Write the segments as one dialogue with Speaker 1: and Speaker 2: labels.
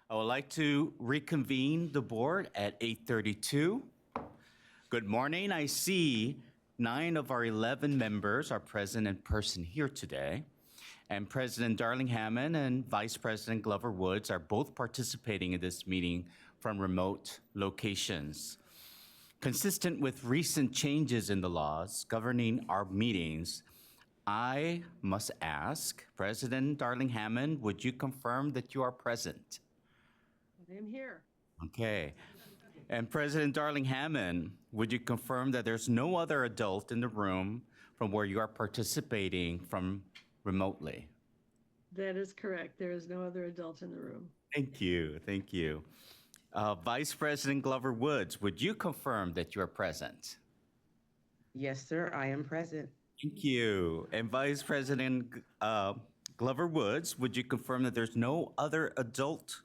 Speaker 1: I would like to reconvene the board at 8:32. Good morning. I see 9 of our 11 members are present in person here today. And President Darling Hammond and Vice President Glover Woods are both participating in this meeting from remote locations. Consistent with recent changes in the laws governing our meetings, I must ask, President Darling Hammond, would you confirm that you are present?
Speaker 2: I am here.
Speaker 1: Okay. And President Darling Hammond, would you confirm that there's no other adult in the room from where you are participating from remotely?
Speaker 2: That is correct. There is no other adult in the room.
Speaker 1: Thank you. Thank you. Vice President Glover Woods, would you confirm that you are present?
Speaker 3: Yes, sir, I am present.
Speaker 1: Thank you. And Vice President Glover Woods, would you confirm that there's no other adult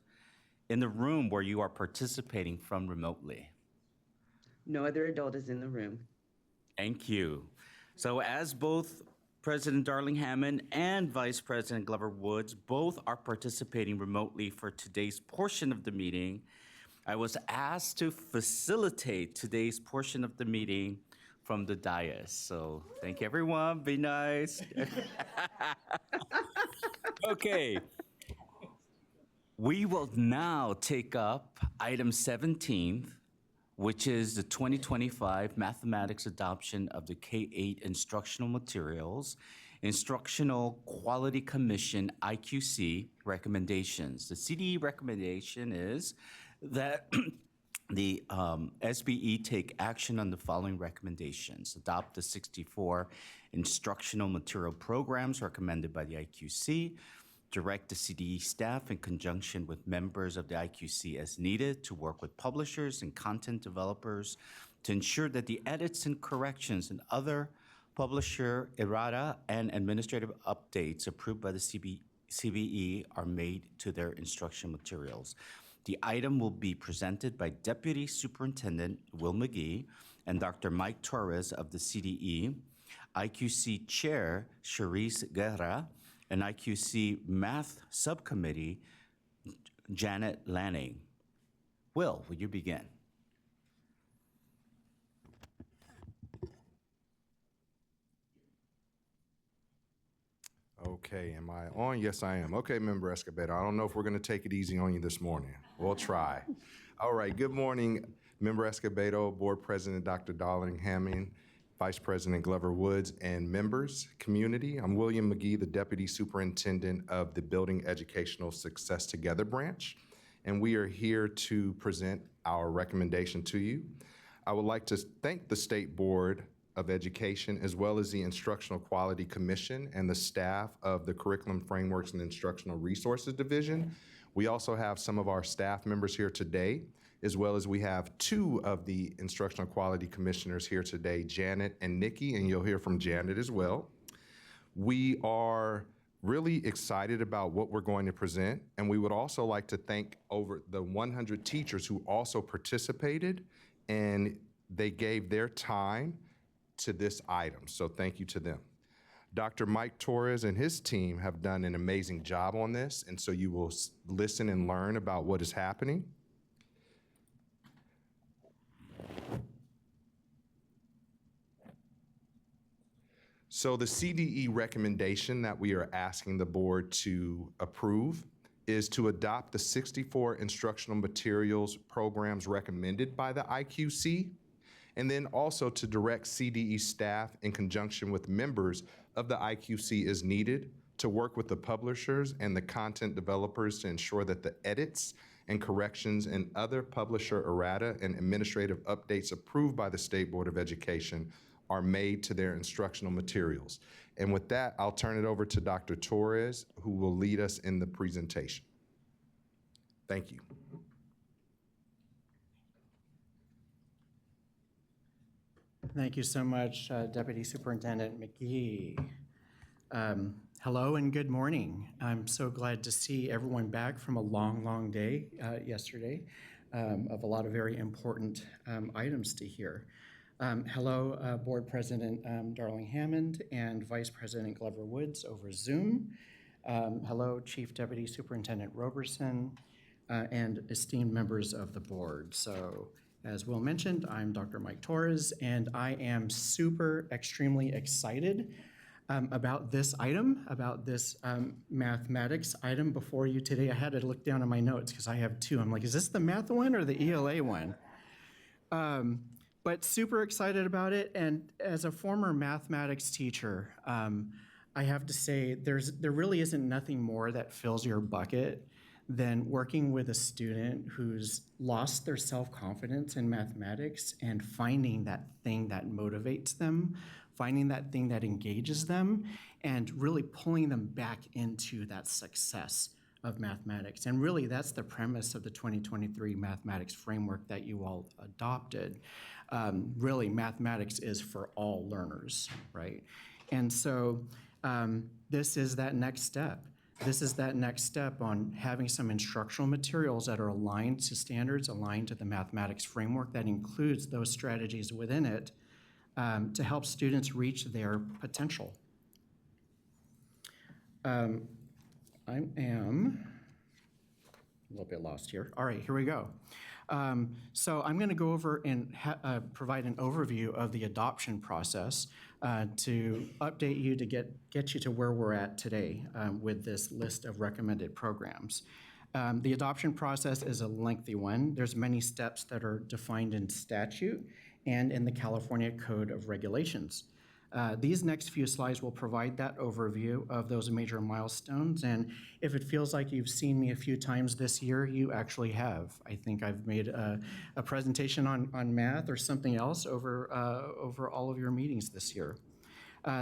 Speaker 1: in the room where you are participating from remotely?
Speaker 3: No other adult is in the room.
Speaker 1: Thank you. So as both President Darling Hammond and Vice President Glover Woods both are participating remotely for today's portion of the meeting, I was asked to facilitate today's portion of the meeting from the dais. So thank you, everyone. Be nice. Okay. We will now take up item 17, which is the 2025 mathematics adoption of the K-8 instructional materials, Instructional Quality Commission, IQC recommendations. The CDE recommendation is that the SBE take action on the following recommendations. Adopt the 64 instructional material programs recommended by the IQC, direct the CDE staff in conjunction with members of the IQC as needed to work with publishers and content developers to ensure that the edits and corrections and other publisher errata and administrative updates approved by the CBE are made to their instruction materials. The item will be presented by Deputy Superintendent Will McGee and Dr. Mike Torres of the CDE, IQC Chair Charisse Guerra, and IQC Math Subcommittee, Janet Lanning. Will you begin?
Speaker 4: Okay, am I on? Yes, I am. Okay, Member Escobedo, I don't know if we're gonna take it easy on you this morning. We'll try. All right, good morning, Member Escobedo, Board President Dr. Darling Hammond, Vice President Glover Woods, and members, community. I'm William McGee, the Deputy Superintendent of the Building Educational Success Together branch, and we are here to present our recommendation to you. I would like to thank the State Board of Education, as well as the Instructional Quality Commission and the staff of the Curriculum Frameworks and Instructional Resources Division. We also have some of our staff members here today, as well as we have 2 of the Instructional Quality Commissioners here today, Janet and Nikki, and you'll hear from Janet as well. We are really excited about what we're going to present, and we would also like to thank over the 100 teachers who also participated, and they gave their time to this item, so thank you to them. Dr. Mike Torres and his team have done an amazing job on this, and so you will listen and learn about what is happening. So the CDE recommendation that we are asking the board to approve is to adopt the 64 instructional materials programs recommended by the IQC, and then also to direct CDE staff in conjunction with members of the IQC as needed to work with the publishers and the content developers to ensure that the edits and corrections and other publisher errata and administrative updates approved by the State Board of Education are made to their instructional materials. And with that, I'll turn it over to Dr. Torres, who will lead us in the presentation. Thank you.
Speaker 5: Thank you so much, Deputy Superintendent McGee. Hello and good morning. I'm so glad to see everyone back from a long, long day yesterday of a lot of very important items to hear. Hello, Board President Darling Hammond and Vice President Glover Woods over Zoom. Hello, Chief Deputy Superintendent Roberson, and esteemed members of the board. So, as Will mentioned, I'm Dr. Mike Torres, and I am extremely excited about this item, about this mathematics item before you today. I had to look down at my notes because I have two. I'm like, is this the math one or the ELA one? But super excited about it. And as a former mathematics teacher, I have to say there really isn't nothing more that fills your bucket than working with a student who's lost their self-confidence in mathematics and finding that thing that motivates them, finding that thing that engages them, and really pulling them back into that success of mathematics. And really, that's the premise of the 2023 mathematics framework that you all adopted. Really, mathematics is for all learners, right? And so this is that next step. This is that next step on having some instructional materials that are aligned to standards, aligned to the mathematics framework that includes those strategies within it to help students reach their potential. I am a little bit lost here. All right, here we go. So I'm going to go over and provide an overview of the adoption process to update you to get you to where we're at today with this list of recommended programs. The adoption process is a lengthy one. There's many steps that are defined in statute and in the California Code of Regulations. These next few slides will provide that overview of those major milestones, and if it feels like you've seen me a few times this year, you actually have. I think I've made a presentation on math or something else over all of your meetings this year.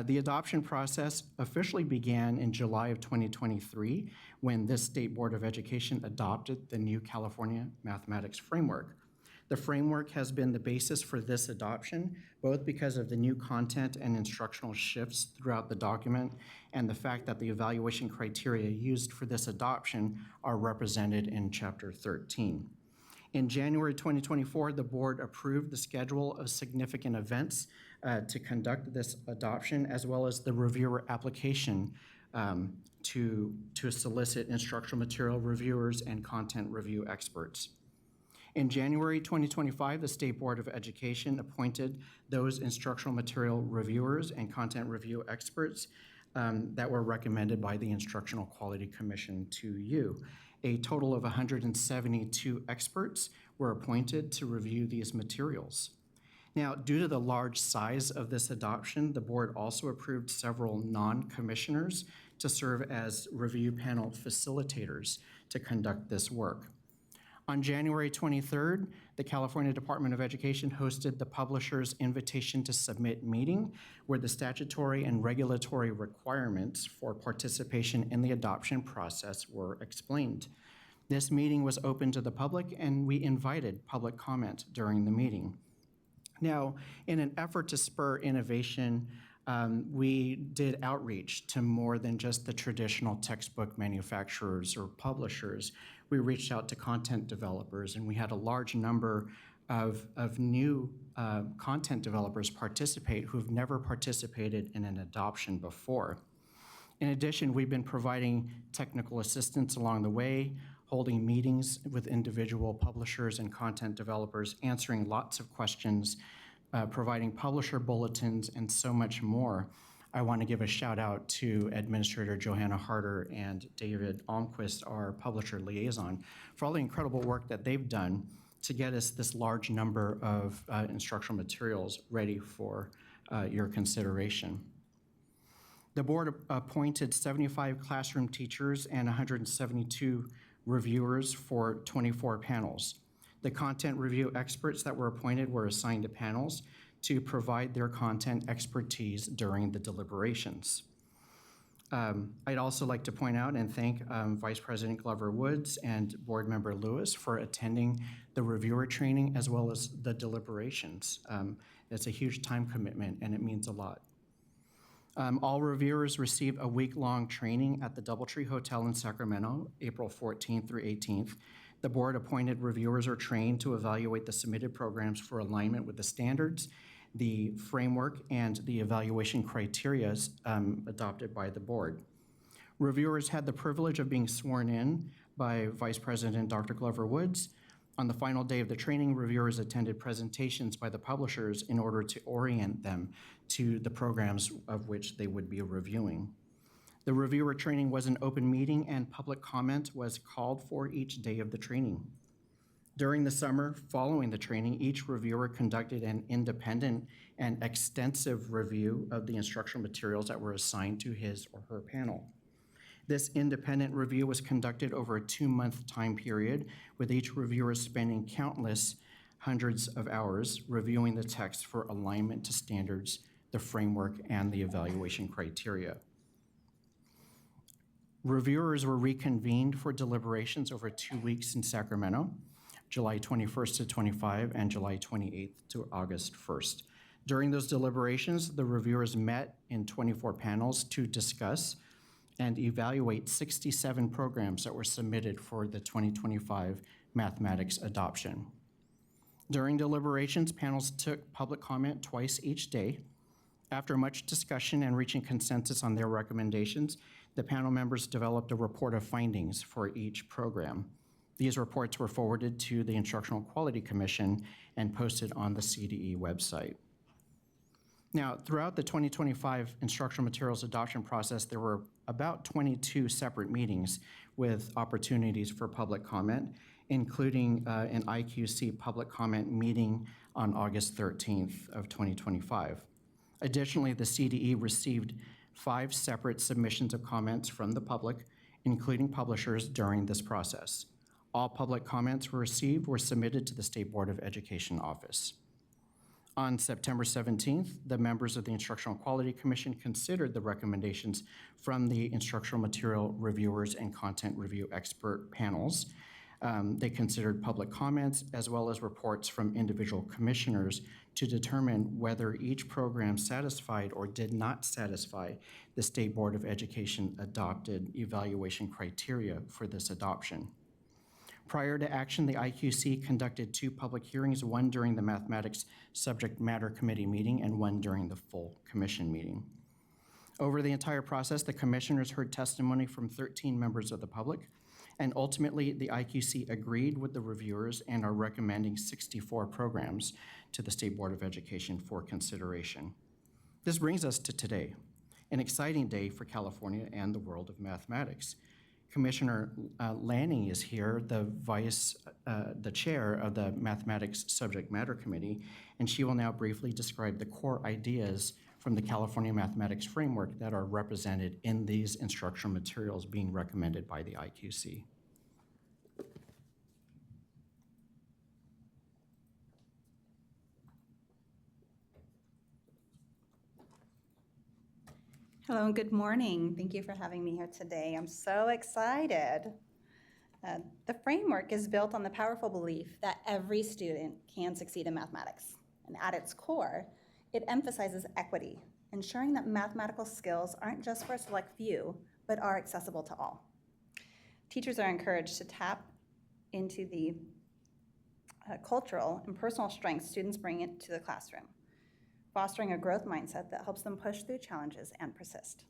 Speaker 5: The adoption process officially began in July of 2023 when this State Board of Education adopted the new California Mathematics Framework. The framework has been the basis for this adoption, both because of the new content and instructional shifts throughout the document and the fact that the evaluation criteria used for this adoption are represented in Chapter 13. In January 2024, the board approved the schedule of significant events to conduct this adoption, as well as the reviewer application to solicit instructional material reviewers and content review experts. In January 2025, the State Board of Education appointed those instructional material reviewers and content review experts that were recommended by the Instructional Quality Commission to you. A total of 172 experts were appointed to review these materials. Now, due to the large size of this adoption, the board also approved several non-commissioners to serve as review panel facilitators to conduct this work. On January 23rd, the California Department of Education hosted the publisher's invitation to submit meeting, where the statutory and regulatory requirements for participation in the adoption process were explained. This meeting was open to the public, and we invited public comment during the meeting. Now, in an effort to spur innovation, we did outreach to more than just the traditional textbook manufacturers or publishers. We reached out to content developers, and we had a large number of new content developers participate who've never participated in an adoption before. In addition, we've been providing technical assistance along the way, holding meetings with individual publishers and content developers, answering lots of questions, providing publisher bulletins, and so much more. I want to give a shout out to Administrator Johanna Harder and David Almquist, our publisher liaison, for all the incredible work that they've done to get us this large number of instructional materials ready for your consideration. The board appointed 75 classroom teachers and 172 reviewers for 24 panels. The content review experts that were appointed were assigned to panels to provide their content expertise during the deliberations. I'd also like to point out and thank Vice President Glover Woods and Board Member Lewis for attending the reviewer training as well as the deliberations. It's a huge time commitment, and it means a lot. All reviewers received a week-long training at the Doubletree Hotel in Sacramento, April 14th through 18th. The board appointed reviewers are trained to evaluate the submitted programs for alignment with the standards, the framework, and the evaluation criteria adopted by the board. Reviewers had the privilege of being sworn in by Vice President Dr. Glover Woods. On the final day of the training, reviewers attended presentations by the publishers in order to orient them to the programs of which they would be reviewing. The reviewer training was an open meeting and public comment was called for each day of the training. During the summer following the training, each reviewer conducted an independent and extensive review of the instructional materials that were assigned to his or her panel. This independent review was conducted over a 2-month time period, with each reviewer spending countless hundreds of hours reviewing the text for alignment to standards, the framework, and the evaluation criteria. Reviewers were reconvened for deliberations over 2 weeks in Sacramento, July 21st to 25 and July 28th to August 1st. During those deliberations, the reviewers met in 24 panels to discuss and evaluate 67 programs that were submitted for the 2025 mathematics adoption. During deliberations, panels took public comment twice each day. After much discussion and reaching consensus on their recommendations, the panel members developed a report of findings for each program. These reports were forwarded to the Instructional Quality Commission and posted on the CDE website. Now, throughout the 2025 instructional materials adoption process, there were about 22 separate meetings with opportunities for public comment, including an IQC public comment meeting on August 13th of 2025. Additionally, the CDE received 5 separate submissions of comments from the public, including publishers, during this process. All public comments were submitted to the State Board of Education office. On September 17th, the members of the Instructional Quality Commission considered the recommendations from the instructional material reviewers and content review expert panels. They considered public comments as well as reports from individual commissioners to determine whether each program satisfied or did not satisfy the State Board of Education adopted evaluation criteria for this adoption. Prior to action, the IQC conducted 2 public hearings, one during the Mathematics Subject Matter Committee meeting and one during the full commission meeting. Over the entire process, the commissioners heard testimony from 13 members of the public, and ultimately the IQC agreed with the reviewers and are recommending 64 programs to the State Board of Education for consideration. This brings us to today, an exciting day for California and the world of mathematics. Commissioner Lanning is here, the chair of the Mathematics Subject Matter Committee, and she will now briefly describe the core ideas from the California Mathematics Framework that are represented in these instructional materials being recommended by the IQC.
Speaker 6: Hello and good morning. Thank you for having me here today. I'm so excited. The framework is built on the powerful belief that every student can succeed in mathematics. And at its core, it emphasizes equity, ensuring that mathematical skills aren't just for a select few, but are accessible to all. Teachers are encouraged to tap into the cultural and personal strengths students bring into the classroom, fostering a growth mindset that helps them push through challenges and persist.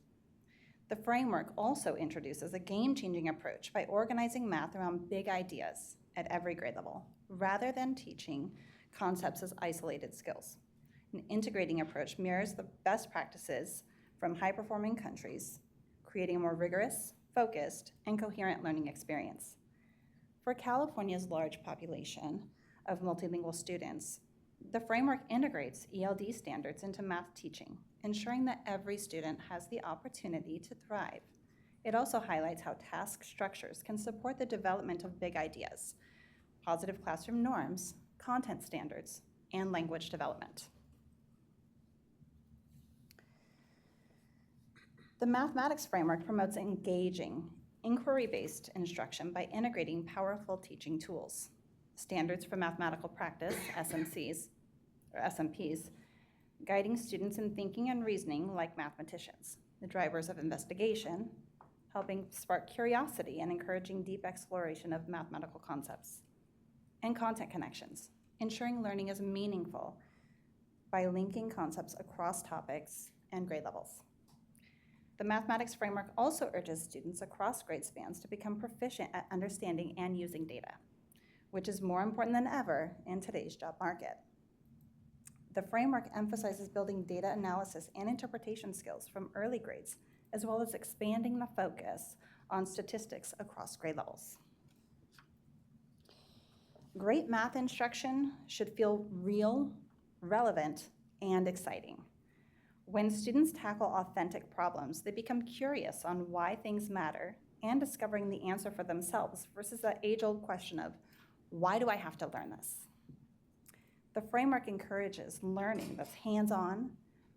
Speaker 6: The framework also introduces a game-changing approach by organizing math around big ideas at every grade level, rather than teaching concepts as isolated skills. An integrating approach mirrors the best practices from high-performing countries, creating a more rigorous, focused, and coherent learning experience. For California's large population of multilingual students, the framework integrates ELD standards into math teaching, ensuring that every student has the opportunity to thrive. It also highlights how task structures can support the development of big ideas, positive classroom norms, content standards, and language development. The mathematics framework promotes engaging, inquiry-based instruction by integrating powerful teaching tools. Standards for mathematical practice, SMPs, guiding students in thinking and reasoning like mathematicians. The drivers of investigation, helping spark curiosity and encouraging deep exploration of mathematical concepts. And content connections, ensuring learning is meaningful by linking concepts across topics and grade levels. The mathematics framework also urges students across grade spans to become proficient at understanding and using data, which is more important than ever in today's job market. The framework emphasizes building data analysis and interpretation skills from early grades, as well as expanding the focus on statistics across grade levels. Great math instruction should feel real, relevant, and exciting. When students tackle authentic problems, they become curious on why things matter and discovering the answer for themselves versus the age-old question of, why do I have to learn this? The framework encourages learning that's hands-on,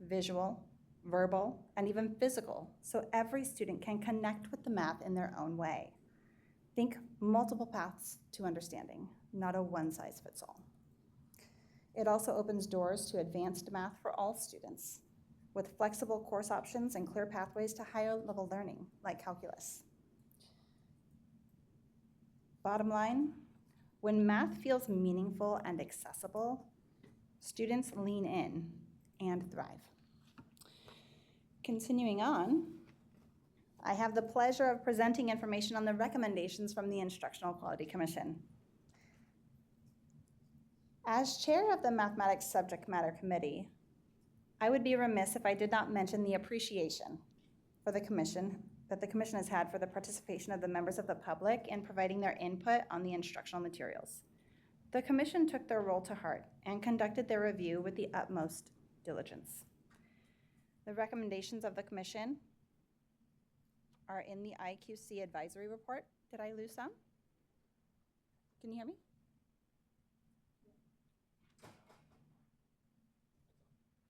Speaker 6: visual, verbal, and even physical, so every student can connect with the math in their own way. Think multiple paths to understanding, not a one-size-fits-all. It also opens doors to advanced math for all students, with flexible course options and clear pathways to higher level learning, like calculus. Bottom line, when math feels meaningful and accessible, students lean in and thrive. Continuing on, I have the pleasure of presenting information on the recommendations from the Instructional Quality Commission. As chair of the Mathematics Subject Matter Committee, I would be remiss if I did not mention the appreciation for the commission that the commission has had for the participation of the members of the public in providing their input on the instructional materials. The commission took their role to heart and conducted their review with the utmost diligence. The recommendations of the commission are in the IQC advisory report. Did I lose some? Can you hear me?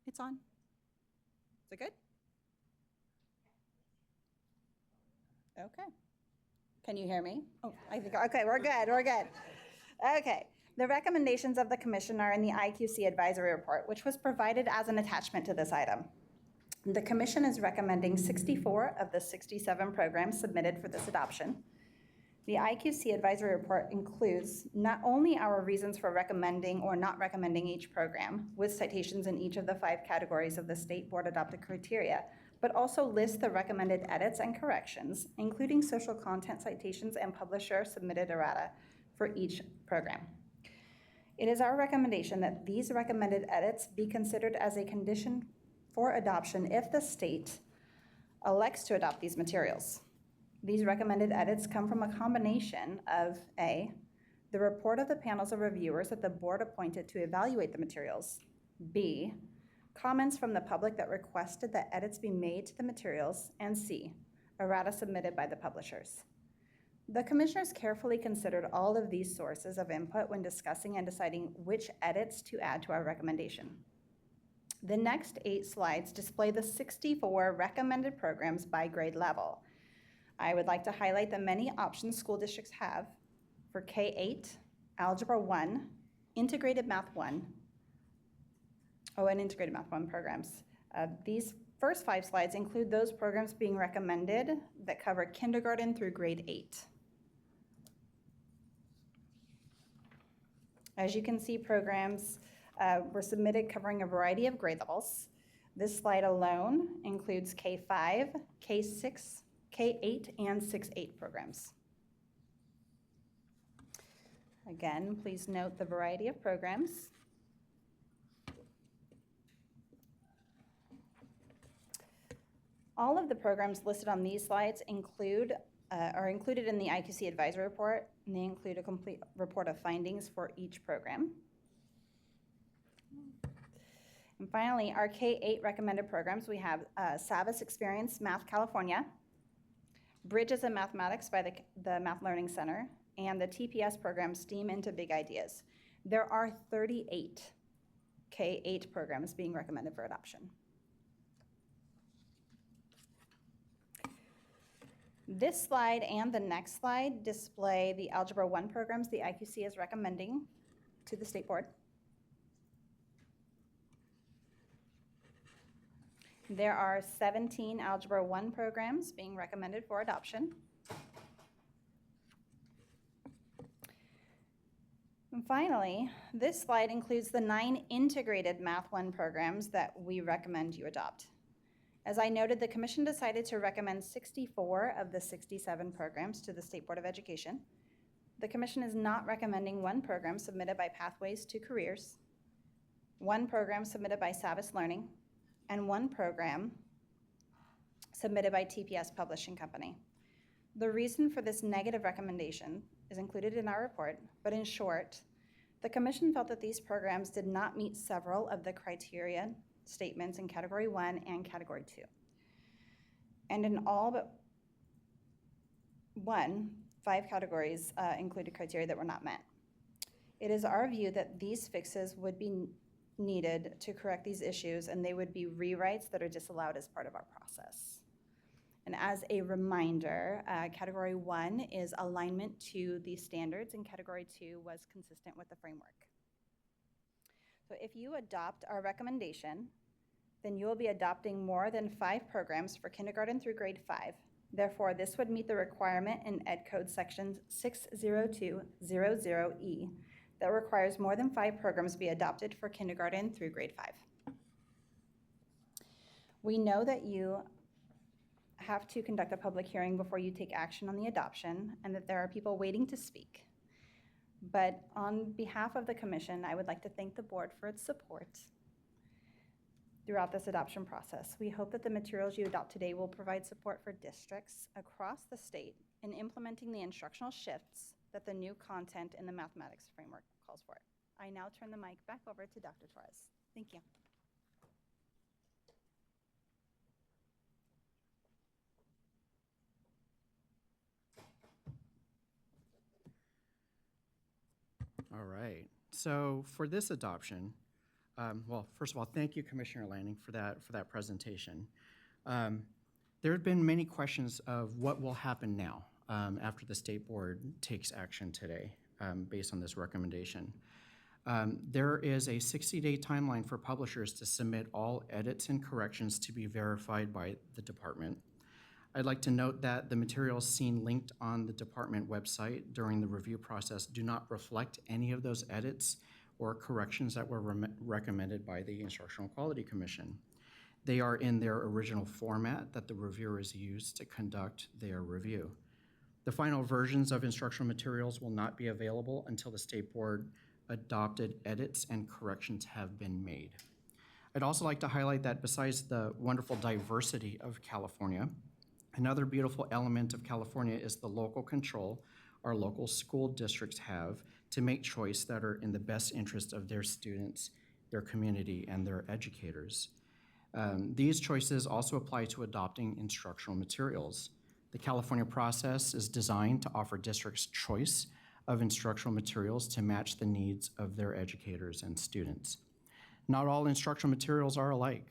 Speaker 6: It's on. Is it good? Okay. Can you hear me? Oh, I think, okay, we're good. Okay. The recommendations of the commission are in the IQC advisory report, which was provided as an attachment to this item. The commission is recommending 64 of the 67 programs submitted for this adoption. The IQC advisory report includes not only our reasons for recommending or not recommending each program, with citations in each of the 5 categories of the state board adopted criteria, but also lists the recommended edits and corrections, including social content citations and publisher submitted errata for each program. It is our recommendation that these recommended edits be considered as a condition for adoption if the state elects to adopt these materials. These recommended edits come from a combination of A, the report of the panels of reviewers that the board appointed to evaluate the materials, B, comments from the public that requested that edits be made to the materials, and C, errata submitted by the publishers. The commissioners carefully considered all of these sources of input when discussing and deciding which edits to add to our recommendation. The next 8 slides display the 64 recommended programs by grade level. I would like to highlight the many options school districts have for K-8, Algebra 1, Integrated Math 1, and Integrated Math 1 programs. These first 5 slides include those programs being recommended that cover kindergarten through grade 8. As you can see, programs were submitted covering a variety of grade levels. This slide alone includes K-5, K-6, K-8, and 6-8 programs. Again, please note the variety of programs. All of the programs listed on these slides are included in the IQC advisory report, and they include a complete report of findings for each program. And finally, our K-8 recommended programs, we have Savas Experience Math California, Bridges in Mathematics by the Math Learning Center, and the TPS program STEAM into Big Ideas. There are 38 K-8 programs being recommended for adoption. This slide and the next slide display the Algebra 1 programs the IQC is recommending to the state board. There are 17 Algebra 1 programs being recommended for adoption. And finally, this slide includes the 9 integrated Math 1 programs that we recommend you adopt. As I noted, the commission decided to recommend 64 of the 67 programs to the State Board of Education. The commission is not recommending one program submitted by Pathways to Careers, one program submitted by Savvis Learning, and one program submitted by TPS Publishing Company. The reason for this negative recommendation is included in our report, but in short, the commission felt that these programs did not meet several of the criteria statements in Category 1 and Category 2. And in all but 5 categories included criteria that were not met. It is our view that these fixes would be needed to correct these issues, and they would be rewrites that are disallowed as part of our process. And as a reminder, Category 1 is alignment to the standards, and Category 2 was consistent with the framework. So if you adopt our recommendation, then you will be adopting more than 5 programs for kindergarten through grade 5. Therefore, this would meet the requirement in Ed Code Section 60200E that requires more than 5 programs be adopted for kindergarten through grade 5. We know that you have to conduct a public hearing before you take action on the adoption, and that there are people waiting to speak. But on behalf of the commission, I would like to thank the board for its support throughout this adoption process. We hope that the materials you adopt today will provide support for districts across the state in implementing the instructional shifts that the new content in the mathematics framework calls for. I now turn the mic back over to Dr. Torres. Thank you.
Speaker 5: All right. So for this adoption, well, first of all, thank you, Commissioner Lanning, for that presentation. There have been many questions of what will happen now after the State Board takes action today based on this recommendation. There is a 60-day timeline for publishers to submit all edits and corrections to be verified by the department. I'd like to note that the materials seen linked on the department website during the review process do not reflect any of those edits or corrections that were recommended by the Instructional Quality Commission. They are in their original format that the reviewers used to conduct their review. The final versions of instructional materials will not be available until the State Board adopted edits and corrections have been made. I'd also like to highlight that besides the wonderful diversity of California, another beautiful element of California is the local control our local school districts have to make choices that are in the best interest of their students, their community, and their educators. These choices also apply to adopting instructional materials. The California process is designed to offer districts choice of instructional materials to match the needs of their educators and students. Not all instructional materials are alike.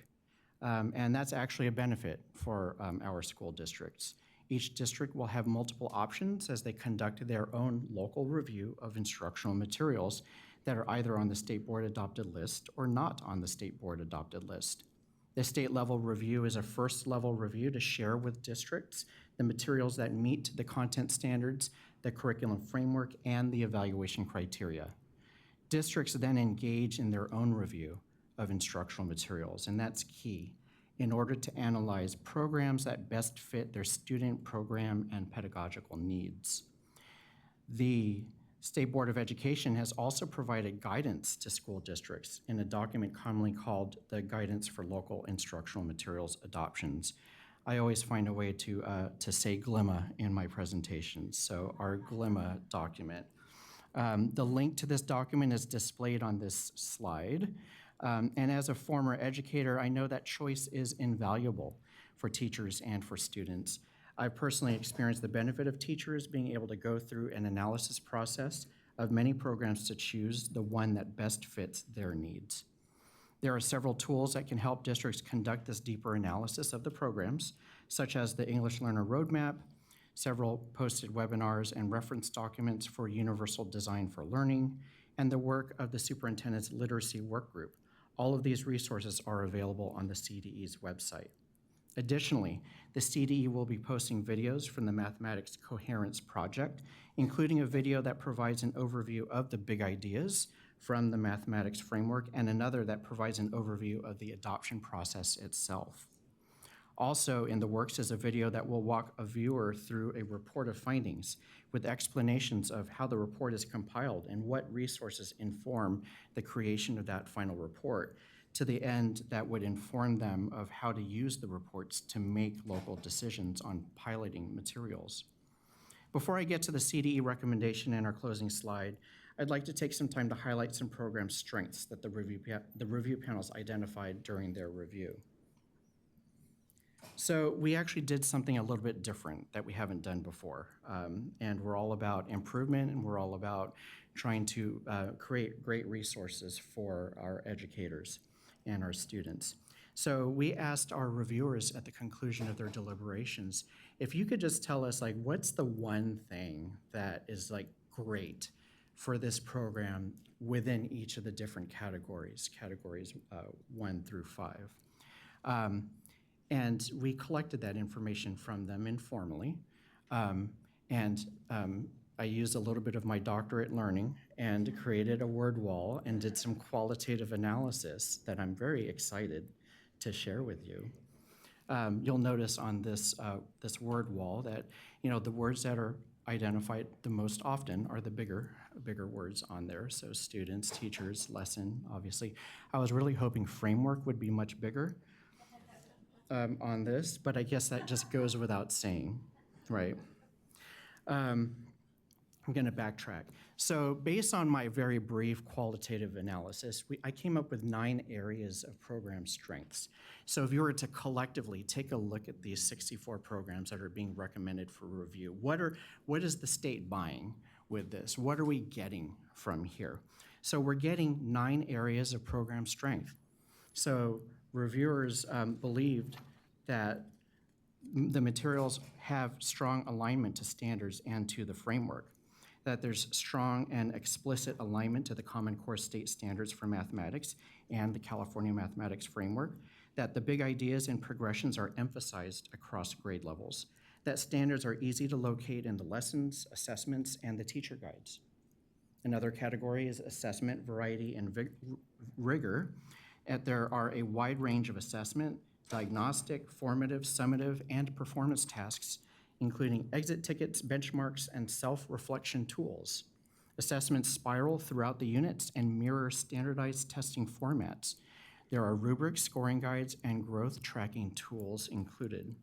Speaker 5: And that's actually a benefit for our school districts. Each district will have multiple options as they conduct their own local review of instructional materials that are either on the State Board adopted list or not on the State Board adopted list. The state level review is a first level review to share with districts the materials that meet the content standards, the curriculum framework, and the evaluation criteria. Districts then engage in their own review of instructional materials, and that's key in order to analyze programs that best fit their student, program, and pedagogical needs. The State Board of Education has also provided guidance to school districts in a document commonly called the Guidance for Local Instructional Materials Adoptions. I always find a way to say GLIMA in my presentations, so our GLIMA document. The link to this document is displayed on this slide. And as a former educator, I know that choice is invaluable for teachers and for students. I've personally experienced the benefit of teachers being able to go through an analysis process of many programs to choose the one that best fits their needs. There are several tools that can help districts conduct this deeper analysis of the programs, such as the English Learner Roadmap, several posted webinars and reference documents for Universal Design for Learning, and the work of the Superintendent's Literacy Work Group. All of these resources are available on the CDE's website. Additionally, the CDE will be posting videos from the Mathematics Coherence Project, including a video that provides an overview of the big ideas from the mathematics framework and another that provides an overview of the adoption process itself. Also in the works is a video that will walk a viewer through a report of findings with explanations of how the report is compiled and what resources inform the creation of that final report, to the end that would inform them of how to use the reports to make local decisions on piloting materials. Before I get to the CDE recommendation and our closing slide, I'd like to take some time to highlight some program strengths that the review panels identified during their review. So we actually did something a little bit different that we haven't done before. And we're all about improvement, and we're all about trying to create great resources for our educators and our students. So we asked our reviewers at the conclusion of their deliberations, if you could just tell us, like, what's the one thing that is like great for this program within each of the different categories 1 through 5. And we collected that information from them informally. I used a little bit of my doctorate learning and created a word wall and did some qualitative analysis that I'm very excited to share with you. You'll notice on this word wall that, you know, the words that are identified the most often are the bigger words on there. So students, teachers, lesson, obviously. I was really hoping framework would be much bigger on this, but I guess that just goes without saying, right? I'm gonna backtrack. So based on my very brief qualitative analysis, I came up with 9 areas of program strengths. So if you were to collectively take a look at these 64 programs that are being recommended for review, what is the state buying with this? What are we getting from here? So we're getting 9 areas of program strength. So reviewers believed that the materials have strong alignment to standards and to the framework, that there's strong and explicit alignment to the Common Core State Standards for Mathematics and the California Mathematics Framework, that the big ideas and progressions are emphasized across grade levels, that standards are easy to locate in the lessons, assessments, and the teacher guides. Another category is assessment, variety, and rigor. There are a wide range of assessment, diagnostic, formative, summative, and performance tasks, including exit tickets, benchmarks, and self-reflection tools. Assessments spiral throughout the units and mirror standardized testing formats. There are rubrics, scoring guides, and growth tracking tools included.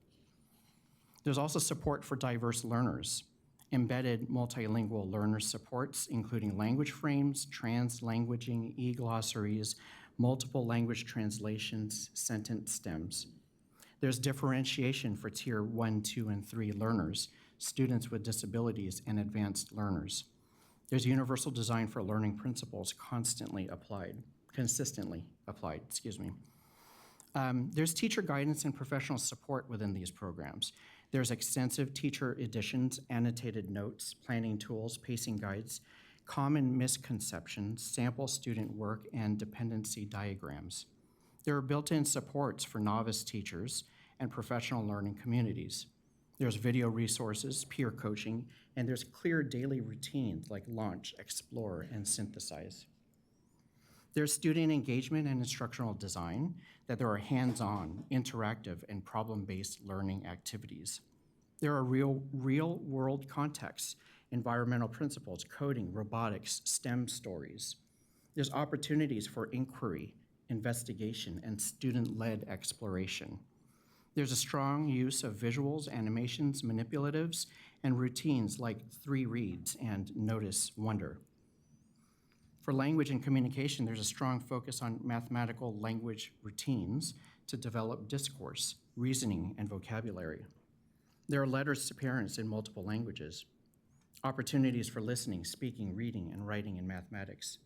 Speaker 5: There's also support for diverse learners. Embedded multilingual learner supports, including language frames, translanguaging, e-glossaries, multiple language translations, sentence stems. There's differentiation for Tier 1, 2, and 3 learners, students with disabilities, and advanced learners. There's universal design for learning principles consistently applied. There's teacher guidance and professional support within these programs. There's extensive teacher editions, annotated notes, planning tools, pacing guides, common misconceptions, sample student work, and dependency diagrams. There are built-in supports for novice teachers and professional learning communities. There's video resources, peer coaching, and there's clear daily routines like launch, explore, and synthesize. There's student engagement and instructional design, that there are hands-on, interactive, and problem-based learning activities. There are real-world contexts, environmental principles, coding, robotics, STEM stories. There's opportunities for inquiry, investigation, and student-led exploration. There's a strong use of visuals, animations, manipulatives, and routines like 3 reads and notice wonder. For language and communication, there's a strong focus on mathematical language routines to develop discourse, reasoning, and vocabulary. There are letters to parents in multiple languages, opportunities for listening, speaking, reading, and writing in mathematics.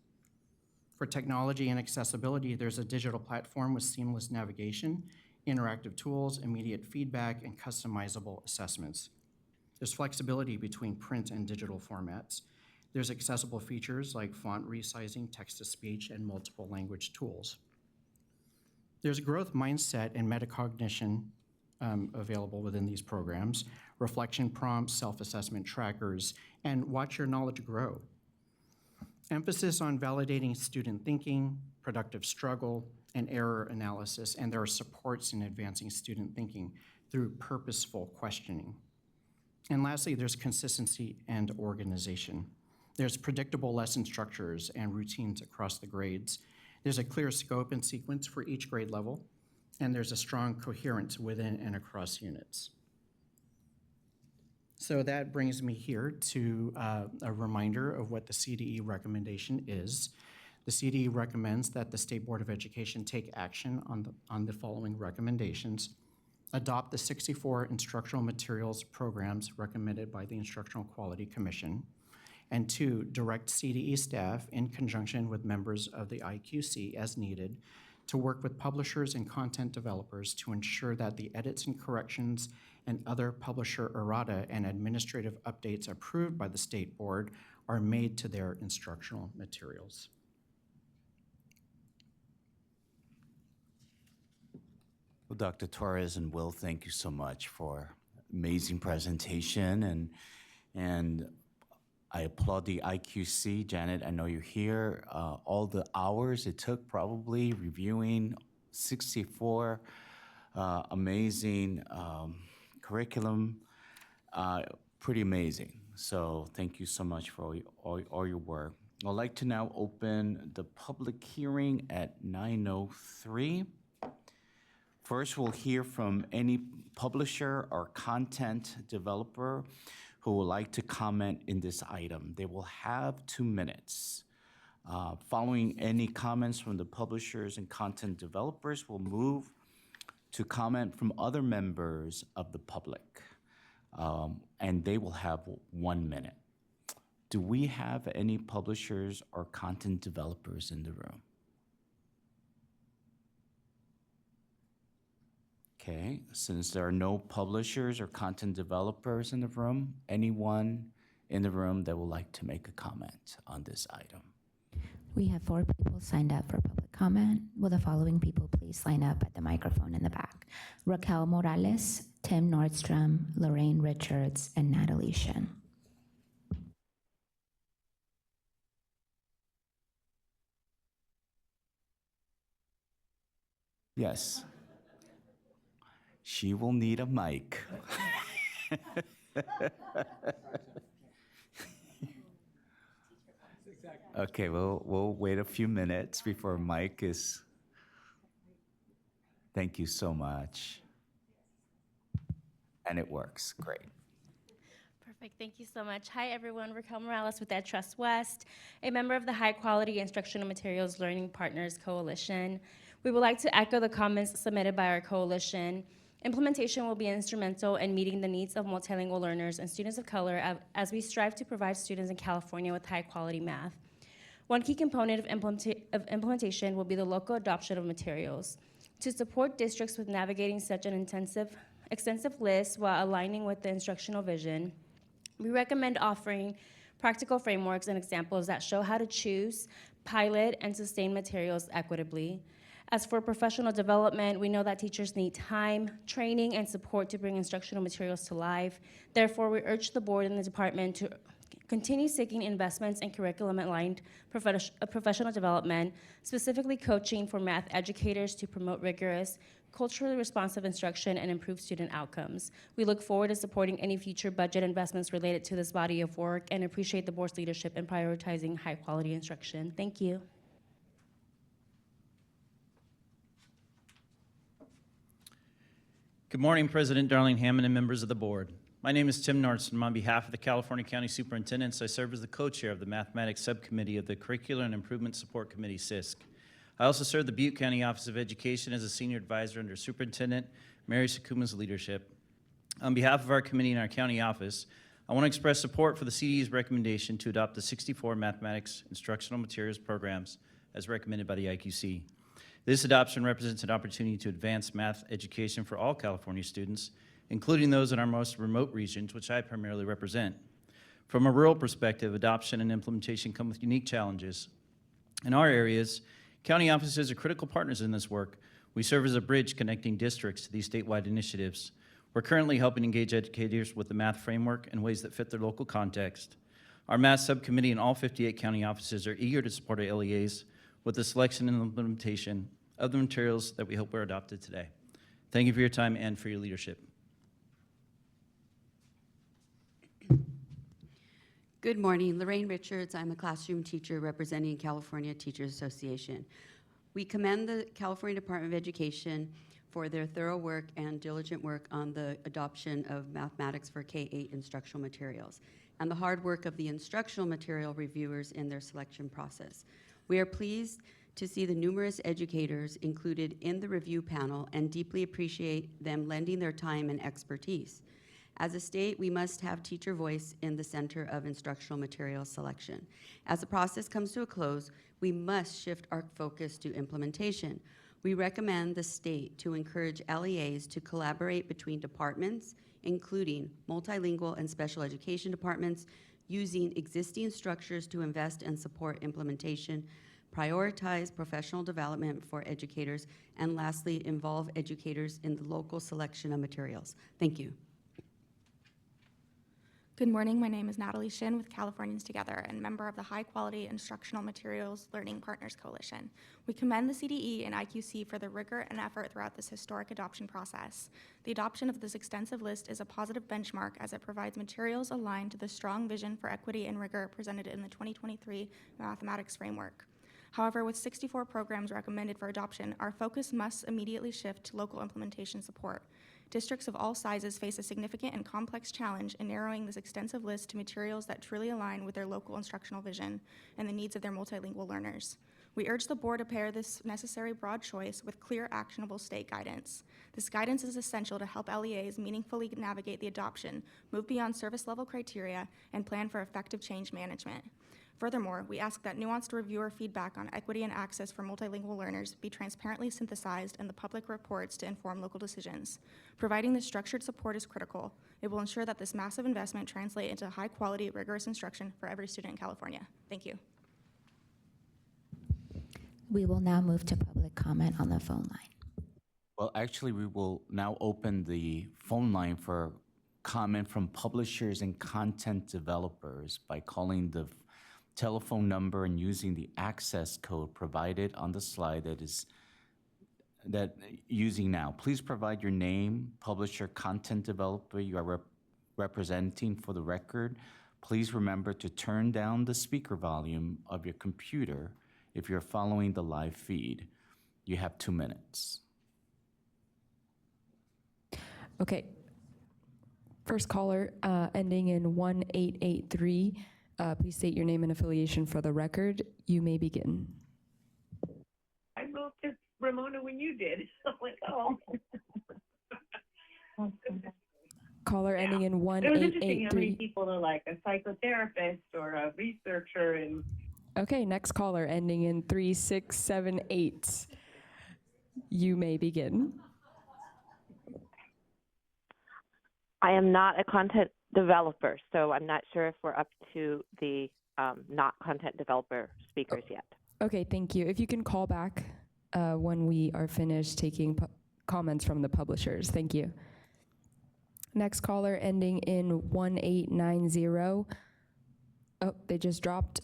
Speaker 5: For technology and accessibility, there's a digital platform with seamless navigation, interactive tools, immediate feedback, and customizable assessments. There's flexibility between print and digital formats. There's accessible features like font resizing, text-to-speech, and multiple language tools. There's a growth mindset and metacognition available within these programs, reflection prompts, self-assessment trackers, and watch your knowledge grow. Emphasis on validating student thinking, productive struggle, and error analysis, and there are supports in advancing student thinking through purposeful questioning. And lastly, there's consistency and organization. There's predictable lesson structures and routines across the grades. There's a clear scope and sequence for each grade level, and there's a strong coherence within and across units. So that brings me here to a reminder of what the CDE recommendation is. The CDE recommends that the State Board of Education take action on the following recommendations. Adopt the 64 instructional materials programs recommended by the Instructional Quality Commission. And 2, direct CDE staff in conjunction with members of the IQC as needed to work with publishers and content developers to ensure that the edits and corrections and other publisher errata and administrative updates approved by the State Board are made to their instructional materials.
Speaker 1: Well, Dr. Torres and Will, thank you so much for amazing presentation, and I applaud the IQC. Janet, I know you're here. All the hours it took probably reviewing 64 amazing curriculum, pretty amazing. So thank you so much for all your work. I'd like to now open the public hearing at 9:03. First, we'll hear from any publisher or content developer who would like to comment in this item. They will have 2 minutes. Following any comments from the publishers and content developers, we'll move to comment from other members of the public, and they will have 1 minute. Do we have any publishers or content developers in the room? Okay, since there are no publishers or content developers in the room, anyone in the room that would like to make a comment on this item?
Speaker 7: We have 4 people signed up for public comment. Will the following people please line up at the microphone in the back? Raquel Morales, Tim Nordstrom, Lorraine Richards, and Natalie Shen.
Speaker 1: Yes. She will need a mic. Okay, we'll wait a few minutes before mic is. Thank you so much. And it works, great.
Speaker 8: Perfect, thank you so much. Hi everyone, Raquel Morales with Ed Trust West, a member of the High Quality Instructional Materials Learning Partners Coalition. We would like to echo the comments submitted by our coalition. Implementation will be instrumental in meeting the needs of multilingual learners and students of color as we strive to provide students in California with high quality math. One key component of implementation will be the local adoption of materials. To support districts with navigating such an extensive list while aligning with the instructional vision, we recommend offering practical frameworks and examples that show how to choose, pilot, and sustain materials equitably. As for professional development, we know that teachers need time, training, and support to bring instructional materials to life. Therefore, we urge the board and the department to continue seeking investments in curriculum-aligned professional development, specifically coaching for math educators to promote rigorous, culturally responsive instruction and improve student outcomes. We look forward to supporting any future budget investments related to this body of work and appreciate the board's leadership in prioritizing high-quality instruction. Thank you.
Speaker 9: Good morning, President Darlene Hammond and members of the board. My name is Tim Nordstrom. On behalf of the California County Superintendents, I serve as the co-chair of the Mathematics Subcommittee of the Curricular and Improvement Support Committee, CISC. I also serve the Butte County Office of Education as a senior advisor under Superintendent Mary Sakuma's leadership. On behalf of our committee and our county office, I want to express support for the CDE's recommendation to adopt the 64 mathematics instructional materials programs as recommended by the IQC. This adoption represents an opportunity to advance math education for all California students, including those in our most remote regions, which I primarily represent. From a rural perspective, adoption and implementation come with unique challenges. In our areas, county offices are critical partners in this work. We serve as a bridge connecting districts to these statewide initiatives. We're currently helping engage educators with the math framework in ways that fit their local context. Our math subcommittee and all 58 county offices are eager to support our LEAs with the selection and implementation of the materials that we hope are adopted today. Thank you for your time and for your leadership.
Speaker 10: Good morning, Lorraine Richards. I'm a classroom teacher representing California Teachers Association. We commend the California Department of Education for their thorough work and diligent work on the adoption of mathematics for K-8 instructional materials and the hard work of the instructional material reviewers in their selection process. We are pleased to see the numerous educators included in the review panel and deeply appreciate them lending their time and expertise. As a state, we must have teacher voice in the center of instructional material selection. As the process comes to a close, we must shift our focus to implementation. We recommend the state to encourage LEAs to collaborate between departments, including multilingual and special education departments, using existing structures to invest and support implementation, prioritize professional development for educators, and lastly, involve educators in the local selection of materials. Thank you.
Speaker 11: Good morning, my name is Natalie Shin with Californians Together and member of the High Quality Instructional Materials Learning Partners Coalition. We commend the CDE and IQC for their rigor and effort throughout this historic adoption process. The adoption of this extensive list is a positive benchmark as it provides materials aligned to the strong vision for equity and rigor presented in the 2023 mathematics framework. However, with 64 programs recommended for adoption, our focus must immediately shift to local implementation support. Districts of all sizes face a significant and complex challenge in narrowing this extensive list to materials that truly align with their local instructional vision and the needs of their multilingual learners. We urge the board to pair this necessary broad choice with clear, actionable state guidance. This guidance is essential to help LEAs meaningfully navigate the adoption, move beyond service level criteria, and plan for effective change management. Furthermore, we ask that nuanced reviewer feedback on equity and access for multilingual learners be transparently synthesized in the public reports to inform local decisions. Providing this structured support is critical. It will ensure that this massive investment translates into high-quality, rigorous instruction for every student in California. Thank you.
Speaker 7: We will now move to public comment on the phone line.
Speaker 1: Well, actually, we will now open the phone line for comment from publishers and content developers by calling the telephone number and using the access code provided on the slide that using now. Please provide your name, publisher, content developer you are representing for the record. Please remember to turn down the speaker volume of your computer if you're following the live feed. You have 2 minutes.
Speaker 12: Okay. First caller, ending in 1883. Please state your name and affiliation for the record. You may begin.
Speaker 13: I moved to Ramona when you did. I'm like, oh.
Speaker 12: Caller ending in
Speaker 13: It was interesting how
Speaker 12: 1883.
Speaker 13: many people are like a psychotherapist or a researcher and
Speaker 12: Okay, next caller ending in 3678. You may begin.
Speaker 14: I am not a content developer, so I'm not sure if we're up to the not content developer speakers yet.
Speaker 12: Okay, thank you. If you can call back when we are finished taking comments from the publishers. Thank you. Next caller ending in 1890. Oh, they just dropped.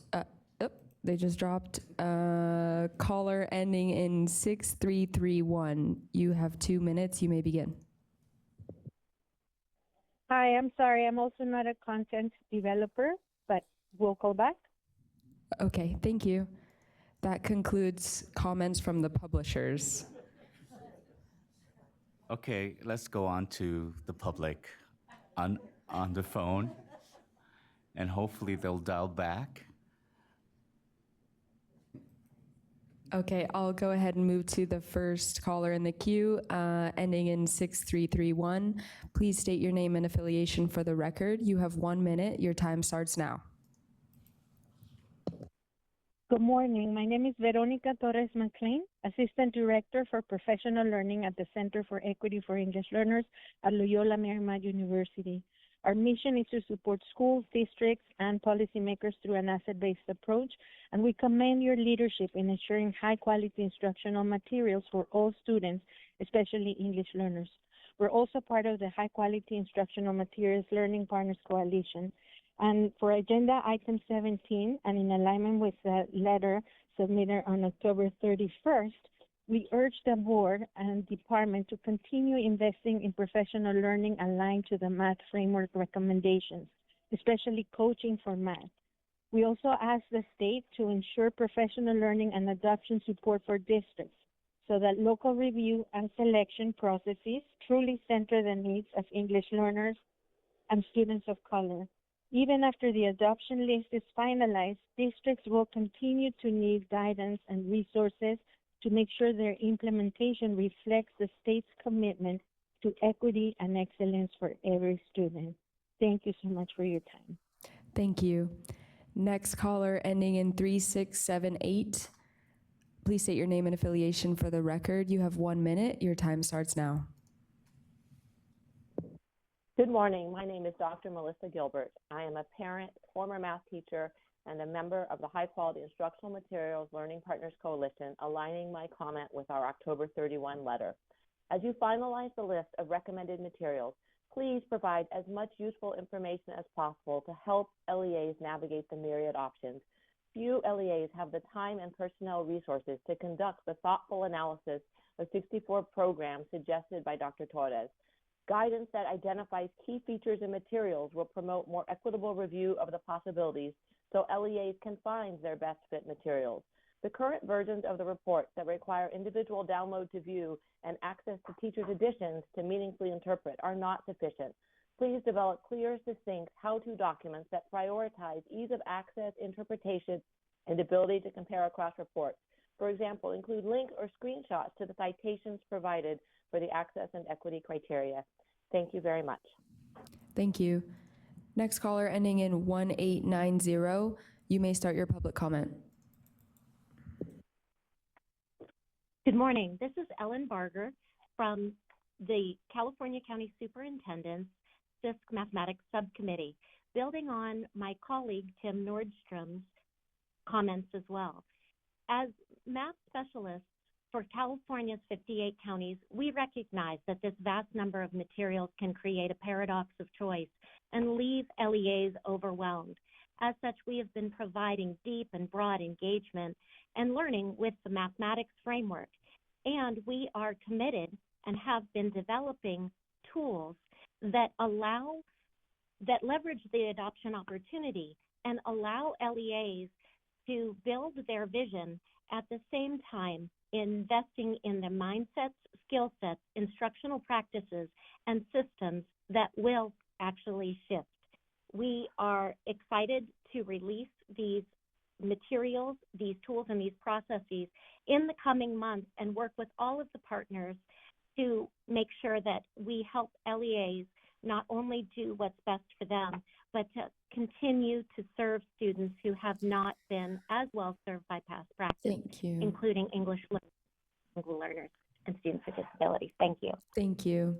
Speaker 12: Caller ending in 6331. You have 2 minutes. You may begin.
Speaker 15: Hi, I'm sorry. I'm also not a content developer, but we'll call back.
Speaker 12: Okay, thank you. That concludes comments from the publishers.
Speaker 1: Okay, let's go on to the public on the phone, and hopefully they'll dial back.
Speaker 12: Okay, I'll go ahead and move to the first caller in the queue, ending in 6331. Please state your name and affiliation for the record. You have 1 minute. Your time starts now.
Speaker 15: Good morning. My name is Veronica Torres McLean, Assistant Director for Professional Learning at the Center for Equity for English Learners at Loyola Marymount University. Our mission is to support schools, districts, and policymakers through an asset-based approach, and we commend your leadership in ensuring high-quality instructional materials for all students, especially English learners. We're also part of the High Quality Instructional Materials Learning Partners Coalition. And for agenda item 17, and in alignment with the letter submitted on October 31st, We urge the board and department to continue investing in professional learning aligned to the math framework recommendations, especially coaching for math. We also ask the state to ensure professional learning and adoption support for districts so that local review and selection processes truly center the needs of English learners and students of color. Even after the adoption list is finalized, districts will continue to need guidance and resources to make sure their implementation reflects the state's commitment to equity and excellence for every student. Thank you so much for your time.
Speaker 12: Thank you. Next caller ending in 3678. Please state your name and affiliation for the record. You have 1 minute. Your time starts now.
Speaker 14: Good morning. My name is Dr. Melissa Gilbert. I am a parent, former math teacher, and a member of the High Quality Instructional Materials Learning Partners Coalition, aligning my comment with our October 31 letter. As you finalize the list of recommended materials, please provide as much useful information as possible to help LEAs navigate the myriad options. Few LEAs have the time and personnel resources to conduct the thoughtful analysis of 64 programs suggested by Dr. Torres. Guidance that identifies key features and materials will promote more equitable review of the possibilities so LEAs can find their best fit materials. The current versions of the report that require individual download to view and access to teachers' editions to meaningfully interpret are not sufficient. Please develop clear, succinct how-to documents that prioritize ease of access, interpretation, and ability to compare across reports. For example, include links or screenshots to the citations provided for the access and equity criteria. Thank you very much.
Speaker 12: Thank you. Next caller ending in 1890. You may start your public comment.
Speaker 16: Good morning. This is Ellen Barger from the California County Superintendent's CISC Mathematics Subcommittee, building on my colleague Tim Nordstrom's comments as well. As math specialists for California's 58 counties, we recognize that this vast number of materials can create a paradox of choice and leave LEAs overwhelmed. As such, we have been providing deep and broad engagement and learning with the mathematics framework. And we are committed and have been developing tools that leverage the adoption opportunity and allow LEAs to build their vision at the same time investing in the mindsets, skill sets, instructional practices, and systems that will actually shift. We are excited to release these materials, these tools, and these processes in the coming months and work with all of the partners to make sure that we help LEAs not only do what's best for them, but to continue to serve students who have not been as well served by past practice, including English learners and students with disabilities. Thank you.
Speaker 12: Thank you.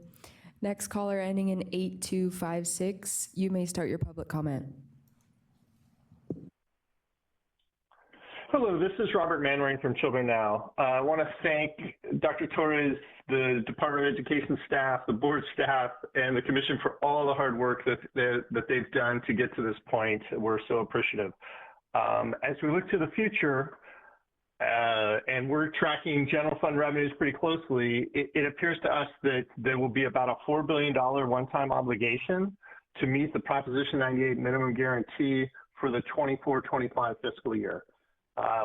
Speaker 12: Next caller ending in 8256. You may start your public comment.
Speaker 17: Hello, this is Robert Manwaring from Children Now. I want to thank Dr. Torres, the Department of Education staff, the board staff, and the commission for all the hard work that they've done to get to this point. We're so appreciative. As we look to the future, and we're tracking general fund revenues pretty closely, it appears to us that there will be about a $4 billion one-time obligation to meet the Proposition 98 minimum guarantee for the 24-25 fiscal year.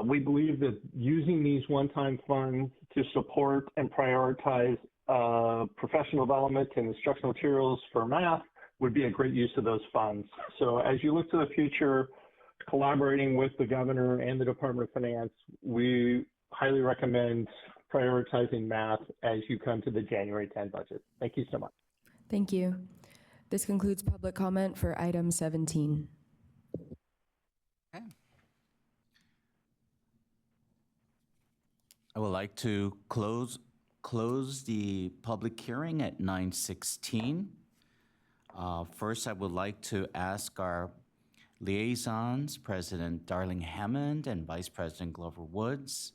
Speaker 17: We believe that using these one-time funds to support and prioritize professional development and instructional materials for math would be a great use of those funds. So as you look to the future, collaborating with the governor and the Department of Finance, we highly recommend prioritizing math as you come to the January 10 budget. Thank you so much.
Speaker 12: Thank you. This concludes public comment for item 17.
Speaker 1: I would like to close the public hearing at 9:16. First, I would like to ask our liaisons, President Darling Hammond and Vice President Glover Woods,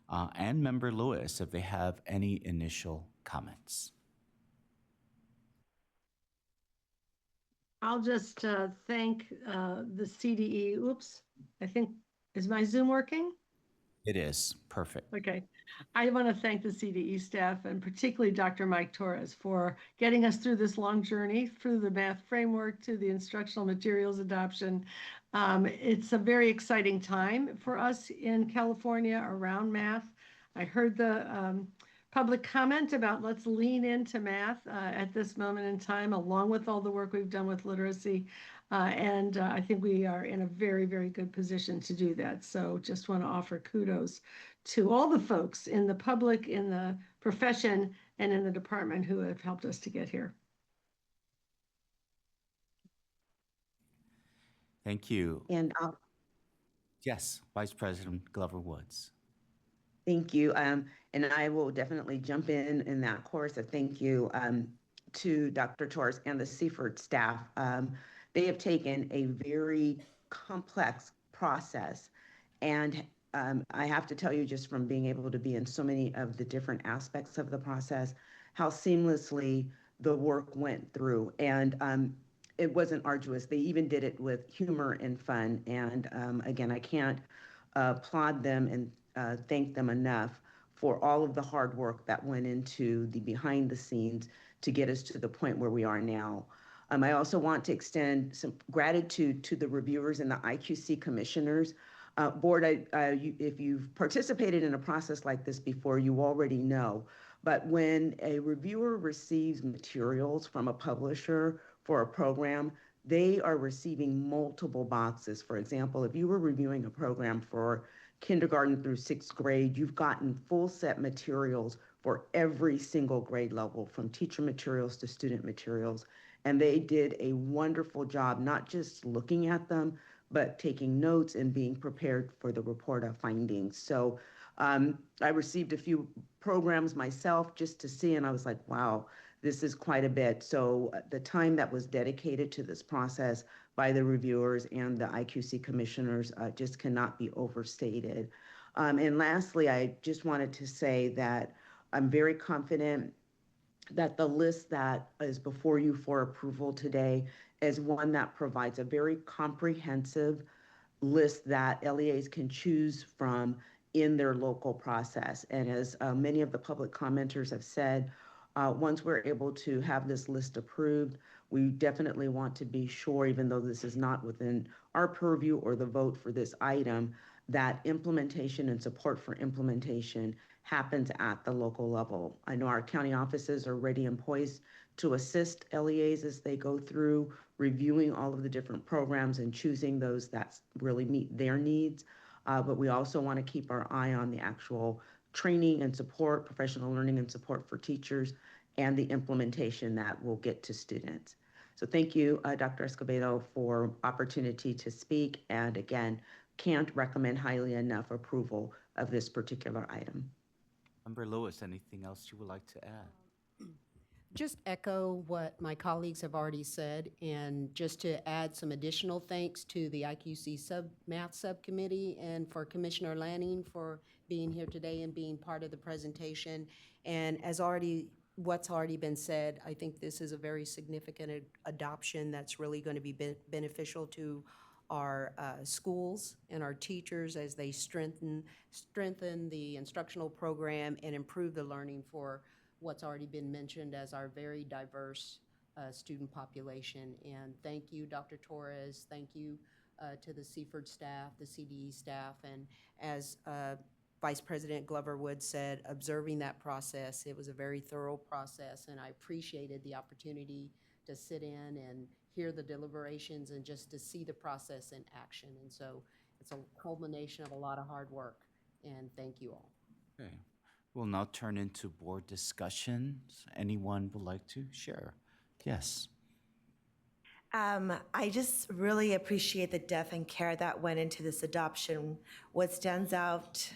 Speaker 1: and Member Lewis, if they have any initial comments.
Speaker 2: I'll just thank the CDE. Oops, I think, is my Zoom working?
Speaker 1: It is. Perfect.
Speaker 2: Okay. I want to thank the CDE staff and particularly Dr. Mike Torres for getting us through this long journey through the math framework to the instructional materials adoption. It's a very exciting time for us in California around math. I heard the public comment about let's lean into math at this moment in time, along with all the work we've done with literacy. And I think we are in a very, very good position to do that. So just want to offer kudos to all the folks in the public, in the profession, and in the department who have helped us to get here.
Speaker 1: Thank you.
Speaker 3: And
Speaker 1: Yes, Vice President Glover Woods.
Speaker 3: thank you. And I will definitely jump in that chorus of thank you to Dr. Torres and the Seaford staff. They have taken a very complex process, and I have to tell you, just from being able to be in so many of the different aspects of the process, how seamlessly the work went through. And it wasn't arduous. They even did it with humor and fun. And again, I can't applaud them and thank them enough for all of the hard work that went into the behind the scenes to get us to the point where we are now. I also want to extend some gratitude to the reviewers and the IQC commissioners. Board, if you've participated in a process like this before, you already know. But when a reviewer receives materials from a publisher for a program, they are receiving multiple boxes. For example, if you were reviewing a program for kindergarten through 6th grade, you've gotten full set materials for every single grade level, from teacher materials to student materials. And they did a wonderful job, not just looking at them, but taking notes and being prepared for the report of findings. So I received a few programs myself just to see, and I was like, wow, this is quite a bit. So the time that was dedicated to this process by the reviewers and the IQC commissioners just cannot be overstated. And lastly, I just wanted to say that I'm very confident that the list that is before you for approval today is one that provides a very comprehensive list that LEAs can choose from in their local process. And as many of the public commenters have said, once we're able to have this list approved, we definitely want to be sure, even though this is not within our purview or the vote for this item, that implementation and support for implementation happens at the local level. I know our county offices are ready and poised to assist LEAs as they go through reviewing all of the different programs and choosing those that really meet their needs. But we also want to keep our eye on the actual training and support, professional learning and support for teachers, and the implementation that will get to students. So thank you, Dr. Escobedo, for opportunity to speak. And again, can't recommend highly enough approval of this particular item.
Speaker 1: Member Lewis, anything else you would like to add?
Speaker 18: Just echo what my colleagues have already said, and just to add some additional thanks to the IQC Math Subcommittee and for Commissioner Lanning for being here today and being part of the presentation. And as what's already been said, I think this is a very significant adoption that's really going to be beneficial to our schools and our teachers as they strengthen the instructional program and improve the learning for what's already been mentioned as our very diverse student population. And thank you, Dr. Torres. Thank you to the Seaford staff, the CDE staff, and as Vice President Glover Wood said, observing that process, it was a very thorough process, and I appreciated the opportunity to sit in and hear the deliberations and just to see the process in action. And so it's a culmination of a lot of hard work, and thank you all.
Speaker 1: Okay. We'll now turn into board discussions. Anyone would like to share? Yes.
Speaker 19: I just really appreciate the depth and care that went into this adoption. What stands out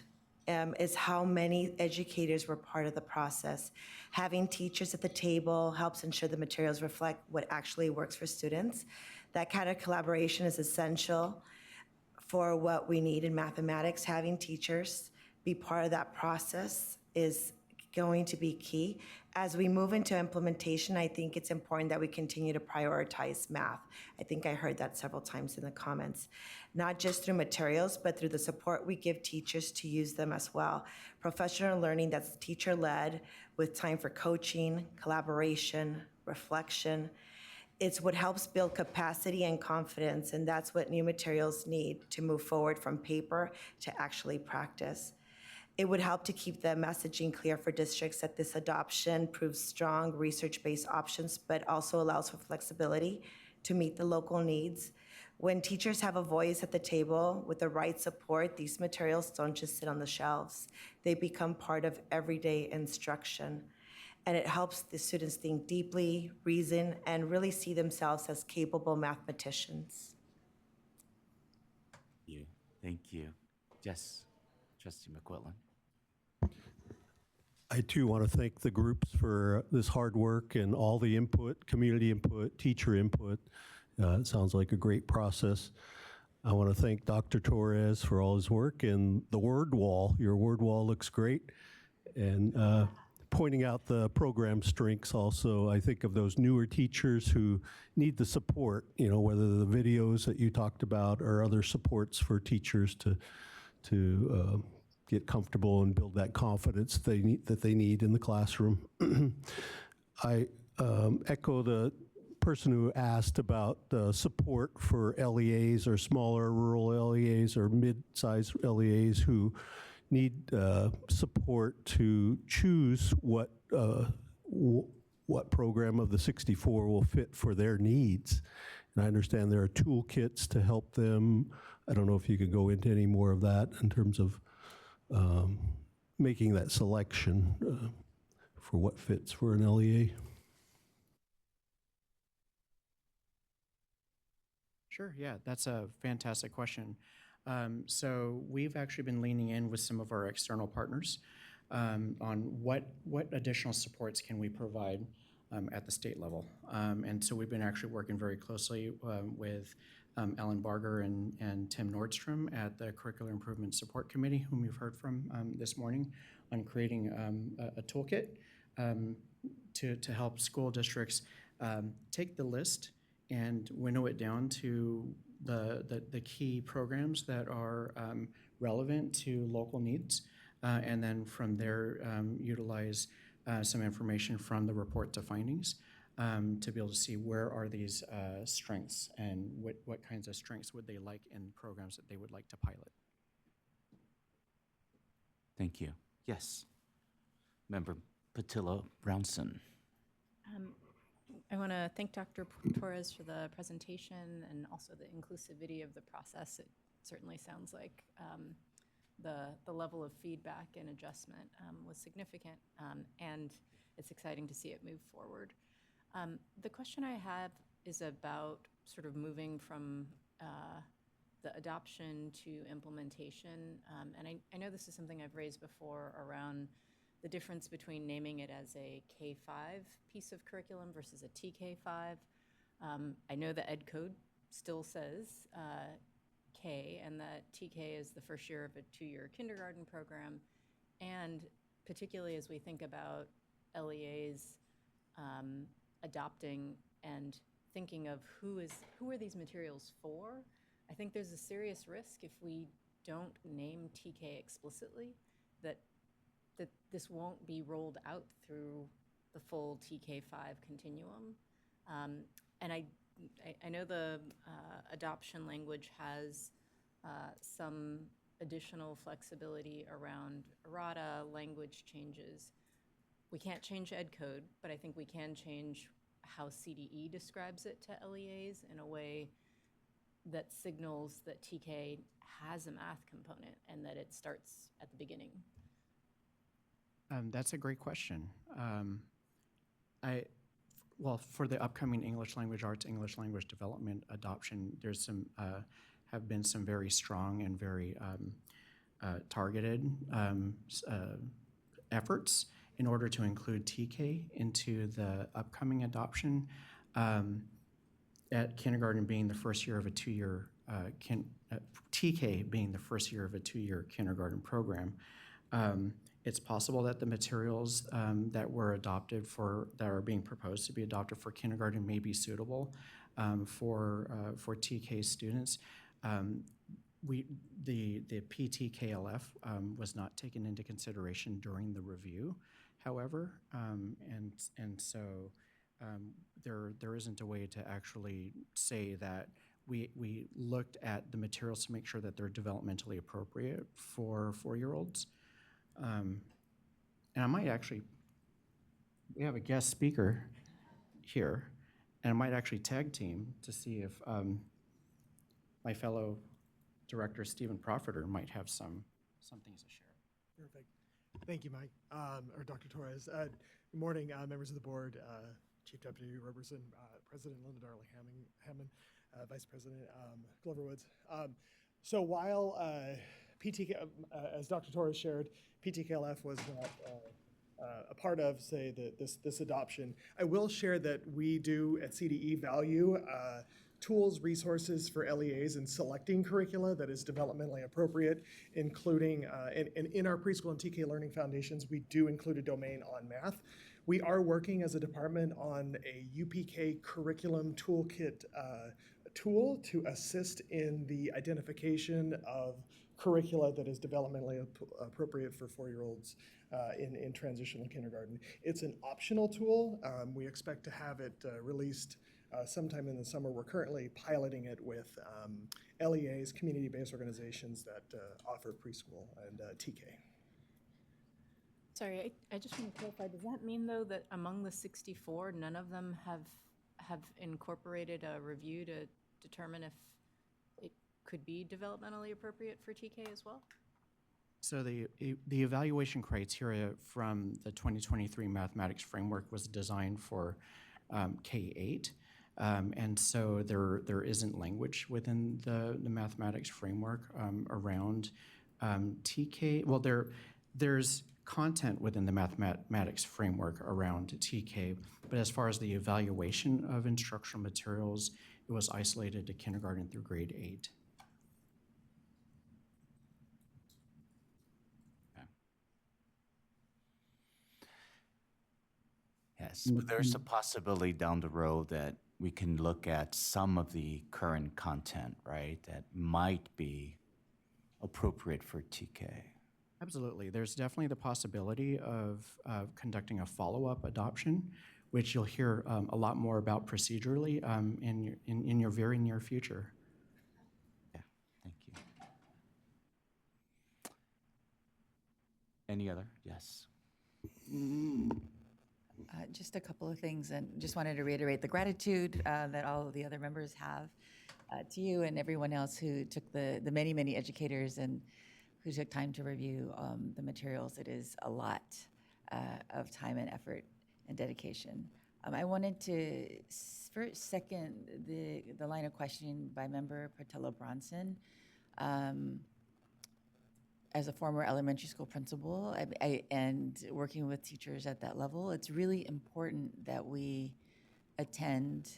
Speaker 19: is how many educators were part of the process. Having teachers at the table helps ensure the materials reflect what actually works for students. That kind of collaboration is essential for what we need in mathematics. Having teachers be part of that process is going to be key. As we move into implementation, I think it's important that we continue to prioritize math. I think I heard that several times in the comments, not just through materials, but through the support we give teachers to use them as well. Professional learning that's teacher-led with time for coaching, collaboration, reflection. It's what helps build capacity and confidence, and that's what new materials need to move forward from paper to actually practice. It would help to keep the messaging clear for districts that this adoption proves strong research-based options, but also allows for flexibility to meet the local needs. When teachers have a voice at the table with the right support, these materials don't just sit on the shelves. They become part of everyday instruction. And it helps the students think deeply, reason, and really see themselves as capable mathematicians.
Speaker 1: Thank you. Yes, Trustee McQuillan.
Speaker 20: I too want to thank the groups for this hard work and all the input, community input, teacher input. It sounds like a great process. I want to thank Dr. Torres for all his work and the word wall. Your word wall looks great. And pointing out the program strengths also. I think of those newer teachers who need the support, you know, whether the videos that you talked about or other supports for teachers to get comfortable and build that confidence that they need in the classroom. I echo the person who asked about support for LEAs or smaller rural LEAs or mid-sized LEAs who need support to choose what program of the 64 will fit for their needs. And I understand there are toolkits to help them. I don't know if you could go into any more of that in terms of making that selection for what fits for an LEA.
Speaker 5: Sure, yeah, that's a fantastic question. So we've actually been leaning in with some of our external partners on what additional supports can we provide at the state level. And so we've been actually working very closely with Ellen Barger and Tim Nordstrom at the Curricular Improvement Support Committee, whom you've heard from this morning, on creating a toolkit to help school districts take the list and winnow it down to the key programs that are relevant to local needs, and then from there utilize some information from the report to findings to be able to see where are these strengths and what kinds of strengths would they like in programs that they would like to pilot.
Speaker 1: Thank you. Yes. Member Patillo Brownson.
Speaker 21: I want to thank Dr. Torres for the presentation and also the inclusivity of the process. It certainly sounds like the level of feedback and adjustment was significant, and it's exciting to see it move forward. The question I have is about sort of moving from the adoption to implementation, and I know this is something I've raised before around the difference between naming it as a K-5 piece of curriculum versus a TK-5. I know the Ed Code still says K, and that TK is the first year of a 2-year kindergarten program, and particularly as we think about LEAs adopting and thinking of who are these materials for, I think there's a serious risk if we don't name TK explicitly that this won't be rolled out through the full TK-5 continuum. And I know the adoption language has some additional flexibility around errata, language changes. We can't change Ed Code, but I think we can change how CDE describes it to LEAs in a way that signals that TK has a math component and that it starts at the beginning.
Speaker 5: That's a great question. Well, for the upcoming English Language Arts, English Language Development adoption, there's have been some very strong and very targeted efforts in order to include TK into the upcoming adoption. At kindergarten being the first year of a 2-year, TK being the first year of a 2-year kindergarten program. It's possible that the materials that were adopted that are being proposed to be adopted for kindergarten may be suitable for TK students. The PTKLF was not taken into consideration during the review, however, and so there isn't a way to actually say that we looked at the materials to make sure that they're developmentally appropriate for 4-year-olds. And I might actually, we have a guest speaker here, and I might actually tag team to see if my fellow director, Stephen Profiter, might have some things to share.
Speaker 4: Perfect. Thank you, Mike, or Dr. Torres. Good morning, members of the board, Chief Deputy Roberson, President Linda Darley Hammond, Vice President Glover Woods. So while PTK, as Dr. Torres shared, PTKLF was not a part of, say, this adoption, I will share that we do at CDE value tools, resources for LEAs in selecting curricula that is developmentally appropriate, including, and in our preschool and TK Learning Foundations, we do include a domain on math. We are working as a department on a UPK curriculum toolkit tool to assist in the identification of curricula that is developmentally appropriate for 4-year-olds in transitional kindergarten. It's an optional tool. We expect to have it released sometime in the summer. We're currently piloting it with LEAs, community-based organizations that offer preschool and TK.
Speaker 21: Sorry, I just want to clarify, does that mean, though, that among the 64, none of them have incorporated a review to determine if it could be developmentally appropriate for TK as well?
Speaker 5: So the evaluation criteria from the 2023 mathematics framework was designed for K-8. And so there isn't language within the mathematics framework around TK. Well, there's content within the mathematics framework around TK, but as far as the evaluation of instructional materials, it was isolated to kindergarten through grade 8.
Speaker 1: Yes, but there's a possibility down the road that we can look at some of the current content, right, that might be appropriate for TK.
Speaker 5: Absolutely. There's definitely the possibility of conducting a follow-up adoption, which you'll hear a lot more about procedurally in your very near future.
Speaker 1: Yeah, thank you. Any other? Yes.
Speaker 22: Just a couple of things, and just wanted to reiterate the gratitude that all of the other members have to you and everyone else who took the many, many educators and who took time to review the materials. It is a lot of time and effort and dedication. I wanted to first second the line of questioning by Member Portillo Bronson. As a former elementary school principal and working with teachers at that level, it's really important that we attend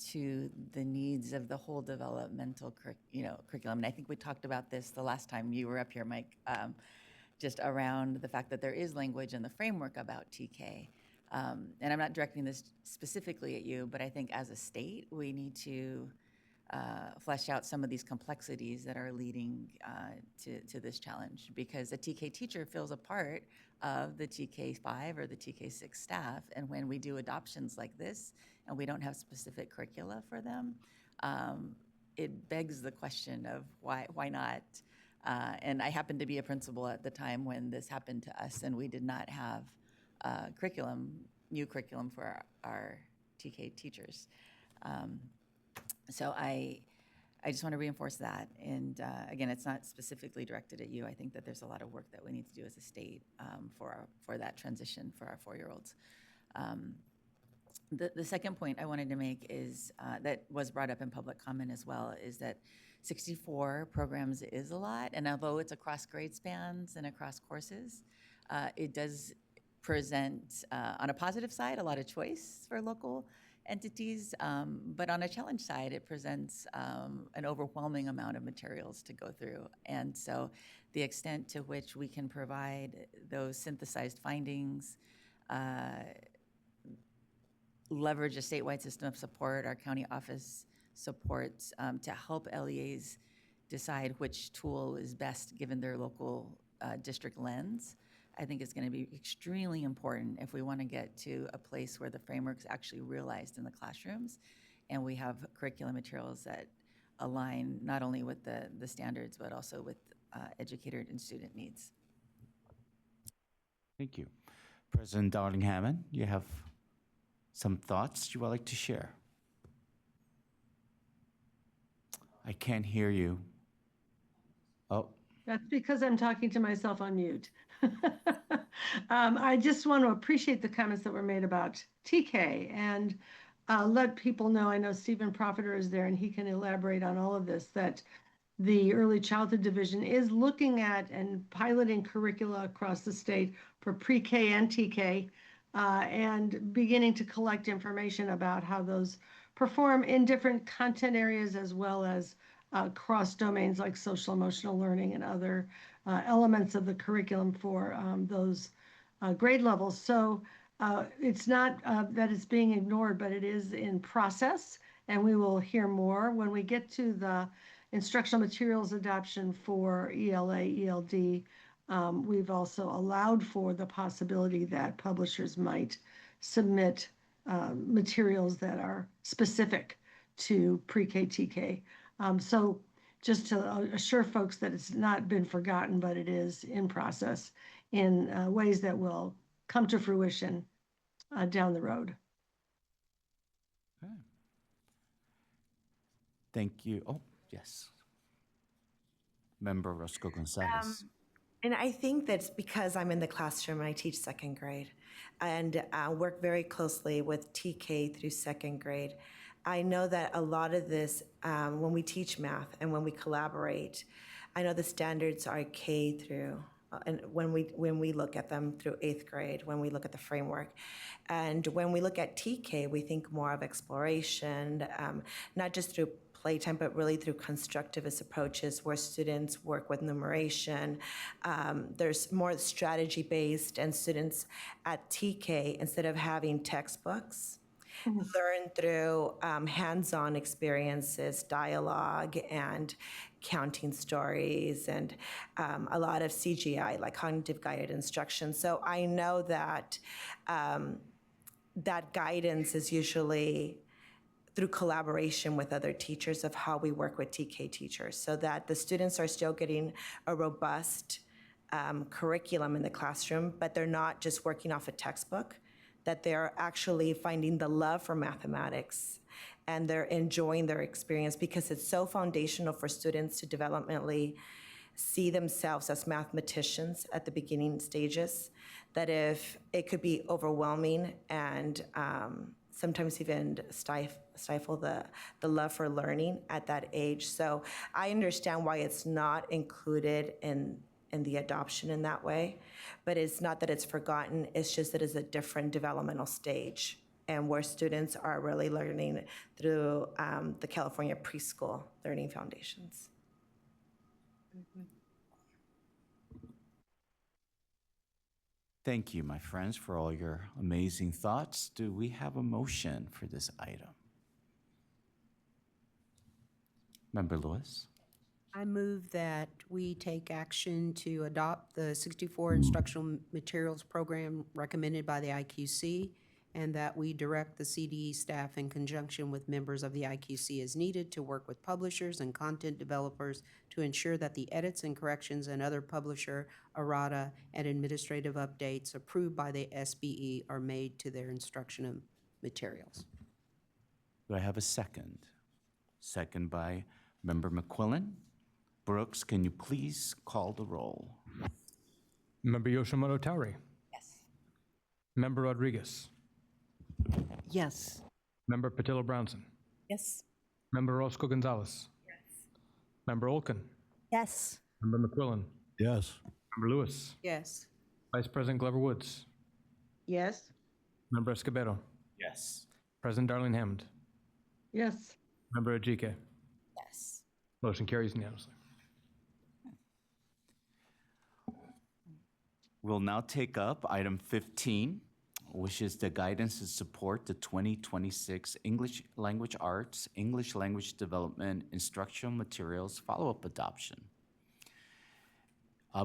Speaker 22: to the needs of the whole developmental curriculum. And I think we talked about this the last time you were up here, Mike, just around the fact that there is language in the framework about TK. And I'm not directing this specifically at you, but I think as a state, we need to flesh out some of these complexities that are leading to this challenge, because a TK teacher feels a part of the TK5 or the TK6 staff, and when we do adoptions like this and we don't have specific curricula for them, it begs the question of why not? And I happened to be a principal at the time when this happened to us, and we did not have new curriculum for our TK teachers. So I just want to reinforce that. And again, it's not specifically directed at you. I think that there's a lot of work that we need to do as a state for that transition for our 4-year-olds. The second point I wanted to make is that was brought up in public comment as well, is that 64 programs is a lot. And although it's across grade spans and across courses, it does present, on a positive side, a lot of choice for local entities. But on a challenge side, it presents an overwhelming amount of materials to go through. And so the extent to which we can provide those synthesized findings, leverage a statewide system of support, our county office supports to help LEAs decide which tool is best given their local district lens, I think is going to be extremely important if we want to get to a place where the framework's actually realized in the classrooms and we have curriculum materials that align not only with the standards but also with educator and student needs.
Speaker 1: Thank you. President Darling-Hammond, you have some thoughts you would like to share? I can't hear you. Oh.
Speaker 2: That's because I'm talking to myself on mute. I just want to appreciate the comments that were made about TK and let people know, I know Stephen Profiter is there and he can elaborate on all of this, that the Early Childhood Division is looking at and piloting curricula across the state for pre-K and TK and beginning to collect information about how those perform in different content areas as well as cross domains like social emotional learning and other elements of the curriculum for those grade levels. So it's not that it's being ignored, but it is in process, and we will hear more when we get to the instructional materials adoption for ELA, ELD. We've also allowed for the possibility that publishers might submit materials that are specific to pre-K, TK. So just to assure folks that it's not been forgotten, but it is in process in ways that will come to fruition down the road.
Speaker 1: Okay. Thank you. Oh, yes. Member Roscoe Gonzalez.
Speaker 19: And I think that's because I'm in the classroom and I teach second grade and work very closely with TK through second grade. I know that a lot of this, when we teach math and when we collaborate, I know the standards are K through, and when we look at them through 8th grade, when we look at the framework. And when we look at TK, we think more of exploration, not just through playtime, but really through constructivist approaches where students work with numeration. There's more strategy-based, and students at TK, instead of having textbooks, learn through hands-on experiences, dialogue, and counting stories, and a lot of CGI, like cognitive guided instruction. So I know that that guidance is usually through collaboration with other teachers of how we work with TK teachers, so that the students are still getting a robust curriculum in the classroom, but they're not just working off a textbook, that they're actually finding the love for mathematics and they're enjoying their experience, because it's so foundational for students to developmentally see themselves as mathematicians at the beginning stages, that if it could be overwhelming and sometimes even stifle the love for learning at that age. So I understand why it's not included in the adoption in that way, but it's not that it's forgotten, it's just that it's a different developmental stage and where students are really learning through the California preschool learning foundations.
Speaker 1: Thank you, my friends, for all your amazing thoughts. Do we have a motion for this item? Member Lewis?
Speaker 18: I move that we take action to adopt the 64 instructional materials program recommended by the IQC, and that we direct the CDE staff in conjunction with members of the IQC as needed to work with publishers and content developers to ensure that the edits and corrections and other publisher, errata, and administrative updates approved by the SBE are made to their instructional materials.
Speaker 1: Do I have a second? Second by Member McQuillan. Brooks, can you please call the roll?
Speaker 6: Member Yoshimoto Tauri.
Speaker 22: Yes.
Speaker 6: Member Rodriguez.
Speaker 18: Yes.
Speaker 6: Member Patillo Brownson.
Speaker 18: Yes.
Speaker 6: Member Roscoe Gonzalez.
Speaker 18: Yes.
Speaker 6: Member Olken.
Speaker 18: Yes.
Speaker 6: Member McQuillan.
Speaker 20: Yes.
Speaker 6: Member Lewis.
Speaker 18: Yes.
Speaker 6: Vice President Glover Woods.
Speaker 3: Yes.
Speaker 6: Member Escobedo.
Speaker 1: Yes.
Speaker 6: President Darlene Hammond.
Speaker 2: Yes.
Speaker 6: Member Ojike.
Speaker 22: Yes.
Speaker 6: Motion carries unanimously.
Speaker 1: We'll now take up item 15, which is the guidance to support the 2026 English Language Arts, English Language Development, Instructional Materials Follow-up Adoption.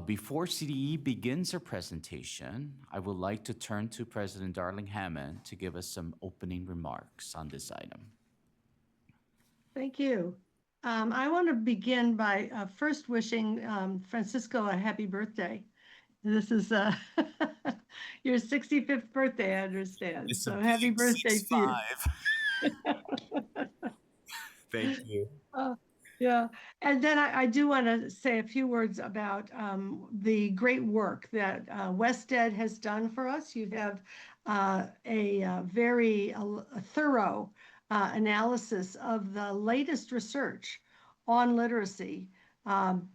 Speaker 1: Before CDE begins her presentation, I would like to turn to President Darlene Hammond to give us some opening remarks on this item.
Speaker 2: Thank you. I want to begin by first wishing Francisco a happy birthday. This is your 65th birthday, I understand.
Speaker 1: It's
Speaker 2: so
Speaker 1: a
Speaker 2: happy
Speaker 1: big
Speaker 2: birthday to you.
Speaker 1: 6'5". Thank you.
Speaker 2: Yeah, and then I do want to say a few words about the great work that WestEd has done for us. You have a very thorough analysis of the latest research on literacy,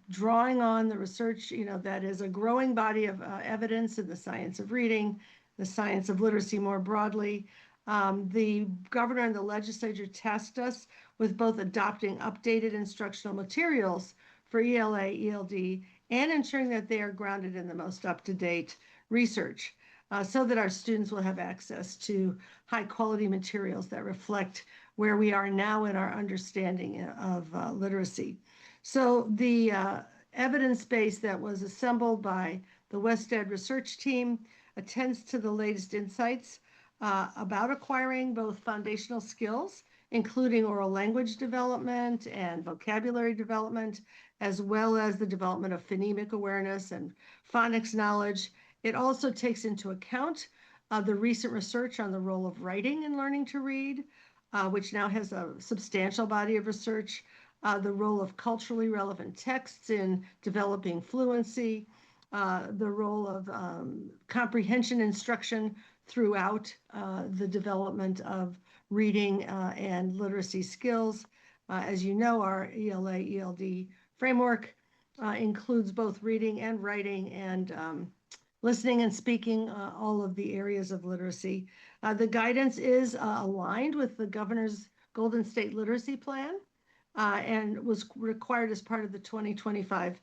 Speaker 2: drawing on the research, that is a growing body of evidence in the science of reading, the science of literacy more broadly. The governor and the legislature tasked us with both adopting updated instructional materials for ELA, ELD, and ensuring that they are grounded in the most up-to-date research so that our students will have access to high-quality materials that reflect where we are now in our understanding of literacy. So the evidence base that was assembled by the WestEd research team attends to the latest insights about acquiring both foundational skills, including oral language development and vocabulary development, as well as the development of phonemic awareness and phonics knowledge. It also takes into account the recent research on the role of writing in learning to read, which now has a substantial body of research, the role of culturally relevant texts in developing fluency, the role of comprehension instruction throughout the development of reading and literacy skills. As you know, our ELA, ELD framework includes both reading and writing and listening and speaking, all of the areas of literacy. The guidance is aligned with the governor's Golden State Literacy Plan and was required as part of the 2025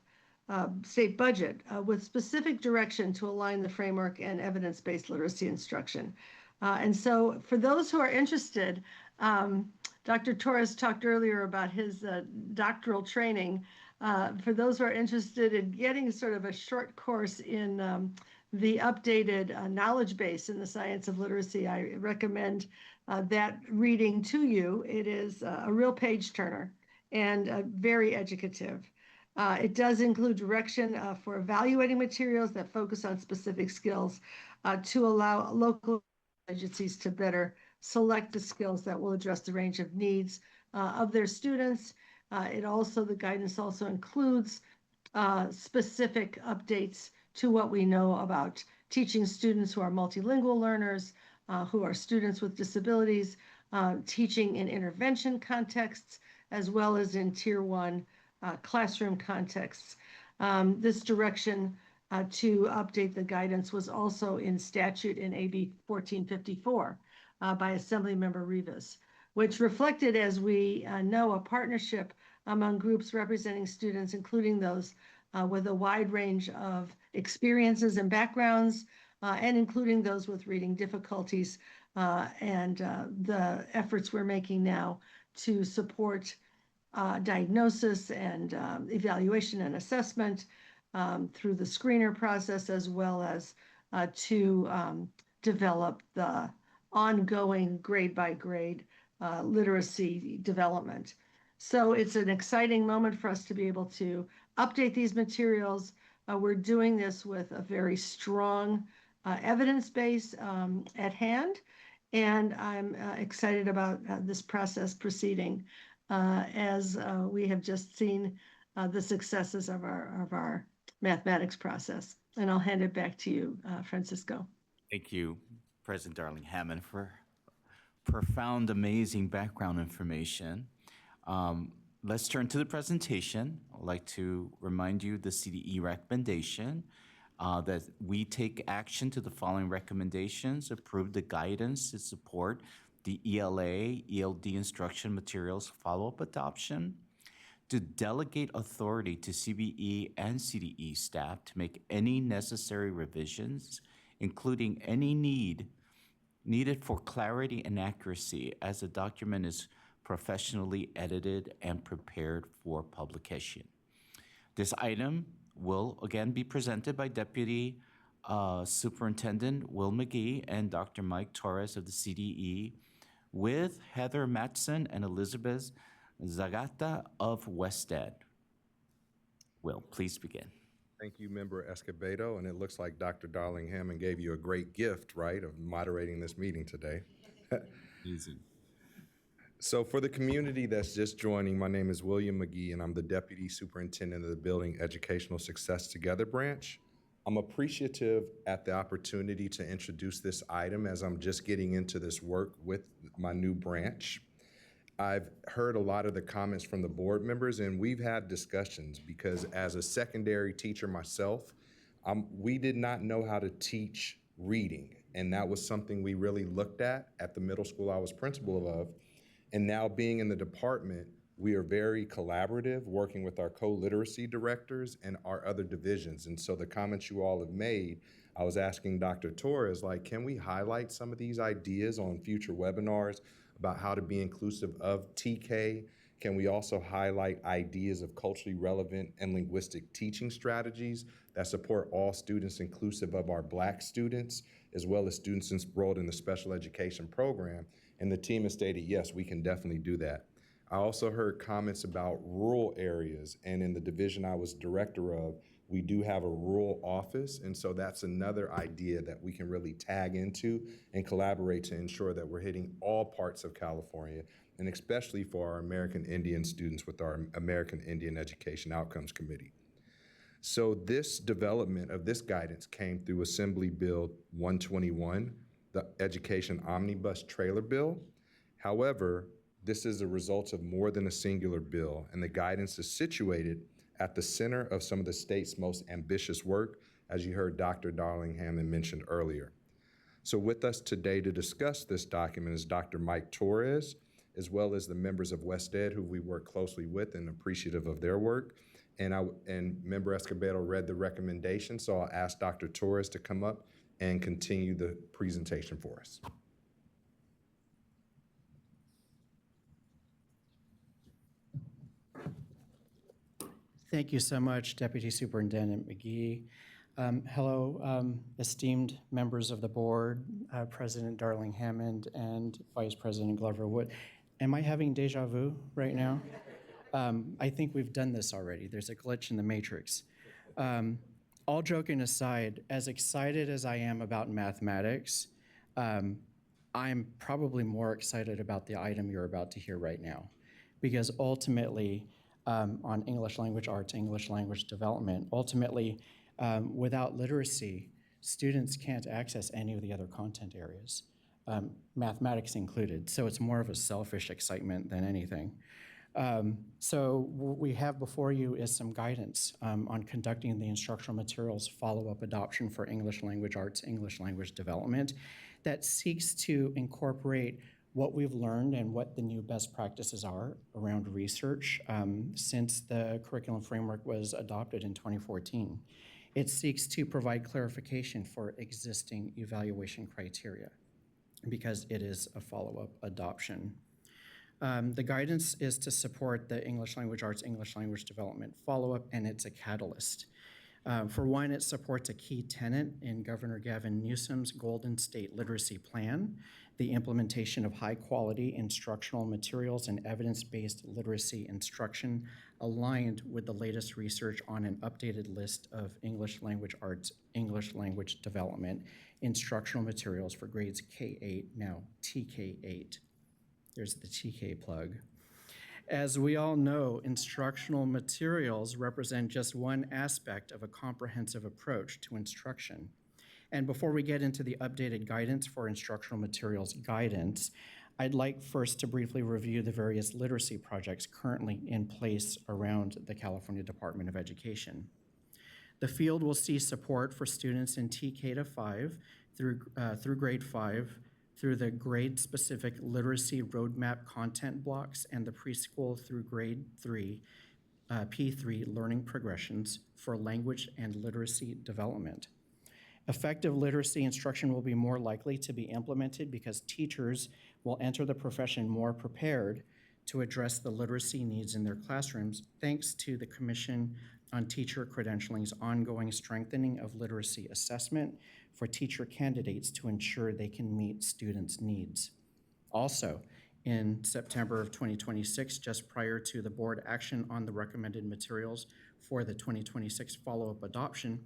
Speaker 2: state budget with specific direction to align the framework and evidence-based literacy instruction. And so for those who are interested, Dr. Torres talked earlier about his doctoral training. For those who are interested in getting sort of a short course in the updated knowledge base in the science of literacy, I recommend that reading to you. It is a real page turner and very educative. It does include direction for evaluating materials that focus on specific skills to allow local agencies to better select the skills that will address the range of needs of their students. The guidance also includes specific updates to what we know about teaching students who are multilingual learners, who are students with disabilities, teaching in intervention contexts, as well as in Tier 1 classroom contexts. This direction to update the guidance was also in statute in AB 1454 by Assemblymember Rivas, which reflected, as we know, a partnership among groups representing students, including those with a wide range of experiences and backgrounds, and including those with reading difficulties, and the efforts we're making now to support diagnosis and evaluation and assessment through the screener process, as well as to develop the ongoing grade by grade literacy development. So it's an exciting moment for us to be able to update these materials. We're doing this with a very strong evidence base at hand, and I'm excited about this process proceeding as we have just seen the successes of our mathematics process. And I'll hand it back to you, Francisco.
Speaker 1: Thank you, President Darlene Hammond, for profound, amazing background information. Let's turn to the presentation. I'd like to remind you the CDE recommendation that we take action to the following recommendations: approve the guidance to support the ELA, ELD instruction materials follow-up adoption, to delegate authority to CBE and CDE staff to make any necessary revisions, including any needed for clarity and accuracy as the document is professionally edited and prepared for publication. This item will again be presented by Deputy Superintendent Will McGee and Dr. Mike Torres of the CDE with Heather Matson and Elizabeth Zagata of Wested. Will, please begin.
Speaker 8: Thank you, Member Escobedo, and it looks like Dr. Darling Hammond gave you a great gift, right, of moderating this meeting today.
Speaker 1: Easy.
Speaker 8: So for the community that's just joining, my name is William McGee, and I'm the Deputy Superintendent of the Building Educational Success Together branch. I'm appreciative at the opportunity to introduce this item as I'm just getting into this work with my new branch. I've heard a lot of the comments from the board members, and we've had discussions because as a secondary teacher myself, we did not know how to teach reading. And that was something we really looked at the middle school I was principal of. And now being in the department, we are very collaborative, working with our co-literacy directors and our other divisions. And so the comments you all have made, I was asking Dr. Torres, like, can we highlight some of these ideas on future webinars about how to be inclusive of TK? Can we also highlight ideas of culturally relevant and linguistic teaching strategies that support all students inclusive of our Black students, as well as students enrolled in the special education program? And the team has stated, yes, we can definitely do that. I also heard comments about rural areas, and in the division I was director of, we do have a rural office, and so that's another idea that we can really tag into and collaborate to ensure that we're hitting all parts of California, and especially for our American Indian students with our American Indian Education Outcomes Committee. So this development of this guidance came through Assembly Bill 121, the Education Omnibus Trailer Bill. However, this is a result of more than a singular bill, and the guidance is situated at the center of some of the state's most ambitious work, as you heard Dr. Darling Hammond mention earlier. So with us today to discuss this document is Dr. Mike Torres, as well as the members of Wested who we work closely with and appreciative of their work. And Member Escobedo read the recommendation, so I'll ask Dr. Torres to come up and continue the presentation for us.
Speaker 5: Thank you so much, Deputy Superintendent McGee. Hello, esteemed members of the board, President Darling Hammond and Vice President Glover Wood. Am I having deja vu right now? I think we've done this already. There's a glitch in the matrix. All joking aside, as excited as I am about mathematics, I'm probably more excited about the item you're about to hear right now, because ultimately, on English language arts, English language development, ultimately, without literacy, students can't access any of the other content areas, mathematics included. So it's more of a selfish excitement than anything. So what we have before you is some guidance on conducting the instructional materials follow-up adoption for English language arts, English language development that seeks to incorporate what we've learned and what the new best practices are around research since the curriculum framework was adopted in 2014. It seeks to provide clarification for existing evaluation criteria because it is a follow-up adoption. The guidance is to support the English language arts, English language development follow-up, and it's a catalyst. For one, it supports a key tenet in Governor Gavin Newsom's Golden State Literacy Plan, the implementation of high-quality instructional materials and evidence-based literacy instruction aligned with the latest research on an updated list of English language arts, English language development instructional materials for grades K-8, now TK-8. There's the TK plug. As we all know, instructional materials represent just one aspect of a comprehensive approach to instruction. And before we get into the updated guidance for instructional materials guidance, I'd like first to briefly review the various literacy projects currently in place around the California Department of Education. The field will see support for students in TK to 5 through grade 5 through the grade-specific literacy roadmap content blocks and the preschool through grade 3, P3 learning progressions for language and literacy development. Effective literacy instruction will be more likely to be implemented because teachers will enter the profession more prepared to address the literacy needs in their classrooms, thanks to the Commission on Teacher Credentialing's ongoing strengthening of literacy assessment for teacher candidates to ensure they can meet students' needs. Also, in September of 2026, just prior to the board action on the recommended materials for the 2026 follow-up adoption,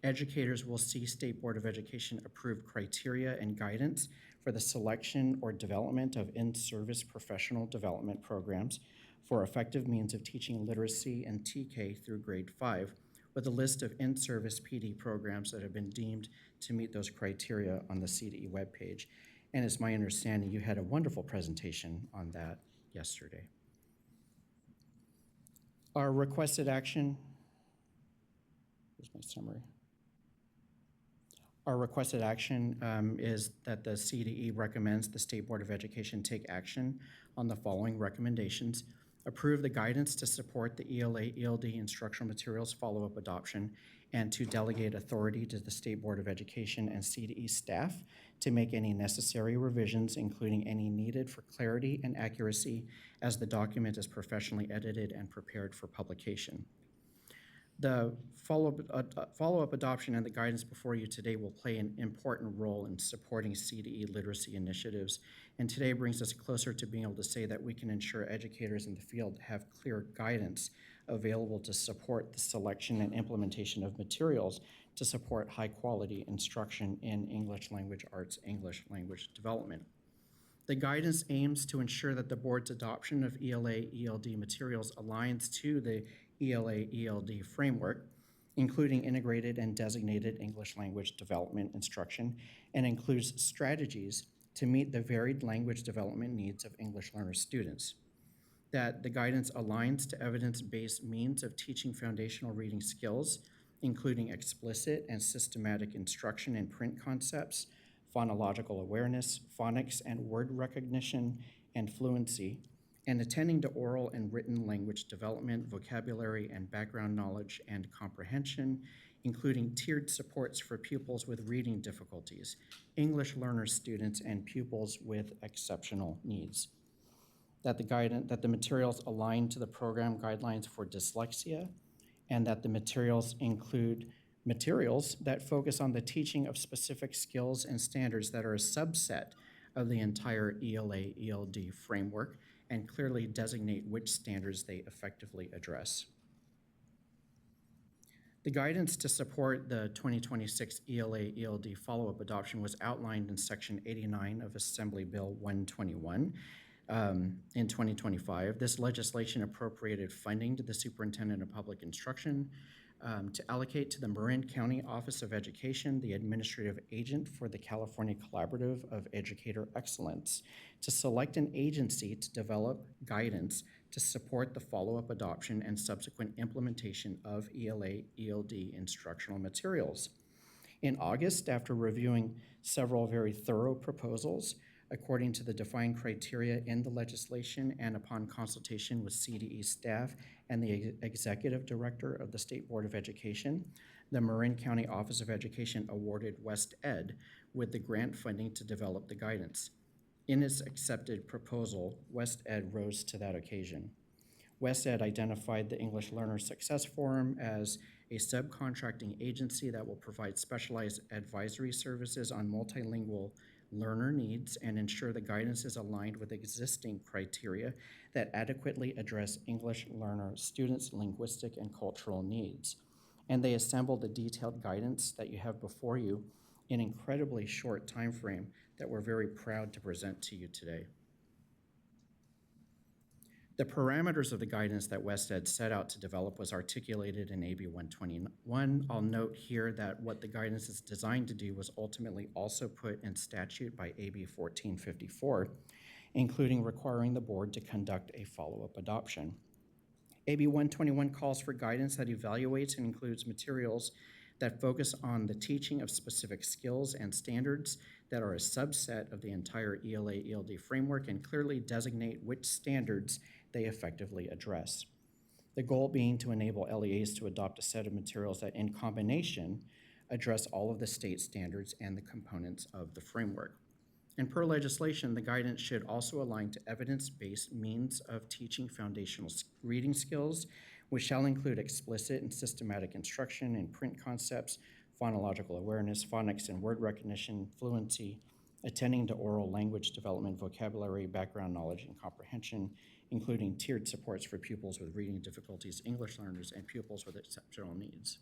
Speaker 5: educators will see State Board of Education approved criteria and guidance for the selection or development of in-service professional development programs for effective means of teaching literacy in TK through grade 5, with a list of in-service PD programs that have been deemed to meet those criteria on the CDE webpage. And it's my understanding you had a wonderful presentation on that yesterday. Our requested action, here's my summary. Our requested action is that the CDE recommends the State Board of Education take action on the following recommendations. Approve the guidance to support the ELA/ELD instructional materials follow-up adoption and to delegate authority to the State Board of Education and CDE staff to make any necessary revisions, including any needed for clarity and accuracy as the document is professionally edited and prepared for publication. The follow-up adoption and the guidance before you today will play an important role in supporting CDE literacy initiatives, and today brings us closer to being able to say that we can ensure educators in the field have clear guidance available to support the selection and implementation of materials to support high-quality instruction in English language arts, English language development. The guidance aims to ensure that the board's adoption of ELA/ELD materials aligns to the ELA/ELD framework, including integrated and designated English language development instruction, and includes strategies to meet the varied language development needs of English learner students. That the guidance aligns to evidence-based means of teaching foundational reading skills, including explicit and systematic instruction in print concepts, phonological awareness, phonics and word recognition, and fluency, and attending to oral and written language development, vocabulary and background knowledge and comprehension, including tiered supports for pupils with reading difficulties, English learner students, and pupils with exceptional needs. That the materials align to the program guidelines for dyslexia, and that the materials include materials that focus on the teaching of specific skills and standards that are a subset of the entire ELA/ELD framework and clearly designate which standards they effectively address. The guidance to support the 2026 ELA/ELD follow-up adoption was outlined in Section 89 of Assembly Bill 121 in 2025. This legislation appropriated funding to the Superintendent of Public Instruction to allocate to the Marin County Office of Education, the administrative agent for the California Collaborative of Educator Excellence, to select an agency to develop guidance to support the follow-up adoption and subsequent implementation of ELA/ELD instructional materials. In August, after reviewing several very thorough proposals, according to the defined criteria in the legislation and upon consultation with CDE staff and the executive director of the State Board of Education, the Marin County Office of Education awarded West Ed with the grant funding to develop the guidance. In its accepted proposal, West Ed rose to that occasion. West Ed identified the English Learner Success Forum as a subcontracting agency that will provide specialized advisory services on multilingual learner needs and ensure the guidance is aligned with existing criteria that adequately address English learner students' linguistic and cultural needs. And they assembled the detailed guidance that you have before you in an incredibly short time frame that we're very proud to present to you today. The parameters of the guidance that West Ed set out to develop was articulated in AB 121. I'll note here that what the guidance is designed to do was ultimately also put in statute by AB 1454, including requiring the board to conduct a follow-up adoption. AB 121 calls for guidance that evaluates and includes materials that focus on the teaching of specific skills and standards that are a subset of the entire ELA-ELD framework and clearly designate which standards they effectively address. The goal being to enable LEAs to adopt a set of materials that, in combination, address all of the state standards and the components of the framework. And per legislation, the guidance should also align to evidence-based means of teaching foundational reading skills, which shall include explicit and systematic instruction in print concepts, phonological awareness, phonics and word recognition, fluency, attending to oral language development, vocabulary, background knowledge, and comprehension, including tiered supports for pupils with reading difficulties, English learners, and pupils with exceptional needs.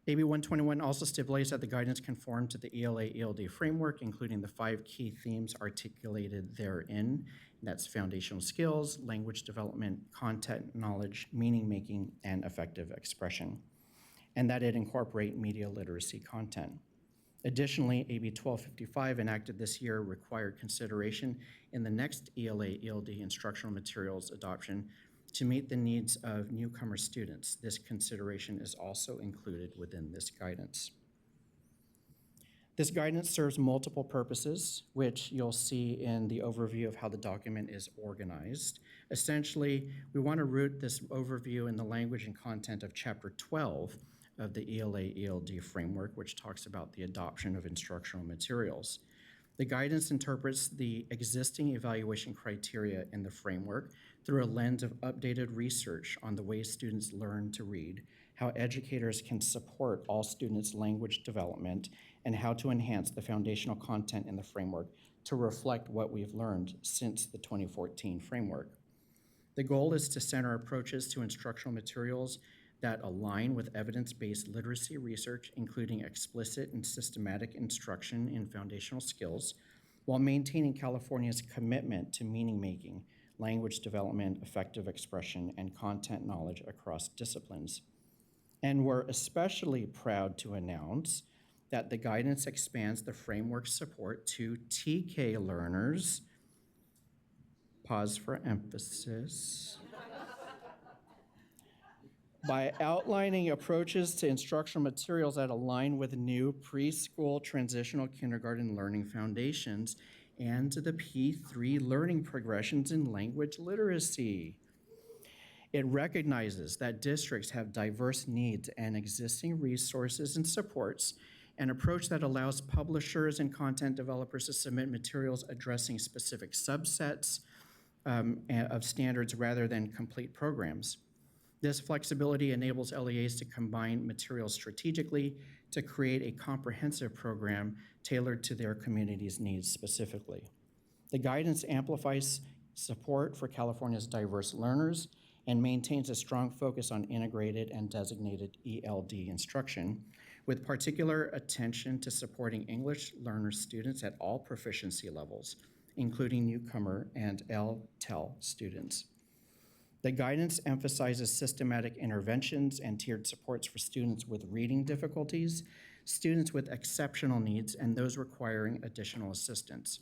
Speaker 5: AB 121 also stipulates that the guidance conform to the ELA-ELD framework, including the 5 key themes articulated therein. And that's foundational skills, language development, content knowledge, meaning making, and effective expression, and that it incorporate media literacy content. Additionally, AB 1255 enacted this year required consideration in the next ELA-ELD instructional materials adoption to meet the needs of newcomer students. This consideration is also included within this guidance. This guidance serves multiple purposes, which you'll see in the overview of how the document is organized. Essentially, we want to root this overview in the language and content of Chapter 12 of the ELA-ELD framework, which talks about the adoption of instructional materials. The guidance interprets the existing evaluation criteria in the framework through a lens of updated research on the ways students learn to read, how educators can support all students' language development, and how to enhance the foundational content in the framework to reflect what we've learned since the 2014 framework. The goal is to center approaches to instructional materials that align with evidence-based literacy research, including explicit and systematic instruction in foundational skills, while maintaining California's commitment to meaning making, language development, effective expression, and content knowledge across disciplines. And we're especially proud to announce that the guidance expands the framework support to TK learners, pause for emphasis, by outlining approaches to instructional materials that align with new preschool transitional kindergarten learning foundations and to the P3 learning progressions in language literacy. It recognizes that districts have diverse needs and existing resources and supports, an approach that allows publishers and content developers to submit materials addressing specific subsets of standards rather than complete programs. This flexibility enables LEAs to combine materials strategically to create a comprehensive program tailored to their community's needs specifically. The guidance amplifies support for California's diverse learners and maintains a strong focus on integrated and designated ELD instruction, with particular attention to supporting English learner students at all proficiency levels, including newcomer and LTEL students. The guidance emphasizes systematic interventions and tiered supports for students with reading difficulties, students with exceptional needs, and those requiring additional assistance.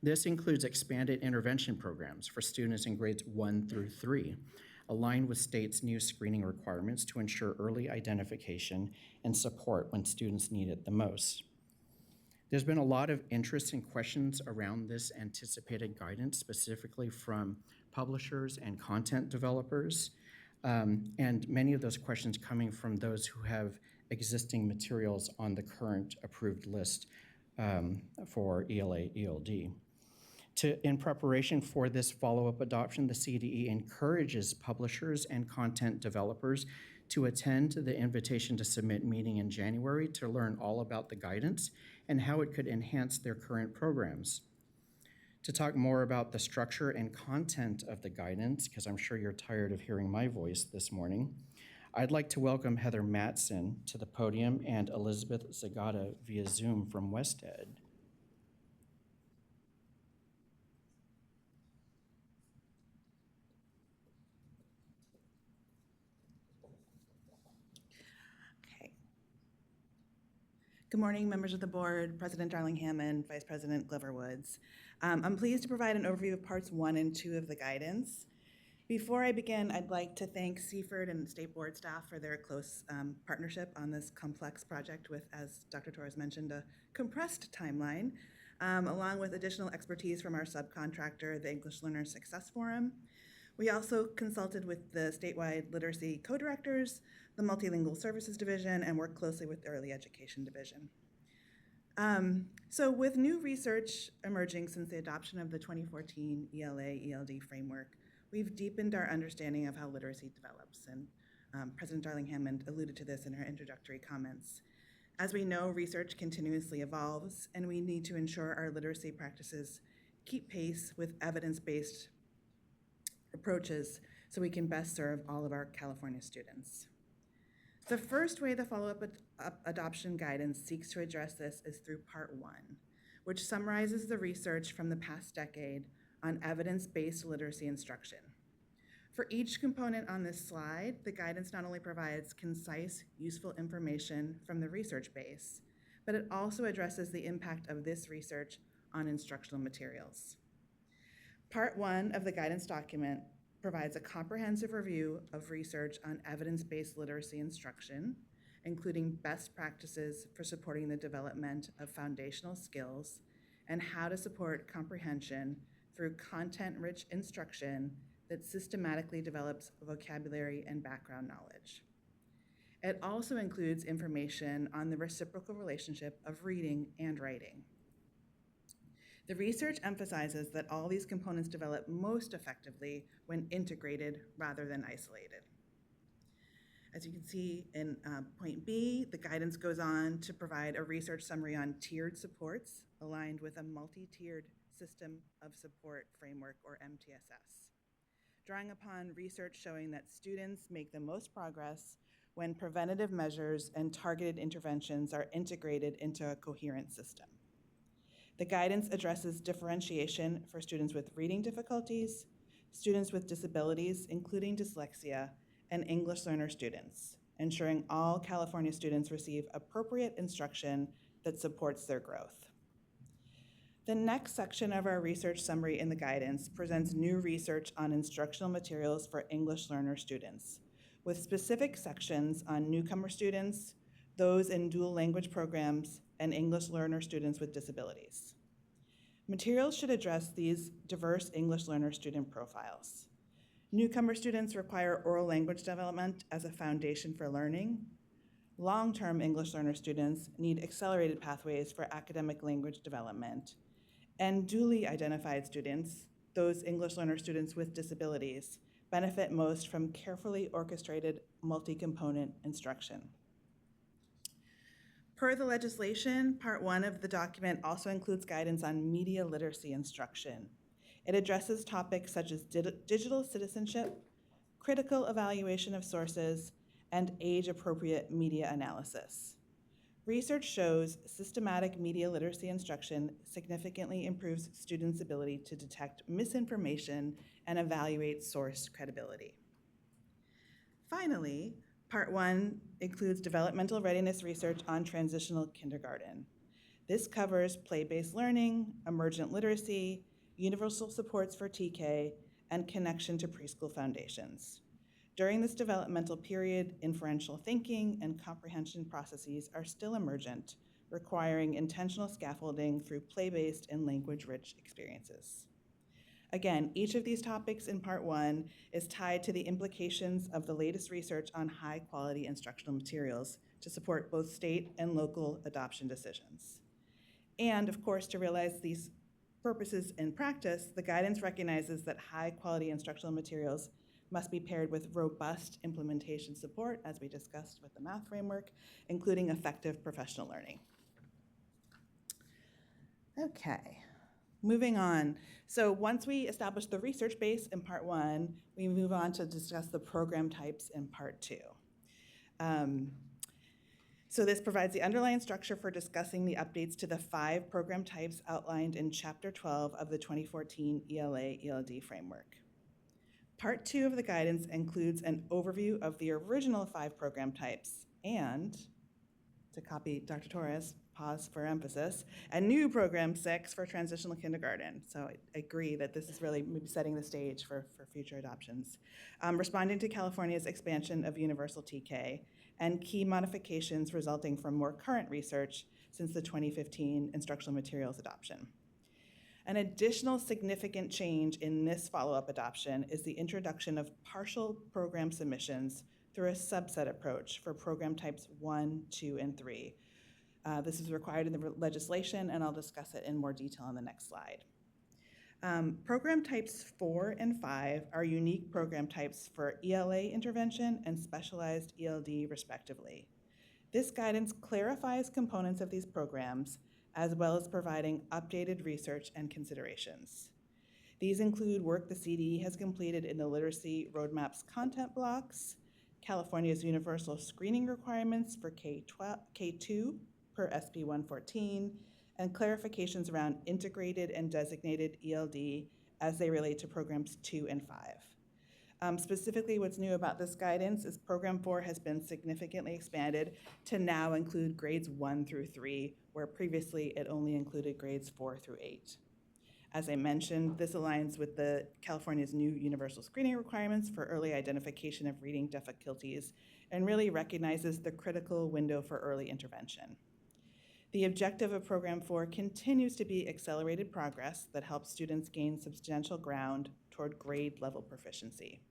Speaker 5: This includes expanded intervention programs for students in grades 1 through 3, aligned with state's new screening requirements to ensure early identification and support when students need it the most. There's been a lot of interest and questions around this anticipated guidance, specifically from publishers and content developers, and many of those questions coming from those who have existing materials on the current approved list for ELA-ELD. In preparation for this follow-up adoption, the CDE encourages publishers and content developers to attend to the invitation to submit meeting in January to learn all about the guidance and how it could enhance their current programs. To talk more about the structure and content of the guidance, because I'm sure you're tired of hearing my voice this morning, I'd like to welcome Heather Mattson to the podium and Elizabeth Zagata via Zoom from West Ed.
Speaker 9: Good morning, members of the board, President Darling Hammond, Vice President Glover Woods. I'm pleased to provide an overview of parts 1 and 2 of the guidance. Before I begin, I'd like to thank Seaford and State Board staff for their close partnership on this complex project with, as Dr. Torres mentioned, a compressed timeline, along with additional expertise from our subcontractor, the English Learner Success Forum. We also consulted with the statewide literacy co-directors, the Multilingual Services Division, and worked closely with the Early Education Division. So with new research emerging since the adoption of the 2014 ELA-ELD framework, we've deepened our understanding of how literacy develops, and President Darling Hammond alluded to this in her introductory comments. As we know, research continuously evolves, and we need to ensure our literacy practices keep pace with evidence-based approaches so we can best serve all of our California students. The first way the follow-up adoption guidance seeks to address this is through Part 1, which summarizes the research from the past decade on evidence-based literacy instruction. For each component on this slide, the guidance not only provides concise, useful information from the research base, but it also addresses the impact of this research on instructional materials. Part 1 of the guidance document provides a comprehensive review of research on evidence-based literacy instruction, including best practices for supporting the development of foundational skills and how to support comprehension through content-rich instruction that systematically develops vocabulary and background knowledge. It also includes information on the reciprocal relationship of reading and writing. The research emphasizes that all these components develop most effectively when integrated rather than isolated. As you can see in point B, the guidance goes on to provide a research summary on tiered supports aligned with a multi-tiered system of support framework, or MTSS, drawing upon research showing that students make the most progress when preventative measures and targeted interventions are integrated into a coherent system. The guidance addresses differentiation for students with reading difficulties, students with disabilities, including dyslexia, and English learner students, ensuring all California students receive appropriate instruction that supports their growth. The next section of our research summary in the guidance presents new research on instructional materials for English learner students, with specific sections on newcomer students, those in dual language programs, and English learner students with disabilities. Materials should address these diverse English learner student profiles. Newcomer students require oral language development as a foundation for learning. Long-term English learner students need accelerated pathways for academic language development. And dually identified students, those English learner students with disabilities, benefit most from carefully orchestrated multi-component instruction. Per the legislation, Part 1 of the document also includes guidance on media literacy instruction. It addresses topics such as digital citizenship, critical evaluation of sources, and age-appropriate media analysis. Research shows systematic media literacy instruction significantly improves students' ability to detect misinformation and evaluate source credibility. Finally, Part 1 includes developmental readiness research on transitional kindergarten. This covers play-based learning, emergent literacy, universal supports for TK, and connection to preschool foundations. During this developmental period, inferential thinking and comprehension processes are still emergent, requiring intentional scaffolding through play-based and language-rich experiences. Again, each of these topics in Part 1 is tied to the implications of the latest research on high-quality instructional materials to support both state and local adoption decisions. And of course, to realize these purposes in practice, the guidance recognizes that high-quality instructional materials must be paired with robust implementation support, as we discussed with the math framework, including effective professional learning. Okay. Moving on. So once we establish the research base in Part 1, we move on to discuss the program types in Part 2. So this provides the underlying structure for discussing the updates to the 5 program types outlined in Chapter 12 of the 2014 ELA-ELD framework. Part 2 of the guidance includes an overview of the original 5 program types and, to copy Dr. Torres, pause for emphasis, and new Program 6 for transitional kindergarten. So I agree that this is really maybe setting the stage for future adoptions. Responding to California's expansion of universal TK and key modifications resulting from more current research since the 2015 instructional materials adoption. An additional significant change in this follow-up adoption is the introduction of partial program submissions through a subset approach for program types 1, 2, and 3. This is required in the legislation, and I'll discuss it in more detail on the next slide. Program types 4 and 5 are unique program types for ELA intervention and specialized ELD, respectively. This guidance clarifies components of these programs, as well as providing updated research and considerations. These include work the CDE has completed in the Literacy Roadmap's content blocks, California's universal screening requirements for K2 per SB 114, and clarifications around integrated and designated ELD as they relate to programs 2 and 5. Specifically, what's new about this guidance is Program 4 has been significantly expanded to now include grades 1 through 3, where previously it only included grades 4 through 8. As I mentioned, this aligns with California's new universal screening requirements for early identification of reading difficulties and really recognizes the critical window for early intervention. The objective of Program 4 continues to be accelerated progress that helps students gain substantial ground toward grade level proficiency.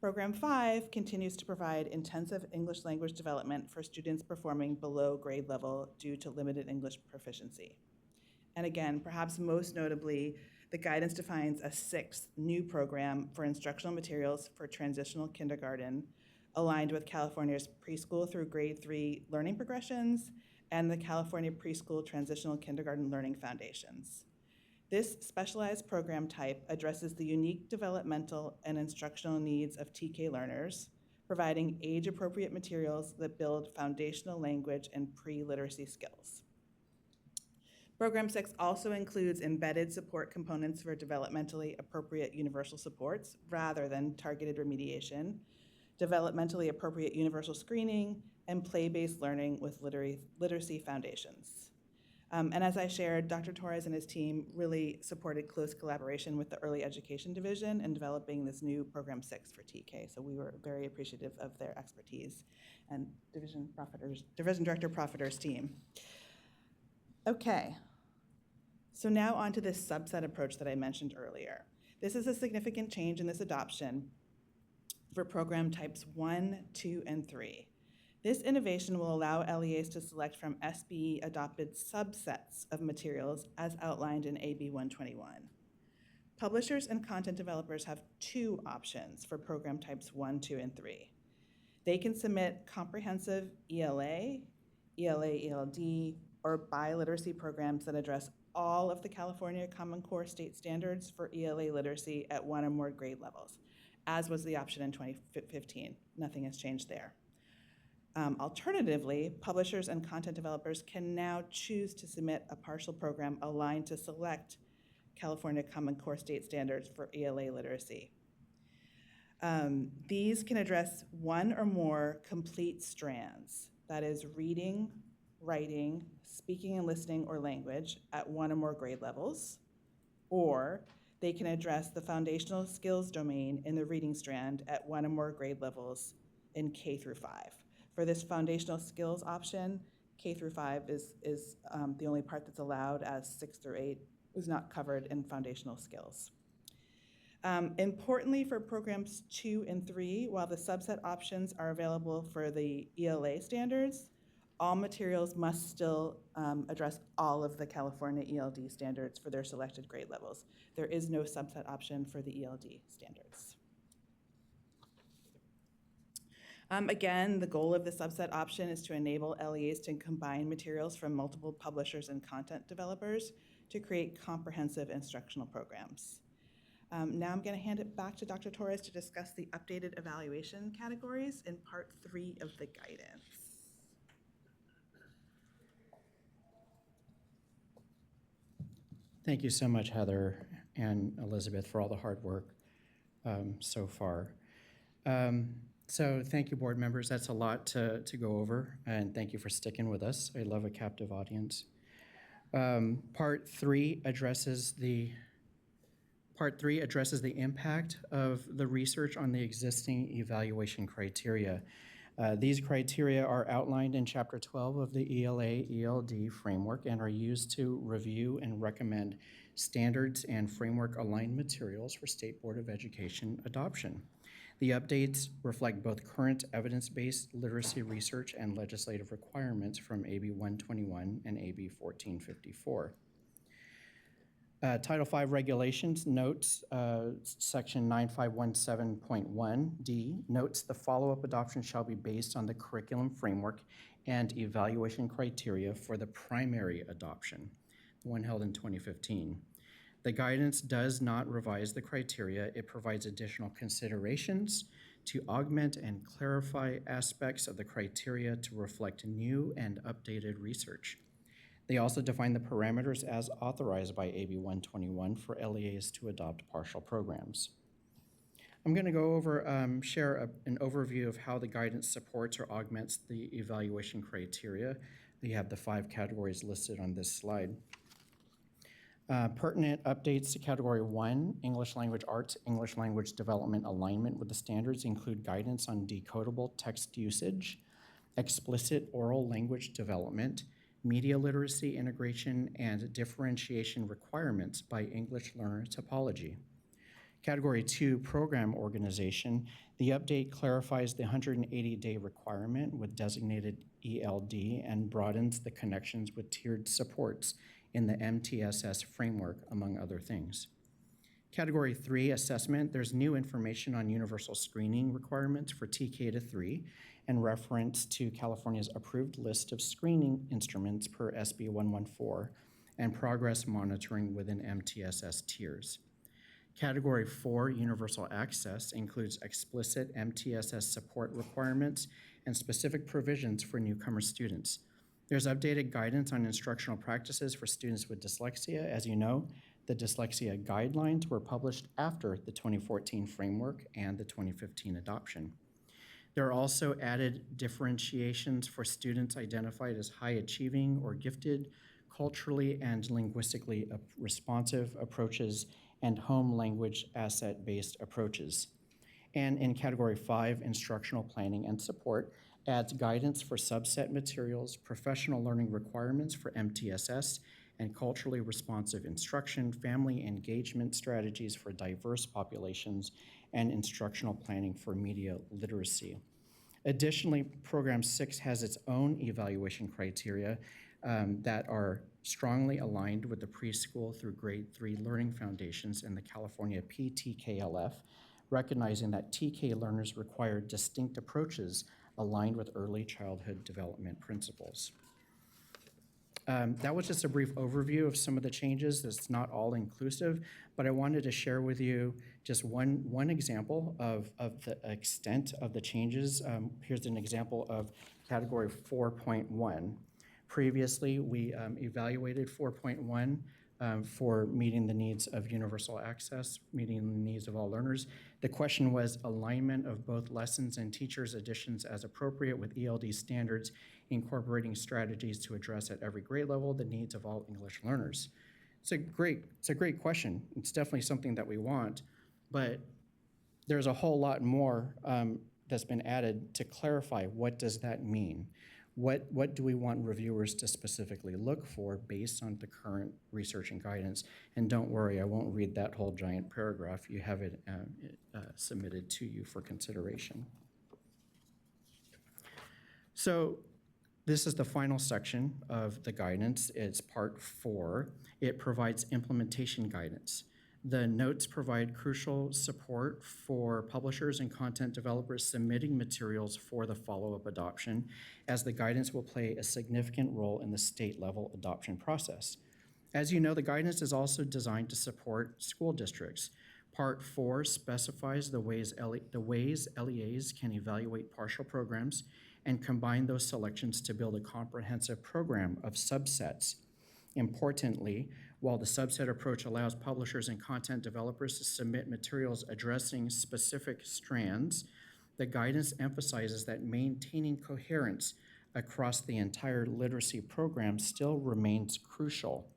Speaker 9: Program 5 continues to provide intensive English language development for students performing below grade level due to limited English proficiency. And again, perhaps most notably, the guidance defines a 6th new program for instructional materials for transitional kindergarten, aligned with California's preschool through grade 3 learning progressions and the California Preschool Transitional Kindergarten Learning Foundations. This specialized program type addresses the unique developmental and instructional needs of TK learners, providing age-appropriate materials that build foundational language and pre-literacy skills. Program 6 also includes embedded support components for developmentally appropriate universal supports rather than targeted remediation, developmentally appropriate universal screening, and play-based learning with literacy foundations. And as I shared, Dr. Torres and his team really supported close collaboration with the Early Education Division in developing this new Program 6 for TK. So we were very appreciative of their expertise and Division Director Profiter's team. Okay, so now on to this subset approach that I mentioned earlier. This is a significant change in this adoption for program types 1, 2, and 3. This innovation will allow LEAs to select from SBE-adopted subsets of materials as outlined in AB 121. Publishers and content developers have 2 options for program types 1, 2, and 3. They can submit comprehensive ELA, ELA-ELD, or biliteracy programs that address all of the California Common Core state standards for ELA literacy at 1 or more grade levels, as was the option in 2015. Nothing has changed there. Alternatively, publishers and content developers can now choose to submit a partial program aligned to select California Common Core state standards for ELA literacy. These can address 1 or more complete strands, that is reading, writing, speaking and listening or language at 1 or more grade levels, or they can address the foundational skills domain in the reading strand at 1 or more grade levels in K through 5. For this foundational skills option, K through 5 is the only part that's allowed, as 6 through 8 is not covered in foundational skills. Importantly, for programs 2 and 3, while the subset options are available for the ELA standards, all materials must still address all of the California ELD standards for their selected grade levels. There is no subset option for the ELD standards. Again, the goal of the subset option is to enable LEAs to combine materials from multiple publishers and content developers to create comprehensive instructional programs. Now I'm going to hand it back to Dr. Torres to discuss the updated evaluation categories in Part 3 of the guidance.
Speaker 5: Thank you so much, Heather and Elizabeth, for all the hard work so far. So thank you, board members. That's a lot to go over, and thank you for sticking with us. I love a captive audience. Part three addresses the impact of the research on the existing evaluation criteria. These criteria are outlined in Chapter 12 of the ELA-ELD framework and are used to review and recommend standards and framework-aligned materials for State Board of Education adoption. The updates reflect both current evidence-based literacy research and legislative requirements from AB 121 and AB 1454. Title V regulations notes section 9517.1D notes the follow-up adoption shall be based on the curriculum framework and evaluation criteria for the primary adoption, the one held in 2015. The guidance does not revise the criteria. It provides additional considerations to augment and clarify aspects of the criteria to reflect new and updated research. They also define the parameters as authorized by AB 121 for LEAs to adopt partial programs. I'm going to go over, share an overview of how the guidance supports or augments the evaluation criteria. We have the 5 categories listed on this slide. Pertinent updates to Category 1, English Language Arts, English Language Development Alignment with the standards include guidance on decodable text usage, explicit oral language development, media literacy integration, and differentiation requirements by English learner topology. Category 2, Program Organization, the update clarifies the 180-day requirement with designated ELD and broadens the connections with tiered supports in the MTSS framework, among other things. Category 3, Assessment, there's new information on universal screening requirements for TK to 3 and reference to California's approved list of screening instruments per SB 114 and progress monitoring within MTSS tiers. Category 4, Universal Access, includes explicit MTSS support requirements and specific provisions for newcomer students. There's updated guidance on instructional practices for students with dyslexia. As you know, the dyslexia guidelines were published after the 2014 framework and the 2015 adoption. There are also added differentiations for students identified as high achieving or gifted, culturally and linguistically responsive approaches, and home language asset-based approaches. And in Category 5, Instructional Planning and Support, adds guidance for subset materials, professional learning requirements for MTSS, and culturally responsive instruction, family engagement strategies for diverse populations, and instructional planning for media literacy. Additionally, Program 6 has its own evaluation criteria that are strongly aligned with the preschool through grade 3 learning foundations in the California PTKLF, recognizing that TK learners require distinct approaches aligned with early childhood development principles. That was just a brief overview of some of the changes. It's not all inclusive, but I wanted to share with you just one example of the extent of the changes. Here's an example of Category 4.1. Previously, we evaluated 4.1 for meeting the needs of universal access, meeting the needs of all learners. The question was alignment of both lessons and teachers' additions as appropriate with ELD standards, incorporating strategies to address at every grade level the needs of all English learners. It's a great question. It's definitely something that we want, but there's a whole lot more that's been added to clarify what does that mean. What do we want reviewers to specifically look for based on the current research and guidance? And don't worry, I won't read that whole giant paragraph. You have it submitted to you for consideration. So this is the final section of the guidance. It's part 4. It provides implementation guidance. The notes provide crucial support for publishers and content developers submitting materials for the follow-up adoption, as the guidance will play a significant role in the state-level adoption process. As you know, the guidance is also designed to support school districts. Part 4 specifies the ways LEAs can evaluate partial programs and combine those selections to build a comprehensive program of subsets. Importantly, while the subset approach allows publishers and content developers to submit materials addressing specific strands, The guidance emphasizes that maintaining coherence across the entire literacy program still remains crucial.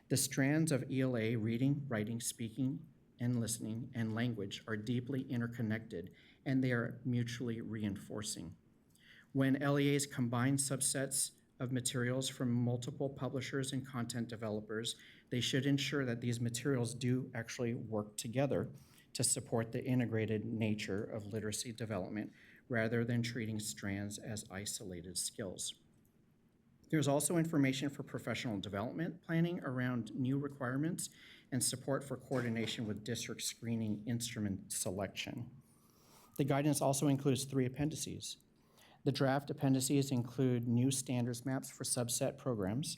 Speaker 5: The strands of ELA, reading, writing, speaking, and listening, and language are deeply interconnected, and they are mutually reinforcing. When LEAs combine subsets of materials from multiple publishers and content developers, they should ensure that these materials do actually work together to support the integrated nature of literacy development rather than treating strands as isolated skills. There's also information for professional development planning around new requirements and support for coordination with district screening instrument selection. The guidance also includes 3 appendices. The draft appendices include new standards maps for subset programs,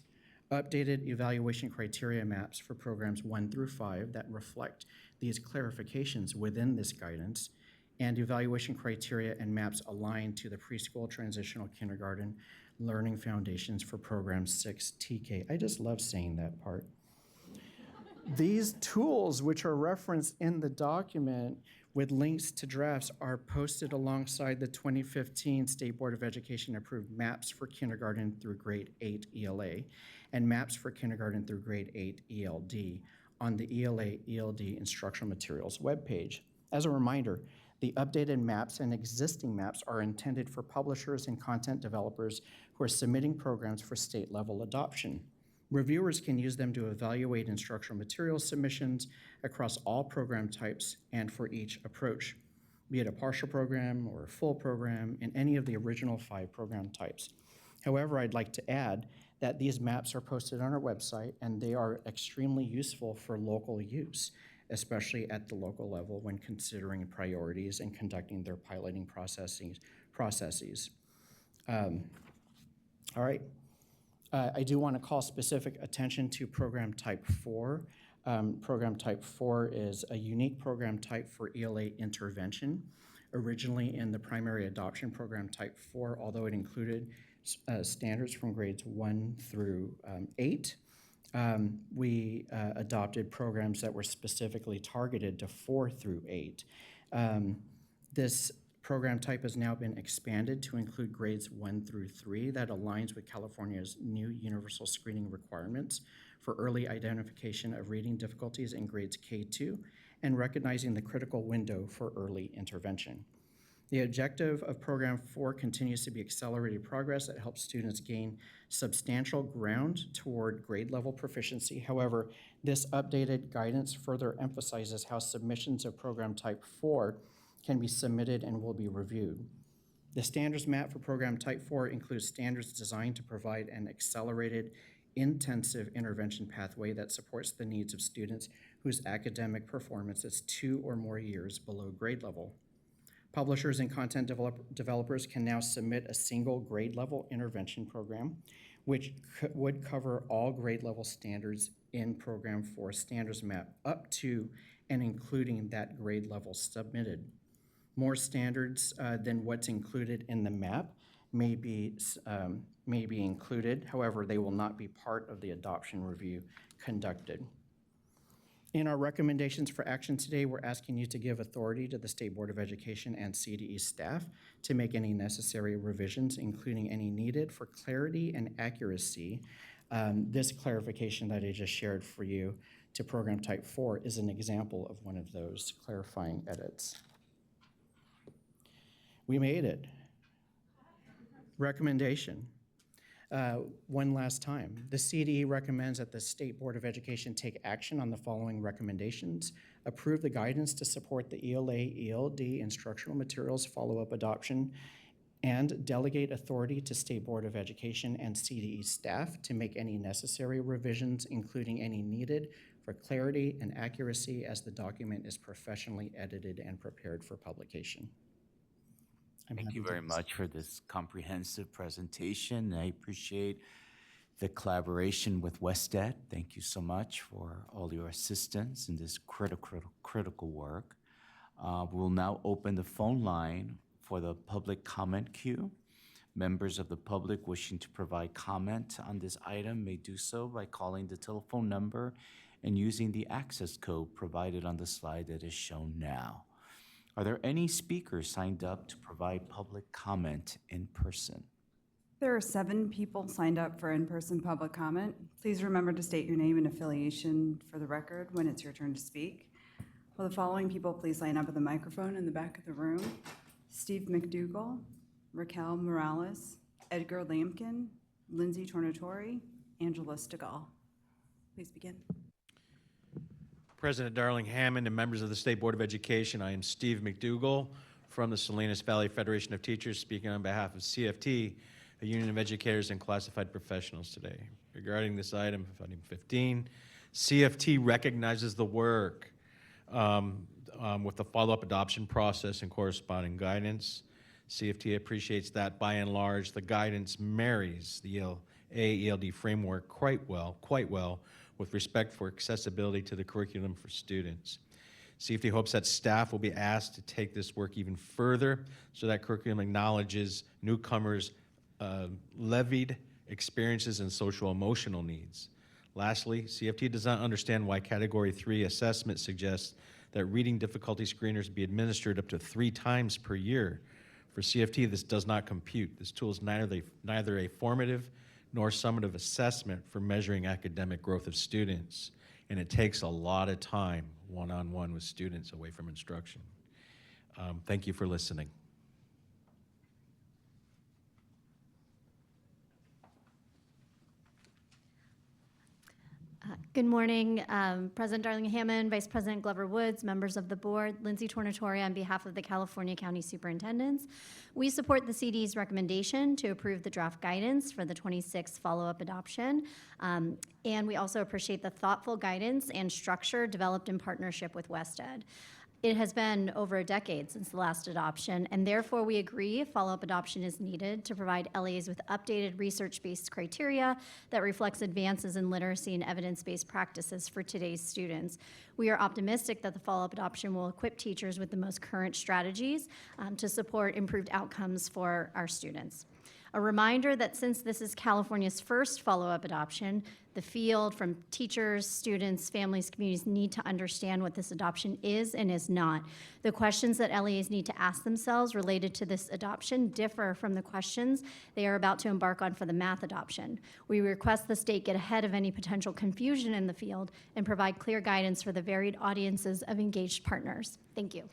Speaker 5: updated evaluation criteria maps for programs 1 through 5 that reflect these clarifications within this guidance, and evaluation criteria and maps aligned to the preschool transitional kindergarten learning foundations for program 6 TK. I just love saying that part. These tools, which are referenced in the document with links to drafts, are posted alongside the 2015 State Board of Education approved maps for kindergarten through grade 8 ELA and maps for kindergarten through grade 8 ELD on the ELA ELD instructional materials webpage. As a reminder, the updated maps and existing maps are intended for publishers and content developers who are submitting programs for state-level adoption. Reviewers can use them to evaluate instructional materials submissions across all program types and for each approach, be it a partial program or a full program in any of the original 5 program types. However, I'd like to add that these maps are posted on our website and they are extremely useful for local use, especially at the local level when considering priorities and conducting their piloting processes. All right. I do want to call specific attention to program type 4. Program type 4 is a unique program type for ELA intervention. Originally in the primary adoption program type 4, although it included standards from grades 1 through 8, we adopted programs that were specifically targeted to 4 through 8. This program type has now been expanded to include grades 1 through 3 that aligns with California's new universal screening requirements for early identification of reading difficulties in grades K2 and recognizing the critical window for early intervention. The objective of Program 4 continues to be accelerated progress that helps students gain substantial ground toward grade level proficiency. However, this updated guidance further emphasizes how submissions of Program Type 4 can be submitted and will be reviewed. The standards map for Program Type 4 includes standards designed to provide an accelerated, intensive intervention pathway that supports the needs of students whose academic performance is 2 or more years below grade level. Publishers and content developers can now submit a single grade level intervention program, which would cover all grade level standards in Program 4 standards map up to and including that grade level submitted. More standards than what's included in the map may be included. However, they will not be part of the adoption review conducted. In our recommendations for action today, we're asking you to give authority to the State Board of Education and CDE staff to make any necessary revisions, including any needed for clarity and accuracy. This clarification that I just shared for you to Program Type 4 is an example of one of those clarifying edits. We made it. Recommendation. One last time. The CDE recommends that the State Board of Education take action on the following recommendations. Approve the guidance to support the ELA, ELD instructional materials follow-up adoption, and delegate authority to State Board of Education and CDE staff to make any necessary revisions, including any needed for clarity and accuracy as the document is professionally edited and prepared for publication.
Speaker 1: Thank you very much for this comprehensive presentation. I appreciate the collaboration with WestEd. Thank you so much for all your assistance in this critical work. We'll now open the phone line for the public comment queue. Members of the public wishing to provide comment on this item may do so by calling the telephone number and using the access code provided on the slide that is shown now. Are there any speakers signed up to provide public comment in person?
Speaker 10: There are 7 people signed up for in-person public comment. Please remember to state your name and affiliation for the record when it's your turn to speak. Will the following people please line up at the microphone in the back of the room? Steve McDougall, Raquel Morales, Edgar Lampkin, Lindsay Tornatori, Angela Stegall. Please begin.
Speaker 11: President Darling Hammond and members of the State Board of Education, I am Steve McDougall from the Salinas Valley Federation of Teachers, speaking on behalf of CFT, a union of educators and classified professionals today. Regarding this item 15, CFT recognizes the work with the follow-up adoption process and corresponding guidance. CFT appreciates that by and large the guidance marries the ELD framework quite well with respect for accessibility to the curriculum for students. CFT hopes that staff will be asked to take this work even further so that curriculum acknowledges newcomers' levied experiences and social emotional needs. Lastly, CFT does not understand why Category 3 assessment suggests that reading difficulty screeners be administered up to 3 times per year. For CFT, this does not compute. This tool is neither a formative nor summative assessment for measuring academic growth of students, and it takes a lot of time one-on-one with students away from instruction. Thank you for listening.
Speaker 23: Good morning, President Darling Hammond, Vice President Glover Woods, members of the board, Lindsay Tornatori on behalf of the California County Superintendents. We support the CD's recommendation to approve the draft guidance for the 26th follow-up adoption. And we also appreciate the thoughtful guidance and structure developed in partnership with WestEd. It has been over a decade since the last adoption, and therefore we agree follow-up adoption is needed to provide LEAs with updated research-based criteria that reflects advances in literacy and evidence-based practices for today's students. We are optimistic that the follow-up adoption will equip teachers with the most current strategies to support improved outcomes for our students. A reminder that since this is California's first follow-up adoption, the field, from teachers, students, families, communities, need to understand what this adoption is and is not. The questions that LEAs need to ask themselves related to this adoption differ from the questions they are about to embark on for the math adoption. We request the state get ahead of any potential confusion in the field and provide clear guidance for the varied audiences of engaged partners. Thank you.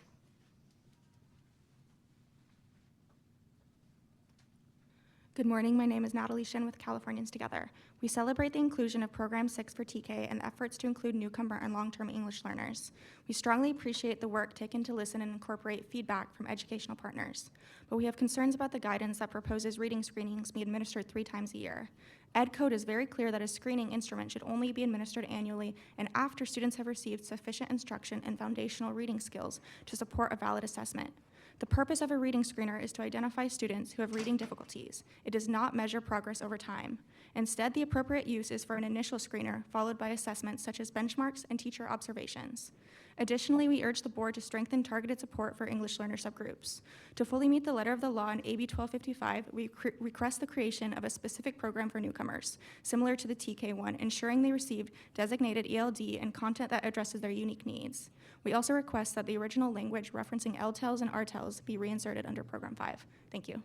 Speaker 24: Good morning, my name is Natalie Shin with Californians Together. We celebrate the inclusion of Program 6 for TK and efforts to include newcomer and long-term English learners. We strongly appreciate the work taken to listen and incorporate feedback from educational partners. But we have concerns about the guidance that proposes reading screenings be administered 3 times a year. Ed Code is very clear that a screening instrument should only be administered annually and after students have received sufficient instruction and foundational reading skills to support a valid assessment. The purpose of a reading screener is to identify students who have reading difficulties. It does not measure progress over time. Instead, the appropriate use is for an initial screener, followed by assessments such as benchmarks and teacher observations. Additionally, we urge the board to strengthen targeted support for English learner subgroups. To fully meet the letter of the law in AB 1255, we request the creation of a specific program for newcomers, similar to the TK1, ensuring they receive designated ELD and content that addresses their unique needs. We also request that the original language referencing LTELs and RTELs be reinserted under Program 5. Thank you.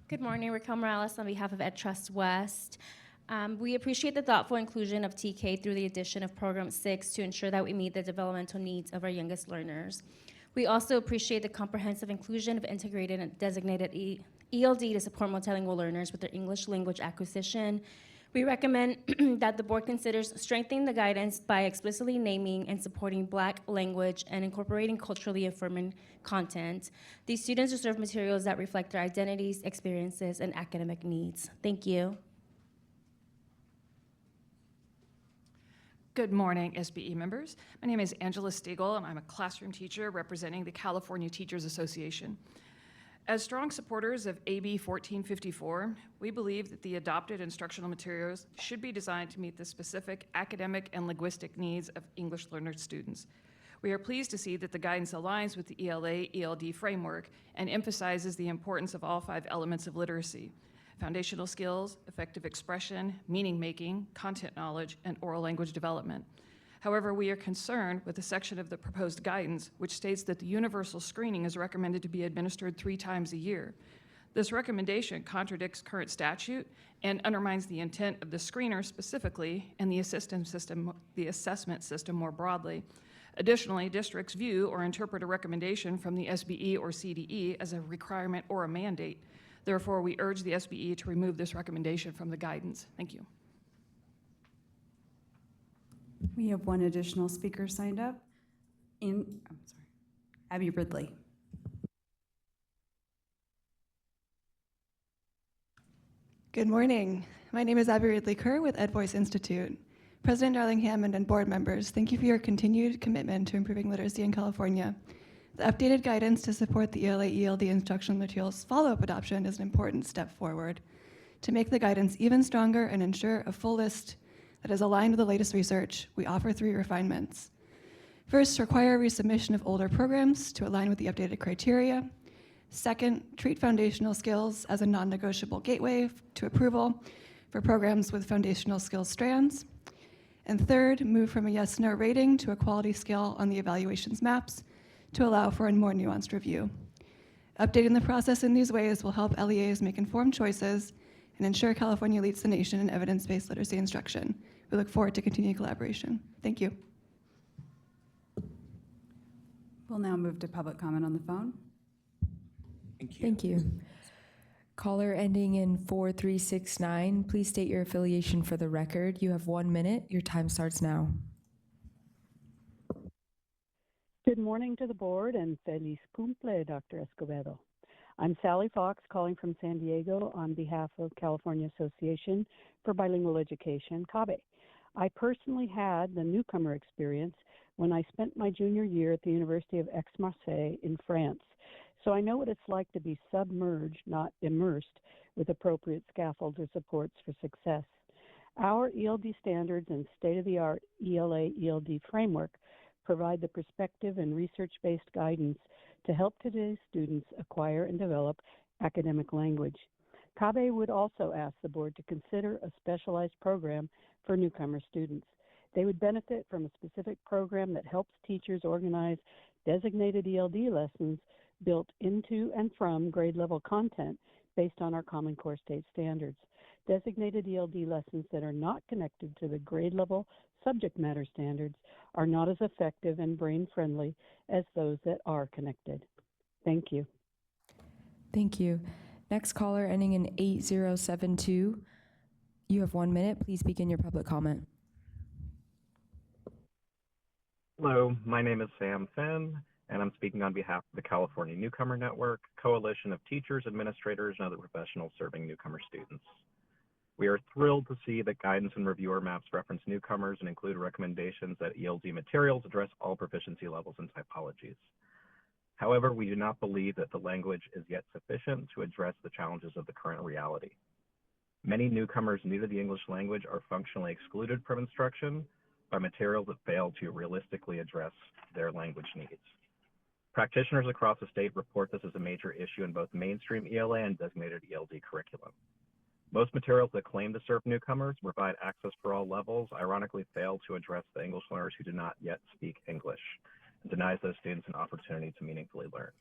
Speaker 25: Good morning, Raquel Morales on behalf of Ed Trust West. We appreciate the thoughtful inclusion of TK through the addition of Program 6 to ensure that we meet the developmental needs of our youngest learners. We also appreciate the comprehensive inclusion of integrated and designated ELD to support multilingual learners with their English language acquisition. We recommend that the board considers strengthening the guidance by explicitly naming and supporting Black language and incorporating culturally affirming content. These students deserve materials that reflect their identities, experiences, and academic needs. Thank you.
Speaker 26: Good morning, SBE members. My name is Angela Stiegel, and I'm a classroom teacher representing the California Teachers Association. As strong supporters of AB 1454, we believe that the adopted instructional materials should be designed to meet the specific academic and linguistic needs of English learner students. We are pleased to see that the guidance aligns with the ELA-ELD framework and emphasizes the importance of all 5 elements of literacy. foundational skills, effective expression, meaning making, content knowledge, and oral language development. However, we are concerned with the section of the proposed guidance which states that the universal screening is recommended to be administered 3 times a year. This recommendation contradicts current statute and undermines the intent of the screener specifically and the assessment system more broadly. Additionally, districts view or interpret a recommendation from the SBE or CDE as a requirement or a mandate. Therefore, we urge the SBE to remove this recommendation from the guidance. Thank you.
Speaker 10: We have one additional speaker signed up. Abby Ridley.
Speaker 24: Good morning. My name is Abby Ridley Kerr with EdVoice Institute. President Darling Hammond and board members, thank you for your continued commitment to improving literacy in California. The updated guidance to support the ELA-ELD instructional materials follow-up adoption is an important step forward. To make the guidance even stronger and ensure a full list that is aligned with the latest research, we offer 3 refinements. First, require resubmission of older programs to align with the updated criteria. Second, treat foundational skills as a non-negotiable gateway to approval for programs with foundational skills strands. And third, move from a yes/no rating to a quality scale on the evaluations maps to allow for a more nuanced review. Updating the process in these ways will help LEAs make informed choices and ensure California leads the nation in evidence-based literacy instruction. We look forward to continued collaboration. Thank you.
Speaker 10: We'll now move to public comment on the phone.
Speaker 12: Thank you. Caller ending in 4369, please state your affiliation for the record. You have 1 minute. Your time starts now.
Speaker 7: Good morning to the board and feliz cumple, Dr. Escobedo. I'm Sally Fox calling from San Diego on behalf of California Association for Bilingual Education, CABE. I personally had the newcomer experience when I spent my junior year at the University of Aix-Marseille in France. So I know what it's like to be submerged, not immersed, with appropriate scaffolds or supports for success. Our ELD standards and state-of-the-art ELA-ELD framework provide the perspective and research-based guidance to help today's students acquire and develop academic language. CABE would also ask the board to consider a specialized program for newcomer students. They would benefit from a specific program that helps teachers organize designated ELD lessons built into and from grade level content based on our Common Core state standards. Designated ELD lessons that are not connected to the grade level subject matter standards are not as effective and brain friendly as those that are connected. Thank you.
Speaker 12: Thank you. Next caller ending in 8072. You have 1 minute. Please begin your public comment.
Speaker 13: Hello, my name is Sam Fenn, and I'm speaking on behalf of the California Newcomer Network, coalition of teachers, administrators, and other professionals serving newcomer students. We are thrilled to see that guidance and reviewer maps reference newcomers and include recommendations that ELD materials address all proficiency levels and typologies. However, we do not believe that the language is yet sufficient to address the challenges of the current reality. Many newcomers new to the English language are functionally excluded from instruction by materials that fail to realistically address their language needs. Practitioners across the state report this as a major issue in both mainstream ELA and designated ELD curriculum. Most materials that claim to serve newcomers, provide access for all levels, ironically fail to address the English learners who do not yet speak English, and denies those students an opportunity to meaningfully learn.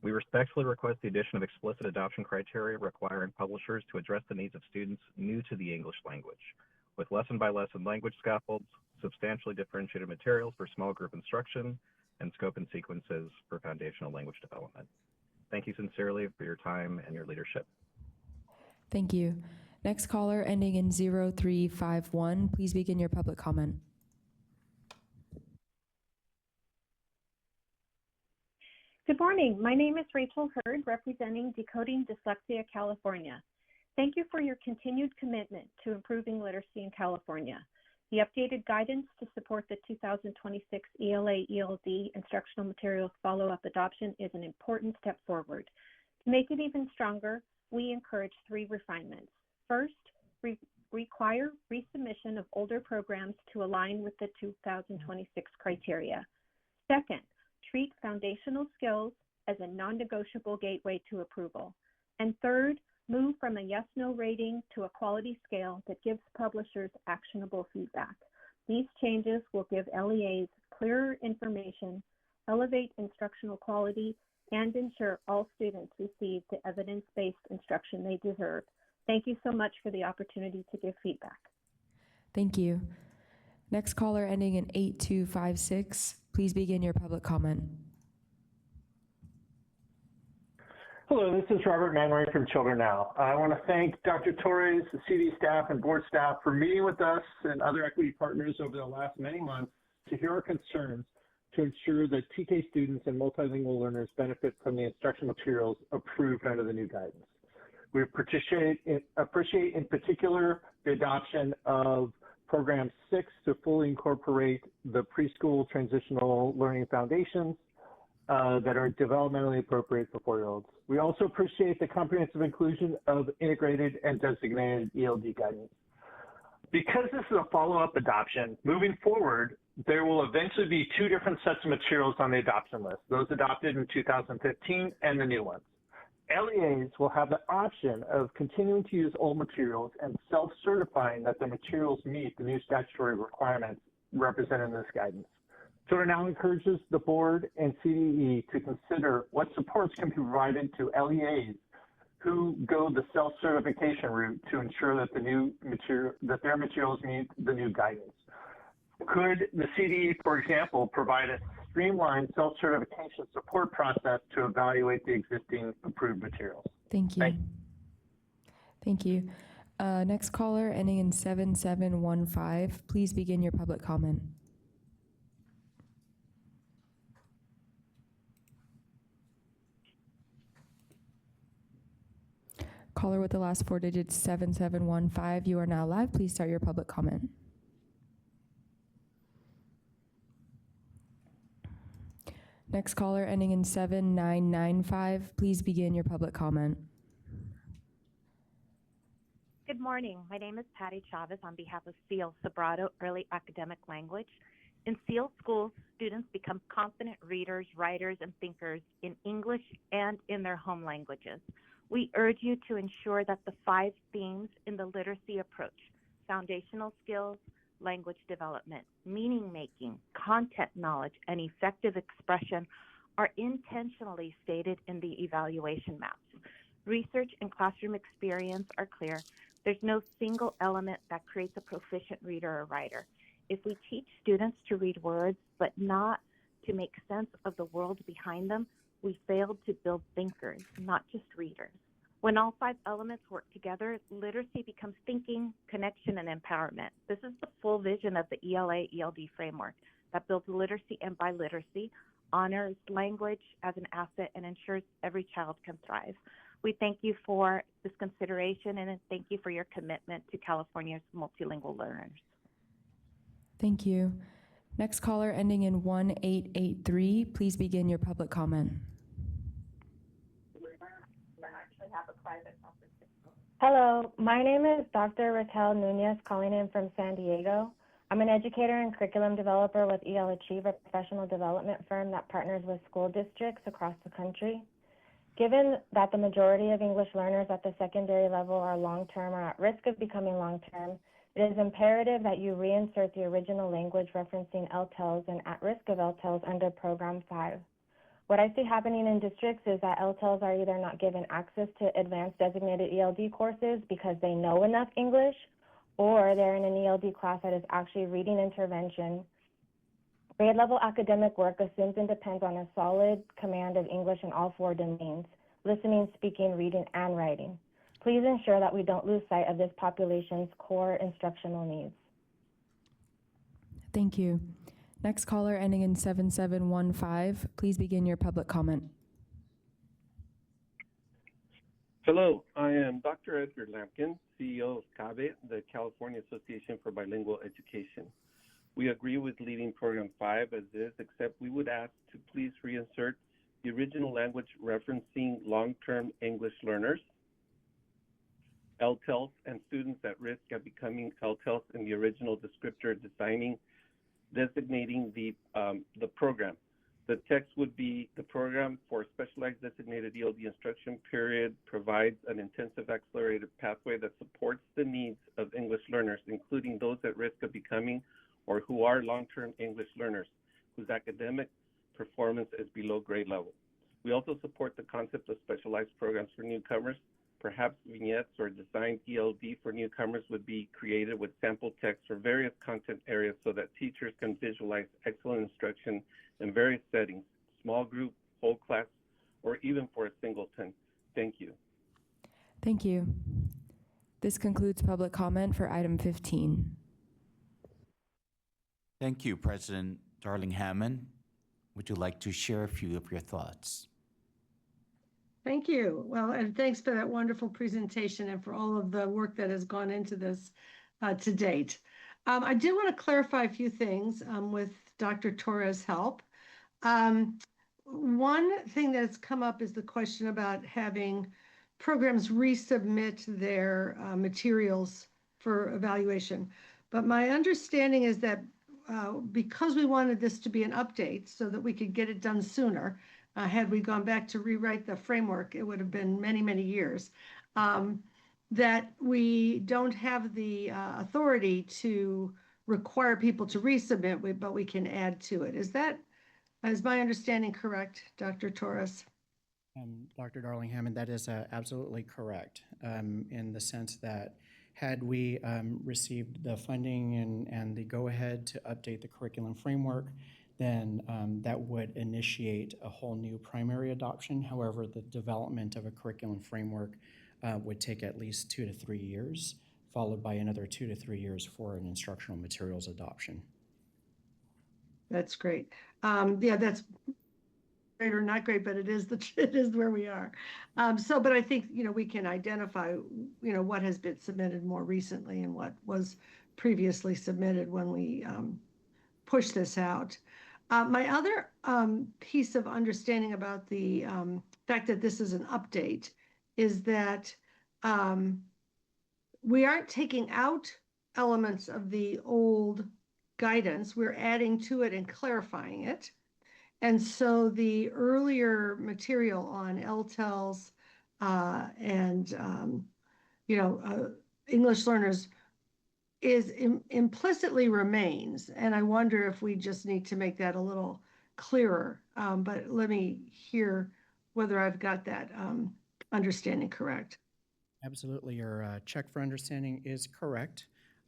Speaker 13: We respectfully request the addition of explicit adoption criteria requiring publishers to address the needs of students new to the English language, with lesson-by-lesson language scaffolds, substantially differentiated materials for small group instruction, and scope and sequences for foundational language development. Thank you sincerely for your time and your leadership.
Speaker 12: Thank you. Next caller ending in 0351. Please begin your public comment.
Speaker 14: Good morning. My name is Rachel Hurd, representing Decoding Dyslexia California. Thank you for your continued commitment to improving literacy in California. The updated guidance to support the 2026 ELA-ELD instructional materials follow-up adoption is an important step forward. To make it even stronger, we encourage 3 refinements. First, require resubmission of older programs to align with the 2026 criteria. Second, treat foundational skills as a non-negotiable gateway to approval. And third, Move from a yes/no rating to a quality scale that gives publishers actionable feedback. These changes will give LEAs clearer information, elevate instructional quality, and ensure all students receive the evidence-based instruction they deserve. Thank you so much for the opportunity to give feedback.
Speaker 12: Thank you. Next caller ending in 8256, please begin your public comment.
Speaker 4: Hello, this is Robert Manwaring from Children Now. I want to thank Dr. Torres, the CD staff, and board staff for meeting with us and other equity partners over the last many months to hear our concerns to ensure that TK students and multilingual learners benefit from the instructional materials approved under the new guidance. We appreciate in particular the adoption of Program 6 to fully incorporate the preschool transitional learning foundations that are developmentally appropriate for 4-year-olds. We also appreciate the comprehensive inclusion of integrated and designated ELD guidance. Because this is a follow-up adoption, moving forward, there will eventually be 2 different sets of materials on the adoption list, those adopted in 2015 and the new ones. LEAs will have the option of continuing to use old materials and self-certifying that the materials meet the new statutory requirements represented in this guidance. Children Now encourages the board and CDE to consider what supports can be provided to LEAs who go the self-certification route to ensure that their materials meet the new guidance. Could the CDE, for example, provide a streamlined self-certification support process to evaluate the existing approved materials?
Speaker 12: Thank you. Thank you. Next caller ending in 7715, please begin your public comment. Caller with the last 4 digits, 7715, you are now live. Please start your public comment. Next caller ending in 7995, please begin your public comment.
Speaker 15: Good morning. My name is Patty Chavez on behalf of SEAL, Sobrato Early Academic Language. In SEAL schools, students become confident readers, writers, and thinkers in English and in their home languages. We urge you to ensure that the 5 themes in the literacy approach, foundational skills, language development, meaning making, content knowledge, and effective expression are intentionally stated in the evaluation maps. Research and classroom experience are clear. There's no single element that creates a proficient reader or writer. If we teach students to read words, but not to make sense of the world behind them, we failed to build thinkers, not just readers. When all 5 elements work together, literacy becomes thinking, connection, and empowerment. This is the full vision of the ELA-ELD framework that builds literacy and biliteracy, honors language as an asset, and ensures every child can thrive. We thank you for this consideration, and thank you for your commitment to California's multilingual learners.
Speaker 12: Thank you. Next caller ending in 1883, please begin your public comment.
Speaker 16: Hello, my name is Dr. Raquel Nunez, calling in from San Diego. I'm an educator and curriculum developer with EL Achieve, a professional development firm that partners with school districts across the country. Given that the majority of English learners at the secondary level are long-term or at risk of becoming long-term, it is imperative that you reinsert the original language referencing LTELs and at risk of LTELs under Program 5. What I see happening in districts is that LTELs are either not given access to advanced designated ELD courses because they know enough English, or they're in an ELD class that is actually reading intervention. Grade level academic work assumes and depends on a solid command of English in all 4 domains: listening, speaking, reading, and writing. Please ensure that we don't lose sight of this population's core instructional needs.
Speaker 12: Thank you. Next caller ending in 7715, please begin your public comment.
Speaker 17: Hello, I am Dr. Edgar Lampkin, CEO of CABE, the California Association for Bilingual Education. We agree with leaving Program 5 as is, except we would ask to please reinsert the original language referencing long-term English learners, LTELs, and students at risk of becoming LTELs in the original descriptor designating the program. The text would be the program for specialized designated ELD instruction period provides an intensive accelerated pathway that supports the needs of English learners, including those at risk of becoming or who are long-term English learners whose academic performance is below grade level. We also support the concept of specialized programs for newcomers. Perhaps vignettes or designed ELD for newcomers would be created with sample text for various content areas so that teachers can visualize excellent instruction in various settings, small group, whole class, or even for a singleton. Thank you.
Speaker 12: Thank you. This concludes public comment for item 15.
Speaker 1: Thank you, President Darling-Hammond. Would you like to share a few of your thoughts?
Speaker 2: Thank you. Well, and thanks for that wonderful presentation and for all of the work that has gone into this to date. I do want to clarify a few things with Dr. Torres' help. One thing that's come up is the question about having programs resubmit their materials for evaluation. But my understanding is that because we wanted this to be an update so that we could get it done sooner, had we gone back to rewrite the framework, it would have been many, many years, that we don't have the authority to require people to resubmit, but we can add to it. Is my understanding correct, Dr. Torres?
Speaker 5: Dr. Darling-Hammond, that is absolutely correct in the sense that had we received the funding and the go-ahead to update the curriculum framework, then that would initiate a whole new primary adoption. However, the development of a curriculum framework would take at least 2 to 3 years, followed by another 2 to 3 years for an instructional materials adoption.
Speaker 2: That's great. Yeah, that's great or not great, but it is where we are. But I think, we can identify, what has been submitted more recently and what was previously submitted when we push this out. My other piece of understanding about the fact that this is an update is that we aren't taking out elements of the old guidance. We're adding to it and clarifying it. And so the earlier material on LTELs and English learners is implicitly remains, and I wonder if we just need to make that a little clearer. But let me hear whether I've got that understanding correct.
Speaker 5: Absolutely, your check for understanding is correct.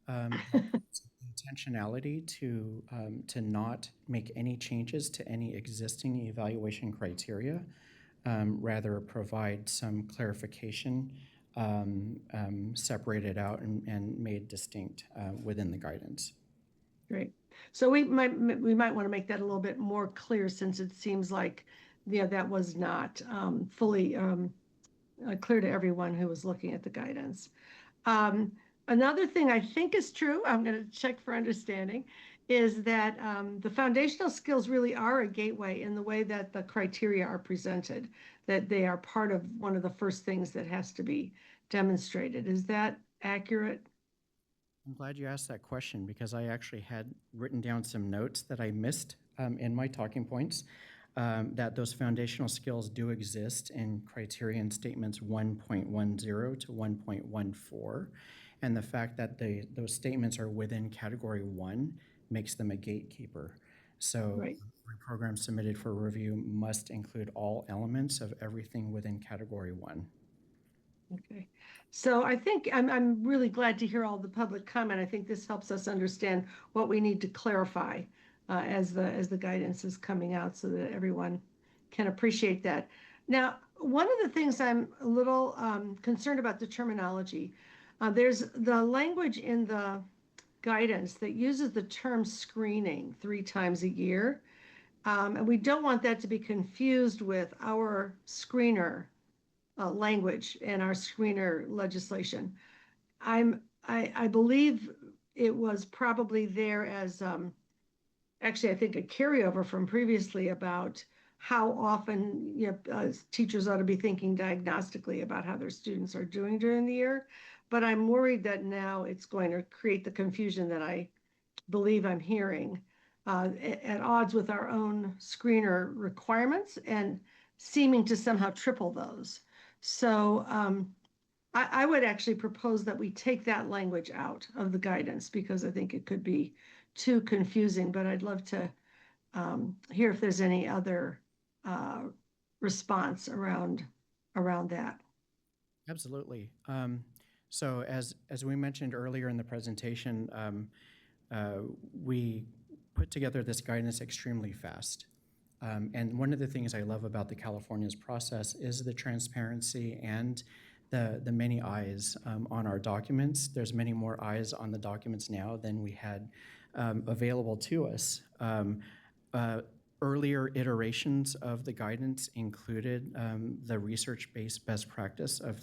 Speaker 5: Intentionality to not make any changes to any existing evaluation criteria, rather provide some clarification, separated out and made distinct within the guidance.
Speaker 2: Great. So we might want to make that a little bit more clear, since it seems like that was not fully clear to everyone who was looking at the guidance. Another thing I think is true, I'm going to check for understanding, is that the foundational skills really are a gateway in the way that the criteria are presented, that they are part of one of the first things that has to be demonstrated. Is that accurate?
Speaker 5: I'm glad you asked that question, because I actually had written down some notes that I missed in my talking points, that those foundational skills do exist in criterion statements 1.10 to 1.14. And the fact that those statements are within category 1 makes them a gatekeeper. So
Speaker 2: right.
Speaker 5: Every program submitted for review must include all elements of everything within category 1. Okay.
Speaker 2: So I think I'm really glad to hear all the public comment. I think this helps us understand what we need to clarify as the guidance is coming out, so that everyone can appreciate that. Now, one of the things I'm a little concerned about the terminology. There's the language in the guidance that uses the term screening 3 times a year. And we don't want that to be confused with our screener language and our screener legislation. I believe it was probably there as, actually I think a carryover from previously about how often teachers ought to be thinking diagnostically about how their students are doing during the year. But I'm worried that now it's going to create the confusion that I believe I'm hearing at odds with our own screener requirements and seeming to somehow triple those. So I would actually propose that we take that language out of the guidance because I think it could be too confusing, but I'd love to hear if there's any other response around that.
Speaker 5: Absolutely. So as we mentioned earlier in the presentation, we put together this guidance extremely fast. And one of the things I love about the California's process is the transparency and the many eyes on our documents. There's many more eyes on the documents now than we had available to us. Earlier iterations of the guidance included the research-based best practice of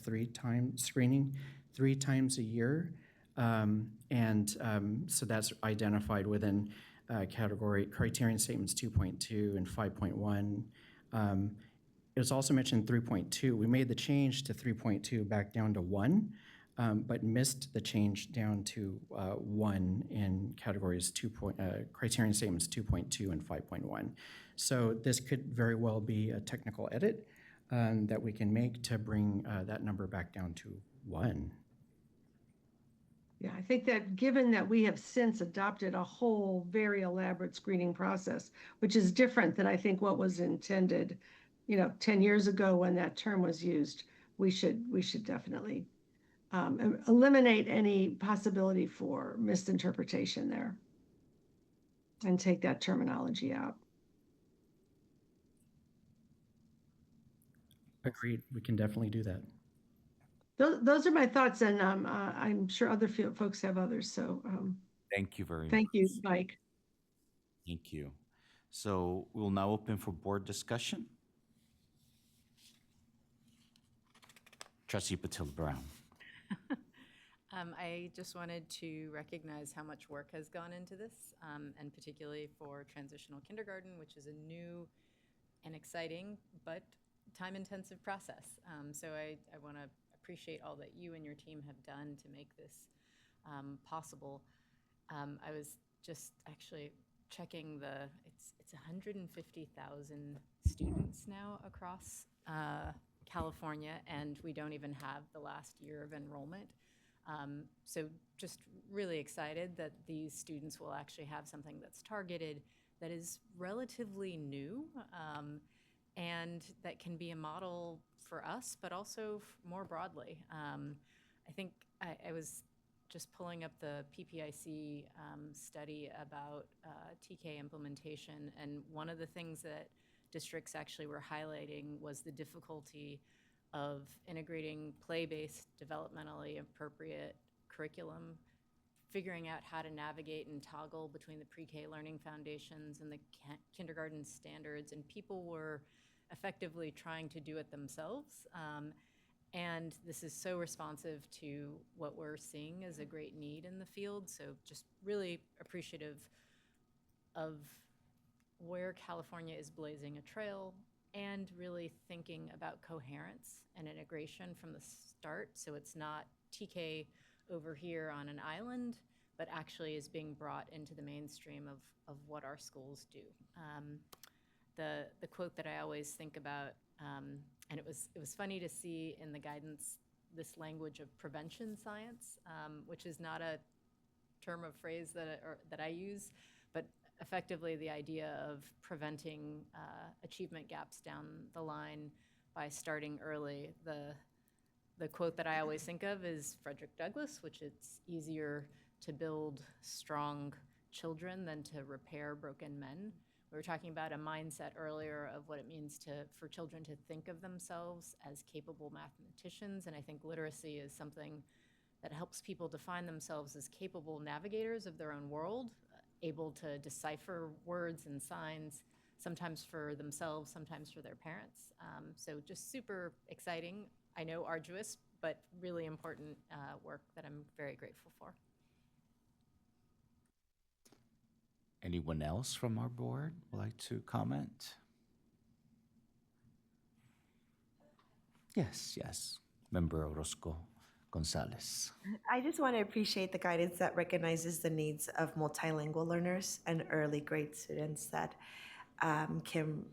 Speaker 5: screening 3 times a year. So that's identified within criterion statements 2.2 and 5.1. It was also mentioned 3.2. We made the change to 3.2 back down to 1, but missed the change down to 1 in categories criterion statements 2.2 and 5.1. So this could very well be a technical edit that we can make to bring that number back down to 1.
Speaker 2: Yeah, I think that given that we have since adopted a whole very elaborate screening process, which is different than I think what was intended, 10 years ago when that term was used, we should definitely eliminate any possibility for misinterpretation there and take that terminology out.
Speaker 5: Agreed. We can definitely do that.
Speaker 2: Those are my thoughts, and I'm sure other folks have others. So
Speaker 1: Thank you very much.
Speaker 2: thank you, Mike.
Speaker 1: Thank you. So we'll now open for board discussion. Trustee Patil Brown.
Speaker 3: I just wanted to recognize how much work has gone into this, and particularly for transitional kindergarten, which is a new and exciting but time-intensive process. So I want to appreciate all that you and your team have done to make this possible. I was just actually checking it's 150,000 students now across California, and we don't even have the last year of enrollment. So just really excited that these students will actually have something that's targeted, that is relatively new, and that can be a model for us, but also more broadly. I think I was just pulling up the PPIC study about TK implementation, and one of the things that districts actually were highlighting was the difficulty of integrating play-based, developmentally appropriate curriculum, figuring out how to navigate and toggle between the pre-K learning foundations and the kindergarten standards, and people were effectively trying to do it themselves. And this is so responsive to what we're seeing as a great need in the field. So just really appreciative of where California is blazing a trail and really thinking about coherence and integration from the start. So it's not TK over here on an island, but actually is being brought into the mainstream of what our schools do. The quote that I always think about, and it was funny to see in the guidance this language of prevention science, which is not a term of phrase that I use, but effectively the idea of preventing achievement gaps down the line by starting early. The quote that I always think of is Frederick Douglass, which it's easier to build strong children than to repair broken men. We were talking about a mindset earlier of what it means for children to think of themselves as capable mathematicians, and I think literacy is something that helps people define themselves as capable navigators of their own world, able to decipher words and signs, sometimes for themselves, sometimes for their parents. So just super exciting, I know arduous, but really important work that I'm very grateful for.
Speaker 1: Anyone else from our board would like to comment? Yes. Member Orozco. Gonzalez.
Speaker 6: I just want to appreciate the guidance that recognizes the needs of multilingual learners and early grade students that Kim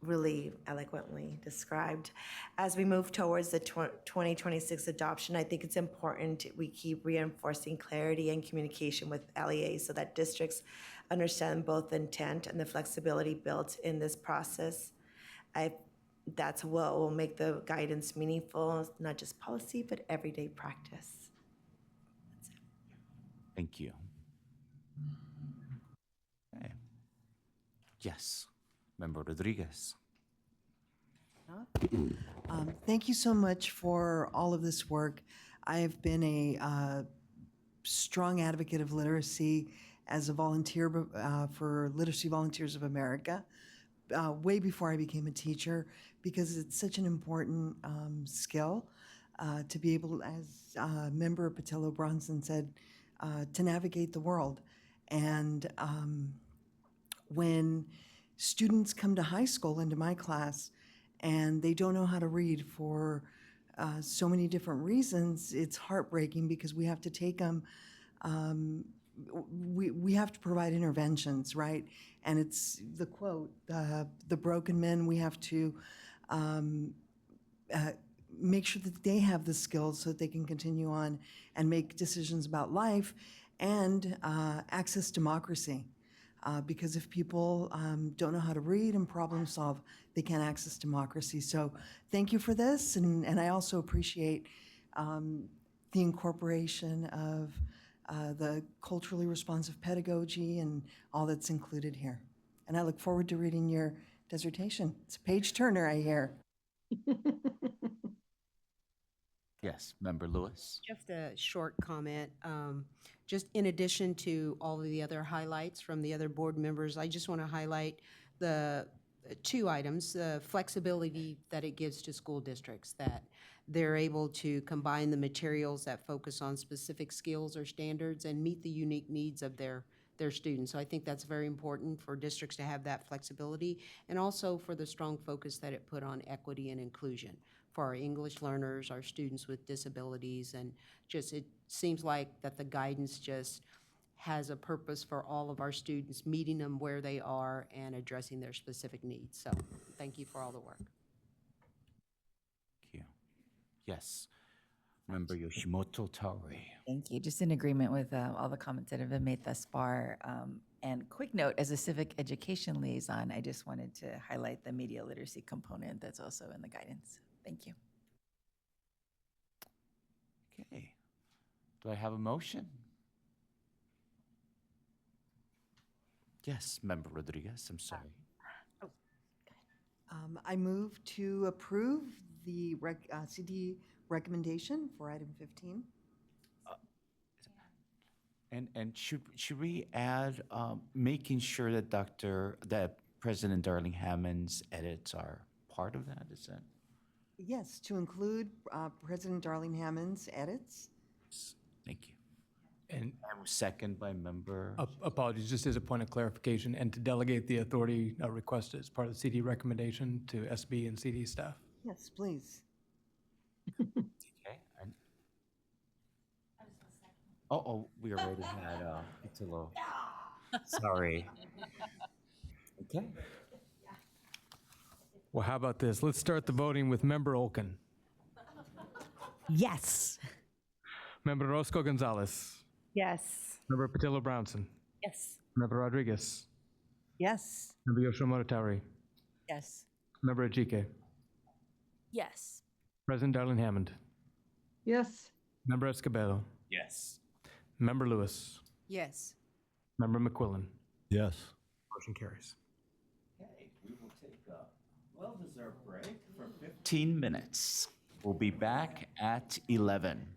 Speaker 6: really eloquently described. As we move towards the 2026 adoption, I think it's important we keep reinforcing clarity and communication with LEAs so that districts understand both the intent and the flexibility built in this process. That's what will make the guidance meaningful, not just policy, but everyday practice.
Speaker 1: Thank you. Okay. Yes, Member Rodriguez.
Speaker 18: Thank you so much for all of this work. I have been a strong advocate of literacy as a volunteer for Literacy Volunteers of America, way before I became a teacher, because it's such an important skill to be able, as Member Patillo Bronson said, to navigate the world. And when students come to high school, into my class, and they don't know how to read for so many different reasons, it's heartbreaking because we have to take them, we have to provide interventions, right? And it's the quote, the broken men, we have to make sure that they have the skills so that they can continue on and make decisions about life and access democracy. Because if people don't know how to read and problem solve, they can't access democracy. So thank you for this, and I also appreciate the incorporation of the culturally responsive pedagogy and all that's included here. And I look forward to reading your dissertation. It's a page turner, I hear.
Speaker 1: Yes, Member Lewis.
Speaker 19: Just a short comment. Just in addition to all of the other highlights from the other board members, I just want to highlight the two items, the flexibility that it gives to school districts, that they're able to combine the materials that focus on specific skills or standards and meet the unique needs of their students. So I think that's very important for districts to have that flexibility, and also for the strong focus that it put on equity and inclusion for our English learners, our students with disabilities, and just it seems like that the guidance just has a purpose for all of our students, meeting them where they are and addressing their specific needs. So thank you for all the work.
Speaker 1: Thank you. Yes, Member Yoshimoto Tauri.
Speaker 20: Thank you. Just in agreement with all the comments that have been made thus far. And quick note, as a civic education liaison, I just wanted to highlight the media literacy component that's also in the guidance. Thank you.
Speaker 1: Okay. Do I have a motion? Yes, Member Rodriguez, I'm sorry.
Speaker 18: I move to approve the CD recommendation for item 15.
Speaker 1: And should we add making sure that that President Darling Hammond's edits are part of that? Is that?
Speaker 18: Yes, to include President Darling Hammond's edits.
Speaker 1: Thank you.
Speaker 21: And
Speaker 1: second by Member.
Speaker 21: apologies, just as a point of clarification, and to delegate the authority requested as part of the CD recommendation to SB and CD staff.
Speaker 18: Yes, please.
Speaker 1: Okay. We already had Patillo. Sorry. Okay.
Speaker 21: Well, how about this? Let's start the voting with Member Olken.
Speaker 22: Yes.
Speaker 21: Member Roscoe Gonzalez.
Speaker 22: Yes.
Speaker 21: Member Patillo Brownson.
Speaker 22: Yes.
Speaker 21: Member Rodriguez.
Speaker 22: Yes.
Speaker 21: Member Yoshimoto Tauri.
Speaker 22: Yes.
Speaker 21: Member Ajike.
Speaker 22: Yes.
Speaker 21: President Darling Hammond.
Speaker 2: Yes.
Speaker 21: Member Escobedo.
Speaker 1: Yes.
Speaker 21: Member Lewis.
Speaker 10: Yes.
Speaker 21: Member McQuillan.
Speaker 27: Yes.
Speaker 21: Motion carries.
Speaker 1: Okay, we will take a well-deserved break for 15 minutes. We'll be back at 11.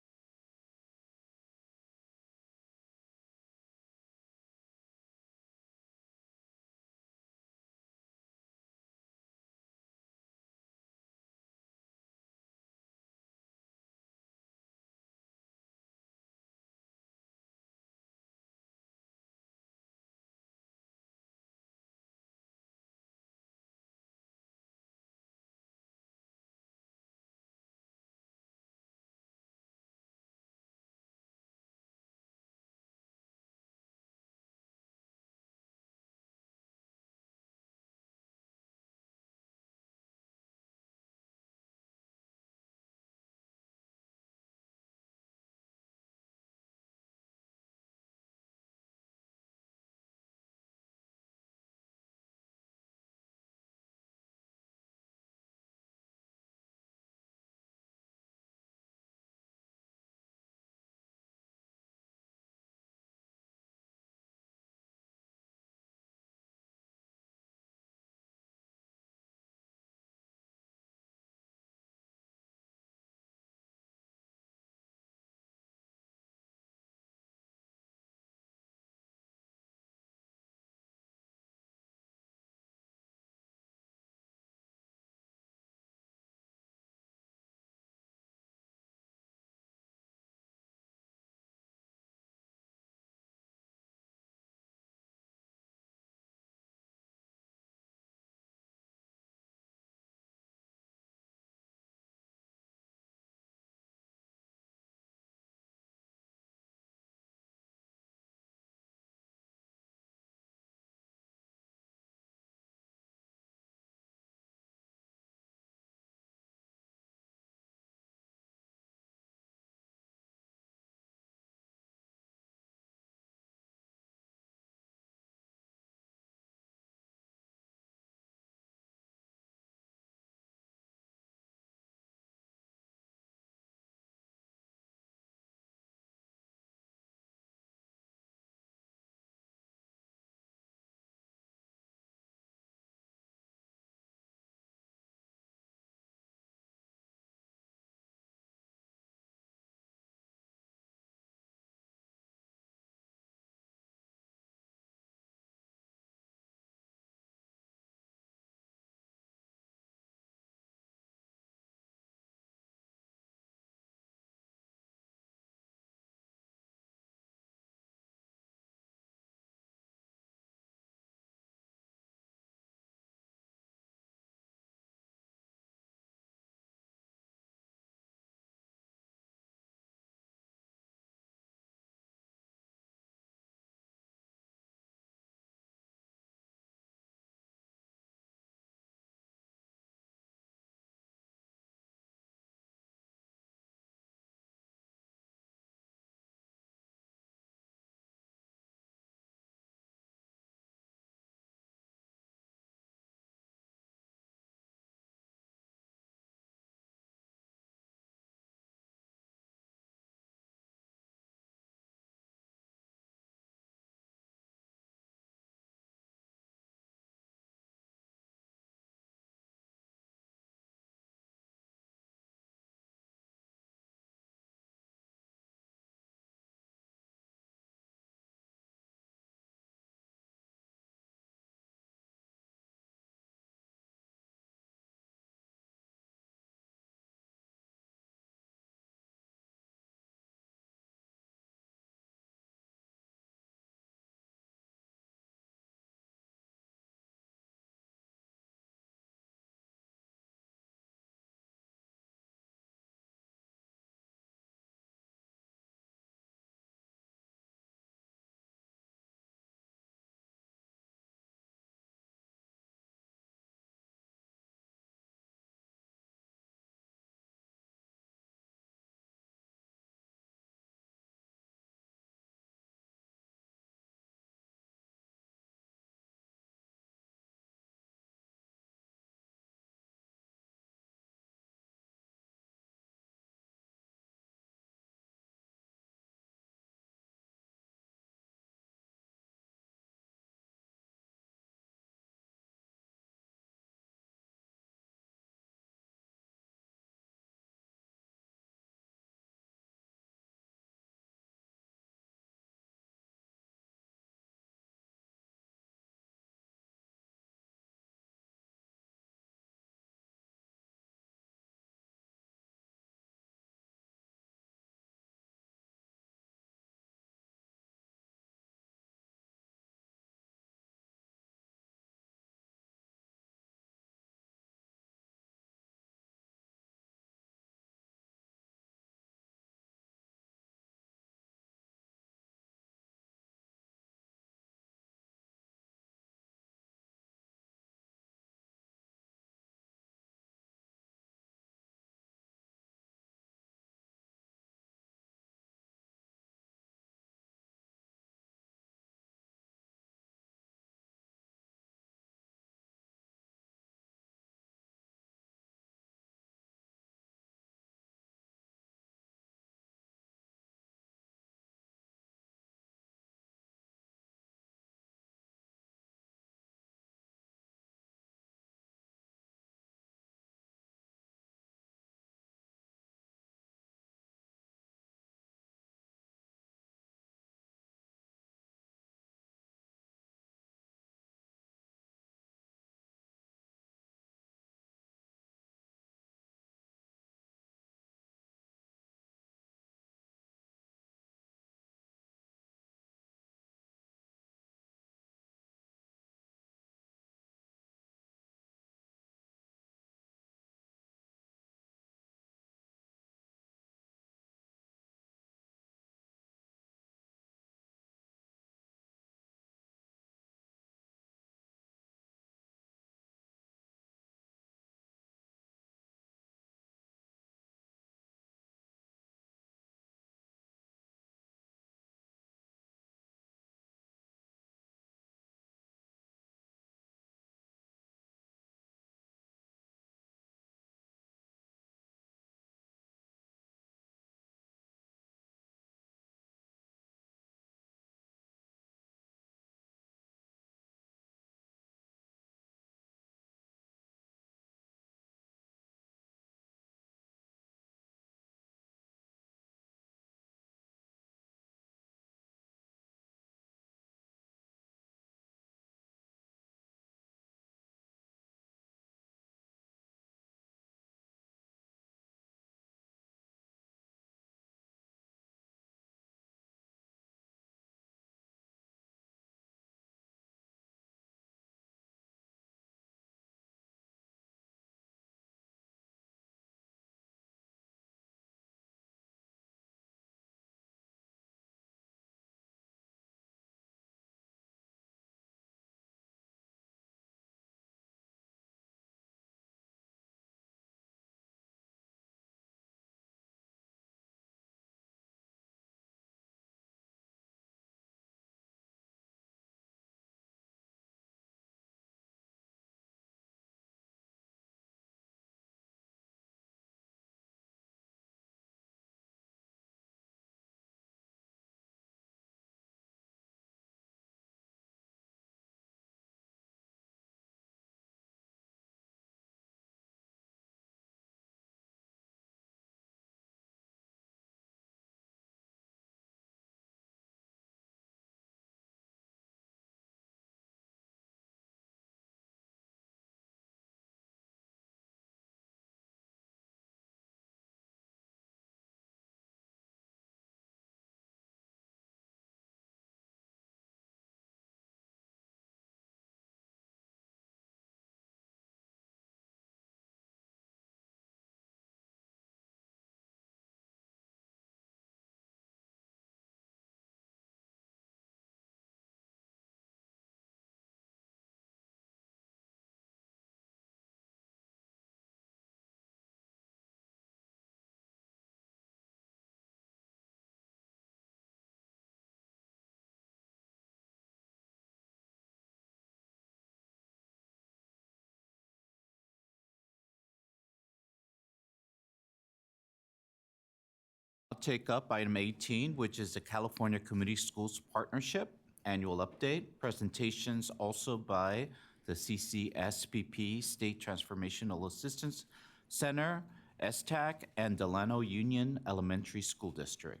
Speaker 1: take up item 18, which is the California Community Schools Partnership Annual Update. Presentations also by the CCSPP State Transformational Assistance Center, STAC, and Delano Union Elementary School District.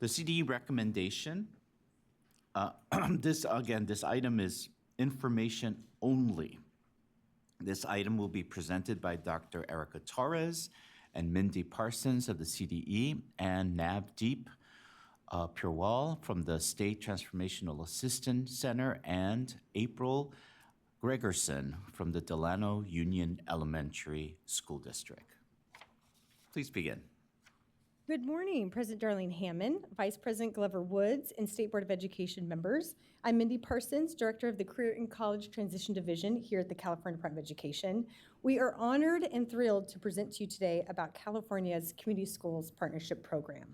Speaker 1: The CDE recommendation, this item is information only. This item will be presented by Dr. Erica Torres and Mindy Parsons of the CDE and Navdeep Purewal from the State Transformational Assistance Center and April Gregerson from the Delano Union Elementary School District. Please begin.
Speaker 8: Good morning, President Darlene Hammond, Vice President Glover Woods, and State Board of Education members. I'm Mindy Parsons, Director of the Career and College Transition Division here at the California Department of Education. We are honored and thrilled to present to you today about California's Community Schools Partnership Program.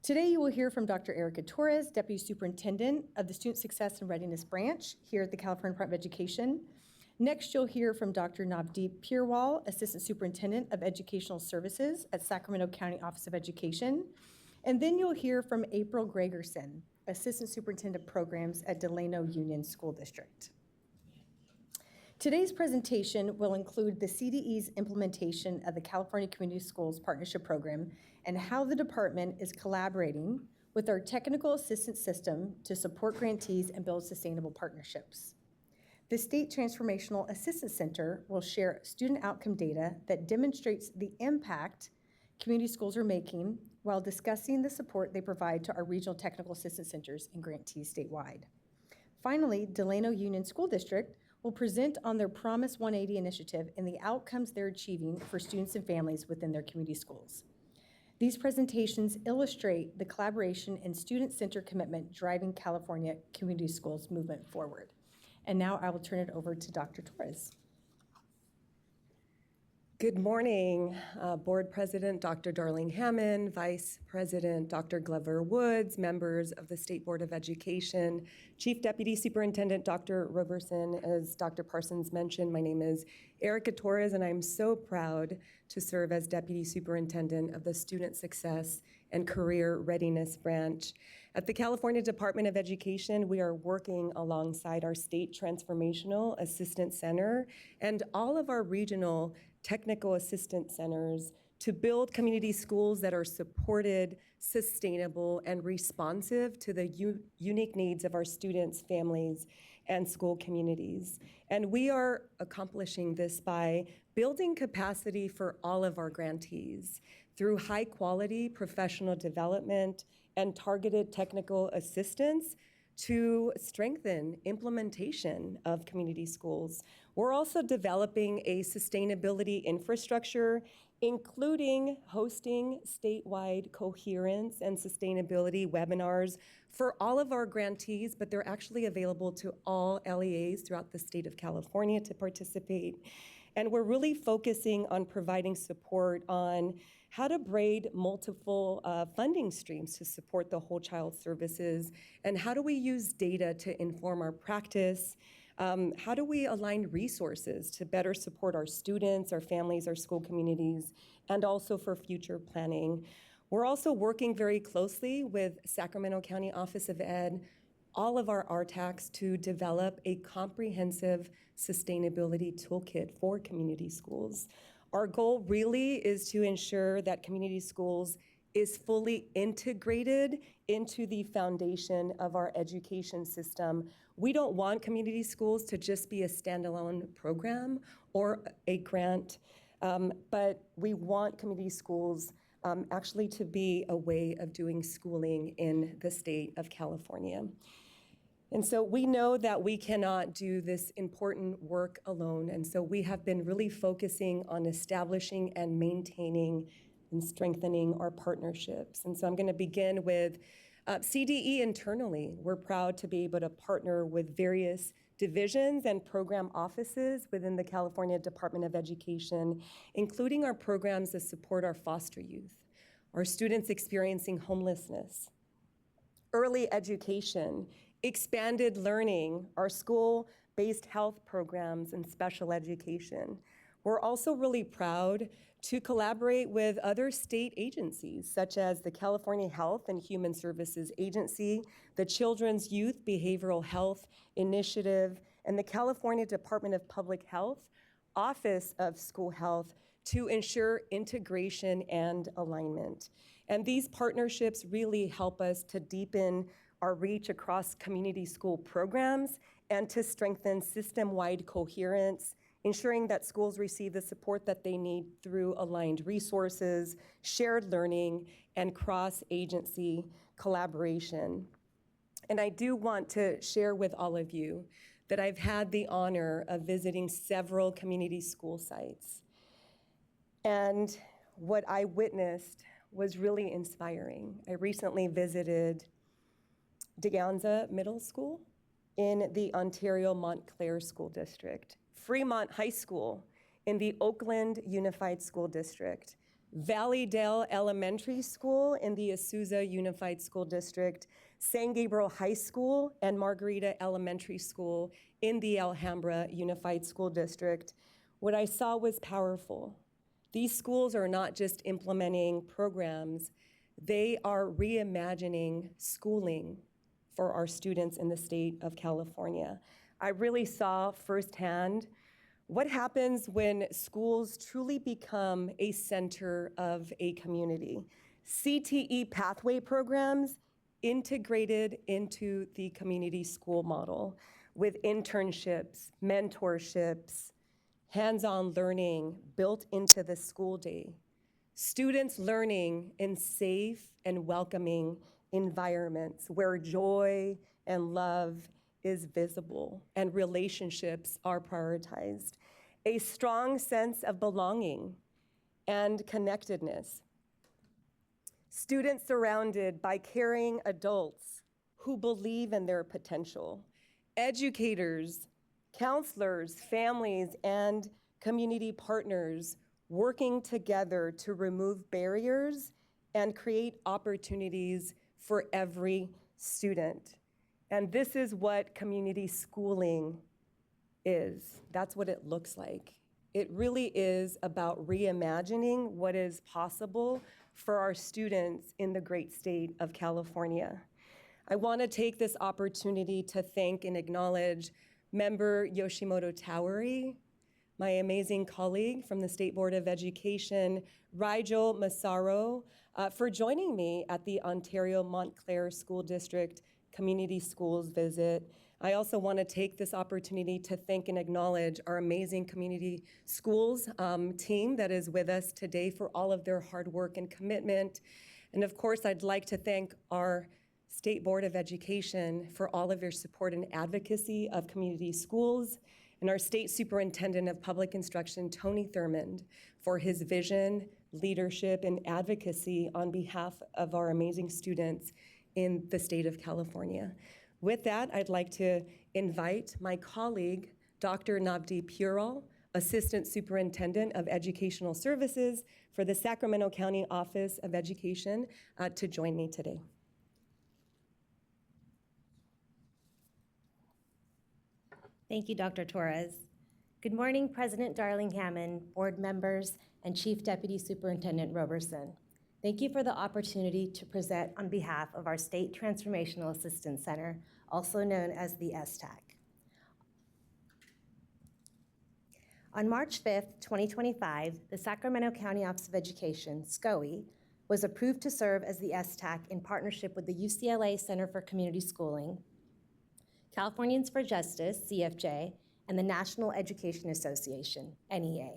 Speaker 8: Today you will hear from Dr. Erica Torres, Deputy Superintendent of the Student Success and Readiness Branch here at the California Department of Education. Next, you'll hear from Dr. Navdeep Purewal, Assistant Superintendent of Educational Services at Sacramento County Office of Education. And then you'll hear from April Gregerson, Assistant Superintendent of Programs at Delano Union School District. Today's presentation will include the CDE's implementation of the California Community Schools Partnership Program and how the department is collaborating with our technical assistance system to support grantees and build sustainable partnerships. The State Transformational Assistance Center will share student outcome data that demonstrates the impact community schools are making while discussing the support they provide to our regional technical assistance centers and grantees statewide. Finally, Delano Union School District will present on their Promise 180 initiative and the outcomes they're achieving for students and families within their community schools. These presentations illustrate the collaboration and student-centered commitment driving California community schools movement forward. And now I will turn it over to Dr. Torres.
Speaker 9: Good morning, Board President Dr. Darlene Hammond, Vice President Dr. Glover Woods, members of the State Board of Education, Chief Deputy Superintendent Dr. Roberson. As Dr. Parsons mentioned, my name is Erica Torres, and I'm so proud to serve as Deputy Superintendent of the Student Success and Career Readiness Branch. At the California Department of Education, we are working alongside our State Transformational Assistance Center and all of our regional technical assistance centers to build community schools that are supported, sustainable, and responsive to the unique needs of our students, families, and school communities. And we are accomplishing this by building capacity for all of our grantees through high-quality professional development and targeted technical assistance to strengthen implementation of community schools. We're also developing a sustainability infrastructure, including hosting statewide coherence and sustainability webinars for all of our grantees, but they're actually available to all LEAs throughout the state of California to participate. And we're really focusing on providing support on how to braid multiple funding streams to support the whole child services, and how do we use data to inform our practice? How do we align resources to better support our students, our families, our school communities, and also for future planning? We're also working very closely with Sacramento County Office of Ed, all of our RTACs, to develop a comprehensive sustainability toolkit for community schools. Our goal really is to ensure that community schools is fully integrated into the foundation of our education system. We don't want community schools to just be a standalone program or a grant, but we want community schools actually to be a way of doing schooling in the state of California. And so we know that we cannot do this important work alone, and so we have been really focusing on establishing and maintaining and strengthening our partnerships. And so I'm going to begin with CDE internally. We're proud to be able to partner with various divisions and program offices within the California Department of Education, including our programs that support our foster youth, our students experiencing homelessness, early education, expanded learning, our school-based health programs, and special education. We're also really proud to collaborate with other state agencies, such as the California Health and Human Services Agency, the Children's Youth Behavioral Health Initiative, and the California Department of Public Health Office of School Health to ensure integration and alignment. And these partnerships really help us to deepen our reach across community school programs and to strengthen system-wide coherence, ensuring that schools receive the support that they need through aligned resources, shared learning, and cross-agency collaboration. And I do want to share with all of you that I've had the honor of visiting several community school sites. And what I witnessed was really inspiring. I recently visited De Anza Middle School in the Ontario Montclair School District, Fremont High School in the Oakland Unified School District, Valleydale Elementary School in the Azusa Unified School District, San Gabriel High School and Margarita Elementary School in the Alhambra Unified School District. What I saw was powerful. These schools are not just implementing programs, they are reimagining schooling for our students in the state of California. I really saw firsthand what happens when schools truly become a center of a community. CTE pathway programs integrated into the community school model with internships, mentorships, hands-on learning built into the school day. Students learning in safe and welcoming environments where joy and love is visible and relationships are prioritized. A strong sense of belonging and connectedness. Students surrounded by caring adults who believe in their potential. Educators, counselors, families, and community partners working together to remove barriers and create opportunities for every student. And this is what community schooling is. That's what it looks like. It really is about reimagining what is possible for our students in the great state of California. I want to take this opportunity to thank and acknowledge Member Yoshimoto Tawari, my amazing colleague from the State Board of Education, Rigel Massaro, for joining me at the Ontario Montclair School District Community Schools visit. I also want to take this opportunity to thank and acknowledge our amazing community schools team that is with us today for all of their hard work and commitment. And of course, I'd like to thank our State Board of Education for all of your support and advocacy of community schools, and our State Superintendent of Public Instruction, Tony Thurmond, for his vision, leadership, and advocacy on behalf of our amazing students in the state of California. With that, I'd like to invite my colleague, Dr. Navdeep Pural, Assistant Superintendent of Educational Services for the Sacramento County Office of Education, to join me today.
Speaker 7: Thank you, Dr. Torres. Good morning, President Darling Hammond, board members, and Chief Deputy Superintendent Roberson. Thank you for the opportunity to present on behalf of our State Transformational Assistance Center, also known as the STAC. On March 5th, 2025, the Sacramento County Office of Education, SCOE, was approved to serve as the STAC in partnership with the UCLA Center for Community Schooling, Californians for Justice, CFJ, and the National Education Association, NEA.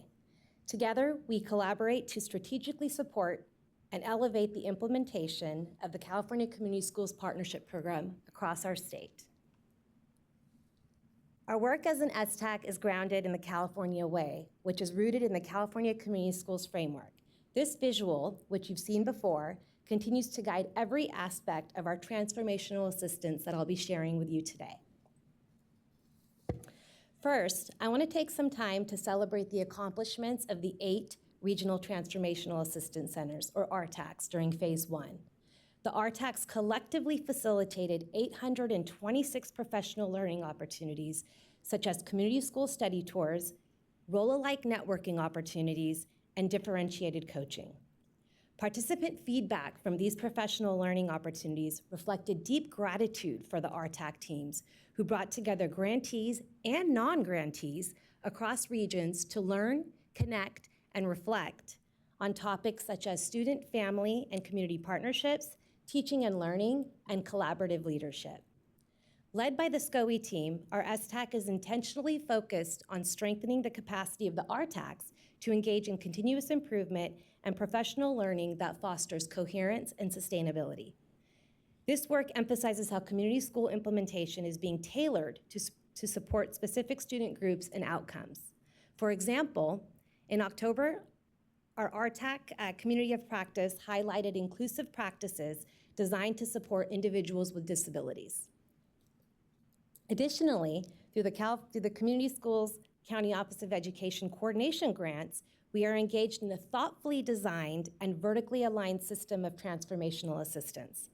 Speaker 7: Together, we collaborate to strategically support and elevate the implementation of the California Community Schools Partnership Program across our state. Our work as an STAC is grounded in the California Way, which is rooted in the California Community Schools Framework. This visual, which you've seen before, continues to guide every aspect of our transformational assistance that I'll be sharing with you today. First, I want to take some time to celebrate the accomplishments of the 8 Regional Transformational Assistance Centers, or RTACs, during Phase 1. The RTACs collectively facilitated 826 professional learning opportunities, such as community school study tours, role-alike networking opportunities, and differentiated coaching. Participant feedback from these professional learning opportunities reflected deep gratitude for the RTAC teams who brought together grantees and non-grantees across regions to learn, connect, and reflect on topics such as student, family, and community partnerships, teaching and learning, and collaborative leadership. Led by the SCOE team, our STAC is intentionally focused on strengthening the capacity of the RTACs to engage in continuous improvement and professional learning that fosters coherence and sustainability. This work emphasizes how community school implementation is being tailored to support specific student groups and outcomes. For example, in October, our RTAC Community of Practice highlighted inclusive practices designed to support individuals with disabilities. Additionally, through the Community Schools County Office of Education coordination grants, we are engaged in a thoughtfully designed and vertically aligned system of transformational assistance.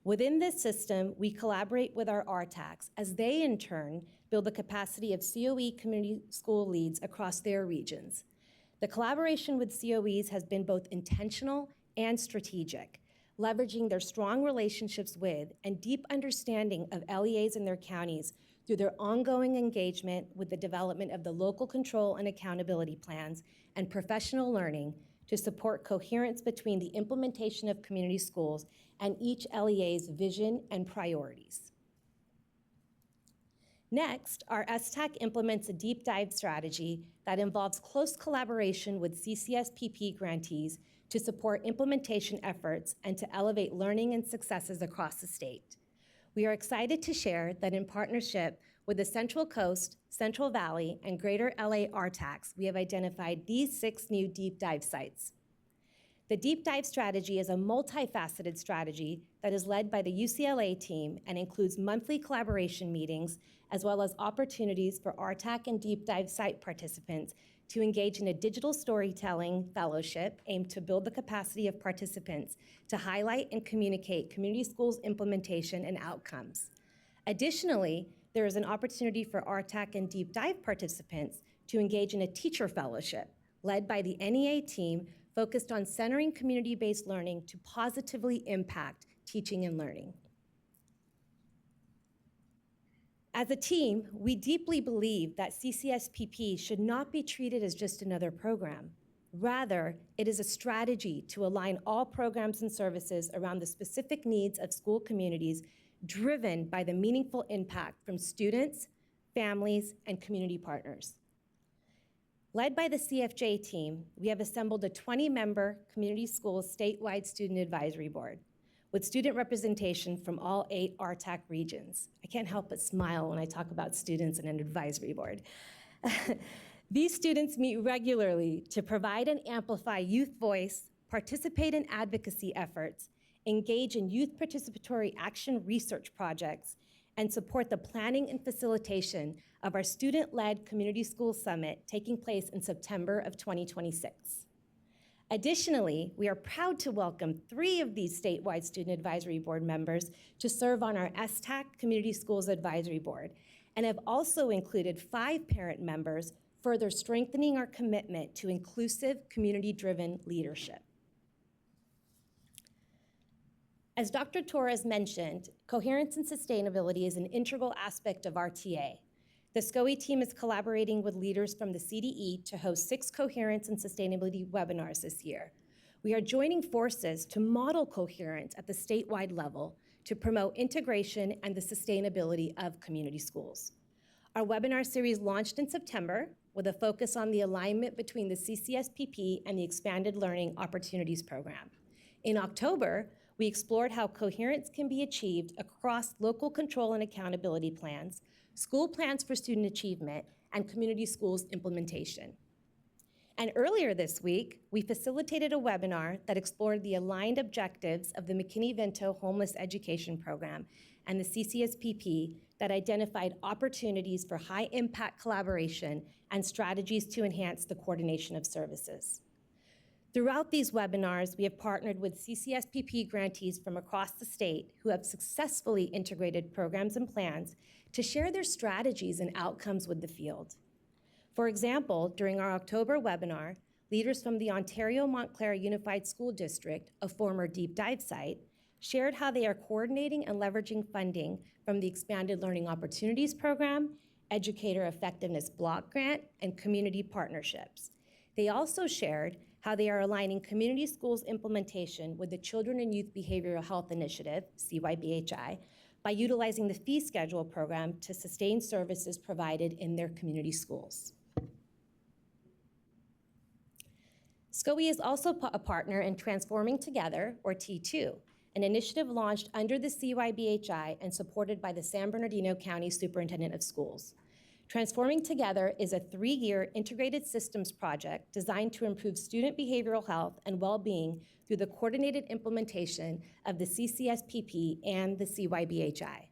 Speaker 7: Within this system, we collaborate with our RTACs as they, in turn, build the capacity of COE community school leads across their regions. The collaboration with COEs has been both intentional and strategic, leveraging their strong relationships with and deep understanding of LEAs in their counties through their ongoing engagement with the development of the local control and accountability plans and professional learning to support coherence between the implementation of community schools and each LEA's vision and priorities. Next, our STAC implements a deep dive strategy that involves close collaboration with CCSPP grantees to support implementation efforts and to elevate learning and successes across the state. We are excited to share that in partnership with the Central Coast, Central Valley, and Greater LA RTACs, we have identified these 6 new deep dive sites. The deep dive strategy is a multifaceted strategy that is led by the UCLA team and includes monthly collaboration meetings, as well as opportunities for RTAC and deep dive site participants to engage in a digital storytelling fellowship aimed to build the capacity of participants to highlight and communicate community schools implementation and outcomes. Additionally, there is an opportunity for RTAC and deep dive participants to engage in a teacher fellowship led by the NEA team focused on centering community-based learning to positively impact teaching and learning. As a team, we deeply believe that CCSPP should not be treated as just another program. Rather, it is a strategy to align all programs and services around the specific needs of school communities driven by the meaningful impact from students, families, and community partners. Led by the CFJ team, we have assembled a 20-member community schools statewide student advisory board with student representation from all 8 RTAC regions. I can't help but smile when I talk about students and an advisory board. These students meet regularly to provide and amplify youth voice, participate in advocacy efforts, engage in youth participatory action research projects, and support the planning and facilitation of our student-led Community School Summit taking place in September of 2026. Additionally, we are proud to welcome 3 of these statewide student advisory board members to serve on our STAC Community Schools Advisory Board, and have also included 5 parent members, further strengthening our commitment to inclusive, community-driven leadership. As Dr. Torres mentioned, coherence and sustainability is an integral aspect of RTA. The SCOE team is collaborating with leaders from the CDE to host 6 coherence and sustainability webinars this year. We are joining forces to model coherence at the statewide level to promote integration and the sustainability of community schools. Our webinar series launched in September with a focus on the alignment between the CCSPP and the Expanded Learning Opportunities Program. In October, we explored how coherence can be achieved across local control and accountability plans, school plans for student achievement, and community schools implementation. And earlier this week, we facilitated a webinar that explored the aligned objectives of the McKinney-Vento Homeless Education Program and the CCSPP that identified opportunities for high-impact collaboration and strategies to enhance the coordination of services. Throughout these webinars, we have partnered with CCSPP grantees from across the state who have successfully integrated programs and plans to share their strategies and outcomes with the field. For example, during our October webinar, leaders from the Ontario Montclair Unified School District, a former deep dive site, shared how they are coordinating and leveraging funding from the Expanded Learning Opportunities Program, Educator Effectiveness Block Grant, and community partnerships. They also shared how they are aligning community schools implementation with the Children and Youth Behavioral Health Initiative, CYBHI, by utilizing the fee schedule program to sustain services provided in their community schools. SCOE is also a partner in Transforming Together, or T2, an initiative launched under the CYBHI and supported by the San Bernardino County Superintendent of Schools. Transforming Together is a 3-year integrated systems project designed to improve student behavioral health and well-being through the coordinated implementation of the CCSPP and the CYBHI.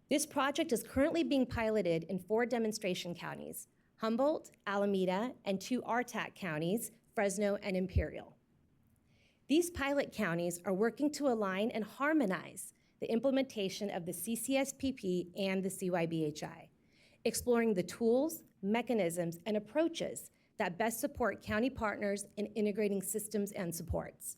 Speaker 7: This project is currently being piloted in 4 demonstration counties: Humboldt, Alameda, and 2 RTAC counties, Fresno and Imperial. These pilot counties are working to align and harmonize the implementation of the CCSPP and the CYBHI, exploring the tools, mechanisms, and approaches that best support county partners in integrating systems and supports.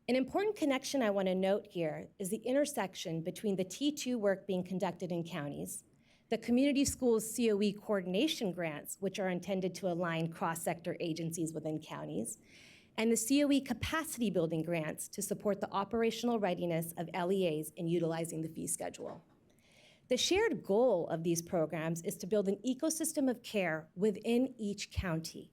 Speaker 7: An important connection I want to note here is the intersection between the T2 work being conducted in counties, the community schools COE coordination grants, which are intended to align cross-sector agencies within counties, and the COE capacity building grants to support the operational readiness of LEAs in utilizing the fee schedule. The shared goal of these programs is to build an ecosystem of care within each county,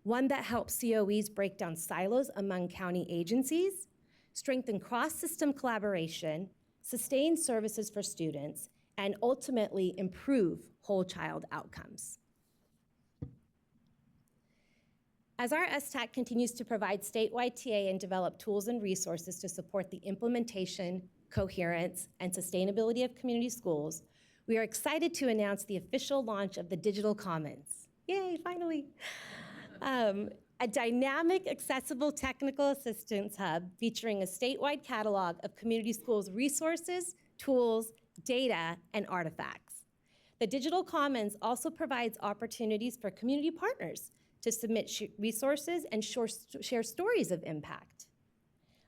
Speaker 7: one that helps COEs break down silos among county agencies, strengthen cross-system collaboration, sustain services for students, and ultimately improve whole child outcomes. As our STAC continues to provide statewide TA and develop tools and resources to support the implementation, coherence, and sustainability of community schools, we are excited to announce the official launch of the Digital Commons. Yay, finally. A dynamic, accessible technical assistance hub featuring a statewide catalog of community schools' resources, tools, data, and artifacts. The Digital Commons also provides opportunities for community partners to submit resources and share stories of impact.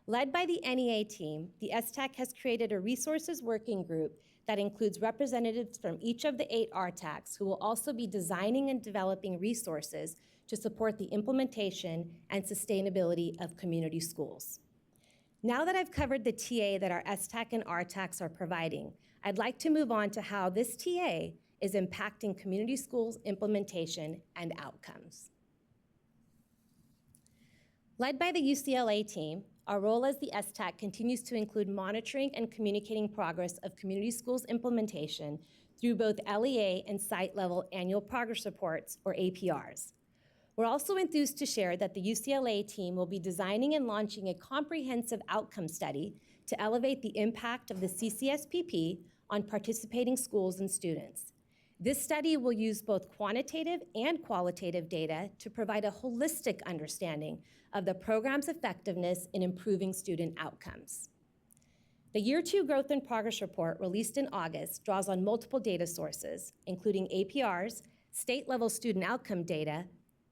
Speaker 7: Led by the NEA team, the STAC has created a resources working group that includes representatives from each of the 8 RTACs who will also be designing and developing resources to support the implementation and sustainability of community schools. Now that I've covered the TA that our STAC and RTACs are providing, I'd like to move on to how this TA is impacting community schools implementation and outcomes. Led by the UCLA team, our role as the STAC continues to include monitoring and communicating progress of community schools implementation through both LEA and site-level annual progress reports, or APRs. We're also enthused to share that the UCLA team will be designing and launching a comprehensive outcome study to elevate the impact of the CCSPP on participating schools and students. This study will use both quantitative and qualitative data to provide a holistic understanding of the program's effectiveness in improving student outcomes. The Year 2 Growth and Progress Report, released in August, draws on multiple data sources, including APRs, state-level student outcome data,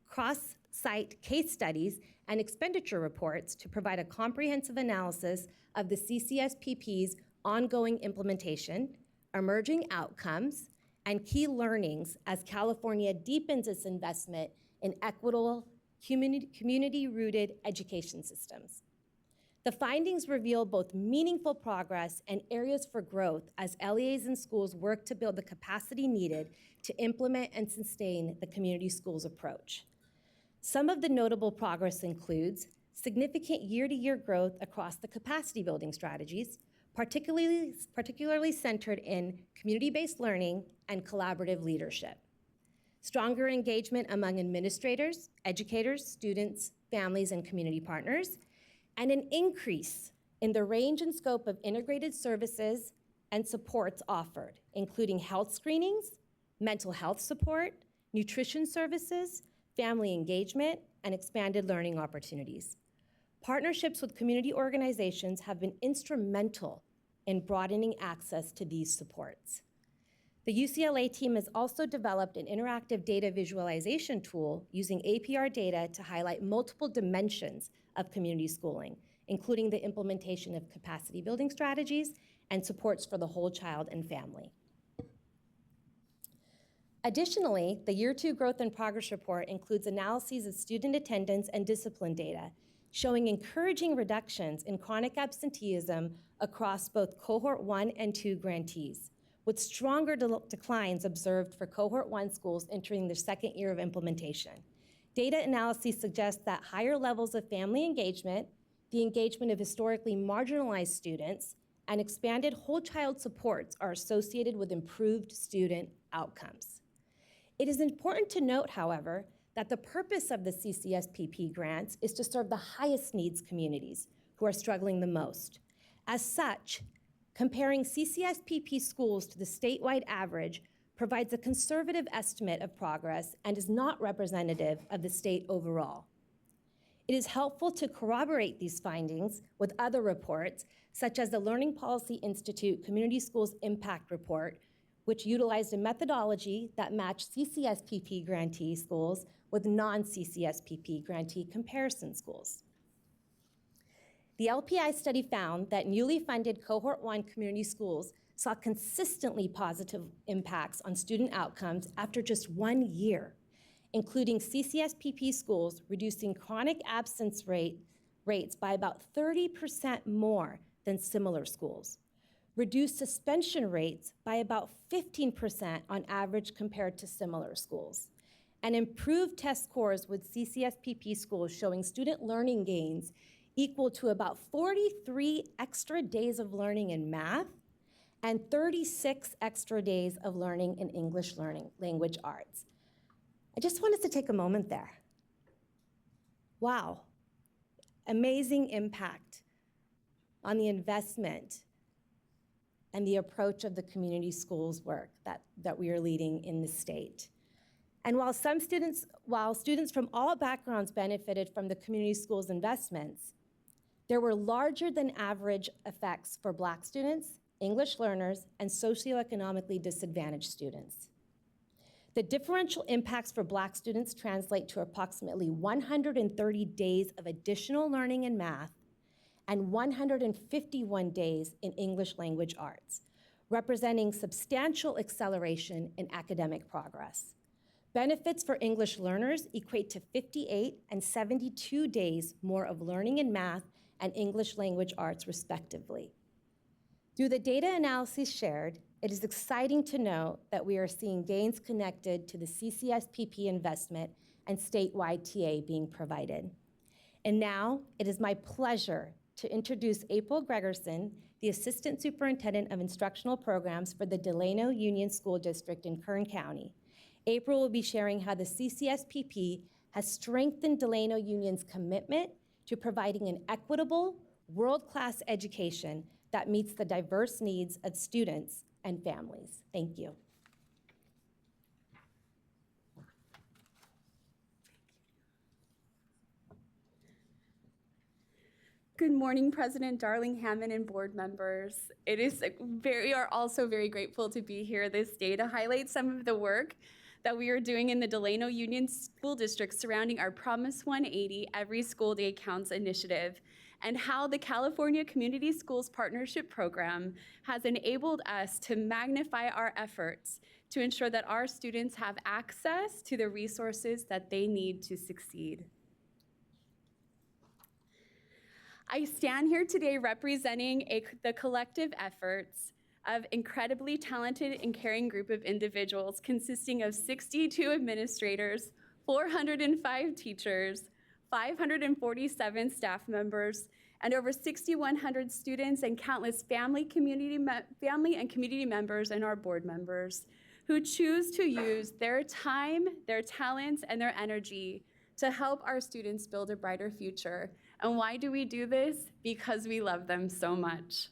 Speaker 7: cross-site case studies, and expenditure reports to provide a comprehensive analysis of the CCSPP's ongoing implementation, emerging outcomes, and key learnings as California deepens its investment in equitable, community-rooted education systems. The findings reveal both meaningful progress and areas for growth as LEAs and schools work to build the capacity needed to implement and sustain the community schools approach. Some of the notable progress includes significant year-to-year growth across the capacity building strategies, particularly centered in community-based learning and collaborative leadership. Stronger engagement among administrators, educators, students, families, and community partners, and an increase in the range and scope of integrated services and supports offered, including health screenings, mental health support, nutrition services, family engagement, and expanded learning opportunities. Partnerships with community organizations have been instrumental in broadening access to these supports. The UCLA team has also developed an interactive data visualization tool using APR data to highlight multiple dimensions of community schooling, including the implementation of capacity building strategies and supports for the whole child and family. Additionally, the Year 2 Growth and Progress Report includes analyses of student attendance and discipline data, showing encouraging reductions in chronic absenteeism across both Cohort 1 and 2 grantees, with stronger declines observed for Cohort 1 schools entering their second year of implementation. Data analyses suggest that higher levels of family engagement, the engagement of historically marginalized students, and expanded whole child supports are associated with improved student outcomes. It is important to note, however, that the purpose of the CCSPP grants is to serve the highest needs communities who are struggling the most. As such, comparing CCSPP schools to the statewide average provides a conservative estimate of progress and is not representative of the state overall. It is helpful to corroborate these findings with other reports, such as the Learning Policy Institute Community Schools Impact Report, which utilized a methodology that matched CCSPP grantee schools with non-CCSPP grantee comparison schools. The LPI study found that newly funded Cohort 1 community schools saw consistently positive impacts on student outcomes after just 1 year, including CCSPP schools reducing chronic absence rates by about 30% more than similar schools, reduced suspension rates by about 15% on average compared to similar schools, and improved test scores with CCSPP schools showing student learning gains equal to about 43 extra days of learning in math and 36 extra days of learning in English language arts. I just wanted to take a moment there. Wow, amazing impact on the investment and the approach of the community schools work that we are leading in the state. And while students from all backgrounds benefited from the community schools investments, there were larger than average effects for Black students, English learners, and socioeconomically disadvantaged students. The differential impacts for Black students translate to approximately 130 days of additional learning in math and 151 days in English language arts, representing substantial acceleration in academic progress. Benefits for English learners equate to 58 and 72 days more of learning in math and English language arts, respectively. Through the data analyses shared, it is exciting to note that we are seeing gains connected to the CCSPP investment and statewide TA being provided. And now, it is my pleasure to introduce April Gregerson, the Assistant Superintendent of Instructional Programs for the Delano Union School District in Kern County. April will be sharing how the CCSPP has strengthened Delano Union's commitment to providing an equitable, world-class education that meets the diverse needs of students and families. Thank you.
Speaker 11: Good morning, President Darling Hammond and board members. We are also very grateful to be here this day to highlight some of the work that we are doing in the Delano Union School District surrounding our Promise 180 Every School Day Counts initiative, and how the California Community Schools Partnership Program has enabled us to magnify our efforts to ensure that our students have access to the resources that they need to succeed. I stand here today representing the collective efforts of incredibly talented and caring group of individuals consisting of 62 administrators, 405 teachers, 547 staff members, and over 6,100 students and countless family and community members and our board members who choose to use their time, their talents, and their energy to help our students build a brighter future. And why do we do this? Because we love them so much.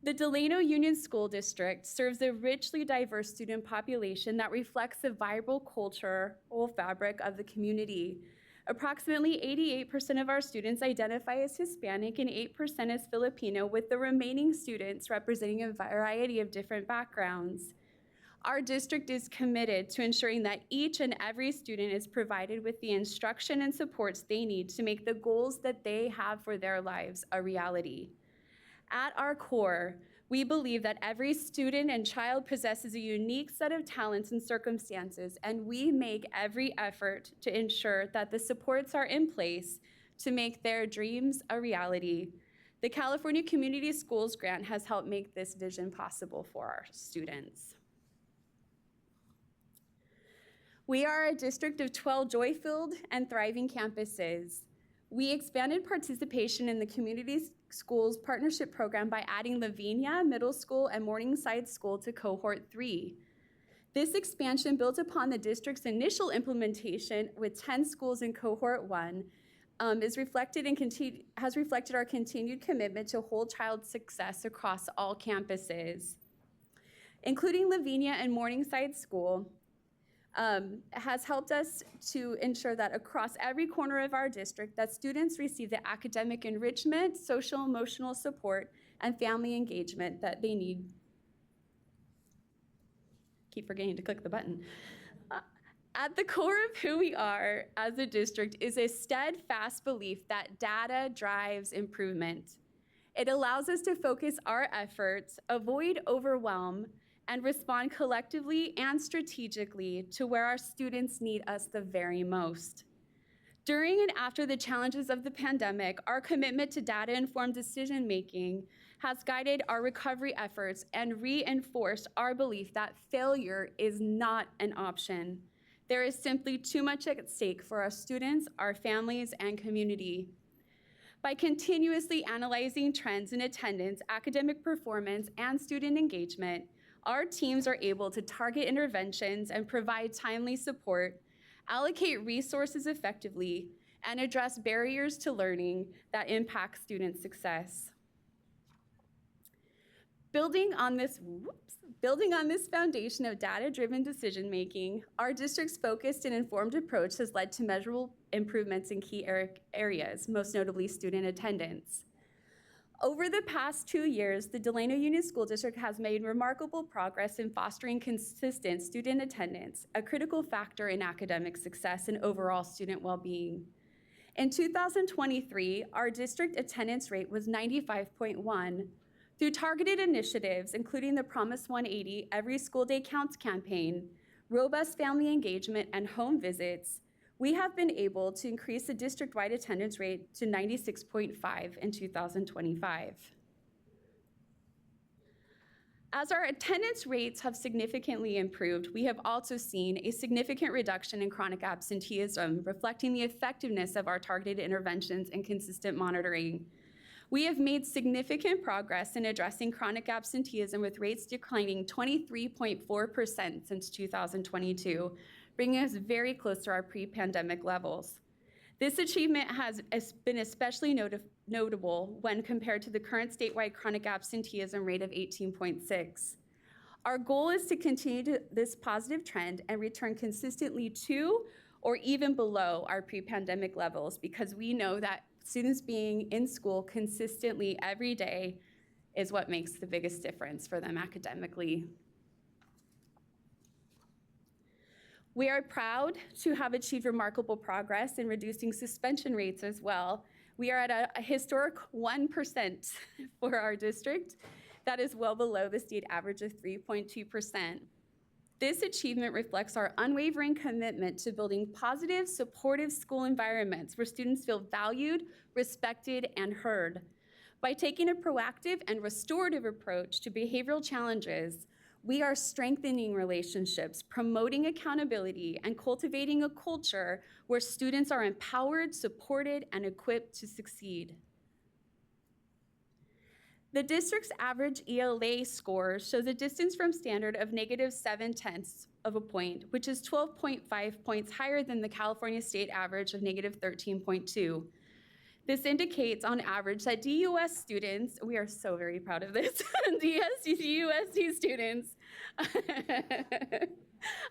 Speaker 11: The Delano Union School District serves a richly diverse student population that reflects the vibrant cultural fabric of the community. Approximately 88% of our students identify as Hispanic and 8% as Filipino, with the remaining students representing a variety of different backgrounds. Our district is committed to ensuring that each and every student is provided with the instruction and supports they need to make the goals that they have for their lives a reality. At our core, we believe that every student and child possesses a unique set of talents and circumstances, and we make every effort to ensure that the supports are in place to make their dreams a reality. The California Community Schools Grant has helped make this vision possible for our students. We are a district of 12 joy-filled and thriving campuses. We expanded participation in the Community Schools Partnership Program by adding Lavinia Middle School and Morningside School to Cohort 3. This expansion built upon the district's initial implementation with 10 schools in Cohort 1, has reflected our continued commitment to whole child success across all campuses. Including Lavinia and Morningside School, has helped us to ensure that across every corner of our district that students receive the academic enrichment, social emotional support, and family engagement that they need. Keep forgetting to click the button. At the core of who we are as a district is a steadfast belief that data drives improvement. It allows us to focus our efforts, avoid overwhelm, and respond collectively and strategically to where our students need us the very most. During and after the challenges of the pandemic, our commitment to data-informed decision-making has guided our recovery efforts and reinforced our belief that failure is not an option. There is simply too much at stake for our students, our families, and community. By continuously analyzing trends in attendance, academic performance, and student engagement, our teams are able to target interventions and provide timely support, allocate resources effectively, and address barriers to learning that impact student success. Building on this foundation of data-driven decision-making, our district's focused and informed approach has led to measurable improvements in key areas, most notably student attendance. Over the past 2 years, the Delano Union School District has made remarkable progress in fostering consistent student attendance, a critical factor in academic success and overall student well-being. In 2023, our district attendance rate was 95.1. Through targeted initiatives, including the Promise 180 Every School Day Counts campaign, robust family engagement, and home visits, we have been able to increase the district-wide attendance rate to 96.5 in 2025. As our attendance rates have significantly improved, we have also seen a significant reduction in chronic absenteeism, reflecting the effectiveness of our targeted interventions and consistent monitoring. We have made significant progress in addressing chronic absenteeism, with rates declining 23.4% since 2022, bringing us very close to our pre-pandemic levels. This achievement has been especially notable when compared to the current statewide chronic absenteeism rate of 18.6. Our goal is to continue this positive trend and return consistently to or even below our pre-pandemic levels, because we know that students being in school consistently every day is what makes the biggest difference for them academically. We are proud to have achieved remarkable progress in reducing suspension rates as well. We are at a historic 1% for our district. That is well below the state average of 3.2%. This achievement reflects our unwavering commitment to building positive, supportive school environments where students feel valued, respected, and heard. By taking a proactive and restorative approach to behavioral challenges, we are strengthening relationships, promoting accountability, and cultivating a culture where students are empowered, supported, and equipped to succeed. The district's average ELA score shows a distance from standard of -0.7 of a point, which is 12.5 points higher than the California state average of -13.2. This indicates on average that DUS students, we are so very proud of this, DUSD students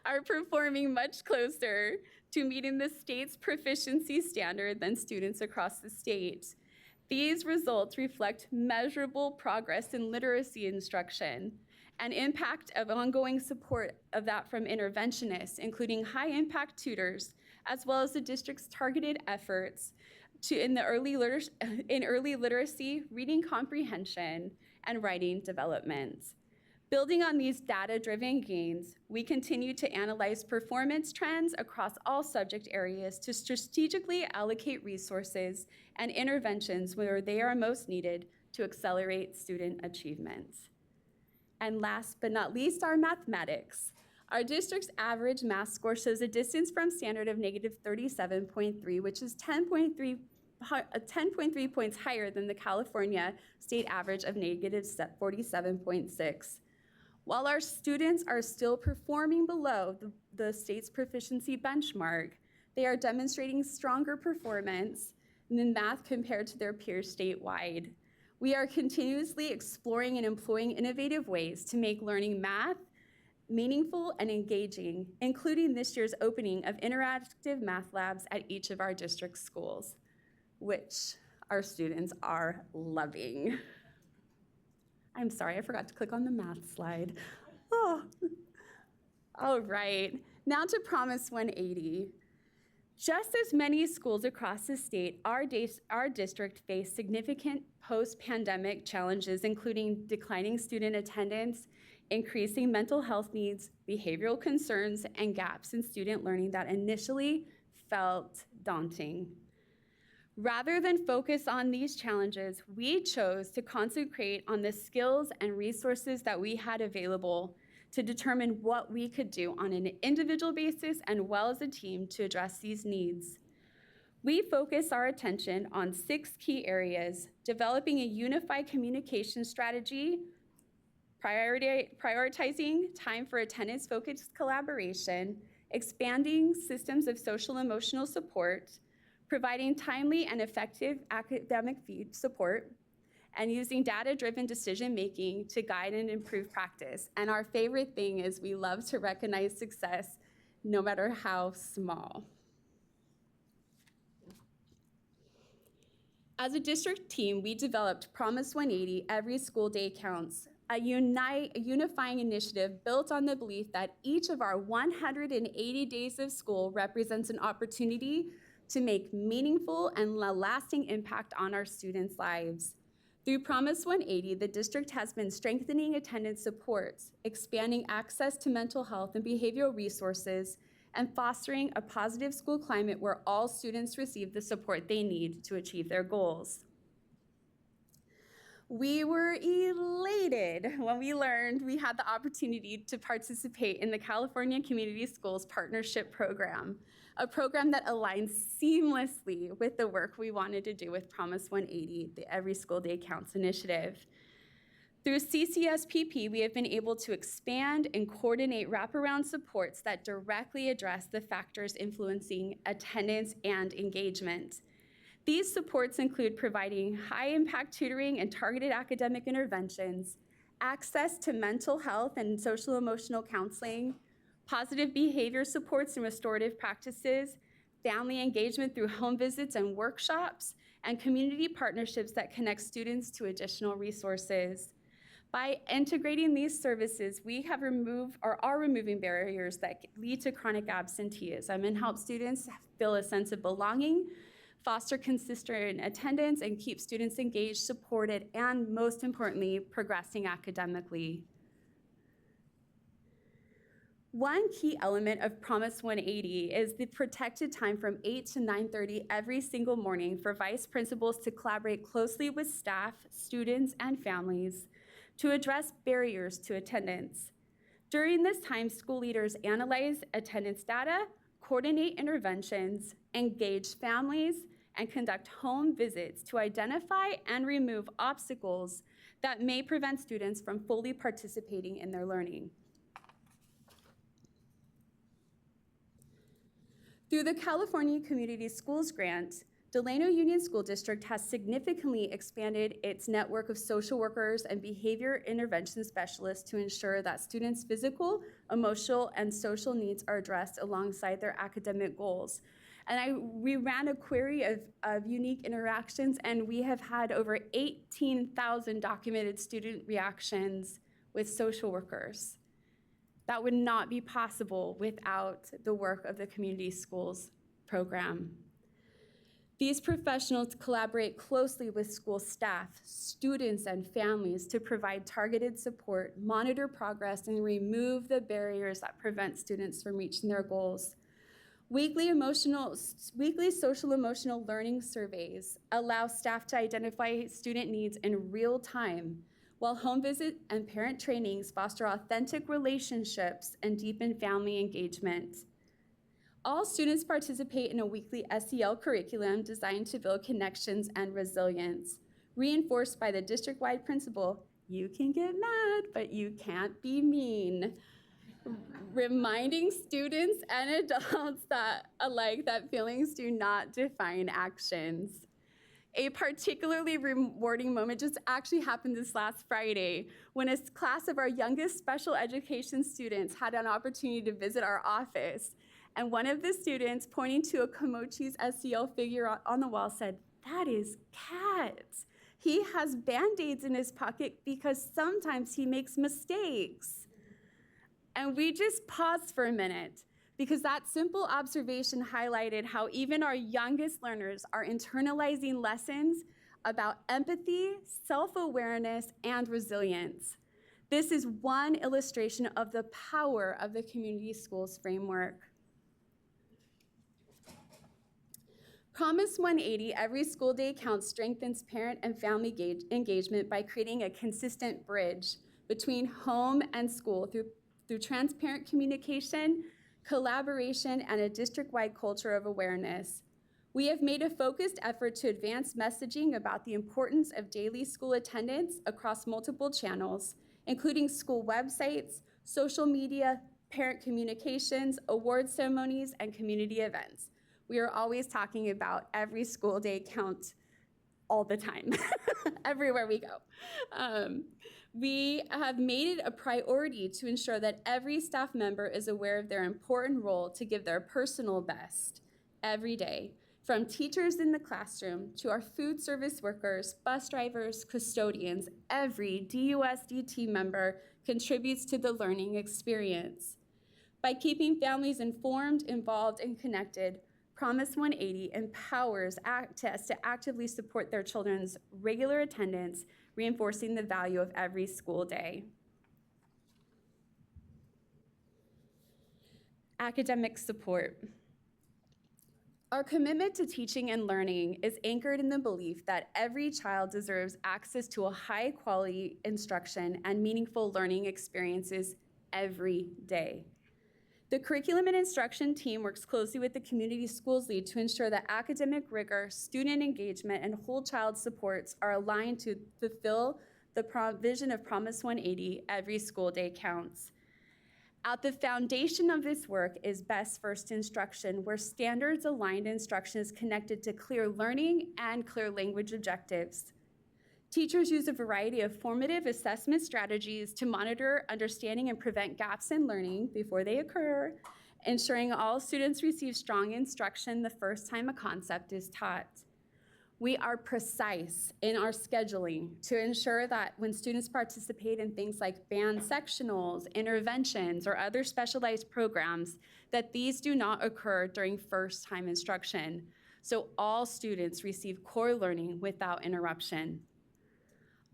Speaker 11: are performing much closer to meeting the state's proficiency standard than students across the state. These results reflect measurable progress in literacy instruction and impact of ongoing support of that from interventionists, including high-impact tutors, as well as the district's targeted efforts in early literacy, reading comprehension, and writing development. Building on these data-driven gains, we continue to analyze performance trends across all subject areas to strategically allocate resources and interventions where they are most needed to accelerate student achievement. And last but not least, our mathematics. Our district's average math score shows a distance from standard of negative 37.3, which is 10.3 points higher than the California state average of negative 47.6. While our students are still performing below the state's proficiency benchmark, they are demonstrating stronger performance in math compared to their peers statewide. We are continuously exploring and employing innovative ways to make learning math meaningful and engaging, including this year's opening of interactive math labs at each of our district schools, which our students are loving. I'm sorry, I forgot to click on the math slide. Oh. All right, now to Promise 180. Just as many schools across the state, our district faced significant post-pandemic challenges, including declining student attendance, increasing mental health needs, behavioral concerns, and gaps in student learning that initially felt daunting. Rather than focus on these challenges, we chose to concentrate on the skills and resources that we had available to determine what we could do on an individual basis and well as a team to address these needs. We focus our attention on 6 key areas: developing a unified communication strategy, prioritizing time for attendance-focused collaboration, expanding systems of social emotional support, providing timely and effective academic support, and using data-driven decision-making to guide and improve practice. And our favorite thing is we love to recognize success, no matter how small. As a district team, we developed Promise 180, Every School Day Counts, a unifying initiative built on the belief that each of our 180 days of school represents an opportunity to make meaningful and lasting impact on our students' lives. Through Promise 180, the district has been strengthening attendance supports, expanding access to mental health and behavioral resources, and fostering a positive school climate where all students receive the support they need to achieve their goals. We were elated when we learned we had the opportunity to participate in the California Community Schools Partnership Program, a program that aligns seamlessly with the work we wanted to do with Promise 180, the Every School Day Counts initiative. Through CCSPP, we have been able to expand and coordinate wraparound supports that directly address the factors influencing attendance and engagement. These supports include providing high-impact tutoring and targeted academic interventions, access to mental health and social emotional counseling, positive behavior supports and restorative practices, family engagement through home visits and workshops, and community partnerships that connect students to additional resources. By integrating these services, we have removed or are removing barriers that lead to chronic absenteeism and help students feel a sense of belonging, foster consistent attendance, and keep students engaged, supported, and most importantly, progressing academically. One key element of Promise 180 is the protected time from 8 to 9:30 every single morning for vice principals to collaborate closely with staff, students, and families to address barriers to attendance. During this time, school leaders analyze attendance data, coordinate interventions, engage families, and conduct home visits to identify and remove obstacles that may prevent students from fully participating in their learning. Through the California Community Schools Grant, Delano Union School District has significantly expanded its network of social workers and behavior intervention specialists to ensure that students' physical, emotional, and social needs are addressed alongside their academic goals. And we ran a query of unique interactions, and we have had over 18,000 documented student reactions with social workers. That would not be possible without the work of the community schools program. These professionals collaborate closely with school staff, students, and families to provide targeted support, monitor progress, and remove the barriers that prevent students from reaching their goals. Weekly social emotional learning surveys allow staff to identify student needs in real time, while home visit and parent trainings foster authentic relationships and deepen family engagement. All students participate in a weekly SEL curriculum designed to build connections and resilience, reinforced by the district-wide principle, you can get mad, but you can't be mean. Reminding students and adults that feelings do not define actions. A particularly rewarding moment just actually happened this last Friday when a class of our youngest special education students had an opportunity to visit our office. And one of the students, pointing to a Komochi's SEL figure on the wall, said, "That is Cat. He has Band-Aids in his pocket because sometimes he makes mistakes." And we just paused for a minute because that simple observation highlighted how even our youngest learners are internalizing lessons about empathy, self-awareness, and resilience. This is one illustration of the power of the community schools framework. Promise 180, every school day counts, strengthens parent and family engagement by creating a consistent bridge between home and school through transparent communication, collaboration, and a district-wide culture of awareness. We have made a focused effort to advance messaging about the importance of daily school attendance across multiple channels, including school websites, social media, parent communications, award ceremonies, and community events. We are always talking about every school day count all the time, everywhere we go. We have made it a priority to ensure that every staff member is aware of their important role to give their personal best every day, from teachers in the classroom to our food service workers, bus drivers, custodians. Every DUSD team member contributes to the learning experience. By keeping families informed, involved, and connected, Promise 180 empowers us to actively support their children's regular attendance, reinforcing the value of every school day. Academic support. Our commitment to teaching and learning is anchored in the belief that every child deserves access to a high-quality instruction and meaningful learning experiences every day. The curriculum and instruction team works closely with the community schools lead to ensure that academic rigor, student engagement, and whole child supports are aligned to fulfill the vision of Promise 180, every school day counts. At the foundation of this work is Best First Instruction, where standards-aligned instruction is connected to clear learning and clear language objectives. Teachers use a variety of formative assessment strategies to monitor, understanding, and prevent gaps in learning before they occur, ensuring all students receive strong instruction the first time a concept is taught. We are precise in our scheduling to ensure that when students participate in things like band sectionals, interventions, or other specialized programs, that these do not occur during first-time instruction, so all students receive core learning without interruption.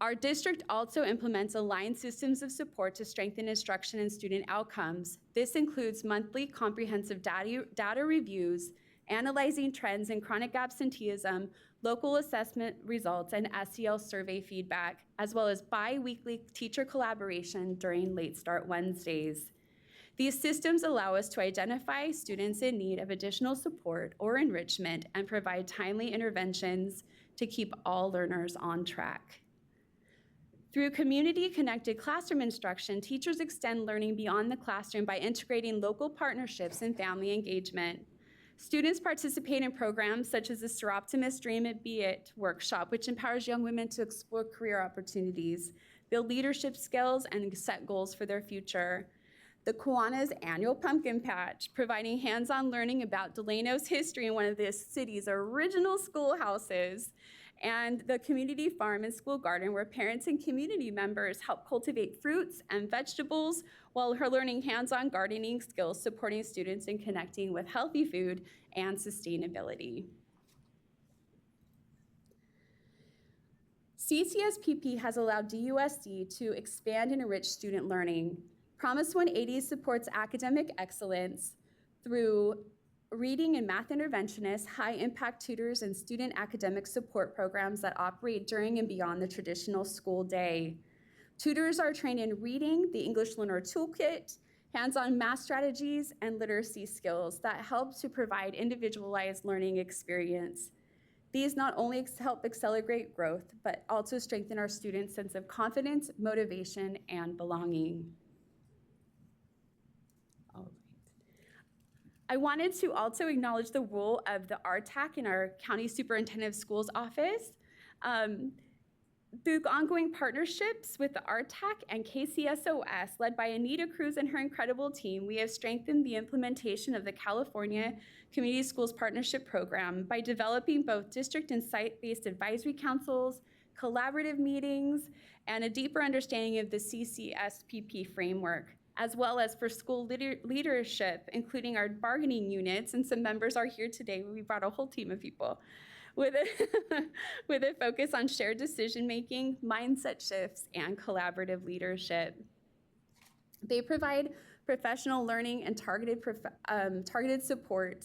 Speaker 11: Our district also implements aligned systems of support to strengthen instruction and student outcomes. This includes monthly comprehensive data reviews, analyzing trends in chronic absenteeism, local assessment results, and SEL survey feedback, as well as bi-weekly teacher collaboration during Late Start Wednesdays. These systems allow us to identify students in need of additional support or enrichment and provide timely interventions to keep all learners on track. Through community-connected classroom instruction, teachers extend learning beyond the classroom by integrating local partnerships and family engagement. Students participate in programs such as the Seroptimus Dream It Be It workshop, which empowers young women to explore career opportunities, build leadership skills, and set goals for their future. The Kiwanis annual pumpkin patch, providing hands-on learning about Delano's history in one of the city's original schoolhouses, and the community farm and school garden, where parents and community members help cultivate fruits and vegetables while learning hands-on gardening skills, supporting students in connecting with healthy food and sustainability. CCSPP has allowed DUSD to expand and enrich student learning. Promise 180 supports academic excellence through reading and math interventionists, high-impact tutors, and student academic support programs that operate during and beyond the traditional school day. Tutors are trained in reading, the English Learner Toolkit, hands-on math strategies, and literacy skills that help to provide individualized learning experience. These not only help accelerate growth, but also strengthen our students' sense of confidence, motivation, and belonging. I wanted to also acknowledge the role of the RTAC in our County Superintendent of Schools office. Through ongoing partnerships with the RTAC and KCSOS, led by Anita Cruz and her incredible team, we have strengthened the implementation of the California Community Schools Partnership Program by developing both district and site-based advisory councils, collaborative meetings, and a deeper understanding of the CCSPP framework, as well as for school leadership, including our bargaining units, and some members are here today. We brought a whole team of people with a focus on shared decision-making, mindset shifts, and collaborative leadership. They provide professional learning and targeted support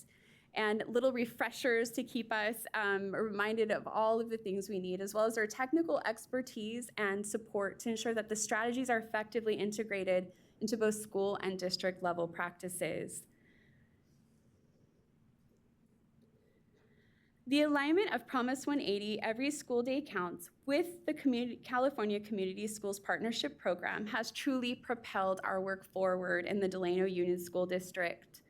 Speaker 11: and little refreshers to keep us reminded of all of the things we need, as well as their technical expertise and support to ensure that the strategies are effectively integrated into both school and district level practices. The alignment of Promise 180, Every School Day Counts, with the California Community Schools Partnership Program has truly propelled our work forward in the Delano Union School District.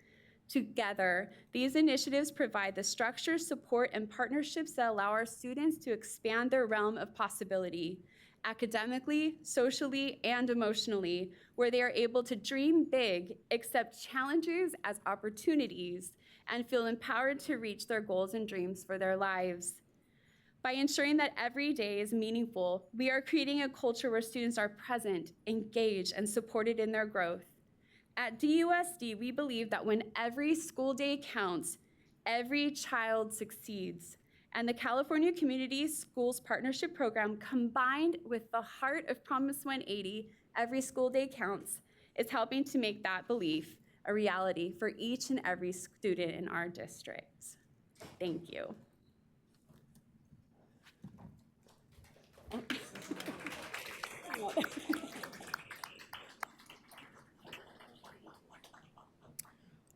Speaker 11: Together, these initiatives provide the structure, support, and partnerships that allow our students to expand their realm of possibility, academically, socially, and emotionally, where they are able to dream big, accept challenges as opportunities, and feel empowered to reach their goals and dreams for their lives. By ensuring that every day is meaningful, we are creating a culture where students are present, engaged, and supported in their growth. At DUSD, we believe that when every school day counts, every child succeeds. And the California Community Schools Partnership Program, combined with the heart of Promise 180, Every School Day Counts, is helping to make that belief a reality for each and every student in our district. Thank you.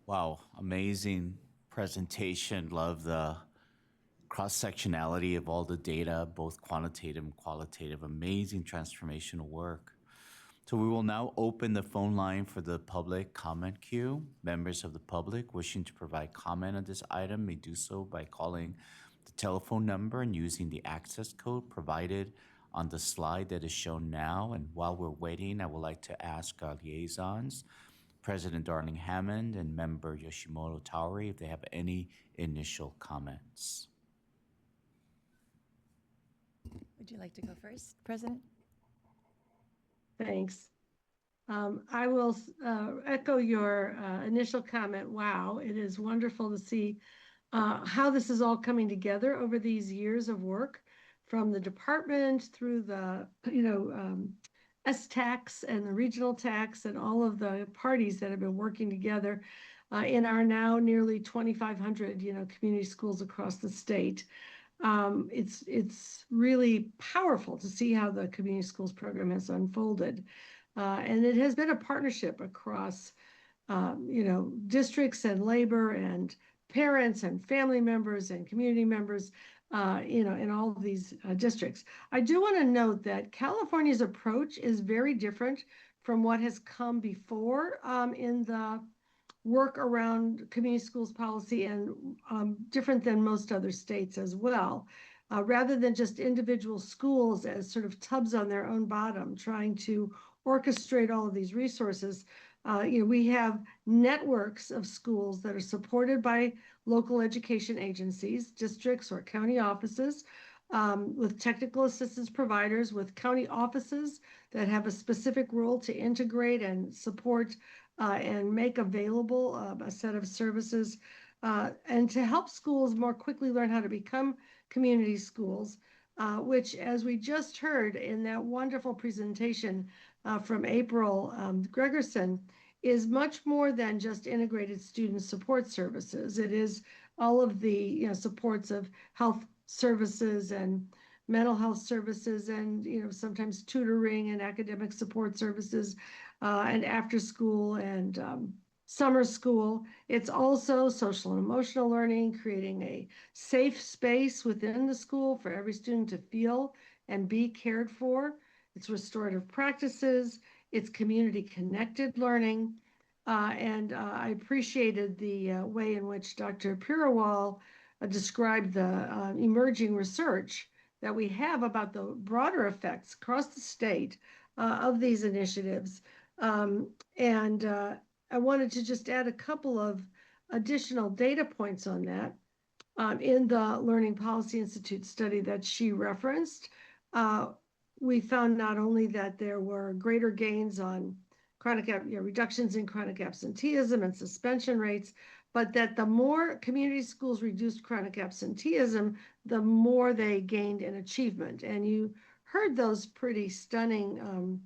Speaker 1: Wow, amazing presentation. Love the cross-sectionality of all the data, both quantitative and qualitative. Amazing transformational work. So we will now open the phone line for the public comment queue. Members of the public wishing to provide comment on this item may do so by calling the telephone number and using the access code provided on the slide that is shown now. And while we're waiting, I would like to ask our liaisons, President Darling Hammond and Member Yoshimoto Tauri, if they have any initial comments.
Speaker 20: Would you like to go first, President?
Speaker 2: Thanks. I will echo your initial comment. Wow, it is wonderful to see how this is all coming together over these years of work, from the department through the S-tax and the regional tax and all of the parties that have been working together in our now nearly 2,500 community schools across the state. It's really powerful to see how the community schools program has unfolded. And it has been a partnership across, districts and labor and parents and family members and community members, in all of these districts. I do want to note that California's approach is very different from what has come before in the work around community schools policy and different than most other states as well. Rather than just individual schools as sort of tubs on their own bottom, trying to orchestrate all of these resources, we have networks of schools that are supported by local education agencies, districts, or county offices, with technical assistance providers, with county offices that have a specific role to integrate and support and make available a set of services, and to help schools more quickly learn how to become community schools, which, as we just heard in that wonderful presentation from April Gregerson, is much more than just integrated student support services. It is all of the supports of health services and mental health services, and sometimes tutoring and academic support services, and after school and summer school. It's also social and emotional learning, creating a safe space within the school for every student to feel and be cared for. It's restorative practices, it's community connected learning. And I appreciated the way in which Dr. Pirawal described the emerging research that we have about the broader effects across the state of these initiatives. And I wanted to just add a couple of additional data points on that. In the Learning Policy Institute study that she referenced, we found not only that there were greater gains on reductions in chronic absenteeism and suspension rates, but that the more community schools reduced chronic absenteeism, the more they gained in achievement. And you heard those pretty stunning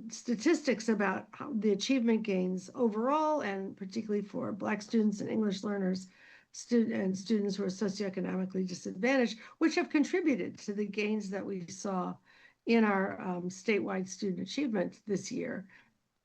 Speaker 2: statistics about the achievement gains overall, and particularly for Black students and English learners, and students who are socioeconomically disadvantaged, which have contributed to the gains that we saw in our statewide student achievement this year.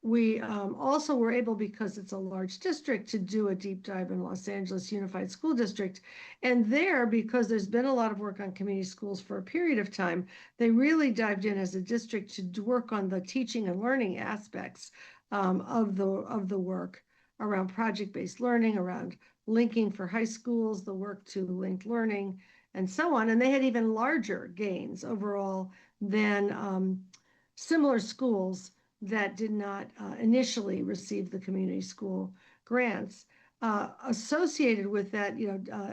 Speaker 2: We also were able, because it's a large district, to do a deep dive in Los Angeles Unified School District. And there, because there's been a lot of work on community schools for a period of time, they really dived in as a district to work on the teaching and learning aspects of the work around project-based learning, around linking for high schools, the work to linked learning, and so on. And they had even larger gains overall than similar schools that did not initially receive the community school grants. Associated with that,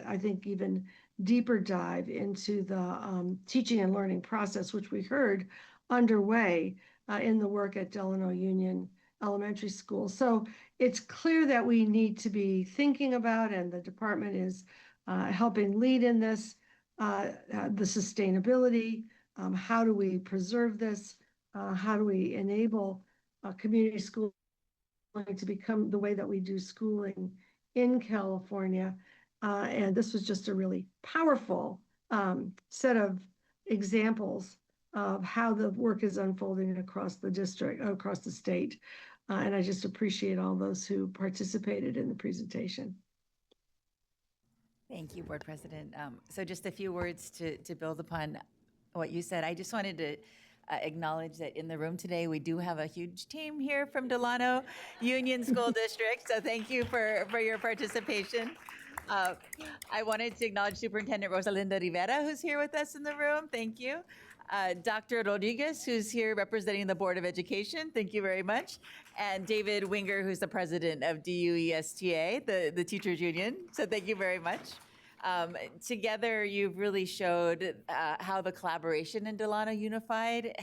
Speaker 2: I think even deeper dive into the teaching and learning process, which we heard underway in the work at Delano Union Elementary School. So it's clear that we need to be thinking about, and the department is helping lead in this, the sustainability. How do we preserve this? How do we enable community schooling to become the way that we do schooling in California? And this was just a really powerful set of examples of how the work is unfolding across the district, across the state. And I just appreciate all those who participated in the presentation.
Speaker 20: Thank you, Board President. So just a few words to build upon what you said. I just wanted to acknowledge that in the room today, we do have a huge team here from Delano Union School District. So thank you for your participation. I wanted to acknowledge Superintendent Rosalinda Rivera, who's here with us in the room. Thank you. Dr. Rodriguez, who's here representing the Board of Education. Thank you very much. And David Winger, who's the president of DUESTA, the teachers union. So thank you very much. Together, you've really showed how the collaboration in Delano Unified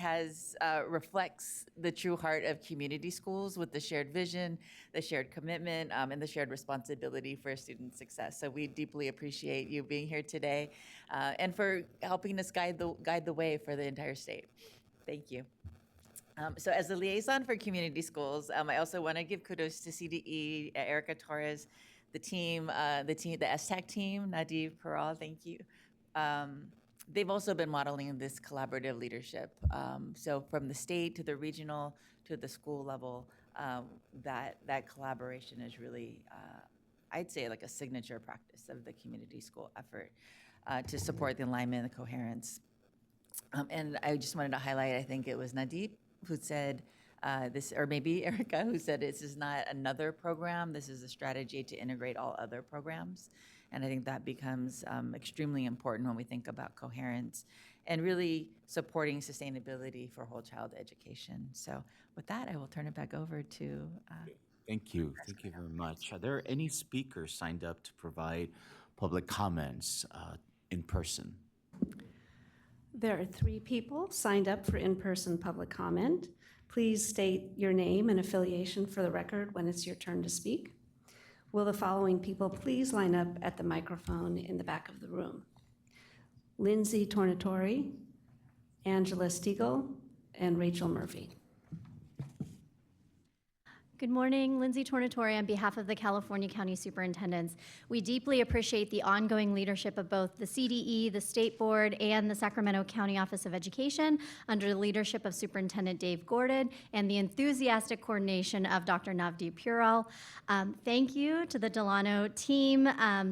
Speaker 20: reflects the true heart of community schools, with the shared vision, the shared commitment, and the shared responsibility for student success. So we deeply appreciate you being here today and for helping us guide the way for the entire state. Thank you. So as the liaison for community schools, I also want to give kudos to CDE, Erica Torres, the STAC team, Nadeev Paral, thank you. They've also been modeling this collaborative leadership. So from the state to the regional to the school level, that collaboration is really, I'd say, like a signature practice of the community school effort to support the alignment and the coherence. And I just wanted to highlight, I think it was Nadeep who said, or maybe Erica, who said this is not another program, this is a strategy to integrate all other programs. And I think that becomes extremely important when we think about coherence and really supporting sustainability for whole child education. So with that, I will turn it back over to
Speaker 1: Thank you. Thank you very much. Are there any speakers signed up to provide public comments in person?
Speaker 13: There are 3 people signed up for in-person public comment. Please state your name and affiliation for the record when it's your turn to speak. Will the following people please line up at the microphone in the back of the room? Lindsay Tornatore, Angela Stiegel, and Rachel Murphy.
Speaker 14: Good morning, Lindsay Tornatore on behalf of the California County Superintendents. We deeply appreciate the ongoing leadership of both the CDE, the State Board, and the Sacramento County Office of Education under the leadership of Superintendent Dave Gordon and the enthusiastic coordination of Dr. Navdeep Purell. Thank you to the Delano team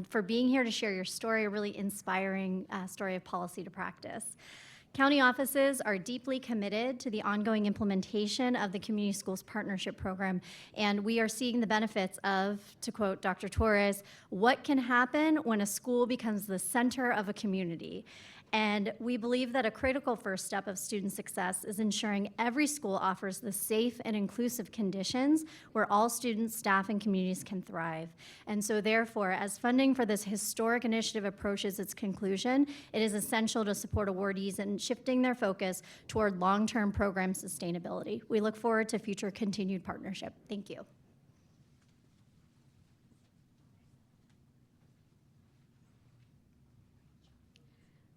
Speaker 14: for being here to share your story, a really inspiring story of policy to practice. County offices are deeply committed to the ongoing implementation of the Community Schools Partnership Program, and we are seeing the benefits of, to quote Dr. Torres, what can happen when a school becomes the center of a community. And we believe that a critical first step of student success is ensuring every school offers the safe and inclusive conditions where all students, staff, and communities can thrive. And so therefore, as funding for this historic initiative approaches its conclusion, it is essential to support awardees in shifting their focus toward long-term program sustainability. We look forward to future continued partnership. Thank you.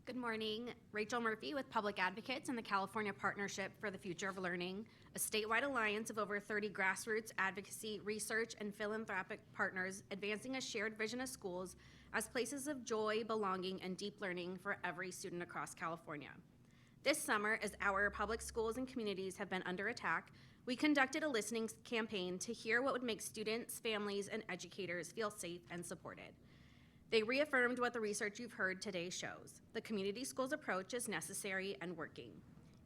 Speaker 23: Good morning, Rachel Murphy with Public Advocates and the California Partnership for the Future of Learning, a statewide alliance of over 30 grassroots advocacy, research, and philanthropic partners advancing a shared vision of schools as places of joy, belonging, and deep learning for every student across California. This summer, as our public schools and communities have been under attack, we conducted a listening campaign to hear what would make students, families, and educators feel safe and supported. They reaffirmed what the research you've heard today shows. The community schools approach is necessary and working.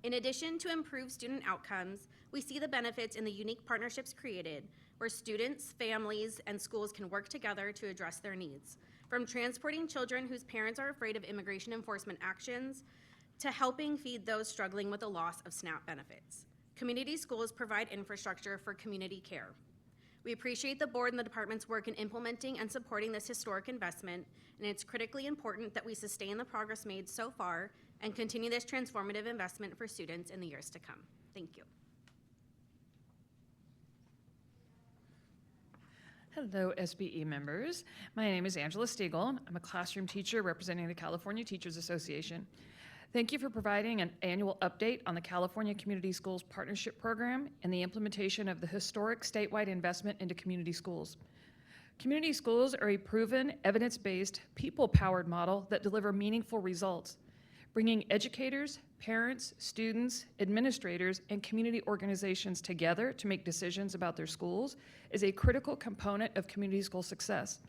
Speaker 23: In addition to improved student outcomes, we see the benefits in the unique partnerships created where students, families, and schools can work together to address their needs. From transporting children whose parents are afraid of immigration enforcement actions to helping feed those struggling with the loss of SNAP benefits. Community schools provide infrastructure for community care. We appreciate the board and the department's work in implementing and supporting this historic investment, and it's critically important that we sustain the progress made so far and continue this transformative investment for students in the years to come. Thank you.
Speaker 24: Hello, SBE members. My name is Angela Stiegel. I'm a classroom teacher representing the California Teachers Association. Thank you for providing an annual update on the California Community Schools Partnership Program and the implementation of the historic statewide investment into community schools. Community schools are a proven, evidence-based, people-powered model that deliver meaningful results. Bringing educators, parents, students, administrators, and community organizations together to make decisions about their schools is a critical component of community school success.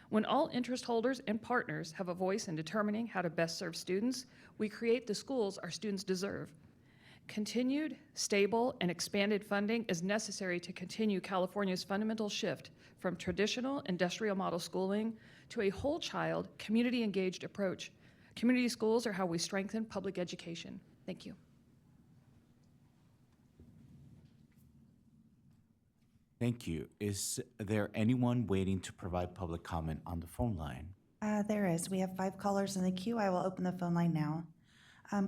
Speaker 24: When all interest holders and partners have a voice in determining how to best serve students, we create the schools our students deserve. Continued, stable, and expanded funding is necessary to continue California's fundamental shift from traditional industrial model schooling to a whole child, community-engaged approach. Community schools are how we strengthen public education. Thank you.
Speaker 1: Thank you. Is there anyone waiting to provide public comment on the phone line?
Speaker 25: There is. We have 5 callers in the queue. I will open the phone line now.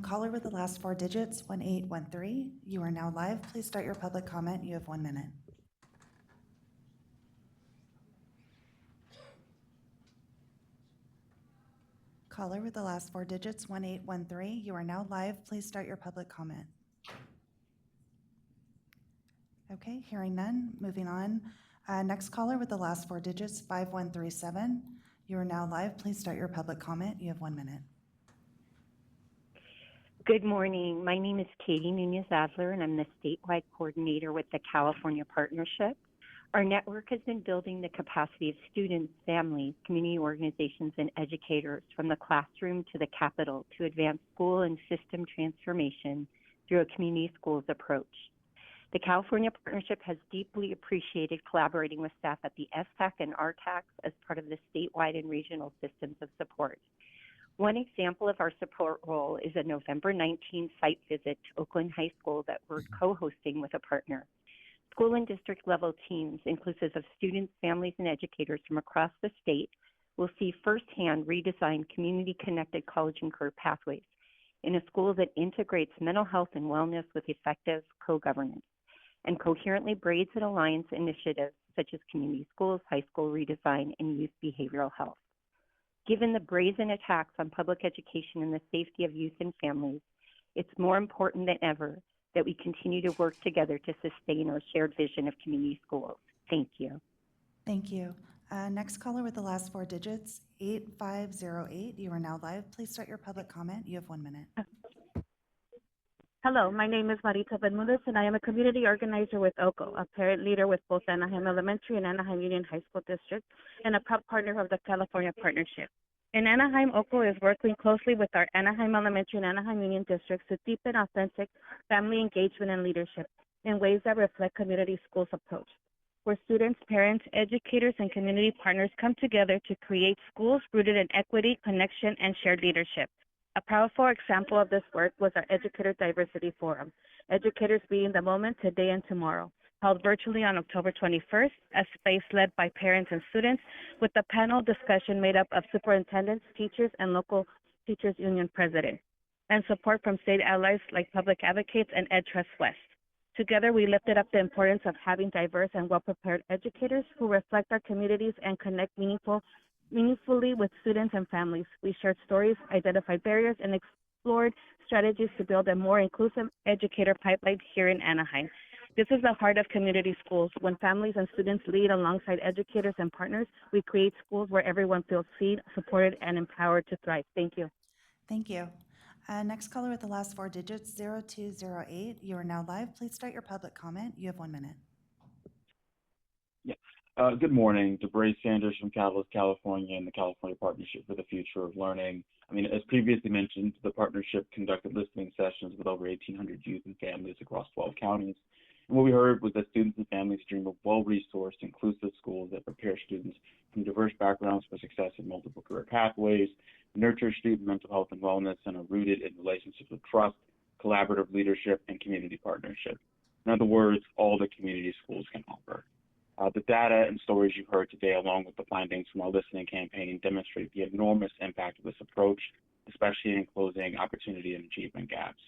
Speaker 25: Caller with the last 4 digits, 1813. You are now live. Please start your public comment. You have 1 minute. Caller with the last 4 digits, 1813. You are now live. Please start your public comment. Okay, hearing none, moving on. Next caller with the last 4 digits, 5137. You are now live. Please start your public comment. You have 1 minute.
Speaker 26: Good morning. My name is Katie Nunez-Adler, and I'm the statewide coordinator with the California Partnership. Our network has been building the capacity of students, families, community organizations, and educators from the classroom to the Capitol to advance school and system transformation through a community schools approach. The California Partnership has deeply appreciated collaborating with staff at the STAC and RTAC as part of the statewide and regional systems of support. One example of our support role is a November 19 site visit to Oakland High School that we're co-hosting with a partner. School and district level teams, inclusive of students, families, and educators from across the state, will see firsthand redesigned community-connected college and career pathways in a school that integrates mental health and wellness with effective co-governance and coherently braids and aligns initiatives such as community schools, high school redesign, and youth behavioral health. Given the brazen attacks on public education and the safety of youth and families, it's more important than ever that we continue to work together to sustain our shared vision of community schools. Thank you.
Speaker 25: Thank you. Next caller with the last four digits, 8508. You are now live. Please start your public comment. You have 1 minute.
Speaker 4: Hello, my name is Marita Bermudez, and I am a community organizer with OCO, a parent leader with both Anaheim Elementary and Anaheim Union High School District, and a proud partner of the California Partnership. In Anaheim, OCO is working closely with our Anaheim Elementary and Anaheim Union districts to deepen authentic family engagement and leadership in ways that reflect community schools' approach, where students, parents, educators, and community partners come together to create schools rooted in equity, connection, and shared leadership. A powerful example of this work was our Educator Diversity Forum, Educators Being the Moment, Today and Tomorrow, held virtually on October 21st, a space led by parents and students with a panel discussion made up of superintendents, teachers, and local teachers union presidents, and support from state allies like Public Advocates and Ed Trust West. Together, we lifted up the importance of having diverse and well-prepared educators who reflect our communities and connect meaningfully with students and families. We shared stories, identified barriers, and explored strategies to build a more inclusive educator pipeline here in Anaheim. This is the heart of community schools. When families and students lead alongside educators and partners, we create schools where everyone feels seen, supported, and empowered to thrive. Thank you.
Speaker 25: Thank you. Next caller with the last four digits, 0208. You are now live. Please start your public comment. You have 1 minute.
Speaker 5: Good morning. DeBray Sanders from Catalyst, California, and the California Partnership for the Future of Learning. As previously mentioned, the partnership conducted listening sessions with over 1,800 youth and families across 12 counties. And what we heard was that students and families dream of well-resourced, inclusive schools that prepare students from diverse backgrounds for success in multiple career pathways, nurture student mental health and wellness, and are rooted in relationships of trust, collaborative leadership, and community partnership. In other words, all that community schools can offer. The data and stories you've heard today, along with the findings from our listening campaign, demonstrate the enormous impact of this approach, especially in closing opportunity and achievement gaps.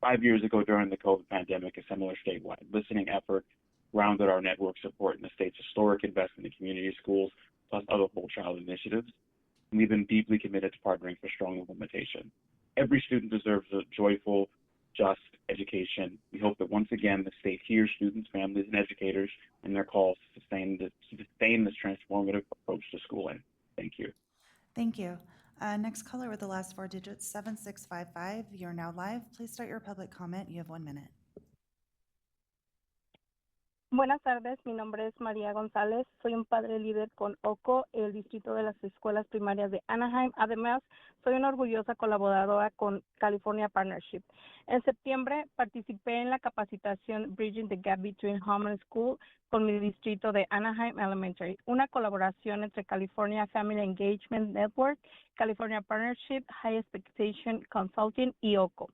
Speaker 5: 5 years ago, during the COVID pandemic, a similar statewide listening effort grounded our network support in the state's historic investment in community schools, plus other whole child initiatives. And we've been deeply committed to partnering for strong implementation. Every student deserves a joyful, just education. We hope that once again the state hears students, families, and educators in their calls to sustain this transformative approach to schooling. Thank you.
Speaker 25: Thank you. Next caller with the last four digits, 7655. You're now live. Please start your public comment. You have 1 minute.
Speaker 12: Buenas tardes, mi nombre es María González, soy un padre líder con OCO, el distrito de las escuelas primarias de Anaheim. Además, soy una orgullosa colaboradora con California Partnership. En septiembre participé en la capacitación Bridging the Gap Between Home and School con mi distrito de Anaheim Elementary, una colaboración entre California Family Engagement Network, California Partnership, High Expectation Consulting y OCO.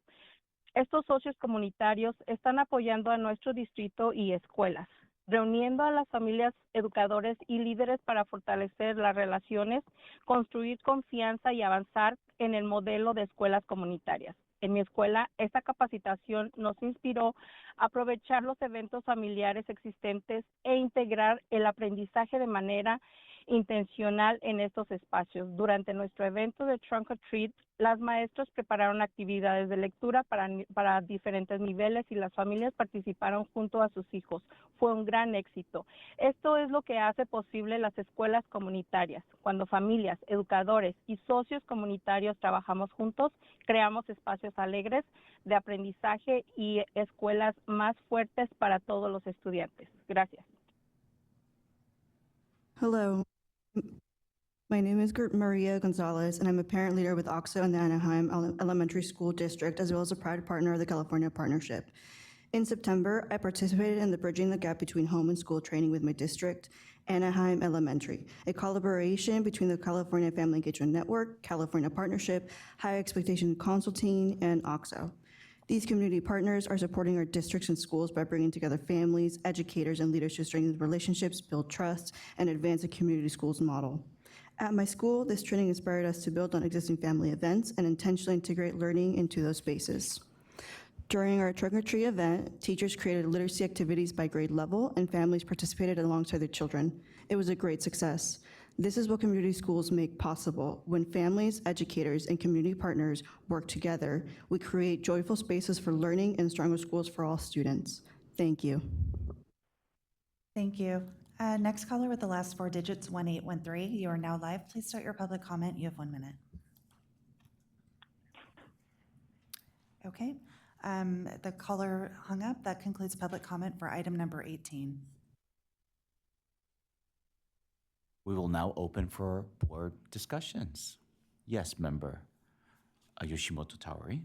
Speaker 12: Estos socios comunitarios están apoyando a nuestro distrito y escuelas, reuniendo a las familias, educadores y líderes para fortalecer las relaciones, construir confianza y avanzar en el modelo de escuelas comunitarias. En mi escuela, esta capacitación nos inspiró a aprovechar los eventos familiares existentes e integrar el aprendizaje de manera intencional en estos espacios. Durante nuestro evento de Trunk or Treat, las maestras prepararon actividades de lectura para diferentes niveles y las familias participaron junto a sus hijos. Fue un gran éxito. Esto es lo que hace posible las escuelas comunitarias. Cuando familias, educadores y socios comunitarios trabajamos juntos, creamos espacios alegres de aprendizaje y escuelas más fuertes para todos los estudiantes. Gracias.
Speaker 15: Hello, my name is Maria Gonzalez, and I'm a parent leader with OXO in the Anaheim Elementary School District, as well as a proud partner of the California Partnership. In September, I participated in the Bridging the Gap Between Home and School training with my district, Anaheim Elementary, a collaboration between the California Family Engagement Network, California Partnership, High Expectation Consulting, and OXO. These community partners are supporting our districts and schools by bringing together families, educators, and leaders to strengthen relationships, build trust, and advance a community schools model. At my school, this training inspired us to build on existing family events and intentionally integrate learning into those spaces. During our trunk or treat event, teachers created literacy activities by grade level, and families participated alongside their children. It was a great success. This is what community schools make possible. When families, educators, and community partners work together, we create joyful spaces for learning and stronger schools for all students. Thank you.
Speaker 25: Thank you. Next caller with the last four digits, 1813. You are now live. Please start your public comment. You have 1 minute. Okay. The caller hung up. That concludes public comment for item number 18.
Speaker 1: We will now open for board discussions. Yes, member Yoshimoto Tawari.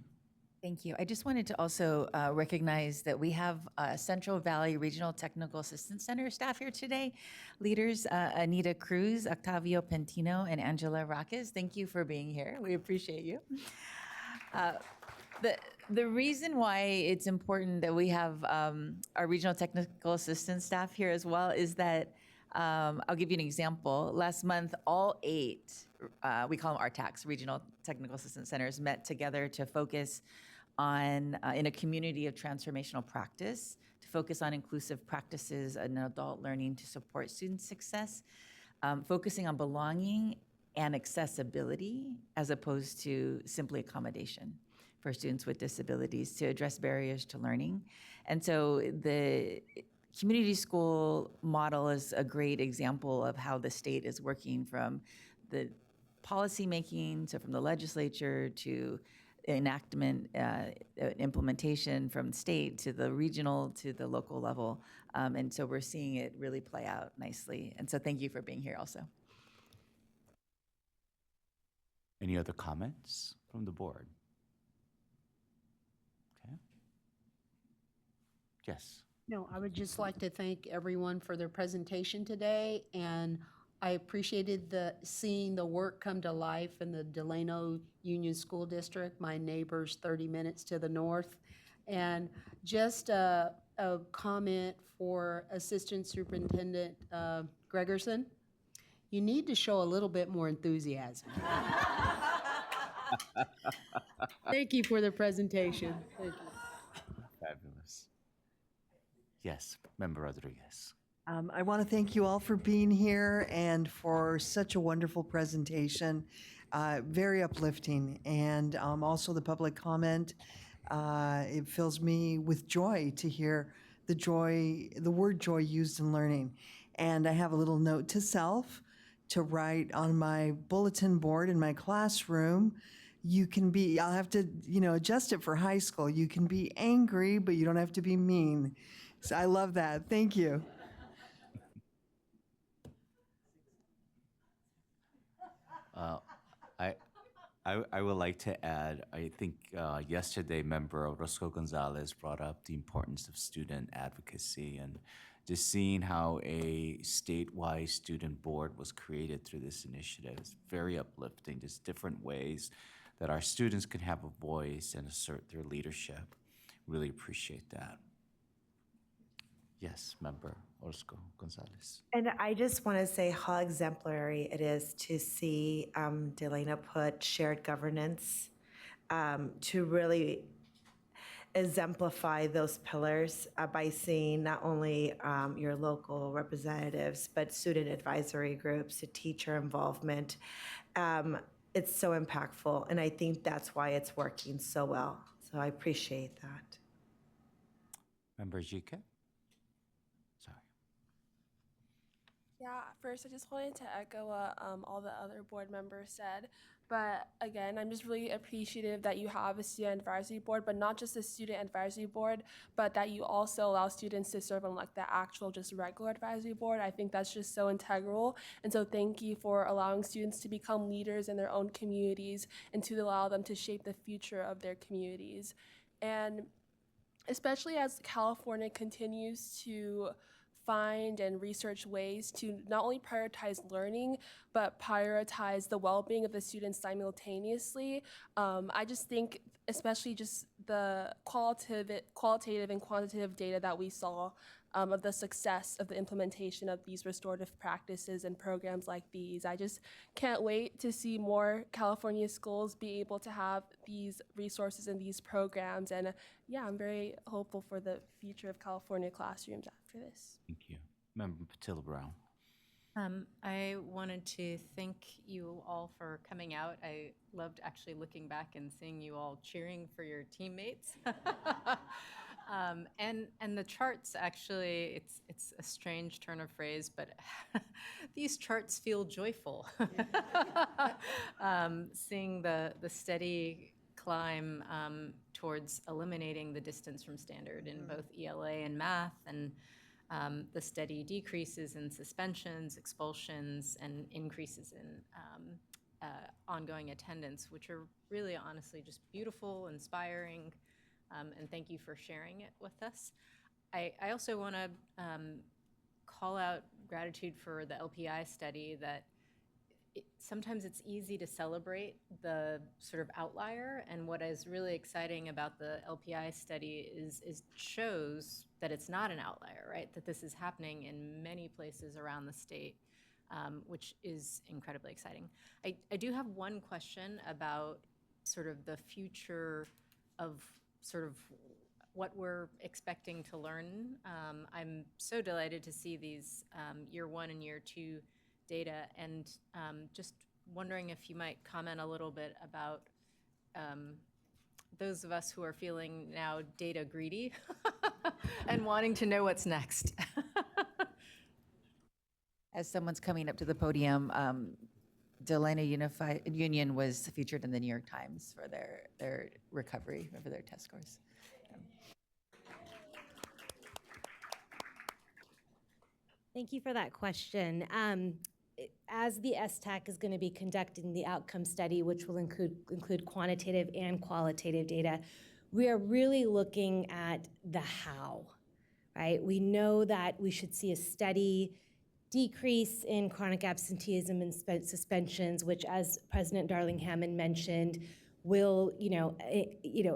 Speaker 20: Thank you. I just wanted to also recognize that we have Central Valley Regional Technical Assistance Center staff here today. Leaders Anita Cruz, Octavio Pentino, and Angela Raquez. Thank you for being here. We appreciate you. The reason why it's important that we have our regional technical assistance staff here as well is that I'll give you an example. Last month, all 8, we call them RTACs, Regional Technical Assistance Centers, met together to focus on, in a community of transformational practice, to focus on inclusive practices and adult learning to support student success, focusing on belonging and accessibility as opposed to simply accommodation for students with disabilities to address barriers to learning. And so the community school model is a great example of how the state is working from the policy making, so from the legislature to enactment, implementation from state to the regional to the local level. And so we're seeing it really play out nicely. And so thank you for being here also.
Speaker 1: Any other comments from the board? Okay. Yes.
Speaker 3: No, I would just like to thank everyone for their presentation today, and I appreciated seeing the work come to life in the Delano Union School District, my neighbors 30 minutes to the north. And just a comment for Assistant Superintendent Gregerson, you need to show a little bit more enthusiasm. Thank you for the presentation. Thank you.
Speaker 1: Fabulous. Yes, Member Rodriguez.
Speaker 6: I want to thank you all for being here and for such a wonderful presentation. Very uplifting. And also the public comment. It fills me with joy to hear the word joy used in learning. And I have a little note to self to write on my bulletin board in my classroom. You can be, I'll have to, adjust it for high school. You can be angry, but you don't have to be mean. So I love that. Thank you.
Speaker 1: I would like to add, I think yesterday Member Roscoe Gonzalez brought up the importance of student advocacy, and just seeing how a statewide student board was created through this initiative is very uplifting, just different ways that our students can have a voice and assert their leadership. Really appreciate that. Yes, Member Roscoe Gonzalez.
Speaker 16: And I just want to say how exemplary it is to see Delana put shared governance to really exemplify those pillars by seeing not only your local representatives, but student advisory groups, teacher involvement. It's so impactful, and I think that's why it's working so well. So I appreciate that.
Speaker 1: Member Jike?
Speaker 17: Yeah, first I just wanted to echo what all the other board members said. But again, I'm just really appreciative that you have a student advisory board, but not just a student advisory board, but that you also allow students to serve on like the actual just regular advisory board. I think that's just so integral. And so thank you for allowing students to become leaders in their own communities and to allow them to shape the future of their communities. And especially as California continues to find and research ways to not only prioritize learning, but prioritize the well-being of the students simultaneously. I just think, especially just the qualitative and quantitative data that we saw of the success of the implementation of these restorative practices and programs like these. I just can't wait to see more California schools be able to have these resources and these programs. And yeah, I'm very hopeful for the future of California classrooms after this.
Speaker 1: Thank you. Member Patil Brown.
Speaker 8: I wanted to thank you all for coming out. I loved actually looking back and seeing you all cheering for your teammates. And the charts, actually, it's a strange turn of phrase, but these charts feel joyful. Seeing the steady climb towards eliminating the distance from standard in both ELA and math, and the steady decreases in suspensions, expulsions, and increases in ongoing attendance, which are really honestly just beautiful, inspiring, and thank you for sharing it with us. I also want to call out gratitude for the LPI study that sometimes it's easy to celebrate the sort of outlier, and what is really exciting about the LPI study is shows that it's not an outlier, right? That this is happening in many places around the state, which is incredibly exciting. I do have one question about sort of the future of sort of what we're expecting to learn. I'm so delighted to see these year one and year two data, and just wondering if you might comment a little bit about those of us who are feeling now data greedy and wanting to know what's next.
Speaker 20: As someone's coming up to the podium, Delano Union was featured in the New York Times for their recovery, for their test scores.
Speaker 7: Thank you for that question. As the STAC is going to be conducting the outcome study, which will include quantitative and qualitative data, we are really looking at the how, right? We know that we should see a steady decrease in chronic absenteeism and suspensions, which, as President Darling-Hammond mentioned, will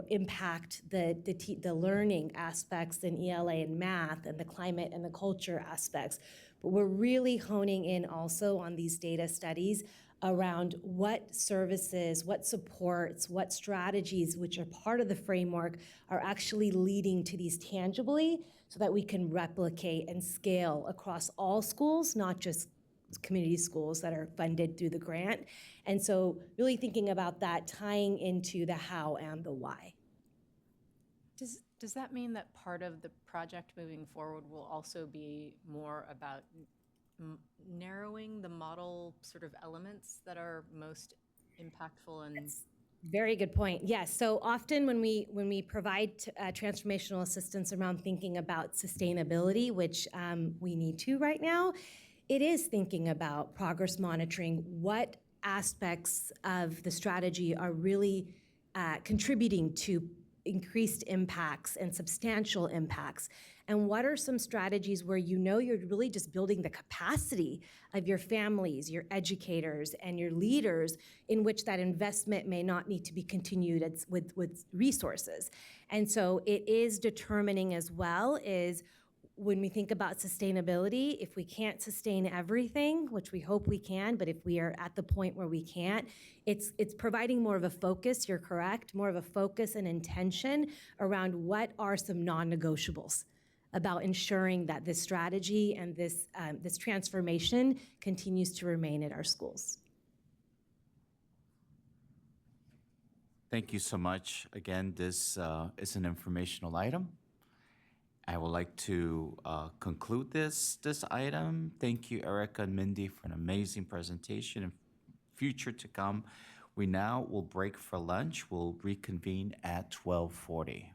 Speaker 7: impact the learning aspects in ELA and math, and the climate and the culture aspects. But we're really honing in also on these data studies around what services, what supports, what strategies, which are part of the framework, are actually leading to these tangibly, so that we can replicate and scale across all schools, not just community schools that are funded through the grant. And so really thinking about that, tying into the how and the why.
Speaker 8: Does that mean that part of the project moving forward will also be more about narrowing the model sort of elements that are most impactful and
Speaker 7: Very good point. Yes. So often when we provide transformational assistance around thinking about sustainability, which we need to right now, it is thinking about progress monitoring. What aspects of the strategy are really contributing to increased impacts and substantial impacts? And what are some strategies where you're really just building the capacity of your families, your educators, and your leaders, in which that investment may not need to be continued with resources? And so it is determining as well is, when we think about sustainability, if we can't sustain everything, which we hope we can, but if we are at the point where we can't, it's providing more of a focus, you're correct, more of a focus and intention around what are some non-negotiables about ensuring that this strategy and this transformation continues to remain at our schools.
Speaker 1: Thank you so much. Again, this is an informational item. I would like to conclude this item. Thank you, Erica and Mindy, for an amazing presentation and future to come. We now will break for lunch. We'll reconvene at 12:40.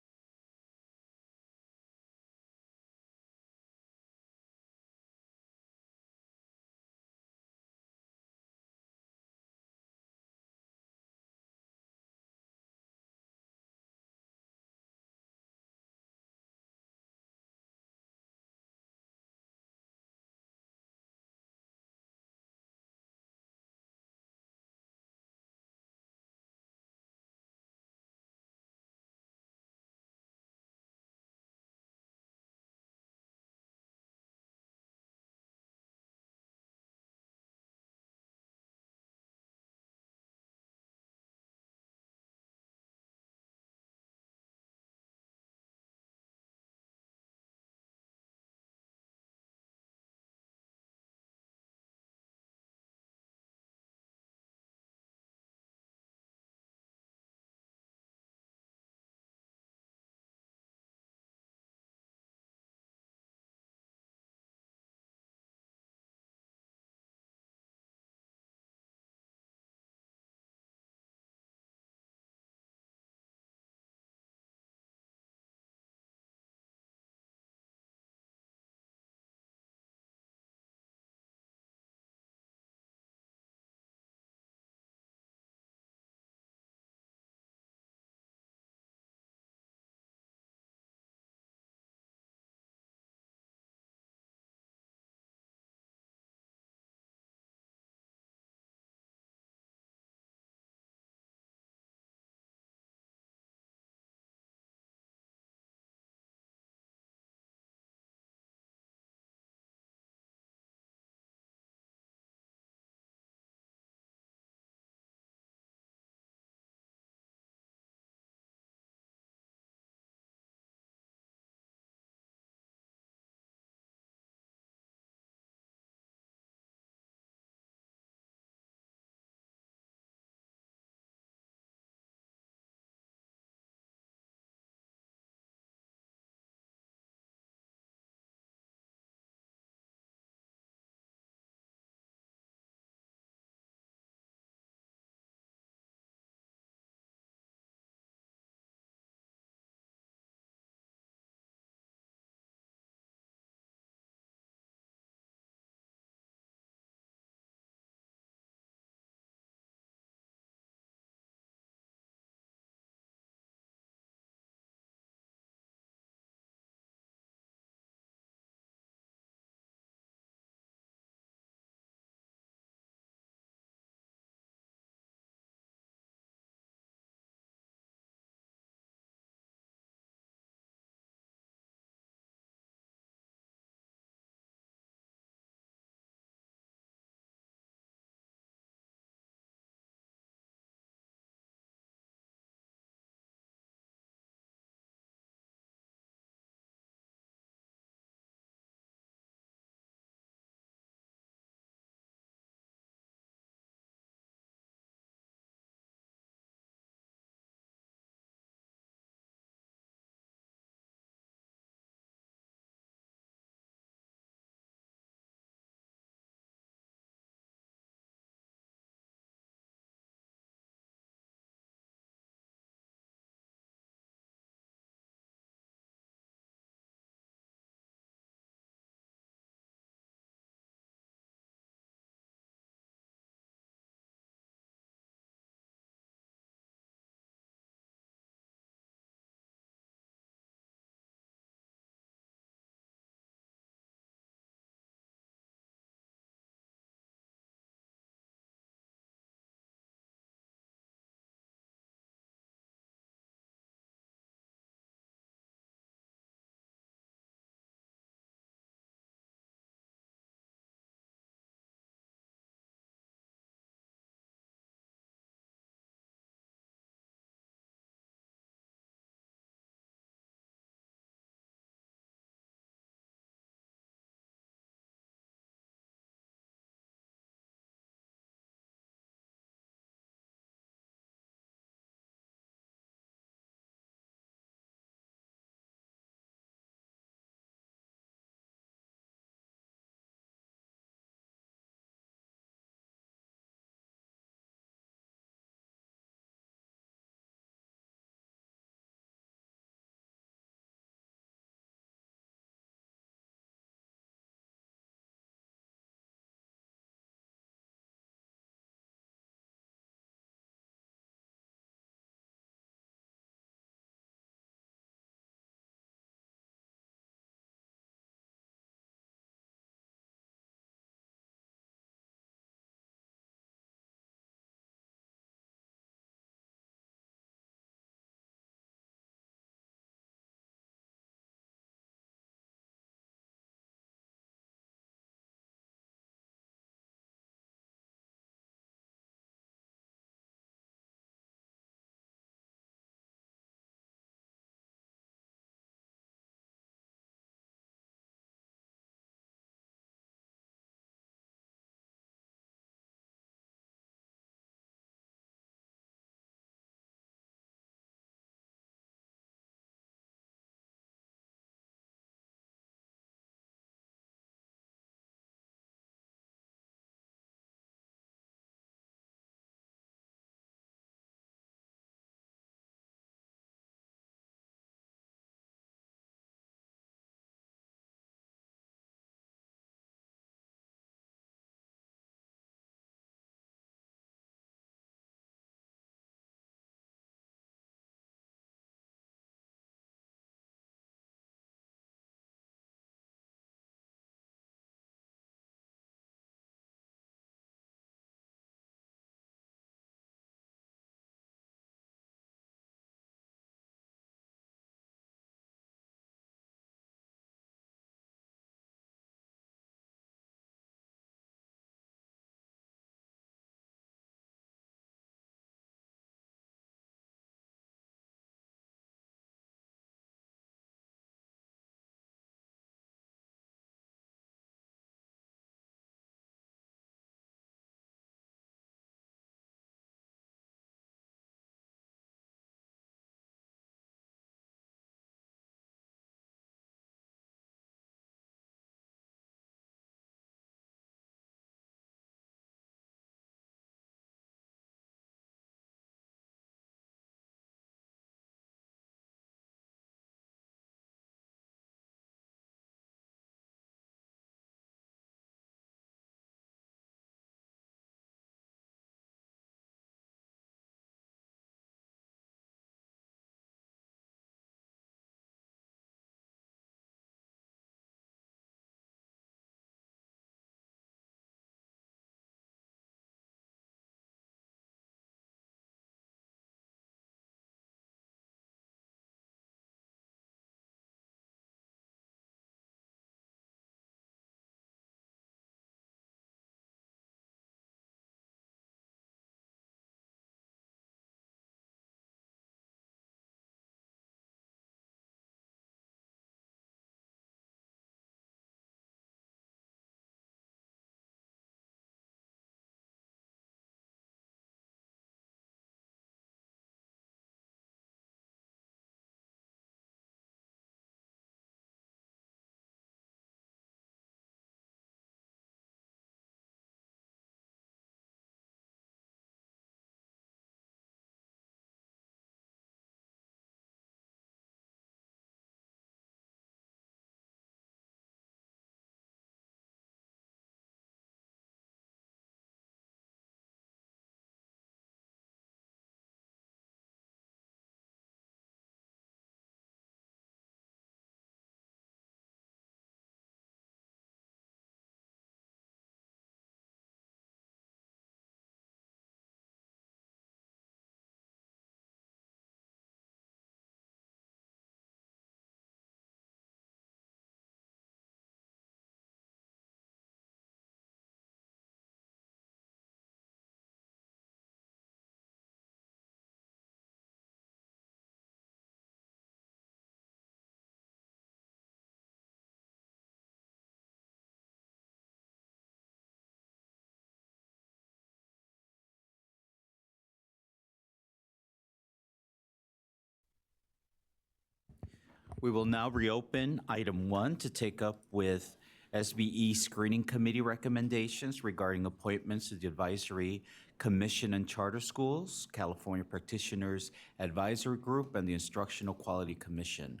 Speaker 1: We will now reopen item 1 to take up with SBE Screening Committee recommendations regarding appointments to the Advisory Commission on Charter Schools, California Practitioners Advisory Group, and the Instructional Quality Commission.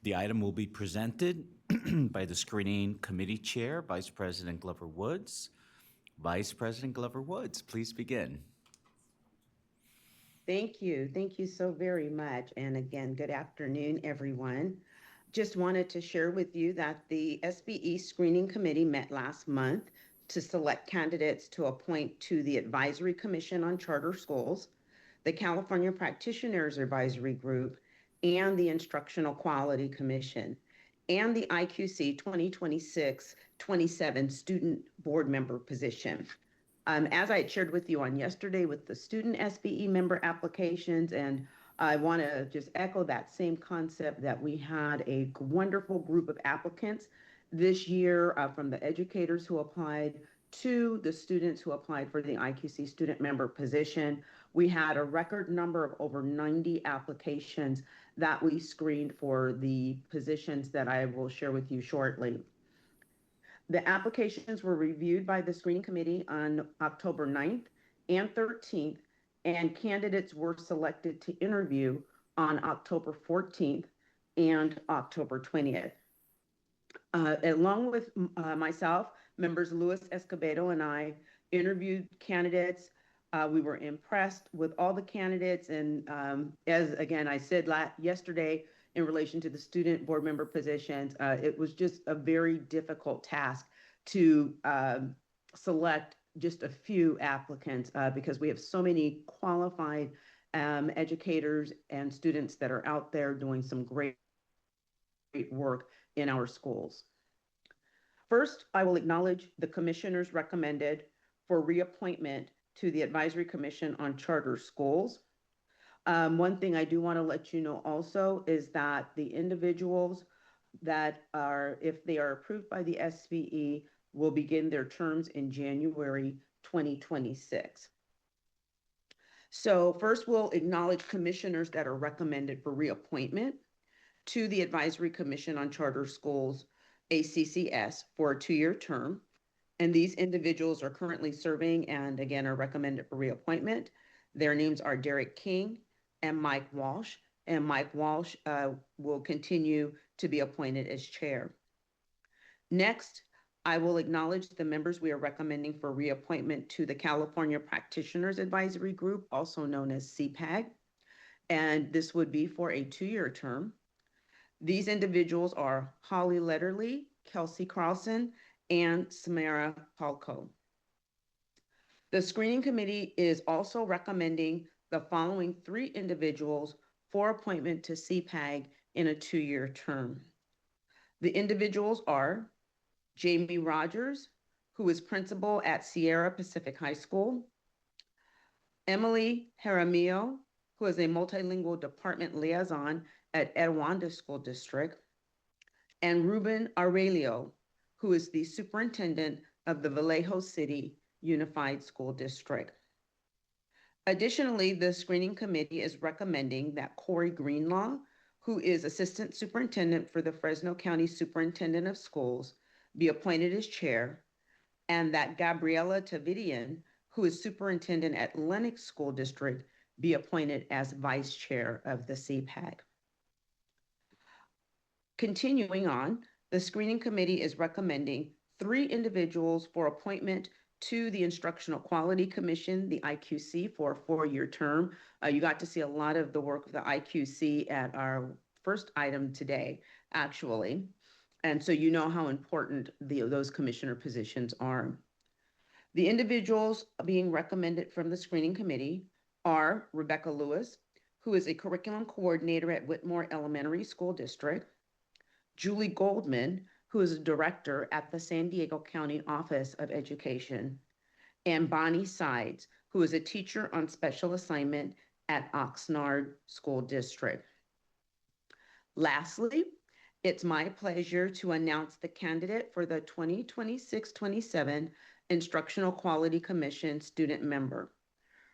Speaker 1: The item will be presented by the Screening Committee Chair, Vice President Glover Woods. Vice President Glover Woods, please begin.
Speaker 9: Thank you. Thank you so very much. And again, good afternoon, everyone. Just wanted to share with you that the SBE Screening Committee met last month to select candidates to appoint to the Advisory Commission on Charter Schools, the California Practitioners Advisory Group, and the Instructional Quality Commission, and the IQC 2026-27 Student Board Member position. As I had shared with you on yesterday with the student SBE member applications, and I want to just echo that same concept that we had a wonderful group of applicants this year, from the educators who applied to the students who applied for the IQC student member position. We had a record number of over 90 applications that we screened for the positions that I will share with you shortly. The applications were reviewed by the screening committee on October 9th and 13th, and candidates were selected to interview on October 14th and October 20th. Along with myself, members Luis Escobedo and I interviewed candidates. We were impressed with all the candidates, and as again I said yesterday, in relation to the student board member positions, it was just a very difficult task to select just a few applicants because we have so many qualified educators and students that are out there doing some great work in our schools. First, I will acknowledge the commissioners recommended for reappointment to the Advisory Commission on Charter Schools. One thing I do want to let you know also is that the individuals that are, if they are approved by the SBE, will begin their terms in January 2026. So first we'll acknowledge commissioners that are recommended for reappointment to the Advisory Commission on Charter Schools, ACCS, for a 2-year term. And these individuals are currently serving and again are recommended for reappointment. Their names are Derek King and Mike Walsh, and Mike Walsh will continue to be appointed as chair. Next, I will acknowledge the members we are recommending for reappointment to the California Practitioners Advisory Group, also known as CPAG, and this would be for a 2-year term. These individuals are Holly Letterly, Kelsey Carlson, and Samara Palco. The screening committee is also recommending the following 3 individuals for appointment to CPAG in a 2-year term. The individuals are Jamie Rogers, who is principal at Sierra Pacific High School, Emily Jaramillo, who is a multilingual department liaison at Erwanda School District, and Ruben Aurelio, who is the superintendent of the Vallejo City Unified School District. Additionally, the screening committee is recommending that Corey Greenlaw, who is assistant superintendent for the Fresno County Superintendent of Schools, be appointed as chair, and that Gabriela Tavidian, who is superintendent at Lenox School District, be appointed as vice chair of the CPAG. Continuing on, the screening committee is recommending 3 individuals for appointment to the Instructional Quality Commission, the IQC, for a 4-year term. You got to see a lot of the work of the IQC at our first item today, actually. And so you know how important those commissioner positions are. The individuals being recommended from the screening committee are Rebecca Lewis, who is a curriculum coordinator at Whitmore Elementary School District, Julie Goldman, who is a director at the San Diego County Office of Education, and Bonnie Sides, who is a teacher on special assignment at Oxnard School District. Lastly, it's my pleasure to announce the candidate for the 2026-27 Instructional Quality Commission student member.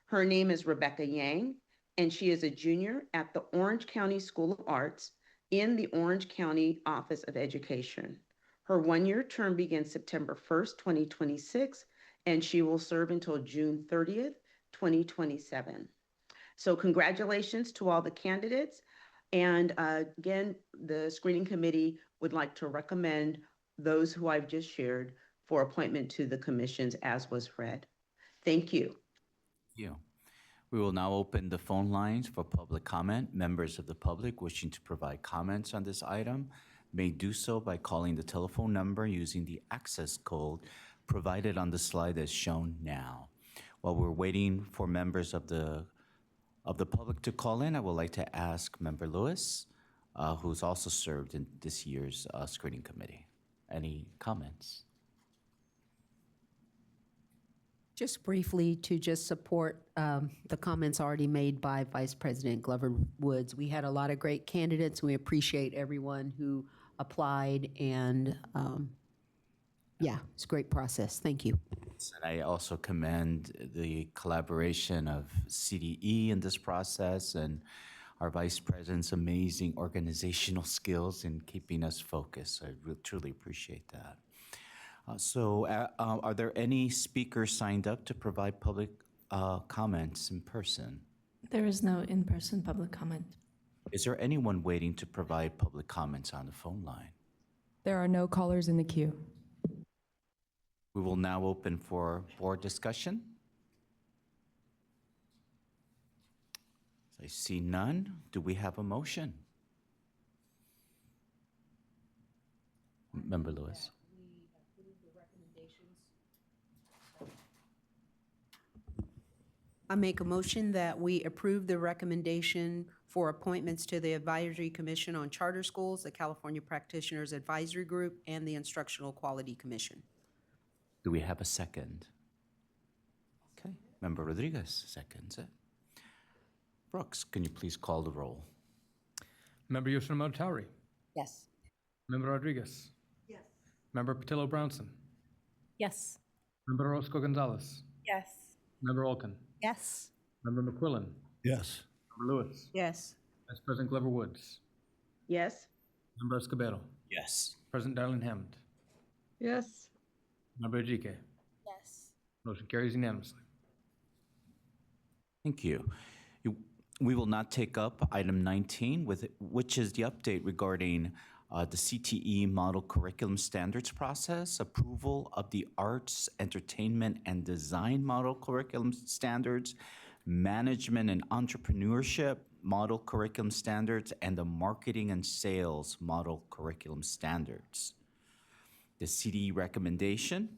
Speaker 9: Her name is Rebecca Yang, and she is a junior at the Orange County School of Arts in the Orange County Office of Education. Her one-year term begins September 1st, 2026, and she will serve until June 30th, 2027. So congratulations to all the candidates. And again, the screening committee would like to recommend those who I've just shared for appointment to the commissions as was read. Thank you.
Speaker 1: Thank you. We will now open the phone lines for public comment. Members of the public wishing to provide comments on this item may do so by calling the telephone number using the access code provided on the slide as shown now. While we're waiting for members of the public to call in, I would like to ask Member Lewis, who's also served in this year's screening committee. Any comments?
Speaker 10: Just briefly to just support the comments already made by Vice President Glover Woods. We had a lot of great candidates. We appreciate everyone who applied, and yeah, it's a great process. Thank you.
Speaker 1: And I also commend the collaboration of CDE in this process and our Vice President's amazing organizational skills in keeping us focused. I truly appreciate that. Are there any speakers signed up to provide public comments in person?
Speaker 11: There is no in-person public comment.
Speaker 1: Is there anyone waiting to provide public comments on the phone line?
Speaker 11: There are no callers in the queue.
Speaker 1: We will now open for board discussion. I see none. Do we have a motion? Member Lewis.
Speaker 10: I make a motion that we approve the recommendation for appointments to the Advisory Commission on Charter Schools, the California Practitioners Advisory Group, and the Instructional Quality Commission.
Speaker 1: Do we have a second? Okay, Member Rodriguez seconds it. Brooks, can you please call the roll?
Speaker 18: Member Yoshinomoto Tauri.
Speaker 10: Yes.
Speaker 18: Member Rodriguez.
Speaker 2: Yes.
Speaker 18: Member Patillo Brownson.
Speaker 11: Yes.
Speaker 18: Member Orozco Gonzalez.
Speaker 11: Yes.
Speaker 18: Member Olkin.
Speaker 11: Yes.
Speaker 18: Member McQuillan.
Speaker 19: Yes.
Speaker 18: Member Lewis.
Speaker 10: Yes.
Speaker 18: Vice President Glover Woods.
Speaker 9: Yes.
Speaker 18: Member Escobedo.
Speaker 1: Yes.
Speaker 18: President Darlene Hammond.
Speaker 2: Yes.
Speaker 18: Member Ejike.
Speaker 11: Yes.
Speaker 18: Motion carries unanimously.
Speaker 1: Thank you. We will now take up item 19, which is the update regarding the CTE Model Curriculum Standards process, approval of the Arts, Entertainment, and Design Model Curriculum Standards, Management and Entrepreneurship Model Curriculum Standards, and the Marketing and Sales Model Curriculum Standards. The CTE recommendation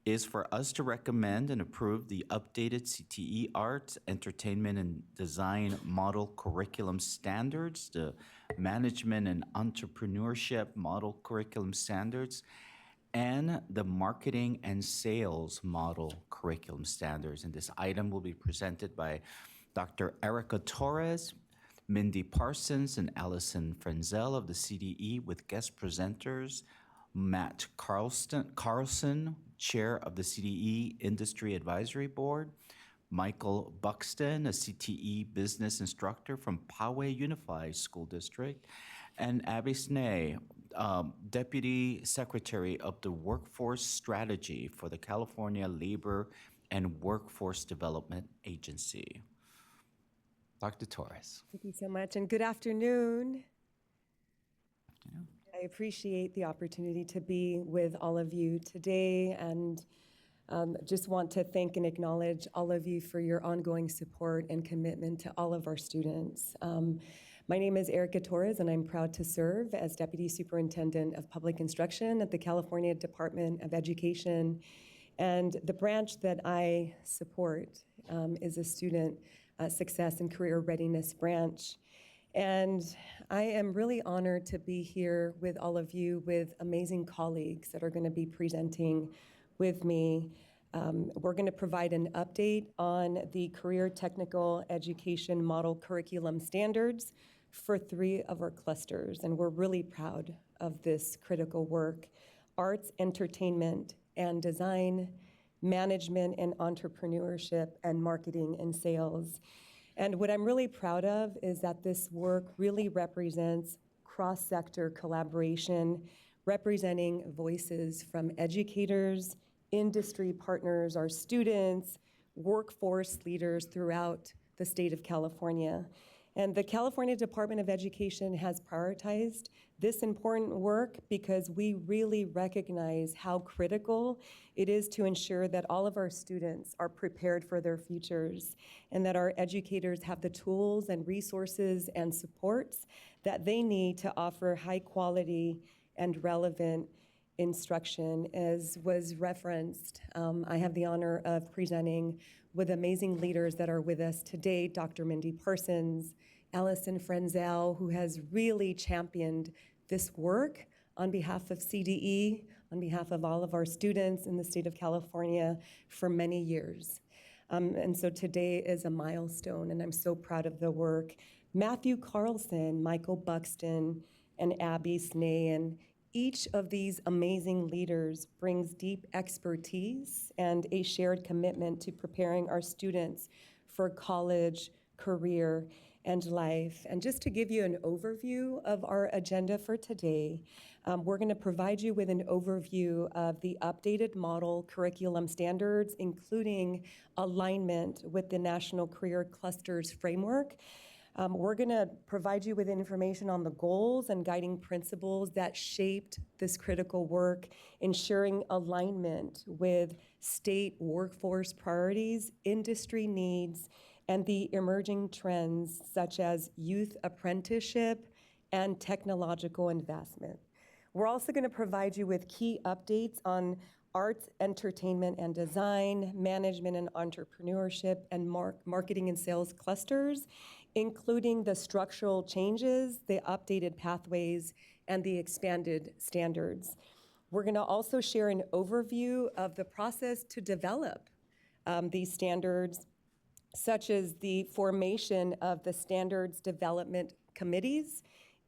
Speaker 1: is for us to recommend and approve the updated CTE Arts, Entertainment, and Design Model Curriculum Standards, the Management and Entrepreneurship Model Curriculum Standards, and the Marketing and Sales Model Curriculum Standards. And this item will be presented by Dr. Erica Torres, Mindy Parsons, and Allison Frenzel of the CDE, with guest presenters Matt Carlson, Chair of the CDE Industry Advisory Board, Michael Buxton, a CTE business instructor from Poway Unified School District, and Abby Snee, Deputy Secretary of the Workforce Strategy for the California Labor and Workforce Development Agency. Dr. Torres.
Speaker 21: Thank you so much, and good afternoon. I appreciate the opportunity to be with all of you today, and just want to thank and acknowledge all of you for your ongoing support and commitment to all of our students. My name is Erica Torres, and I'm proud to serve as Deputy Superintendent of Public Instruction at the California Department of Education. And the branch that I support is a Student Success and Career Readiness branch. And I am really honored to be here with all of you, with amazing colleagues that are going to be presenting with me. We're going to provide an update on the Career Technical Education Model Curriculum Standards for 3 of our clusters, and we're really proud of this critical work: arts, entertainment, and design, management and entrepreneurship, and marketing and sales. And what I'm really proud of is that this work really represents cross-sector collaboration, representing voices from educators, industry partners, our students, workforce leaders throughout the state of California. And the California Department of Education has prioritized this important work because we really recognize how critical it is to ensure that all of our students are prepared for their futures and that our educators have the tools and resources and supports that they need to offer high quality and relevant instruction. As was referenced, I have the honor of presenting with amazing leaders that are with us today, Dr. Mindy Parsons, Allison Frenzel, who has really championed this work on behalf of CDE, on behalf of all of our students in the state of California for many years. And so today is a milestone, and I'm so proud of the work. Matthew Carlson, Michael Buxton, and Abby Snayan, each of these amazing leaders brings deep expertise and a shared commitment to preparing our students for college, career, and life. And just to give you an overview of our agenda for today, we're going to provide you with an overview of the updated model curriculum standards, including alignment with the National Career Clusters framework. We're going to provide you with information on the goals and guiding principles that shaped this critical work, ensuring alignment with state workforce priorities, industry needs, and the emerging trends such as youth apprenticeship and technological investment. We're also going to provide you with key updates on arts, entertainment, and design, management and entrepreneurship, and marketing and sales clusters, including the structural changes, the updated pathways, and the expanded standards. We're going to also share an overview of the process to develop these standards, such as the formation of the standards development committees,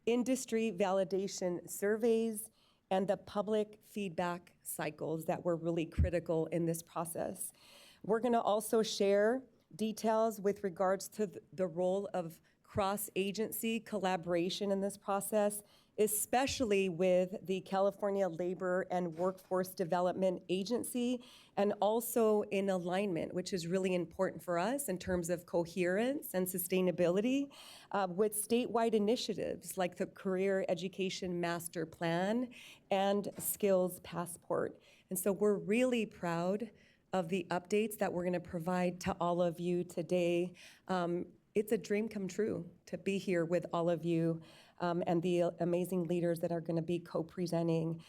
Speaker 21: industry validation surveys, and the public feedback cycles that were really critical in this process. We're going to also share details with regards to the role of cross-agency collaboration in this process, especially with the California Labor and Workforce Development Agency, and also in alignment, which is really important for us in terms of coherence and sustainability with statewide initiatives like the Career Education Master Plan and Skills Passport. And so we're really proud of the updates that we're going to provide to all of you today. It's a dream come true to be here with all of you and the amazing leaders that are going to be co-presenting.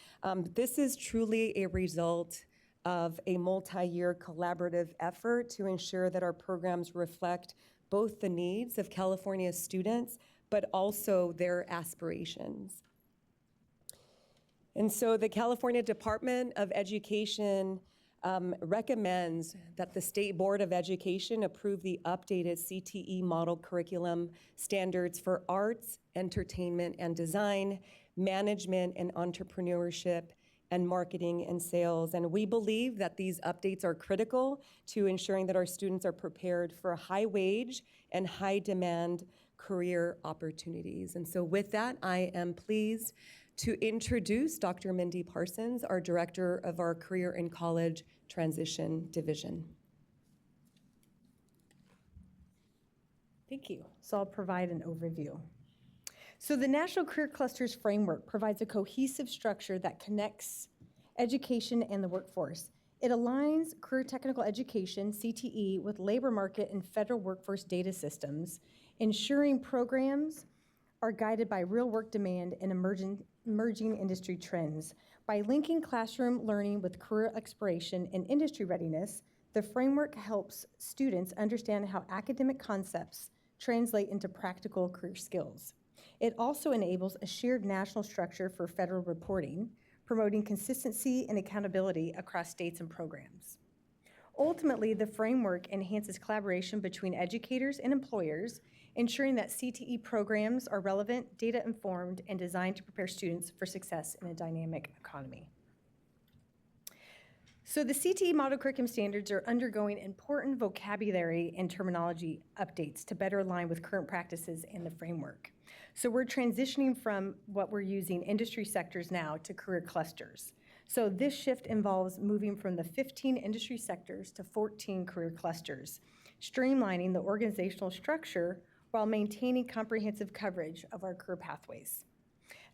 Speaker 21: This is truly a result of a multi-year collaborative effort to ensure that our programs reflect both the needs of California students, but also their aspirations. And so the California Department of Education recommends that the State Board of Education approve the updated CTE model curriculum standards for arts, entertainment and design, management and entrepreneurship, and marketing and sales. And we believe that these updates are critical to ensuring that our students are prepared for high wage and high demand career opportunities. And so with that, I am pleased to introduce Dr. Mindy Parsons, our Director of our Career and College Transition Division.
Speaker 13: Thank you. So I'll provide an overview. So the National Career Clusters Framework provides a cohesive structure that connects education and the workforce. It aligns career technical education, CTE, with labor market and federal workforce data systems, ensuring programs are guided by real work demand and emerging industry trends. By linking classroom learning with career exploration and industry readiness, the framework helps students understand how academic concepts translate into practical career skills. It also enables a shared national structure for federal reporting, promoting consistency and accountability across states and programs. Ultimately, the framework enhances collaboration between educators and employers, ensuring that CTE programs are relevant, data-informed, and designed to prepare students for success in a dynamic economy. So the CTE model curriculum standards are undergoing important vocabulary and terminology updates to better align with current practices in the framework. So we're transitioning from what we're using industry sectors now to career clusters. So this shift involves moving from the 15 industry sectors to 14 career clusters, streamlining the organizational structure while maintaining comprehensive coverage of our career pathways.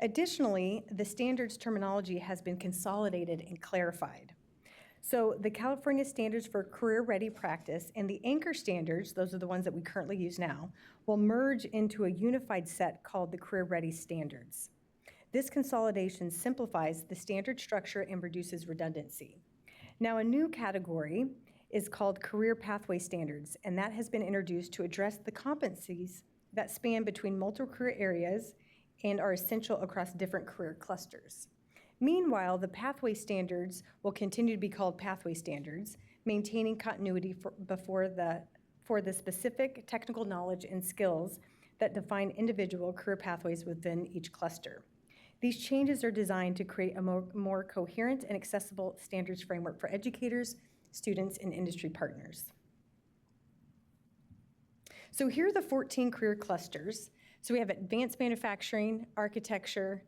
Speaker 13: Additionally, the standards terminology has been consolidated and clarified. So the California Standards for Career Ready Practice and the Anchor Standards, those are the ones that we currently use now, will merge into a unified set called the Career Ready Standards. This consolidation simplifies the standard structure and reduces redundancy. Now, a new category is called Career Pathway Standards, and that has been introduced to address the competencies that span between multiple career areas and are essential across different career clusters. Meanwhile, the pathway standards will continue to be called pathway standards, maintaining continuity for the specific technical knowledge and skills that define individual career pathways within each cluster. These changes are designed to create a more coherent and accessible standards framework for educators, students, and industry partners. So here are the 14 career clusters. So we have advanced manufacturing, architecture,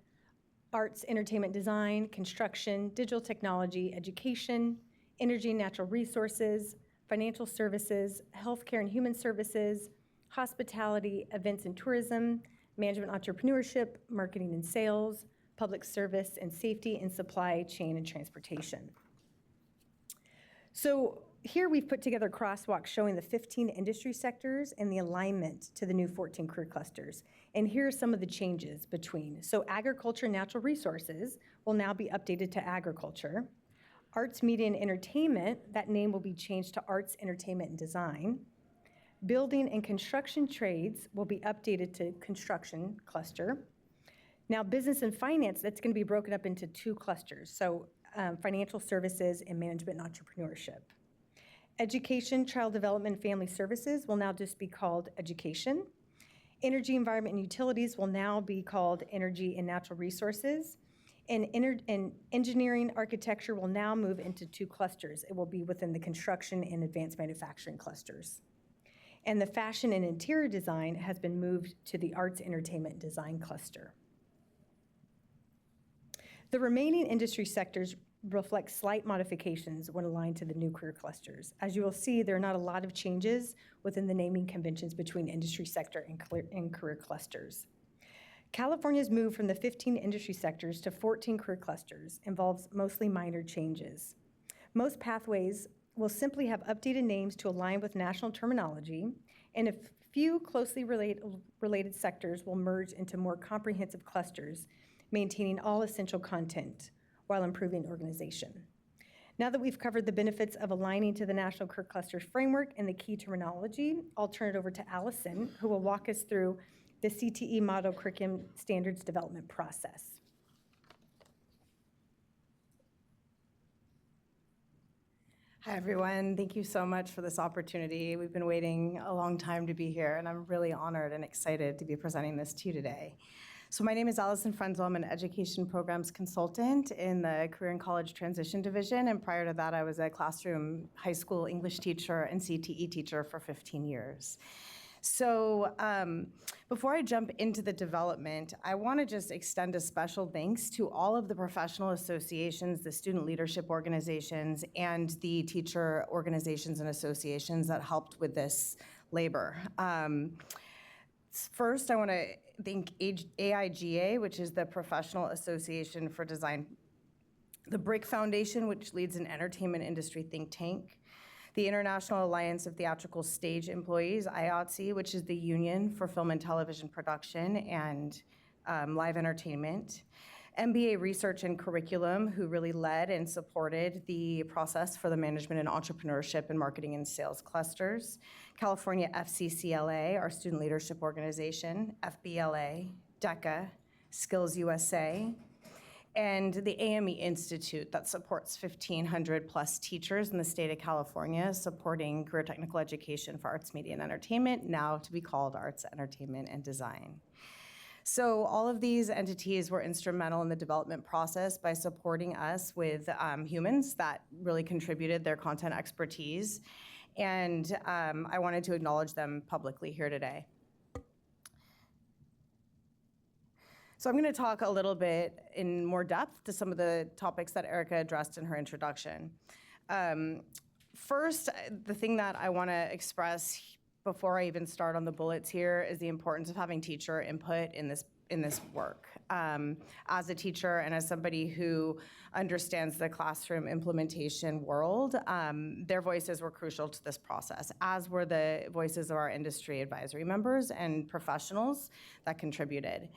Speaker 13: arts, entertainment design, construction, digital technology, education, energy and natural resources, financial services, healthcare and human services, hospitality, events and tourism, management entrepreneurship, marketing and sales, public service and safety, and supply chain and transportation. So here we've put together crosswalks showing the 15 industry sectors and the alignment to the new 14 career clusters. And here are some of the changes between. So agriculture and natural resources will now be updated to agriculture. Arts, media, and entertainment, that name will be changed to arts, entertainment, and design. Building and construction trades will be updated to construction cluster. Now business and finance, that's going to be broken up into two clusters. So financial services and management and entrepreneurship. Education, child development, and family services will now just be called education. Energy, environment, and utilities will now be called energy and natural resources. And engineering, architecture will now move into two clusters. It will be within the construction and advanced manufacturing clusters. And the fashion and interior design has been moved to the arts, entertainment, and design cluster. The remaining industry sectors reflect slight modifications when aligned to the new career clusters. As you will see, there are not a lot of changes within the naming conventions between industry sector and career clusters. California's move from the 15 industry sectors to 14 career clusters involves mostly minor changes. Most pathways will simply have updated names to align with national terminology, and a few closely related sectors will merge into more comprehensive clusters, maintaining all essential content while improving organization. Now that we've covered the benefits of aligning to the National Career Clusters framework and the key terminology, I'll turn it over to Allison, who will walk us through the CTE Model Curriculum Standards development process.
Speaker 14: Hi, everyone. Thank you so much for this opportunity. We've been waiting a long time to be here, and I'm really honored and excited to be presenting this to you today. So my name is Allison Frenzel. I'm an education programs consultant in the Career and College Transition Division, and prior to that, I was a classroom high school English teacher and CTE teacher for 15 years. So before I jump into the development, I want to just extend a special thanks to all of the professional associations, the student leadership organizations, and the teacher organizations and associations that helped with this labor. First, I want to thank AIGA, which is the Professional Association for Design, the BRIC Foundation, which leads an entertainment industry think tank, the International Alliance of Theatrical Stage Employees, IATSE, which is the Union for Film and Television Production and Live Entertainment, MBA Research and Curriculum, who really led and supported the process for the management and entrepreneurship and marketing and sales clusters, California FCCLA, our student leadership organization, FBLA, DECA, Skills USA, and the AME Institute that supports 1,500 plus teachers in the state of California supporting career technical education for arts, media, and entertainment, now to be called Arts, Entertainment, and Design. So all of these entities were instrumental in the development process by supporting us with humans that really contributed their content expertise. And I wanted to acknowledge them publicly here today. So I'm going to talk a little bit in more depth to some of the topics that Erica addressed in her introduction. First, the thing that I want to express before I even start on the bullets here is the importance of having teacher input in this work. As a teacher and as somebody who understands the classroom implementation world, their voices were crucial to this process, as were the voices of our industry advisory members and professionals that contributed.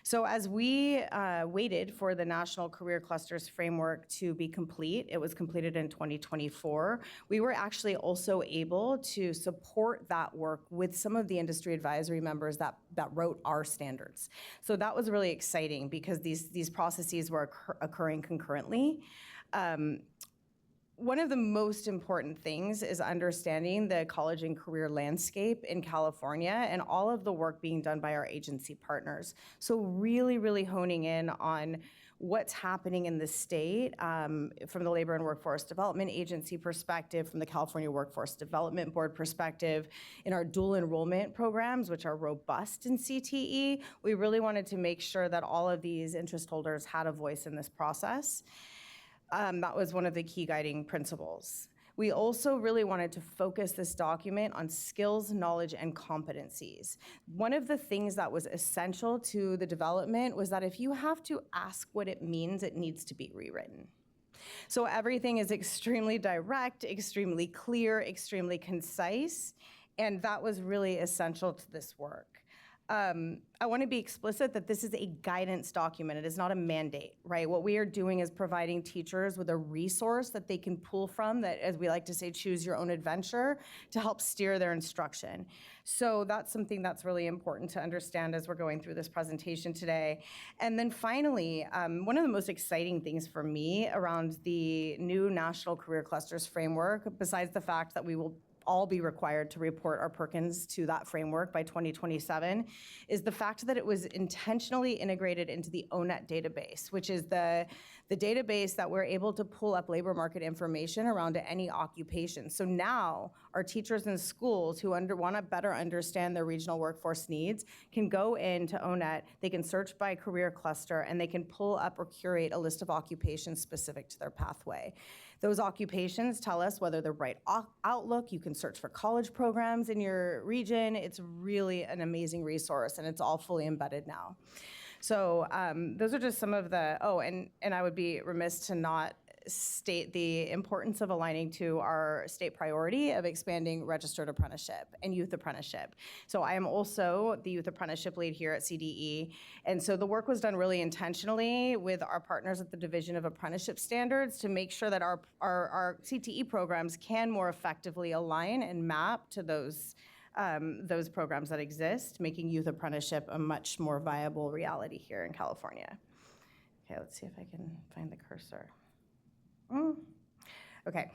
Speaker 14: So as we waited for the National Career Clusters Framework to be complete, it was completed in 2024, we were actually also able to support that work with some of the industry advisory members that wrote our standards. So that was really exciting because these processes were occurring concurrently. One of the most important things is understanding the college and career landscape in California and all of the work being done by our agency partners. So really, really honing in on what's happening in the state from the Labor and Workforce Development Agency perspective, from the California Workforce Development Board perspective, in our dual enrollment programs, which are robust in CTE. We really wanted to make sure that all of these interest holders had a voice in this process. That was one of the key guiding principles. We also really wanted to focus this document on skills, knowledge, and competencies. One of the things that was essential to the development was that if you have to ask what it means, it needs to be rewritten. So everything is extremely direct, extremely clear, extremely concise, and that was really essential to this work. I want to be explicit that this is a guidance document. It is not a mandate, right? What we are doing is providing teachers with a resource that they can pull from that, as we like to say, choose your own adventure to help steer their instruction. So that's something that's really important to understand as we're going through this presentation today. And then finally, one of the most exciting things for me around the new National Career Clusters Framework, besides the fact that we will all be required to report our Perkins to that framework by 2027, is the fact that it was intentionally integrated into the ONET database, which is the database that we're able to pull up labor market information around any occupation. So now our teachers in schools who want to better understand their regional workforce needs can go into ONET, they can search by career cluster, and they can pull up or curate a list of occupations specific to their pathway. Those occupations tell us whether they're right outlook. You can search for college programs in your region. It's really an amazing resource, and it's all fully embedded now. So those are just some of the, and I would be remiss to not state the importance of aligning to our state priority of expanding registered apprenticeship and youth apprenticeship. So I am also the youth apprenticeship lead here at CDE. And so the work was done really intentionally with our partners at the Division of Apprenticeship Standards to make sure that our CTE programs can more effectively align and map to those programs that exist, making youth apprenticeship a much more viable reality here in California. Okay, let's see if I can find the cursor. Okay,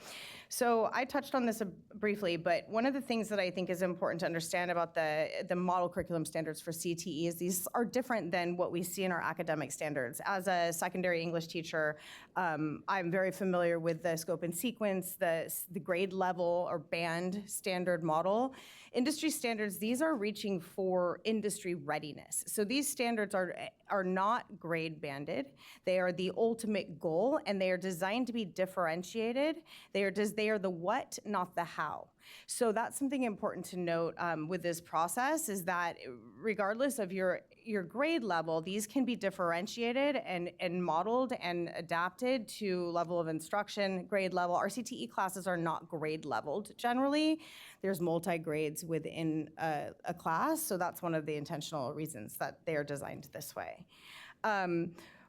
Speaker 14: so I touched on this briefly, but one of the things that I think is important to understand about the model curriculum standards for CTE is these are different than what we see in our academic standards. As a secondary English teacher, I'm very familiar with the scope and sequence, the grade level or band standard model. Industry standards, these are reaching for industry readiness. So these standards are not grade banded. They are the ultimate goal, and they are designed to be differentiated. They are the what, not the how. So that's something important to note with this process is that regardless of your grade level, these can be differentiated and modeled and adapted to level of instruction, grade level. Our CTE classes are not grade leveled generally. There's multi-grades within a class, so that's one of the intentional reasons that they are designed this way.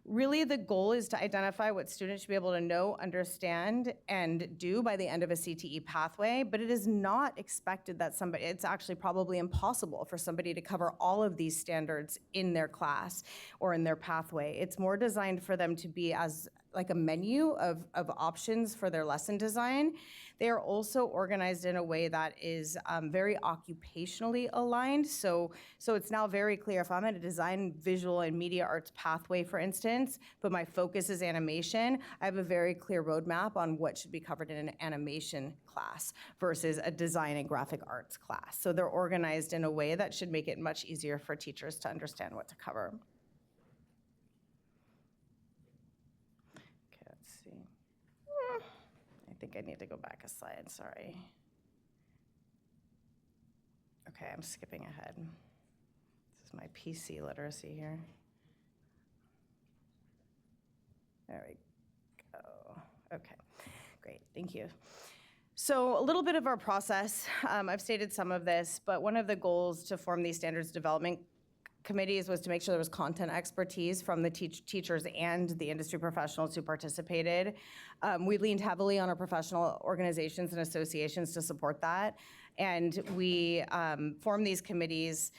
Speaker 14: Really, the goal is to identify what students should be able to know, understand, and do by the end of a CTE pathway, but it is not expected that it's actually probably impossible for somebody to cover all of these standards in their class or in their pathway. It's more designed for them to be as like a menu of options for their lesson design. They are also organized in a way that is very occupationally aligned. So it's now very clear if I'm at a design, visual, and media arts pathway, for instance, but my focus is animation, I have a very clear roadmap on what should be covered in an animation class versus a design and graphic arts class. So they're organized in a way that should make it much easier for teachers to understand what to cover. Okay, let's see. I think I need to go back a slide, sorry. Okay, I'm skipping ahead. This is my PC literacy here. There we go. Okay, great, thank you. So a little bit of our process, I've stated some of this, but one of the goals to form these standards development committees was to make sure there was content expertise from the teachers and the industry professionals who participated. We leaned heavily on our professional organizations and associations to support that. And we formed these committees.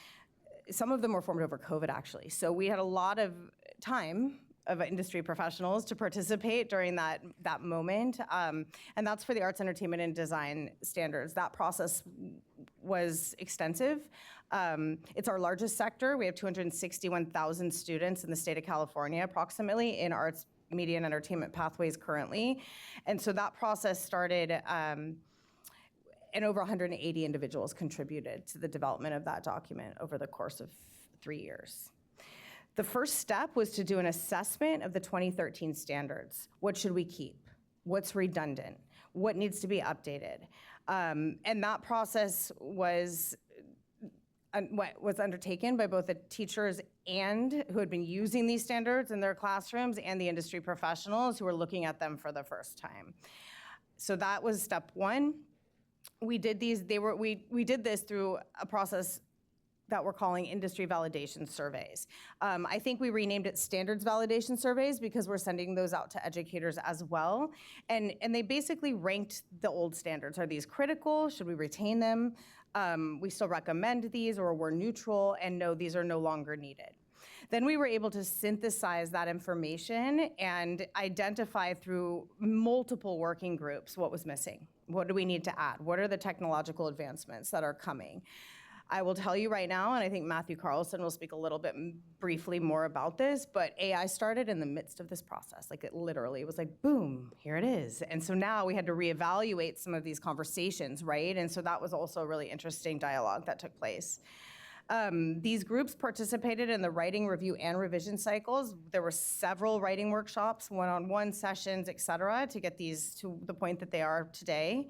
Speaker 14: Some of them were formed over COVID, actually. So we had a lot of time of industry professionals to participate during that moment. And that's for the arts, entertainment, and design standards. That process was extensive. It's our largest sector. We have 261,000 students in the state of California, approximately, in arts, media, and entertainment pathways currently. And so that process started, and over 180 individuals contributed to the development of that document over the course of 3 years. The first step was to do an assessment of the 2013 standards. What should we keep? What's redundant? What needs to be updated? And that process was undertaken by both the teachers and who had been using these standards in their classrooms and the industry professionals who were looking at them for the first time. So that was step one. We did we did this through a process that we're calling industry validation surveys. I think we renamed it standards validation surveys because we're sending those out to educators as well. And they basically ranked the old standards. Are these critical? Should we retain them? We still recommend these, or we're neutral, and no, these are no longer needed. Then we were able to synthesize that information and identify through multiple working groups what was missing. What do we need to add? What are the technological advancements that are coming? I will tell you right now, and I think Matthew Carlson will speak a little bit briefly more about this, but AI started in the midst of this process. Like it literally was like, boom, here it is. And so now we had to reevaluate some of these conversations, right? And so that was also a really interesting dialogue that took place. These groups participated in the writing, review, and revision cycles. There were several writing workshops, one-on-one sessions, et cetera, to get these to the point that they are today.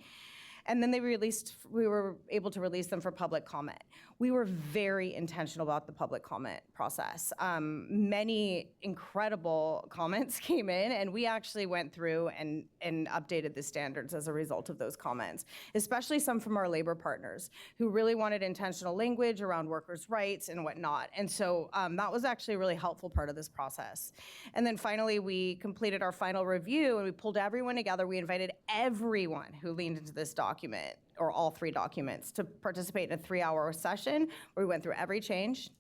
Speaker 14: And then we were able to release them for public comment. We were very intentional about the public comment process. Many incredible comments came in, and we actually went through and updated the standards as a result of those comments, especially some from our labor partners who really wanted intentional language around workers' rights and whatnot. And so that was actually a really helpful part of this process. And then finally, we completed our final review, and we pulled everyone together. We invited everyone who leaned into this document, or all three documents, to participate in a 3-hour session where we went through every change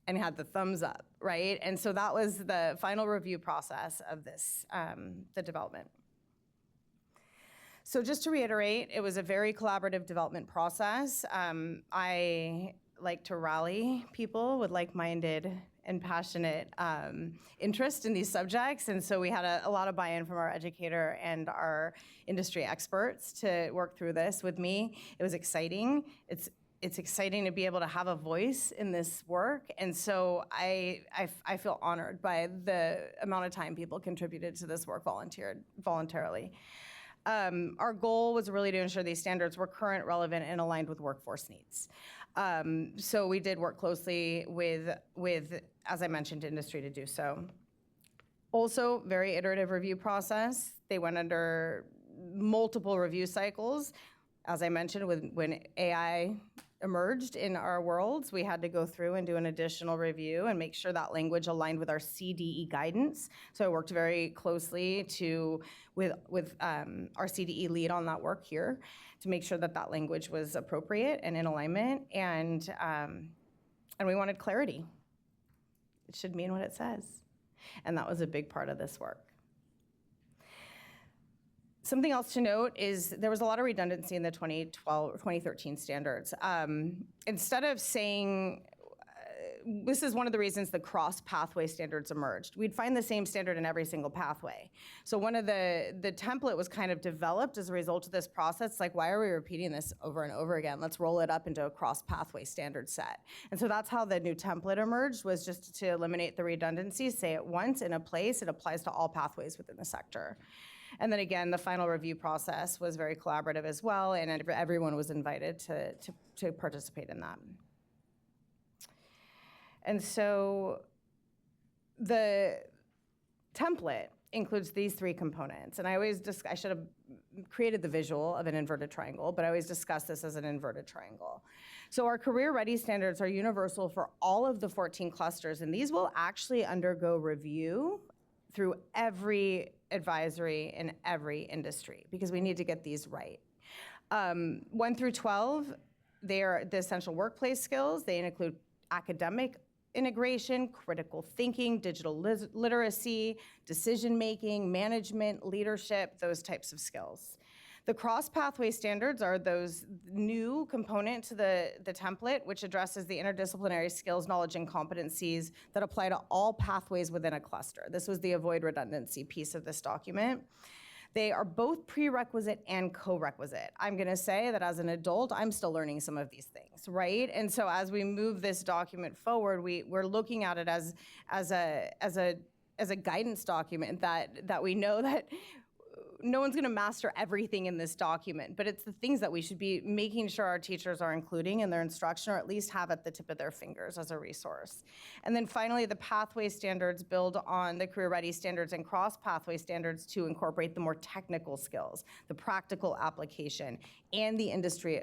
Speaker 14: and had the thumbs up, right? And so that was the final review process of this, the development. So just to reiterate, it was a very collaborative development process. I like to rally people with like-minded and passionate interest in these subjects. And so we had a lot of buy-in from our educator and our industry experts to work through this with me. It was exciting. It's exciting to be able to have a voice in this work. And so I feel honored by the amount of time people contributed to this work voluntarily. Our goal was really to ensure these standards were current, relevant, and aligned with workforce needs. So we did work closely with, as I mentioned, industry to do so. Also, very iterative review process. They went under multiple review cycles. As I mentioned, when AI emerged in our worlds, we had to go through and do an additional review and make sure that language aligned with our CDE guidance. So I worked very closely with our CDE lead on that work here to make sure that that language was appropriate and in alignment, and we wanted clarity. It should mean what it says, and that was a big part of this work. Something else to note is there was a lot of redundancy in the 2013 standards. Instead of saying, this is one of the reasons the cross-pathway standards emerged. We'd find the same standard in every single pathway. So one of the template was kind of developed as a result of this process. Like, why are we repeating this over and over again? Let's roll it up into a cross-pathway standard set. And so that's how the new template emerged, was just to eliminate the redundancy, say it once in a place, it applies to all pathways within the sector. And then again, the final review process was very collaborative as well, and everyone was invited to participate in that. And so the template includes these three components. And I should have created the visual of an inverted triangle, but I always discuss this as an inverted triangle. So our career ready standards are universal for all of the 14 clusters, and these will actually undergo review through every advisory in every industry, because we need to get these right. 1 through 12, they are the essential workplace skills. They include academic integration, critical thinking, digital literacy, decision-making, management, leadership, those types of skills. The cross-pathway standards are those new component to the template, which addresses the interdisciplinary skills, knowledge, and competencies that apply to all pathways within a cluster. This was the avoid redundancy piece of this document. They are both prerequisite and co-requisite. I'm gonna say that as an adult, I'm still learning some of these things, right? And so as we move this document forward, we're looking at it as a guidance document that we know that no one's gonna master everything in this document, but it's the things that we should be making sure our teachers are including in their instruction, or at least have at the tip of their fingers as a resource. And then finally, the pathway standards build on the career ready standards and cross pathway standards to incorporate the more technical skills, the practical application, and the industry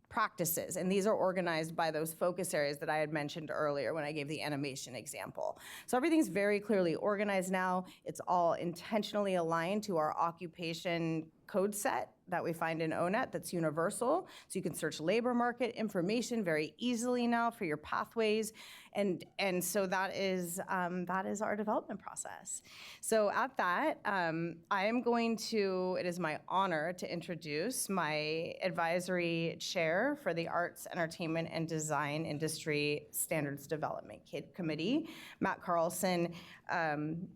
Speaker 14: practices. And these are organized by those focus areas that I had mentioned earlier when I gave the animation example. So everything's very clearly organized now. It's all intentionally aligned to our occupation code set that we find in ONET that's universal. So you can search labor market information very easily now for your pathways. And so that is our development process. So at that, I am going to, it is my honor to introduce my advisory chair for the Arts, Entertainment, and Design Industry Standards Development Committee. Matt Carlson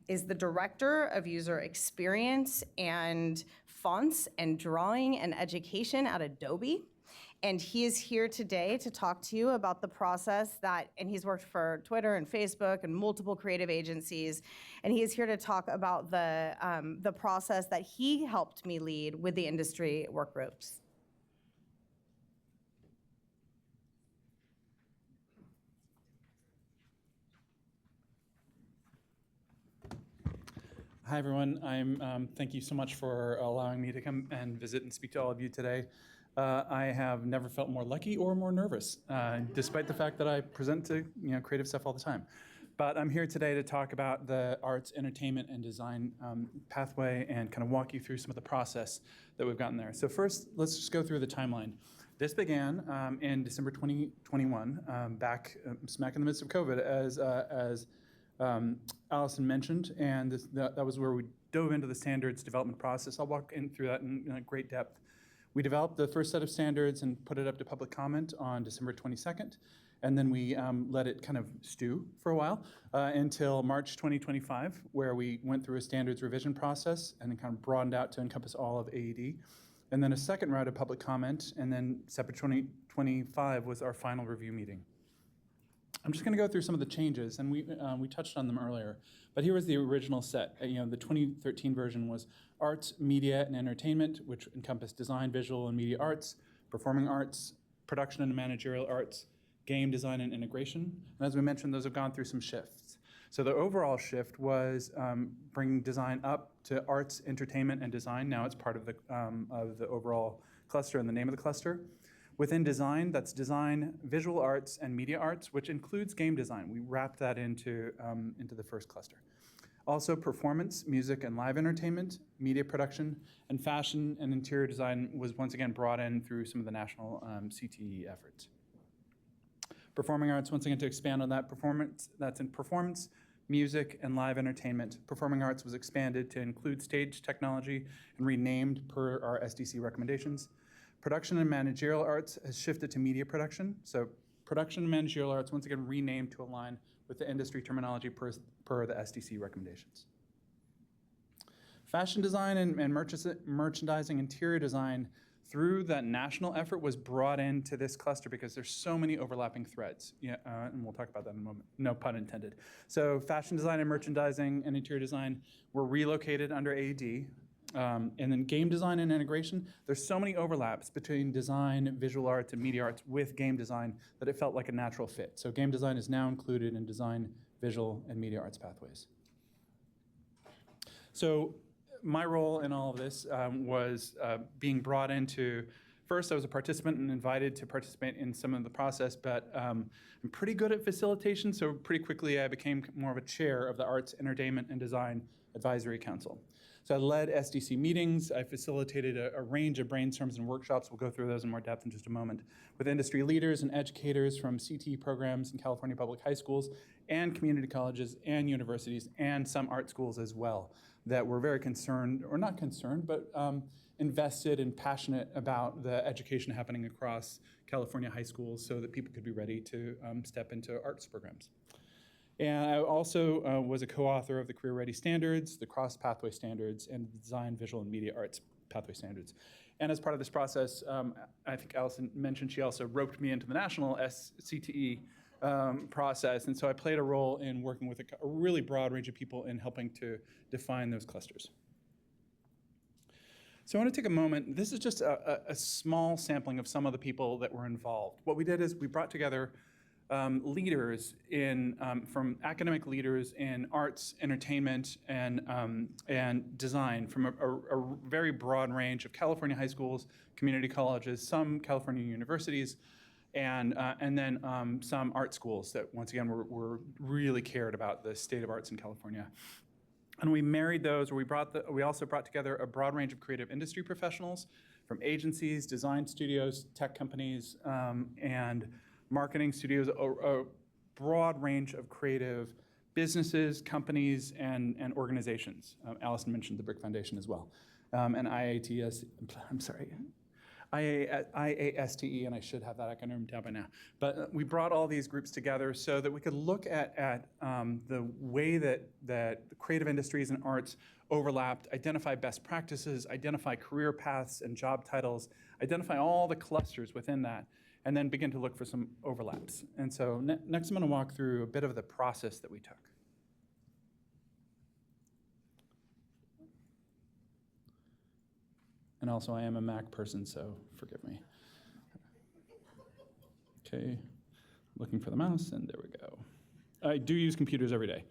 Speaker 14: is the Director of User Experience and Fonts and Drawing and Education at Adobe. And he is here today to talk to you about the process and he's worked for Twitter and Facebook and multiple creative agencies. And he is here to talk about the process that he helped me lead with the industry work groups.
Speaker 4: Hi, everyone. Thank you so much for allowing me to come and visit and speak to all of you today. I have never felt more lucky or more nervous, despite the fact that I present to creative stuff all the time. But I'm here today to talk about the arts, entertainment, and design pathway and kind of walk you through some of the process that we've gotten there. So first, let's just go through the timeline. This began in December 2021, back smack in the midst of COVID, as Allison mentioned, and that was where we dove into the standards development process. I'll walk through that in great depth. We developed the first set of standards and put it up to public comment on December 22nd, and then we let it kind of stew for a while until March 2025, where we went through a standards revision process and then kind of broadened out to encompass all of AED. And then a second round of public comment, and then September 2025 was our final review meeting. I'm just going to go through some of the changes, and we touched on them earlier. But here was the original set. The 2013 version was arts, media, and entertainment, which encompassed design, visual, and media arts, performing arts, production and managerial arts, game design, and integration. And as we mentioned, those have gone through some shifts. So the overall shift was bringing design up to arts, entertainment, and design. Now it's part of the overall cluster and the name of the cluster. Within design, that's design, visual arts, and media arts, which includes game design. We wrapped that into the first cluster. Also, performance, music, and live entertainment, media production, and fashion and interior design was once again brought in through some of the national CTE efforts. Performing arts, once again, to expand on that performance, that's in performance, music, and live entertainment. Performing arts was expanded to include stage technology and renamed per our SDC recommendations. Production and managerial arts has shifted to media production. So production and managerial arts, once again, renamed to align with the industry terminology per the SDC recommendations. Fashion design and merchandising, interior design, through that national effort was brought into this cluster because there's so many overlapping threads. Yeah, and we'll talk about that in a moment, no pun intended. So fashion design and merchandising and interior design were relocated under AD. And then game design and integration, there's so many overlaps between design, visual arts, and media arts with game design that it felt like a natural fit. So game design is now included in design, visual, and media arts pathways. So my role in all of this was being brought into, first I was a participant and invited to participate in some of the process, but I'm pretty good at facilitation, so pretty quickly I became more of a chair of the Arts, Entertainment, and Design Advisory Council. So I led SDC meetings, I facilitated a range of brainstorms and workshops, we'll go through those in more depth in just a moment, with industry leaders and educators from CTE programs in California public high schools and community colleges and universities and some art schools as well that were very concerned, or not concerned, but invested and passionate about the education happening across California high schools so that people could be ready to step into arts programs. And I also was a co-author of the Career Ready Standards, the Cross Pathway Standards, and the Design, Visual, and Media Arts Pathway Standards. And as part of this process, I think Allison mentioned she also roped me into the national CTE process, and so I played a role in working with a really broad range of people in helping to define those clusters. So I want to take a moment. This is just a small sampling of some of the people that were involved. What we did is we brought together leaders from academic leaders in arts, entertainment, and design from a very broad range of California high schools, community colleges, some California universities, and then some art schools that, once again, were really cared about the state of arts in California. And we married those, or we also brought together a broad range of creative industry professionals from agencies, design studios, tech companies, and marketing studios, a broad range of creative businesses, companies, and organizations. Allison mentioned the Brick Foundation as well. And IASTE, and I should have that acronym down by now. But we brought all these groups together so that we could look at the way that creative industries and arts overlapped, identify best practices, identify career paths and job titles, identify all the clusters within that, and then begin to look for some overlaps. And so next I'm going to walk through a bit of the process that we took. And also I am a Mac person, so forgive me. Okay, looking for the mouse, and there we go. I do use computers every day.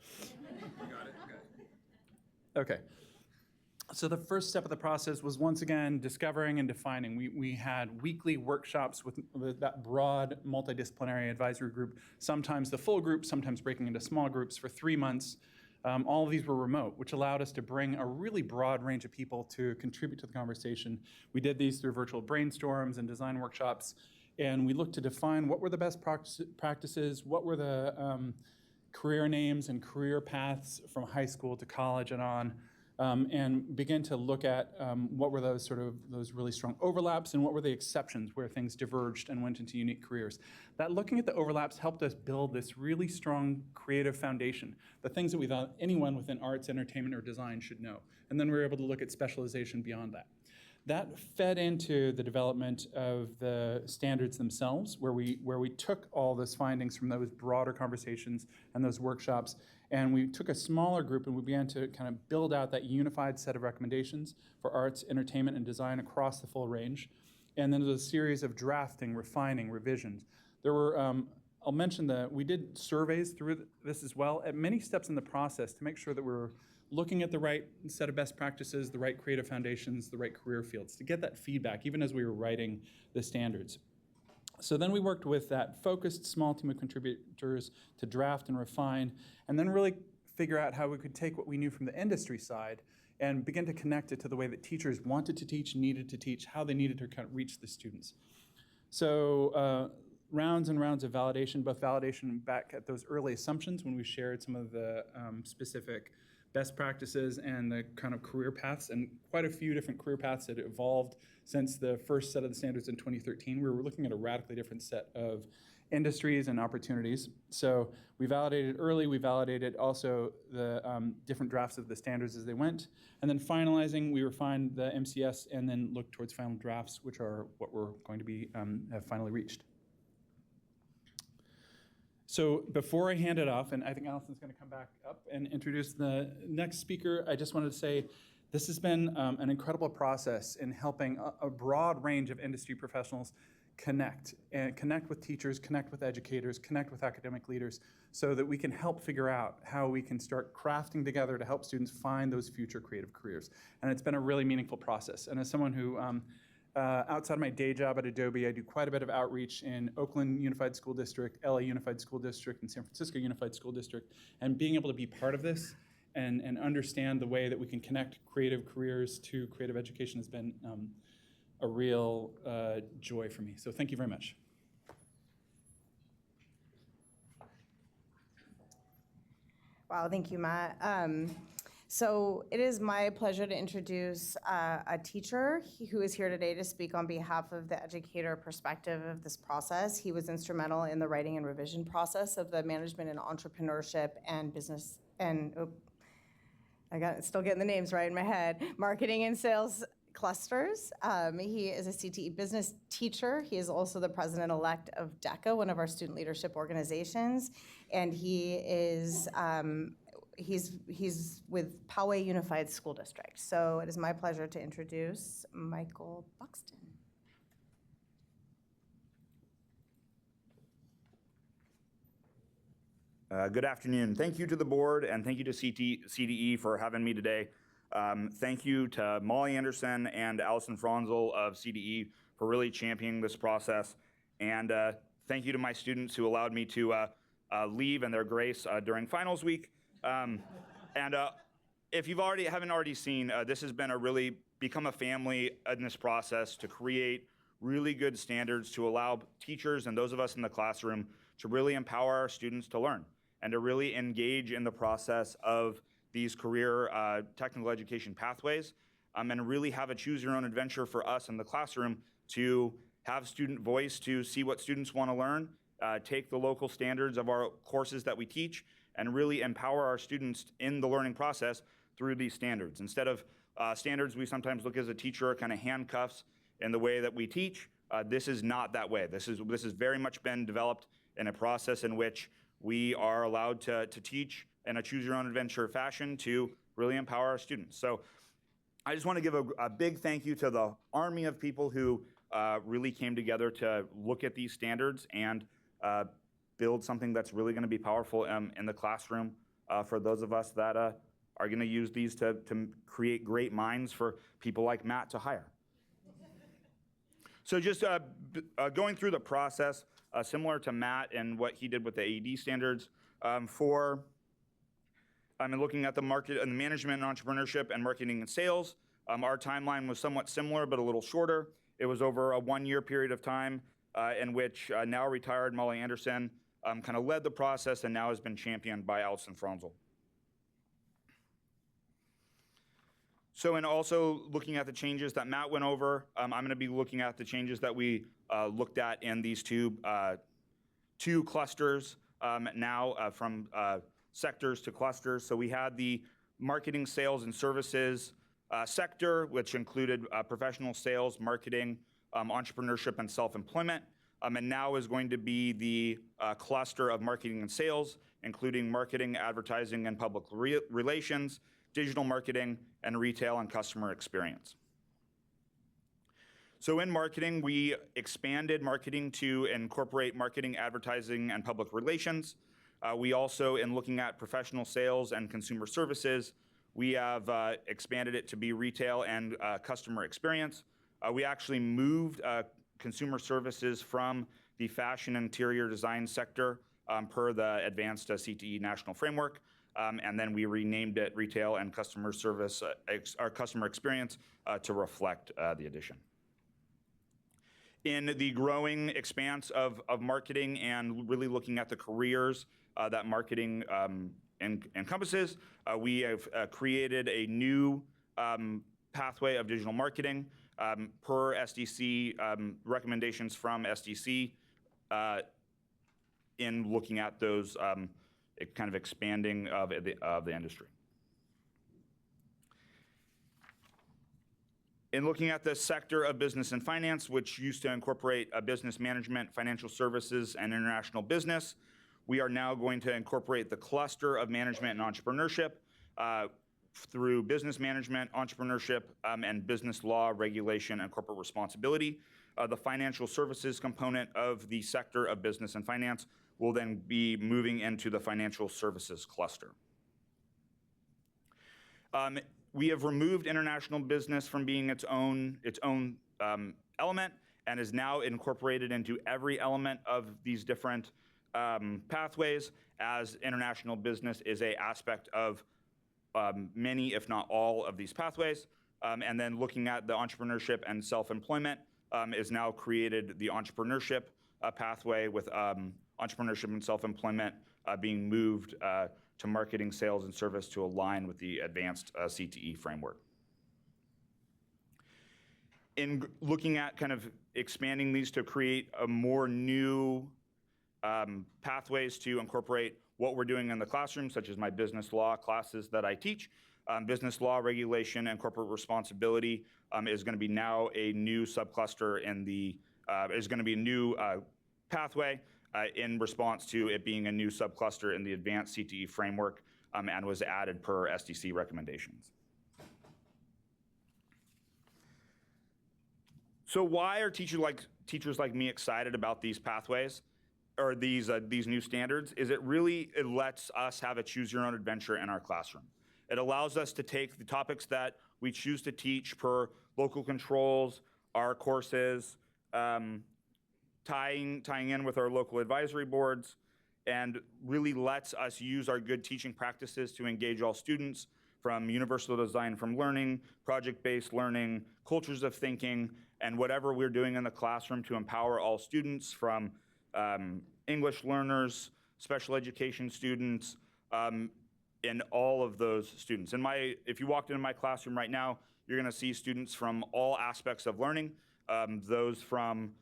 Speaker 4: Okay. So the first step of the process was, once again, discovering and defining. We had weekly workshops with that broad multidisciplinary advisory group, sometimes the full group, sometimes breaking into small groups for 3 months. All of these were remote, which allowed us to bring a really broad range of people to contribute to the conversation. We did these through virtual brainstorms and design workshops, and we looked to define what were the best practices, what were the career names and career paths from high school to college and on, and begin to look at what were those really strong overlaps and what were the exceptions where things diverged and went into unique careers. That looking at the overlaps helped us build this really strong creative foundation, the things that we thought anyone within arts, entertainment, or design should know. And then we were able to look at specialization beyond that. That fed into the development of the standards themselves, where we took all those findings from those broader conversations and those workshops, and we took a smaller group and we began to kind of build out that unified set of recommendations for arts, entertainment, and design across the full range. And then there's a series of drafting, refining, revisions. There were, I'll mention that we did surveys through this as well at many steps in the process to make sure that we're looking at the right set of best practices, the right creative foundations, the right career fields, to get that feedback even as we were writing the standards. So then we worked with that focused small team of contributors to draft and refine, and then really figure out how we could take what we knew from the industry side and begin to connect it to the way that teachers wanted to teach, needed to teach, how they needed to kind of reach the students. So rounds and rounds of validation, both validation back at those early assumptions when we shared some of the specific best practices and the kind of career paths, and quite a few different career paths that evolved since the first set of the standards in 2013. We were looking at a radically different set of industries and opportunities. So we validated early, we validated also the different drafts of the standards as they went, and then finalizing, we refined the MCS and then looked towards final drafts, which are what we're going to be, have finally reached. So before I hand it off, and I think Allison's going to come back up and introduce the next speaker, I just wanted to say this has been an incredible process in helping a broad range of industry professionals connect with teachers, connect with educators, connect with academic leaders, so that we can help figure out how we can start crafting together to help students find those future creative careers. And it's been a really meaningful process. And as someone who outside my day job at Adobe, I do quite a bit of outreach in Oakland Unified School District, LA Unified School District, and San Francisco Unified School District. And being able to be part of this and understand the way that we can connect creative careers to creative education has been a real joy for me. So thank you very much.
Speaker 14: Wow, thank you, Matt. So it is my pleasure to introduce a teacher who is here today to speak on behalf of the educator perspective of this process. He was instrumental in the writing and revision process of the management and entrepreneurship and business and, still getting the names right in my head, marketing and sales clusters. He is a CTE business teacher. He is also the president-elect of DECA, one of our student leadership organizations, and he is he's with Poway Unified School District. So it is my pleasure to introduce Michael Buxton.
Speaker 5: Good afternoon. Thank you to the board and thank you to CDE for having me today. Thank you to Molly Anderson and Allison Franzel of CDE for really championing this process. And thank you to my students who allowed me to leave in their grace during finals week. If you haven't already seen, this has been become a family in this process to create really good standards to allow teachers and those of us in the classroom to really empower our students to learn and to really engage in the process of these career technical education pathways, and really have a choose your own adventure for us in the classroom to have student voice, to see what students want to learn, take the local standards of our courses that we teach, and really empower our students in the learning process through these standards. Instead of standards we sometimes look as a teacher kind of handcuffs in the way that we teach, this is not that way. This has very much been developed in a process in which we are allowed to teach in a choose-your-own-adventure fashion to really empower our students. So I just want to give a big thank you to the army of people who really came together to look at these standards and build something that's really going to be powerful in the classroom for those of us that are going to use these to create great minds for people like Matt to hire. So just going through the process, similar to Matt and what he did with the AED standards, looking at the market and the management and entrepreneurship and marketing and sales, our timeline was somewhat similar but a little shorter. It was over a 1-year period of time in which now retired Molly Anderson kind of led the process and now has been championed by Allison Franzel. So, and also looking at the changes that Matt went over, I'm going to be looking at the changes that we looked at in these two clusters now from sectors to clusters. So we had the marketing, sales, and services sector, which included professional sales, marketing, entrepreneurship, and self-employment. And now is going to be the cluster of marketing and sales, including marketing, advertising, and public relations, digital marketing, and retail and customer experience. So in marketing, we expanded marketing to incorporate marketing, advertising, and public relations. We also, in looking at professional sales and consumer services, we have expanded it to be retail and customer experience. We actually moved consumer services from the fashion interior design sector per the advanced CTE national framework. And then we renamed it retail and customer service, our customer experience to reflect the addition. In the growing expanse of marketing and really looking at the careers that marketing encompasses, we have created a new pathway of digital marketing per SDC recommendations from SDC in looking at those kind of expanding of the industry. In looking at the sector of business and finance, which used to incorporate business management, financial services, and international business, we are now going to incorporate the cluster of management and entrepreneurship through business management, entrepreneurship, and business law, regulation, and corporate responsibility. The financial services component of the sector of business and finance will then be moving into the financial services cluster. We have removed international business from being its own element and is now incorporated into every element of these different pathways, as international business is an aspect of many, if not all, of these pathways. And then looking at the entrepreneurship and self-employment is now created the entrepreneurship pathway, with entrepreneurship and self-employment being moved to marketing, sales, and service to align with the advanced CTE framework. In looking at kind of expanding these to create a more new pathways to incorporate what we're doing in the classroom, such as my business law classes that I teach, business law, regulation, and corporate responsibility is going to be now a new subcluster in the, is going to be a new pathway in response to it being a new subcluster in the advanced CTE framework, and was added per SDC recommendations. So why are teachers like me excited about these pathways or these new standards? Is it lets us have a choose your own adventure in our classroom. It allows us to take the topics that we choose to teach per local controls, our courses, tying in with our local advisory boards, and really lets us use our good teaching practices to engage all students, from universal design from learning, project-based learning, cultures of thinking, and whatever we're doing in the classroom to empower all students, from English learners, special education students, and all of those students. If you walked into my classroom right now, you're gonna see students from all aspects of learning, those from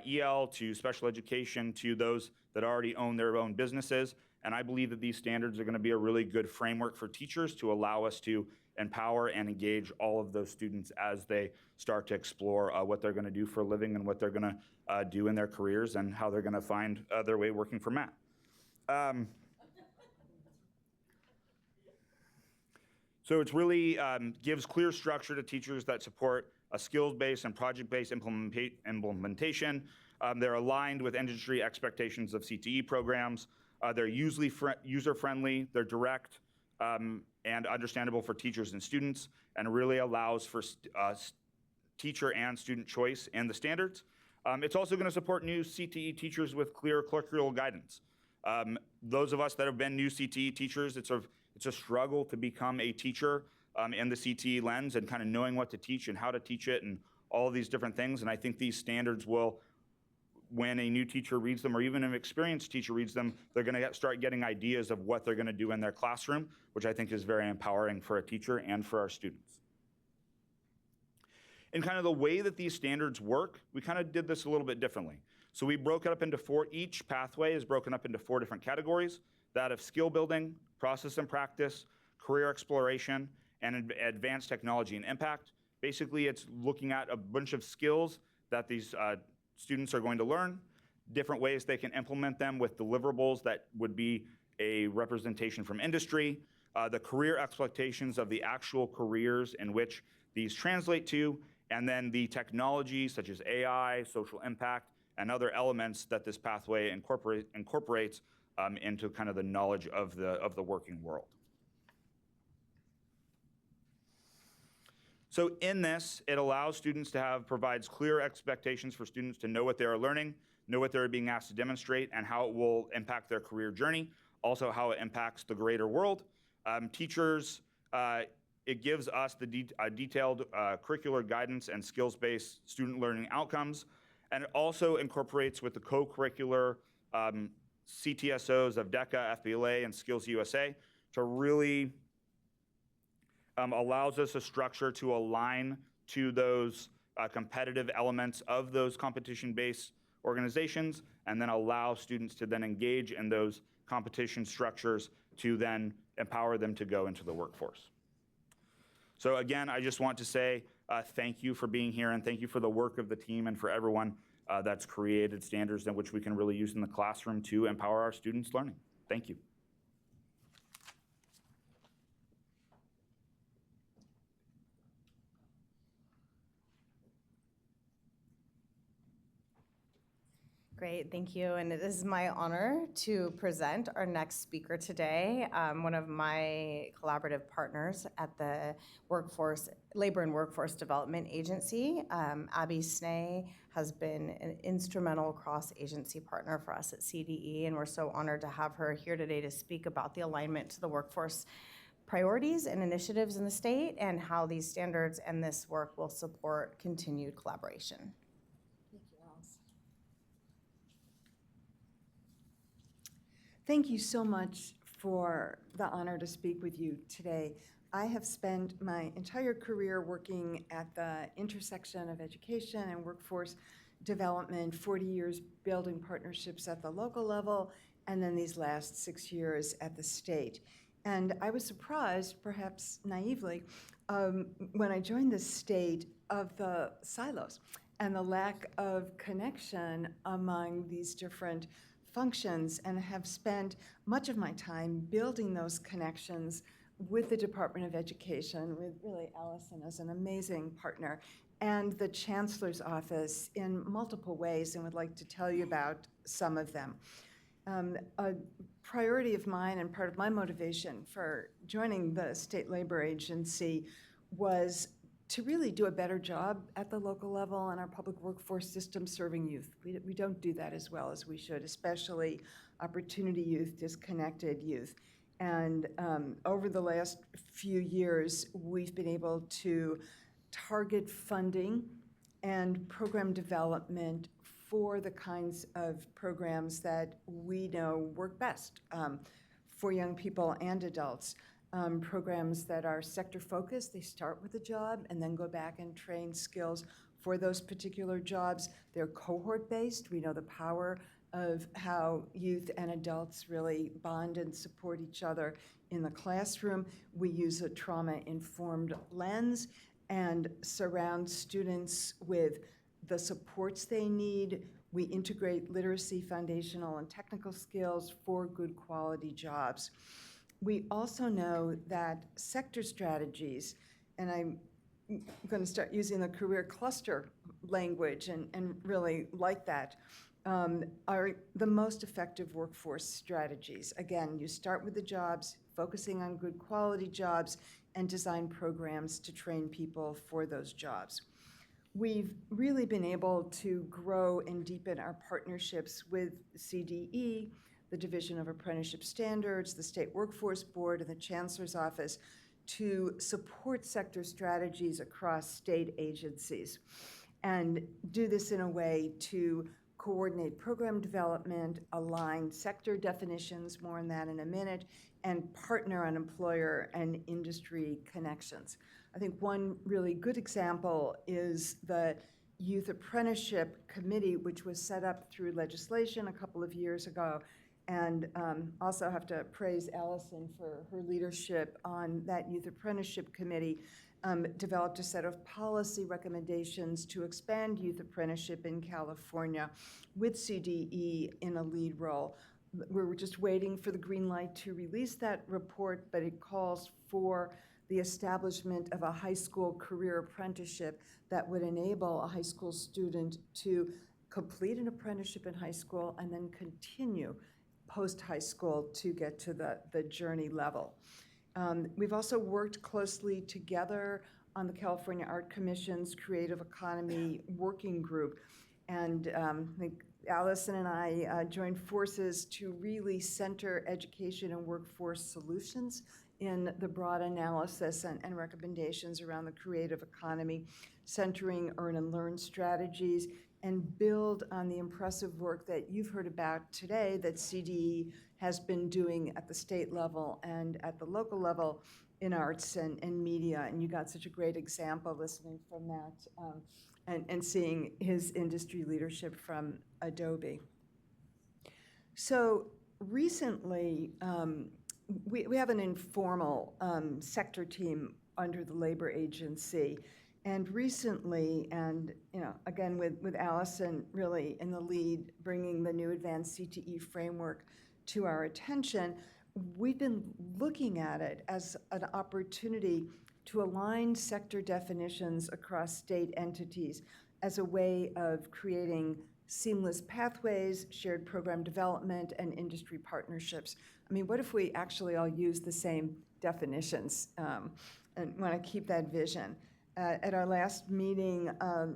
Speaker 5: EL to special education to those that already own their own businesses. And I believe that these standards are going to be a really good framework for teachers to allow us to empower and engage all of those students as they start to explore what they're going to do for a living and what they're going to do in their careers and how they're going to find their way working for Matt. So it's really gives clear structure to teachers that support a skills-based and project-based implementation. They're aligned with industry expectations of CTE programs. They're usually user-friendly, they're direct, and understandable for teachers and students, and really allows for teacher and student choice in the standards. It's also going to support new CTE teachers with clear curricular guidance. Those of us that have been new CTE teachers, it's a struggle to become a teacher in the CTE lens and kind of knowing what to teach and how to teach it and all of these different things. And I think these standards will, when a new teacher reads them, or even an experienced teacher reads them, they're going to start getting ideas of what they're going to do in their classroom, which I think is very empowering for a teacher and for our students. And kind of the way that these standards work, we kind of did this a little bit differently. So we broke it up into each pathway is broken up into 4 different categories: that of skill building, process and practice, career exploration, and advanced technology and impact. Basically, it's looking at a bunch of skills that these students are going to learn, different ways they can implement them with deliverables that would be a representation from industry, the career expectations of the actual careers in which these translate to, and then the technology such as AI, social impact, and other elements that this pathway incorporates into kind of the knowledge of the working world. So in this, it allows students to provides clear expectations for students to know what they are learning, know what they're being asked to demonstrate, and how it will impact their career journey, also how it impacts the greater world. Teachers, it gives us the detailed curricular guidance and skills-based student learning outcomes, And it also incorporates with the co-curricular CTSOs of DECA, FBLA, and Skills USA to really allows us a structure to align to those competitive elements of those competition-based organizations, and then allow students to then engage in those competition structures to then empower them to go into the workforce. So again, I just want to say thank you for being here, and thank you for the work of the team and for everyone that's created standards in which we can really use in the classroom to empower our students' learning. Thank you.
Speaker 14: Great, thank you. And it is my honor to present our next speaker today, one of my collaborative partners at the Labor and Workforce Development Agency. Abby Snay has been an instrumental cross-agency partner for us at CDE, and we're so honored to have her here today to speak about the alignment to the workforce priorities and initiatives in the state and how these standards and this work will support continued collaboration.
Speaker 12: Thank you so much for the honor to speak with you today. I have spent my entire career working at the intersection of education and workforce development, 40 years building partnerships at the local level, and then these last 6 years at the state. And I was surprised, perhaps naively, when I joined the state of the silos and the lack of connection among these different functions, and have spent much of my time building those connections with the Department of Education, with really Allison as an amazing partner, and the Chancellor's Office in multiple ways, and would like to tell you about some of them. A priority of mine and part of my motivation for joining the State Labor Agency was to really do a better job at the local level in our public workforce system serving youth. We don't do that as well as we should, especially opportunity youth, disconnected youth. And over the last few years, we've been able to target funding and program development for the kinds of programs that we know work best for young people and adults. Programs that are sector focused, they start with a job and then go back and train skills for those particular jobs. They're cohort based. We know the power of how youth and adults really bond and support each other in the classroom. We use a trauma-informed lens and surround students with the supports they need. We integrate literacy, foundational, and technical skills for good quality jobs. We also know that sector strategies, and I'm going to start using the career cluster language and really like that, are the most effective workforce strategies. Again, you start with the jobs, focusing on good quality jobs, and design programs to train people for those jobs. We've really been able to grow and deepen our partnerships with CDE, the Division of Apprenticeship Standards, the State Workforce Board, and the Chancellor's Office to support sector strategies across state agencies, and do this in a way to coordinate program development, align sector definitions, more on that in a minute, and partner on employer and industry connections. I think one really good example is the Youth Apprenticeship Committee, which was set up through legislation a couple of years ago. And also have to praise Allison for her leadership on that Youth Apprenticeship Committee, developed a set of policy recommendations to expand youth apprenticeship in California with CDE in a lead role. We're just waiting for the green light to release that report, but it calls for the establishment of a high school career apprenticeship that would enable a high school student to complete an apprenticeship in high school and then continue post-high school to get to the journey level. We've also worked closely together on the California Art Commission's Creative Economy Working Group. And I think Allison and I joined forces to really center education and workforce solutions in the broad analysis and recommendations around the creative economy, centering earn and learn strategies, and build on the impressive work that you've heard about today that CDE has been doing at the state level and at the local level in arts and media. And you got such a great example listening from Matt and seeing his industry leadership from Adobe. So recently, we have an informal sector team under the labor agency. And recently, and again with Allison really in the lead, bringing the new advanced CTE framework to our attention, we've been looking at it as an opportunity to align sector definitions across state entities as a way of creating seamless pathways, shared program development, and industry partnerships. I mean, what if we actually all use the same definitions and want to keep that vision? At our last meeting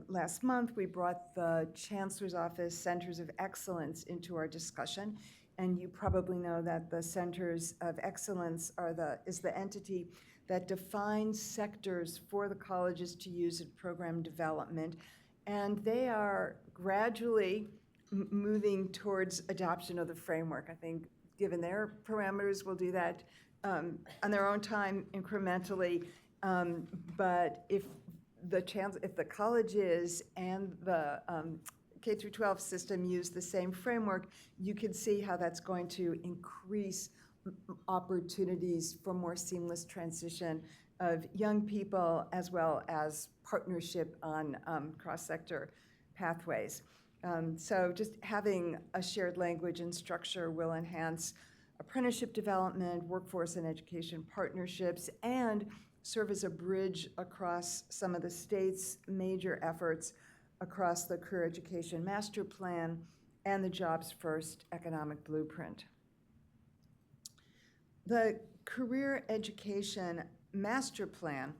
Speaker 12: last month, we brought the Chancellor's Office Centers of Excellence into our discussion. And you probably know that the Centers of Excellence is the entity that defines sectors for the colleges to use in program development. And they are gradually moving towards adoption of the framework. I think given their parameters, we'll do that on their own time incrementally. But if the colleges and the K through 12 system use the same framework, you can see how that's going to increase opportunities for more seamless transition of young people as well as partnership on cross-sector pathways. So just having a shared language and structure will enhance apprenticeship development, workforce and education partnerships, and serve as a bridge across some of the state's major efforts across the Career Education Master Plan and the Jobs First Economic Blueprint. The Career Education Master Plan,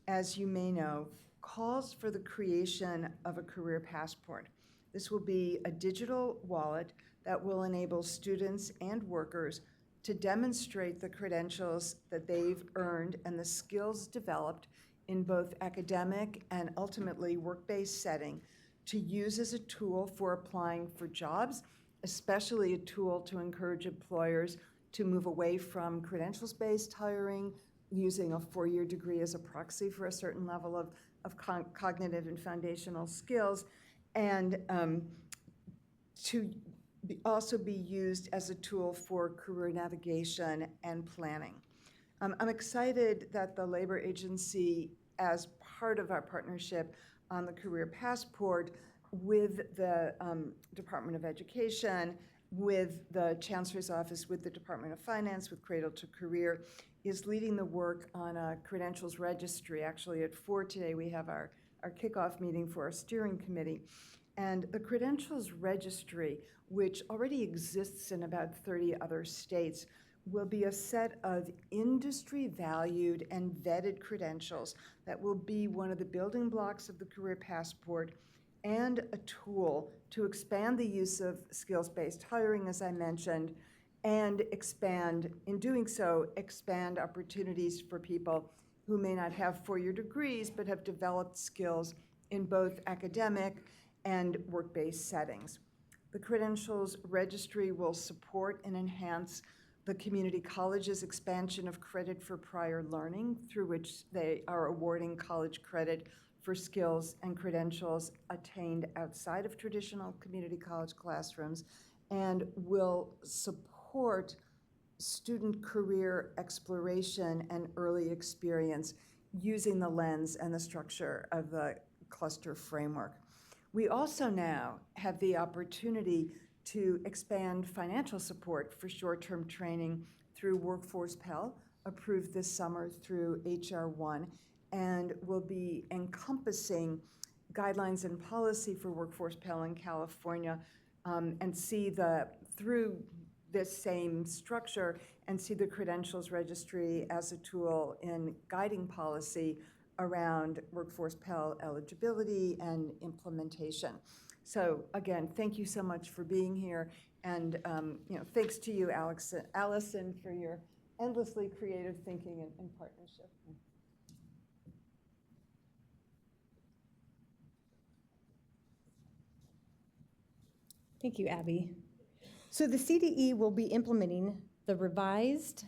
Speaker 12: as you may know, calls for the creation of a career passport. This will be a digital wallet that will enable students and workers to demonstrate the credentials that they've earned and the skills developed in both academic and ultimately work-based setting to use as a tool for applying for jobs, especially a tool to encourage employers to move away from credentials-based hiring, using a four-year degree as a proxy for a certain level of cognitive and foundational skills, and to also be used as a tool for career navigation and planning. I'm excited that the Labor Agency, as part of our partnership on the Career Passport with the Department of Education, with the Chancellor's Office, with the Department of Finance, with Cradle to Career, is leading the work on a credentials registry. Actually, at 4 today, we have our kickoff meeting for our steering committee. And the credentials registry, which already exists in about 30 other states, will be a set of industry-valued and vetted credentials that will be one of the building blocks of the Career Passport and a tool to expand the use of skills-based hiring, as I mentioned, and expand, in doing so, expand opportunities for people who may not have four-year degrees but have developed skills in both academic and work-based settings. The Credentials Registry will support and enhance the community college's expansion of credit for prior learning, through which they are awarding college credit for skills and credentials attained outside of traditional community college classrooms, and will support student career exploration and early experience using the lens and the structure of the cluster framework. We also now have the opportunity to expand financial support for short-term training through Workforce Pell, approved this summer through HR 1, and will be encompassing guidelines and policy for Workforce Pell in California, and see through this same structure and see the Credentials Registry as a tool in guiding policy around Workforce Pell eligibility and implementation. So again, thank you so much for being here, and thanks to you, Allison, for your endlessly creative thinking and partnership.
Speaker 13: Thank you, Abby. So the CDE will be implementing the revised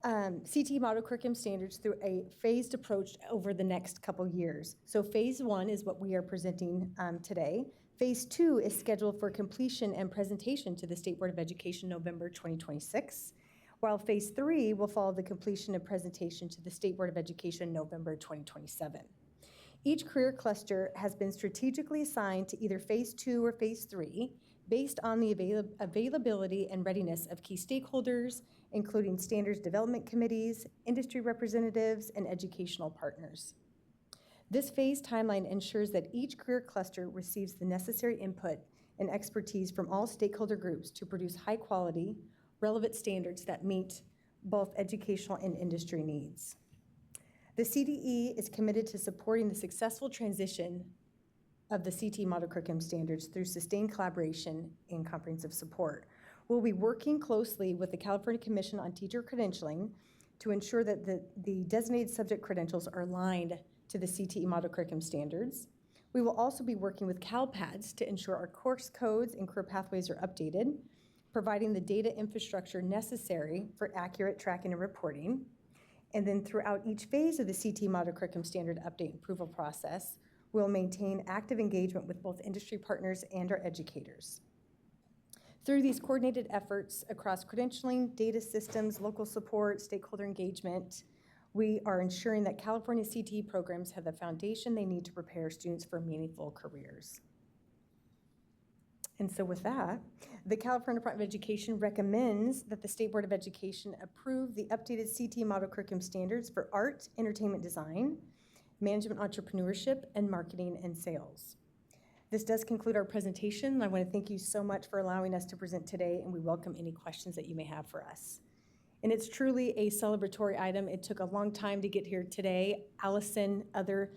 Speaker 13: CTE model curriculum standards through a phased approach over the next couple years. So phase 1 is what we are presenting today. Phase 2 is scheduled for completion and presentation to the State Board of Education November 2026, while phase 3 will follow the completion and presentation to the State Board of Education November 2027. Each career cluster has been strategically assigned to either phase 2 or phase 3 based on the availability and readiness of key stakeholders, including standards development committees, industry representatives, and educational partners. This phase timeline ensures that each career cluster receives the necessary input and expertise from all stakeholder groups to produce high-quality, relevant standards that meet both educational and industry needs. The CDE is committed to supporting the successful transition of the CTE model curriculum standards through sustained collaboration and comprehensive support. We'll be working closely with the California Commission on Teacher Credentialing to ensure that the designated subject credentials are aligned to the CTE model curriculum standards. We will also be working with CalPADS to ensure our course codes and career pathways are updated, providing the data infrastructure necessary for accurate tracking and reporting. And then throughout each phase of the CTE model curriculum standard update and approval process, we'll maintain active engagement with both industry partners and our educators. Through these coordinated efforts across credentialing, data systems, local support, stakeholder engagement, we are ensuring that California CTE programs have the foundation they need to prepare students for meaningful careers. And so with that, the California Department of Education recommends that the State Board of Education approve the updated CTE model curriculum standards for art, entertainment design, management entrepreneurship, and marketing and sales. This does conclude our presentation. I want to thank you so much for allowing us to present today, and we welcome any questions that you may have for us. And it's truly a celebratory item. It took a long time to get here today. Allison, other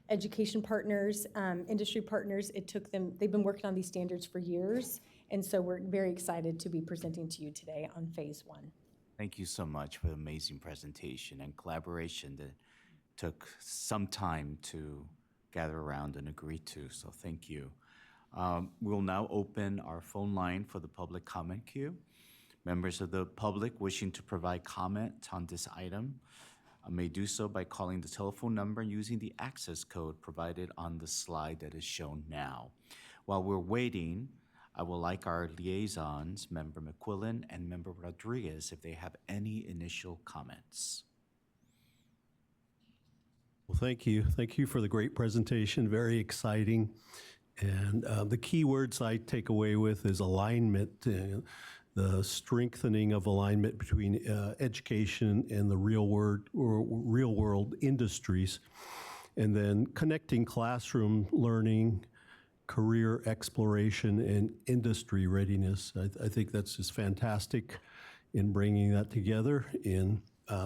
Speaker 13: education partners, industry partners, they've been working on these standards for years, and so we're very excited to be presenting to you today on phase 1.
Speaker 1: Thank you so much for the amazing presentation and collaboration that took some time to gather around and agree to, so thank you. We'll now open our phone line for the public comment queue. Members of the public wishing to provide comment on this item may do so by calling the telephone number using the access code provided on the slide that is shown now. While we're waiting, I would like our liaisons, Member McQuillan and Member Rodriguez, if they have any initial comments.
Speaker 15: Well, thank you. Thank you for the great presentation. Very exciting. And the key words I take away with is alignment, the strengthening of alignment between education and the real world industries, and then connecting classroom learning, career exploration, and industry readiness. I think that's just fantastic in bringing that together.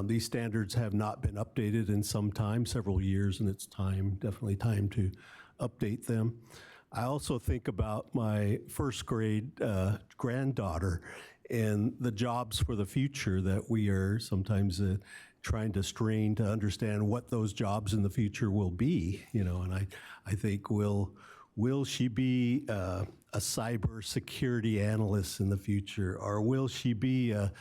Speaker 15: These standards have not been updated in some time, several years, and it's definitely time to update them. I also think about my first grade granddaughter and the jobs for the future that we are sometimes trying to strain to understand what those jobs in the future will be, and I think will she be a cyber security analyst in the future, or will she be a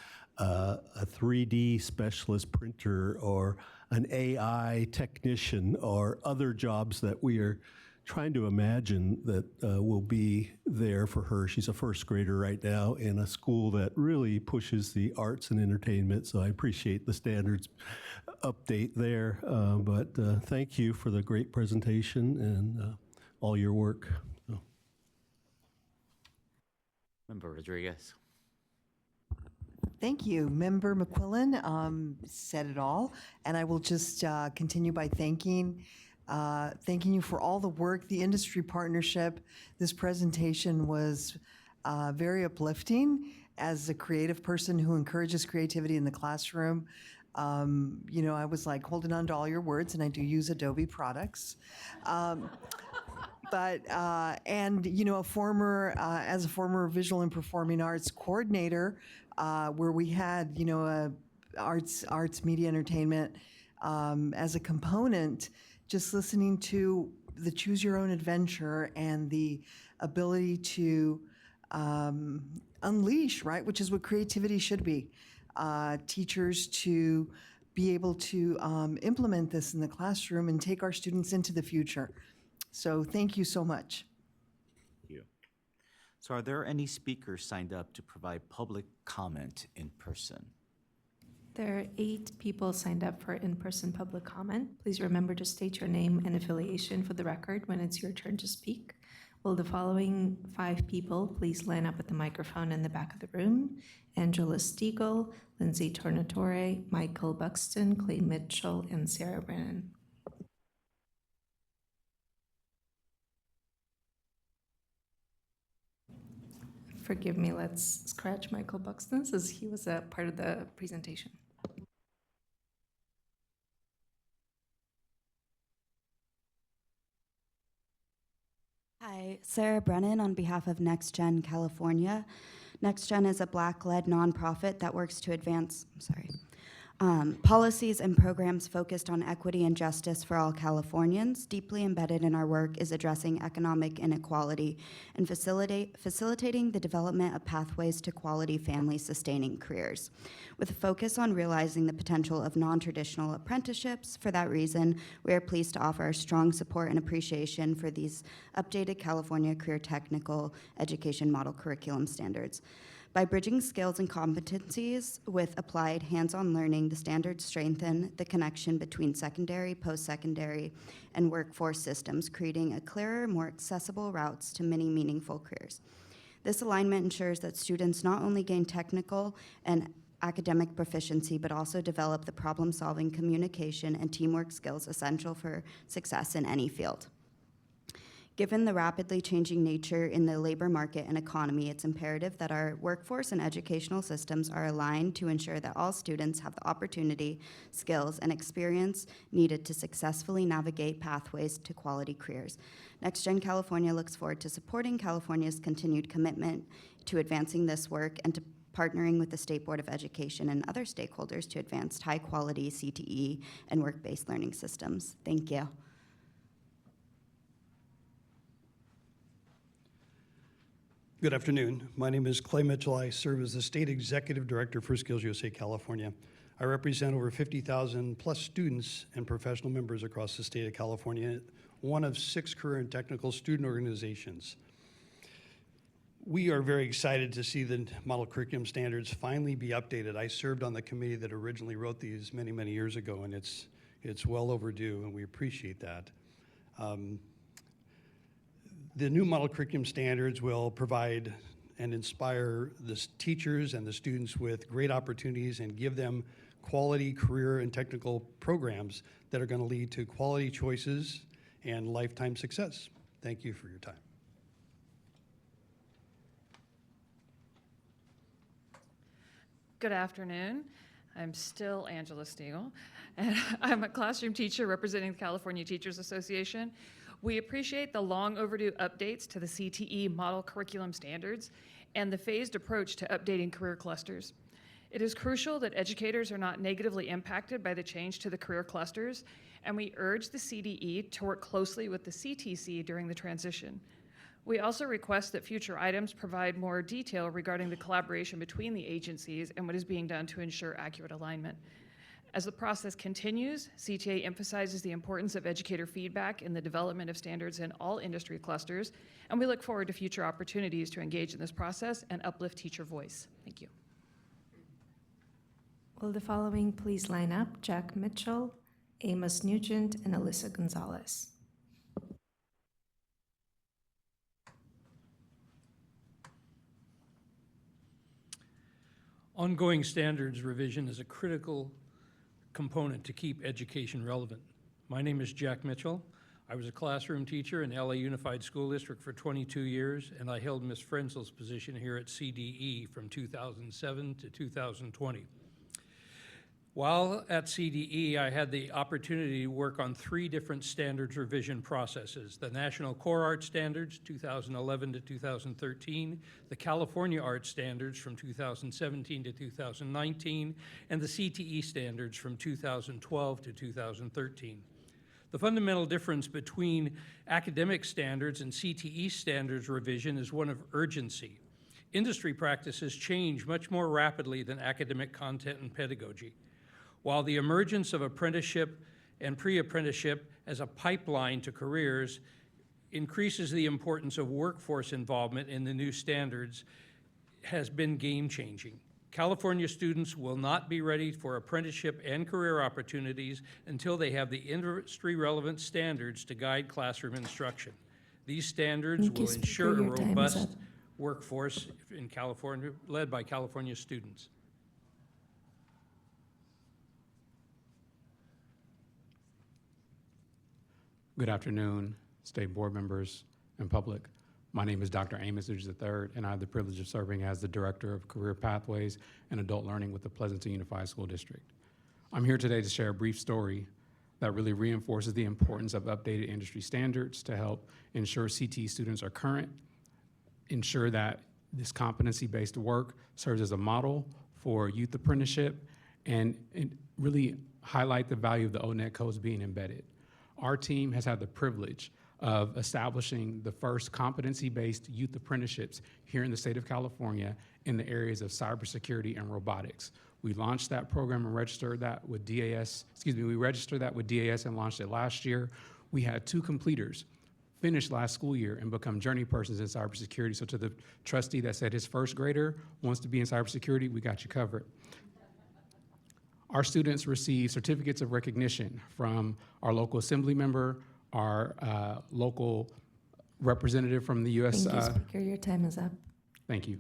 Speaker 15: 3D specialist printer or an AI technician, or other jobs that we are trying to imagine that will be there for her. She's a first grader right now in a school that really pushes the arts and entertainment, so I appreciate the standards update there. But thank you for the great presentation and all your work.
Speaker 1: Member Rodriguez.
Speaker 6: Thank you. Member McQuillan said it all, and I will just continue by thanking you for all the work, the industry partnership. This presentation was very uplifting. As a creative person who encourages creativity in the classroom, I was like holding on to all your words, and I do use Adobe products. But as a former visual and performing arts coordinator, where we had arts, media, entertainment as a component, just listening to the choose your own adventure and the ability to unleash, right? Which is what creativity should be. Teachers to be able to implement this in the classroom and take our students into the future. So thank you so much.
Speaker 1: Thank you. So are there any speakers signed up to provide public comment in person?
Speaker 11: There are 8 people signed up for in-person public comment. Please remember to state your name and affiliation for the record when it's your turn to speak. Will the following 5 people please line up at the microphone in the back of the room? Angela Stiegel, Lindsay Tornatore, Michael Buxton, Clay Mitchell, and Sarah Brennan. Forgive me, let's scratch Michael Buxton as he was a part of the presentation.
Speaker 19: Hi, Sarah Brennan on behalf of Next Gen California. Next Gen is a Black-led nonprofit that works to advance, policies and programs focused on equity and justice for all Californians. Deeply embedded in our work is addressing economic inequality and facilitating the development of pathways to quality family-sustaining careers, with a focus on realizing the potential of non-traditional apprenticeships. For that reason, we are pleased to offer our strong support and appreciation for these updated California Career Technical Education Model Curriculum Standards. By bridging skills and competencies with applied hands-on learning, the standards strengthen the connection between secondary, post-secondary, and workforce systems, creating a clearer, more accessible routes to many meaningful careers. This alignment ensures that students not only gain technical and academic proficiency, but also develop the problem-solving, communication, and teamwork skills essential for success in any field. Given the rapidly changing nature in the labor market and economy, it's imperative that our workforce and educational systems are aligned to ensure that all students have the opportunity, skills, and experience needed to successfully navigate pathways to quality careers. Next Gen California looks forward to supporting California's continued commitment to advancing this work and to partnering with the State Board of Education and other stakeholders to advance high-quality CTE and work-based learning systems. Thank you.
Speaker 22: Good afternoon. My name is Clay Mitchell. I serve as the State Executive Director for Skills USA California. I represent over 50,000 plus students and professional members across the state of California, one of 6 career and technical student organizations. We are very excited to see the model curriculum standards finally be updated. I served on the committee that originally wrote these many, many years ago, and it's well overdue, and we appreciate that. The new model curriculum standards will provide and inspire the teachers and the students with great opportunities and give them quality career and technical programs that are going to lead to quality choices and lifetime success. Thank you for your time.
Speaker 23: Good afternoon. I'm still Angela Stiegel, and I'm a classroom teacher representing the California Teachers Association. We appreciate the long overdue updates to the CTE model curriculum standards and the phased approach to updating career clusters. It is crucial that educators are not negatively impacted by the change to the career clusters, and we urge the CDE to work closely with the CTC during the transition. We also request that future items provide more detail regarding the collaboration between the agencies and what is being done to ensure accurate alignment. As the process continues, CTA emphasizes the importance of educator feedback in the development of standards in all industry clusters, and we look forward to future opportunities to engage in this process and uplift teacher voice. Thank you.
Speaker 11: Will the following please line up? Jack Mitchell, Amos Nugent, and Alyssa Gonzalez.
Speaker 24: Ongoing standards revision is a critical component to keep education relevant. My name is Jack Mitchell. I was a classroom teacher in LA Unified School District for 22 years, and I held Ms. Frenzel's position here at CDE from 2007 to 2020. While at CDE, I had the opportunity to work on 3 different standards revision processes: the National Core Art Standards, 2011 to 2013, the California Art Standards from 2017 to 2019, and the CTE Standards from 2012 to 2013. The fundamental difference between academic standards and CTE standards revision is one of urgency. Industry practices change much more rapidly than academic content and pedagogy. While the emergence of apprenticeship and pre-apprenticeship as a pipeline to careers increases the importance of workforce involvement in the new standards, has been game-changing. California students will not be ready for apprenticeship and career opportunities until they have the industry-relevant standards to guide classroom instruction. These standards
Speaker 11: Thank you,
Speaker 24: will
Speaker 11: Speaker.
Speaker 24: ensure a
Speaker 11: Your time is
Speaker 24: robust
Speaker 11: up.
Speaker 24: workforce in California, led by California students.
Speaker 3: Good afternoon, state board members and public. My name is Dr. Amos Udge III, and I have the privilege of serving as the Director of Career Pathways and Adult Learning with the Pleasanton Unified School District. I'm here today to share a brief story that really reinforces the importance of updated industry standards to help ensure CTE students are current, ensure that this competency-based work serves as a model for youth apprenticeship, and really highlight the value of the ONET codes being embedded. Our team has had the privilege of establishing the first competency-based youth apprenticeships here in the state of California in the areas of cybersecurity and robotics. We launched that program and registered that with DAS, we registered that with DAS and launched it last year. We had 2 completers finish last school year and become journey persons in cybersecurity. So to the trustee that said his first grader wants to be in cybersecurity, we got you covered. Our students receive certificates of recognition from our local assembly member, our local representative from the U.S.
Speaker 11: Thank you, Speaker. Your time is up.
Speaker 3: Thank you.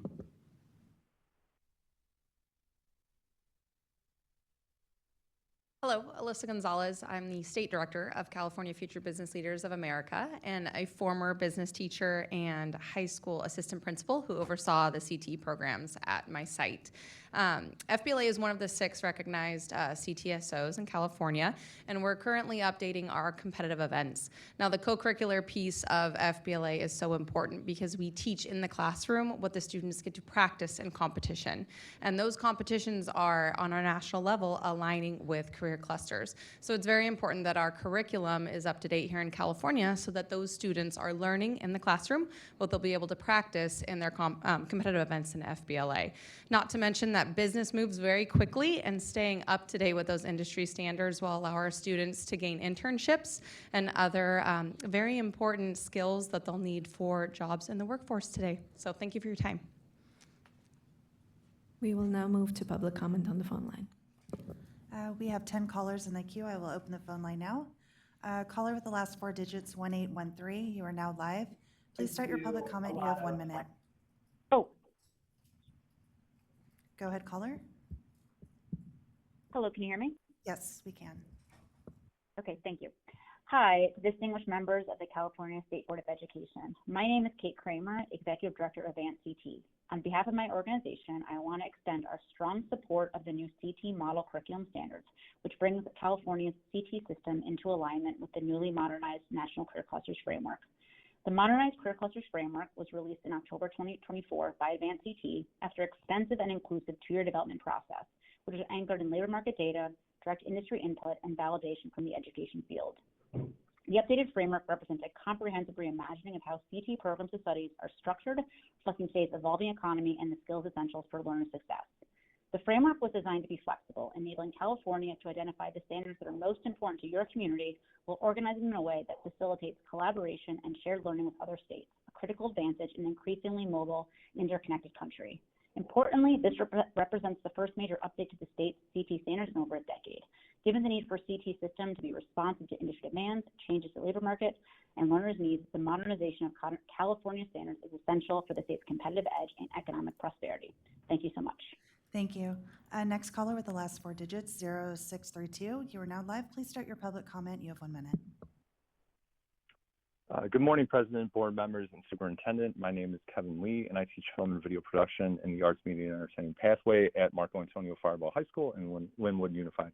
Speaker 16: Hello, Alyssa Gonzalez. I'm the State Director of California Future Business Leaders of America and a former business teacher and high school assistant principal who oversaw the CTE programs at my site. FBLA is one of the 6 recognized CTSOs in California, and we're currently updating our competitive events. Now, the co-curricular piece of FBLA is so important because we teach in the classroom what the students get to practice in competition. And those competitions are, on our national level, aligning with career clusters. So it's very important that our curriculum is up to date here in California so that those students are learning in the classroom what they'll be able to practice in their competitive events in FBLA. Not to mention that business moves very quickly, and staying up to date with those industry standards will allow our students to gain internships and other very important skills that they'll need for jobs in the workforce today. So thank you for your time.
Speaker 11: We will now move to public comment on the phone line.
Speaker 17: We have 10 callers in the queue. I will open the phone line now. Caller with the last 4 digits, 1813. You are now live. Please start your public comment. You have 1 minute.
Speaker 20: Oh.
Speaker 17: Go ahead, caller.
Speaker 20: Hello, can you hear me?
Speaker 17: Yes, we can.
Speaker 20: Okay, thank you. Hi, distinguished members of the California State Board of Education. My name is Kate Kramer, Executive Director of ANT-CT. On behalf of my organization, I want to extend our strong support of the new CT model curriculum standards, which brings California's CT system into alignment with the newly modernized National Career Clusters Framework. The modernized Career Clusters Framework was released in October 2024 by ANT-CT after extensive and inclusive 2-year development process, which is anchored in labor market data, direct industry input, and validation from the education field. The updated framework represents a comprehensive reimagining of how CT programs and studies are structured, reflecting today's evolving economy and the skills essentials for learner success. The framework was designed to be flexible, enabling California to identify the standards that are most important to your community while organizing in a way that facilitates collaboration and shared learning with other states, a critical advantage in an increasingly mobile and interconnected country. Importantly, this represents the first major update to the state's CT standards in over a decade. Given the need for CT system to be responsive to industry demands, changes to the labor market, and learners' needs, the modernization of California standards is essential for the state's competitive edge and economic prosperity. Thank you so much.
Speaker 17: Thank you. Next caller with the last 4 digits, 0632. You are now live. Please start your public comment. You have 1 minute.
Speaker 25: Good morning, President, board members, and Superintendent. My name is Kevin Lee, and I teach film and video production in the Arts, Media, and Entertainment Pathway at Marco Antonio Fireball High School and Linwood Unified.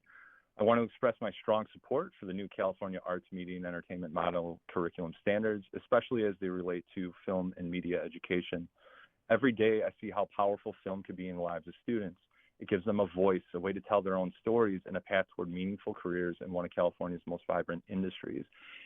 Speaker 25: I want to express my strong support for the new California Arts, Media, and Entertainment Model Curriculum Standards, especially as they relate to film and media education. Every day, I see how powerful film can be in the lives of students. It gives them a voice, a way to tell their own stories, and a path toward meaningful careers in one of California's most vibrant industries.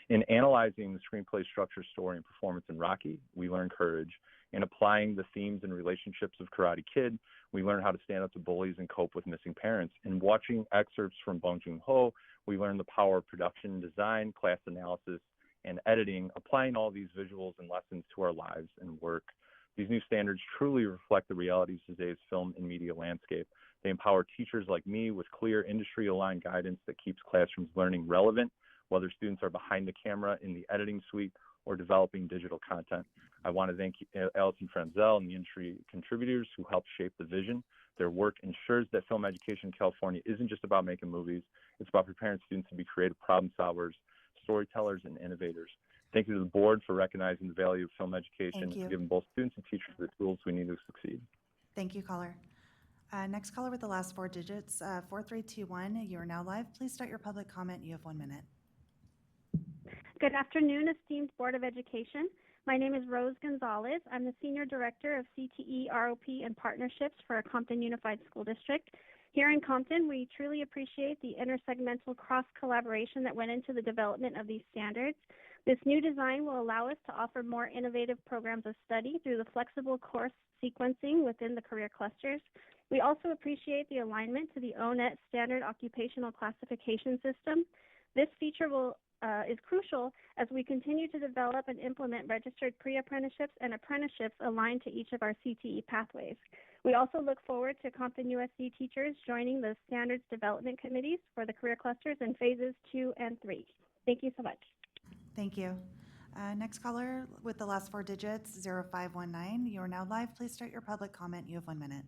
Speaker 25: In analyzing the screenplay structure, story, and performance in Rocky, we learn courage. and applying the themes and relationships of Karate Kid, we learn how to stand up to bullies and cope with missing parents. And watching excerpts from Bong Joon-ho, we learn the power of production and design, class analysis, and editing, applying all these visuals and lessons to our lives and work. These new standards truly reflect the realities of today's film and media landscape. They empower teachers like me with clear industry-aligned guidance that keeps classrooms learning relevant, whether students are behind the camera in the editing suite or developing digital content. I want to thank Allison Frenzel and the industry contributors who helped shape the vision. Their work ensures that film education in California isn't just about making movies, it's about preparing students to be creative problem solvers, storytellers, and innovators. Thank you to the board for recognizing the value of film education
Speaker 17: Thank you.
Speaker 25: and giving both students and teachers the tools we need to succeed.
Speaker 17: Thank you, caller. Next caller with the last four digits, 4321. You are now live. Please start your public comment. You have 1 minute.
Speaker 2: Good afternoon, esteemed Board of Education. My name is Rose Gonzalez. I'm the Senior Director of CTE, ROP, and Partnerships for Compton Unified School District. Here in Compton, we truly appreciate the intersegmental cross-collaboration that went into the development of these standards. This new design will allow us to offer more innovative programs of study through the flexible course sequencing within the career clusters. We also appreciate the alignment to the ONET Standard Occupational Classification System. This feature is crucial as we continue to develop and implement registered pre-apprenticeships and apprenticeships aligned to each of our CTE pathways. We also look forward to Compton USC teachers joining the standards development committees for the career clusters in phases 2 and 3. Thank you so much.
Speaker 17: Thank you. Next caller with the last four digits, 0519. You are now live. Please start your public comment. You have 1 minute.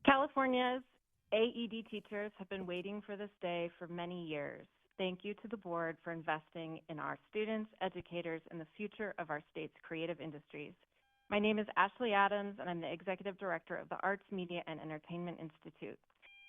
Speaker 7: California's AED teachers have been waiting for this day for many years. Thank you to the board for investing in our students, educators, and the future of our state's creative industries. My name is Ashley Adams, and I'm the Executive Director of the Arts, Media, and Entertainment Institute.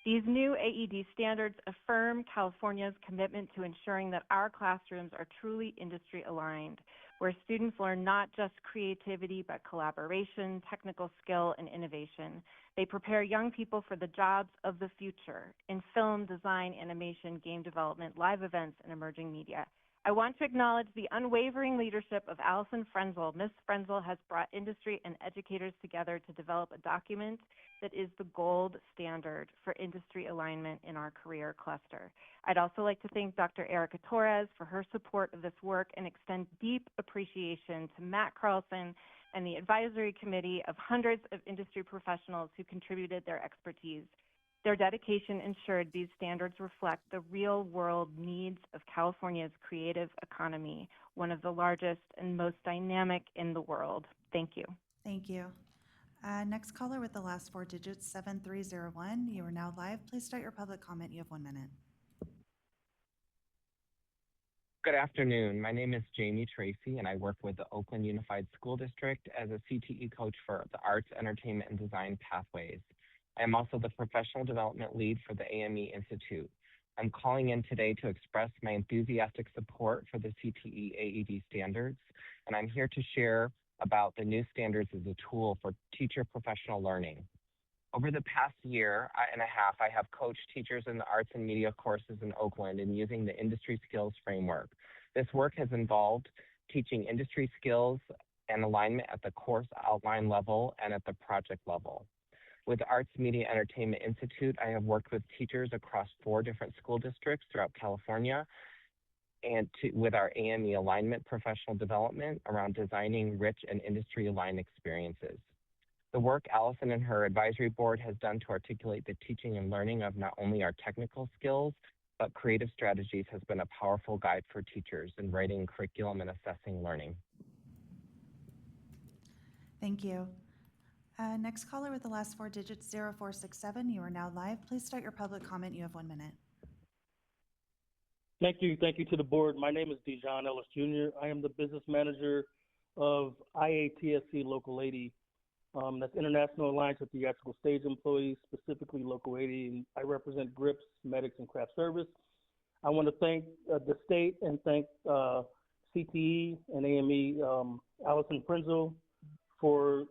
Speaker 7: These new AED standards affirm California's commitment to ensuring that our classrooms are truly industry aligned, where students learn not just creativity, but collaboration, technical skill, and innovation. They prepare young people for the jobs of the future in film, design, animation, game development, live events, and emerging media. I want to acknowledge the unwavering leadership of Allison Frenzel. Ms. Frenzel has brought industry and educators together to develop a document that is the gold standard for industry alignment in our career cluster. I'd also like to thank Dr. Erica Torres for her support of this work and extend deep appreciation to Matt Carlson and the advisory committee of hundreds of industry professionals who contributed their expertise. Their dedication ensured these standards reflect the real-world needs of California's creative economy, one of the largest and most dynamic in the world. Thank you.
Speaker 17: Thank you. Next caller with the last four digits, 7301. You are now live. Please start your public comment. You have 1 minute.
Speaker 8: Good afternoon. My name is Jamie Tracy, and I work with the Oakland Unified School District as a CTE coach for the Arts, Entertainment, and Design Pathways. I am also the professional development lead for the AME Institute. I'm calling in today to express my enthusiastic support for the CTE AED standards, and I'm here to share about the new standards as a tool for teacher professional learning. Over the past year and a half, I have coached teachers in the arts and media courses in Oakland in using the industry skills framework. This work has involved teaching industry skills and alignment at the course outline level and at the project level. With the Arts, Media, Entertainment Institute, I have worked with teachers across 4 different school districts throughout California and with our AME alignment professional development around designing rich and industry-aligned experiences. The work Allison and her advisory board has done to articulate the teaching and learning of not only our technical skills, but creative strategies has been a powerful guide for teachers in writing curriculum and assessing learning.
Speaker 17: Thank you. Next caller with the last four digits, 0467. You are now live. Please start your public comment. You have 1 minute.
Speaker 9: Thank you. Thank you to the board. My name is Dijon Ellis Jr. I am the business manager of IATSC Local 80. That's International Alliance of Theatrical Stage Employees, specifically Local 80. And I represent GRIPS, Medics, and Craft Service. I want to thank the state and thank CTE and AME, Allison Frenzel, for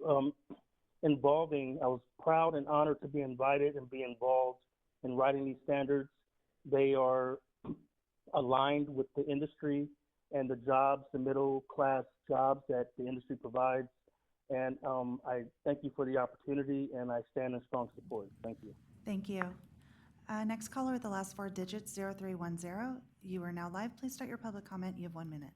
Speaker 9: involving. I was proud and honored to be invited and be involved in writing these standards. They are aligned with the industry and the jobs, the middle class jobs that the industry provides. And I thank you for the opportunity, and I stand in strong support. Thank you.
Speaker 17: Thank you. Next caller with the last four digits, 0310. You are now live. Please start your public comment. You have 1 minute.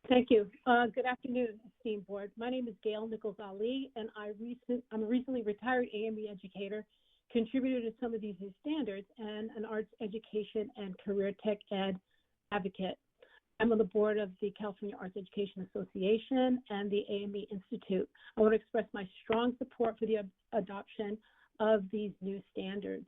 Speaker 4: Thank you. Good afternoon, esteemed board. My name is Gail Nichols Ali, and I'm a recently retired AME educator, contributor to some of these new standards, and an arts education and career tech ed advocate. I'm on the board of the California Arts Education Association and the AME Institute. I want to express my strong support for the adoption of these new standards.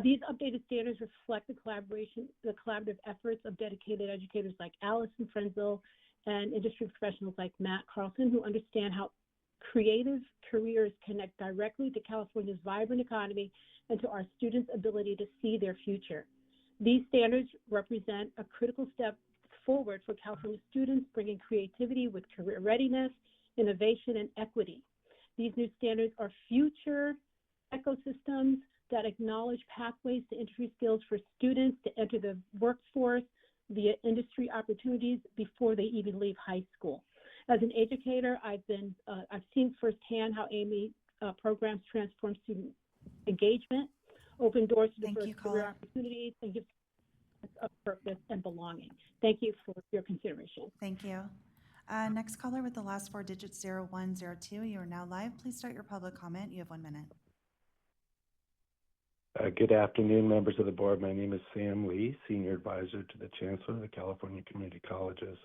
Speaker 4: These updated standards reflect the collaborative efforts of dedicated educators like Allison Frenzel and industry professionals like Matt Carlson, who understand how creative careers connect directly to California's vibrant economy and to our students' ability to see their future. These standards represent a critical step forward for California students, bringing creativity with career readiness, innovation, and equity. These new standards are future ecosystems that acknowledge pathways to entry skills for students to enter the workforce via industry opportunities before they even leave high school. As an educator, I've seen firsthand how AME programs transform student engagement, open doors to diverse career opportunities, and give a purpose and belonging. Thank you for your consideration.
Speaker 17: Thank you. Next caller with the last four digits, 0102. You are now live. Please start your public comment. You have 1 minute.
Speaker 5: Good afternoon, members of the board. My name is Sam Lee, Senior Advisor to the Chancellor of the California Community Colleges.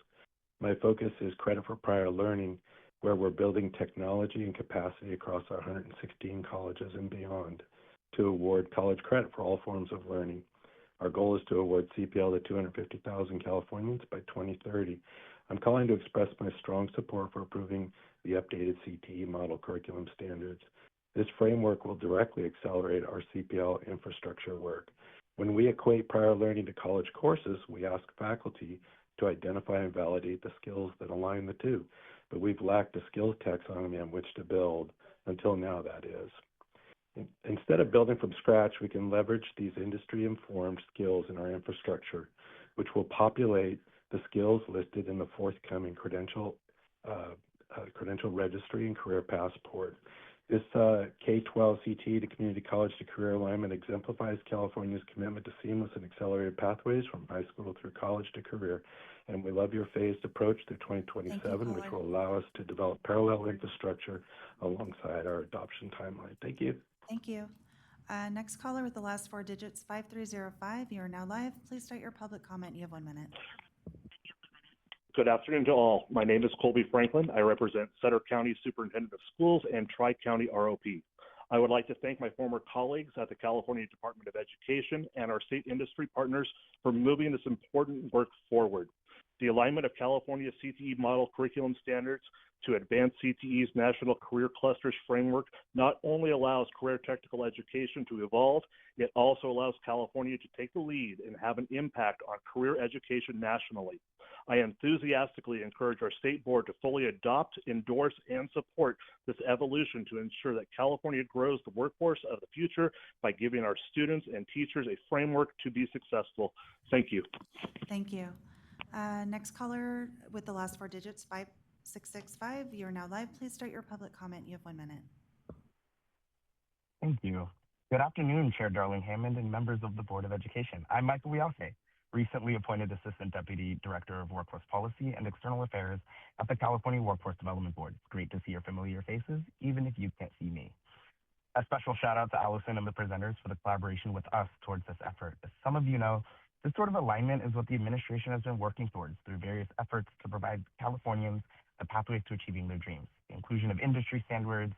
Speaker 5: My focus is credit for prior learning, where we're building technology and capacity across our 116 colleges and beyond to award college credit for all forms of learning. Our goal is to award CPL to 250,000 Californians by 2030. I'm calling to express my strong support for approving the updated CTE model curriculum standards. This framework will directly accelerate our CPL infrastructure work. When we equate prior learning to college courses, we ask faculty to identify and validate the skills that align the two, but we've lacked a skills taxonomy on which to build, until now that is. Instead of building from scratch, we can leverage these industry-informed skills in our infrastructure, which will populate the skills listed in the forthcoming credential registry and career passport. This K-12 CTE to community college to career alignment exemplifies California's commitment to seamless and accelerated pathways from high school through college to career. And we love your phased approach through 2027, which will allow us to develop parallel infrastructure alongside our adoption timeline. Thank you.
Speaker 17: Thank you. Next caller with the last four digits, 5305. You are now live. Please start your public comment. You have 1 minute.
Speaker 10: Good afternoon to all. My name is Colby Franklin. I represent Sutter County Superintendent of Schools and Tri-County ROP. I would like to thank my former colleagues at the California Department of Education and our state industry partners for moving this important work forward. The alignment of California CTE model curriculum standards to advance CTE's National Career Clusters framework not only allows career technical education to evolve, it also allows California to take the lead and have an impact on career education nationally. I enthusiastically encourage our state board to fully adopt, endorse, and support this evolution to ensure that California grows the workforce of the future by giving our students and teachers a framework to be successful. Thank you.
Speaker 17: Thank you. Next caller with the last four digits, 5665. You are now live. Please start your public comment. You have 1 minute.
Speaker 18: Thank you. Good afternoon, Chair Darling Hammond and members of the Board of Education. I'm Michael Wiase, recently appointed Assistant Deputy Director of Workforce Policy and External Affairs at the California Workforce Development Board. It's great to see your familiar faces, even if you can't see me. A special shout out to Allison and the presenters for the collaboration with us towards this effort. As some of you know, this sort of alignment is what the administration has been working towards through various efforts to provide Californians the pathways to achieving their dreams. The inclusion of industry standards,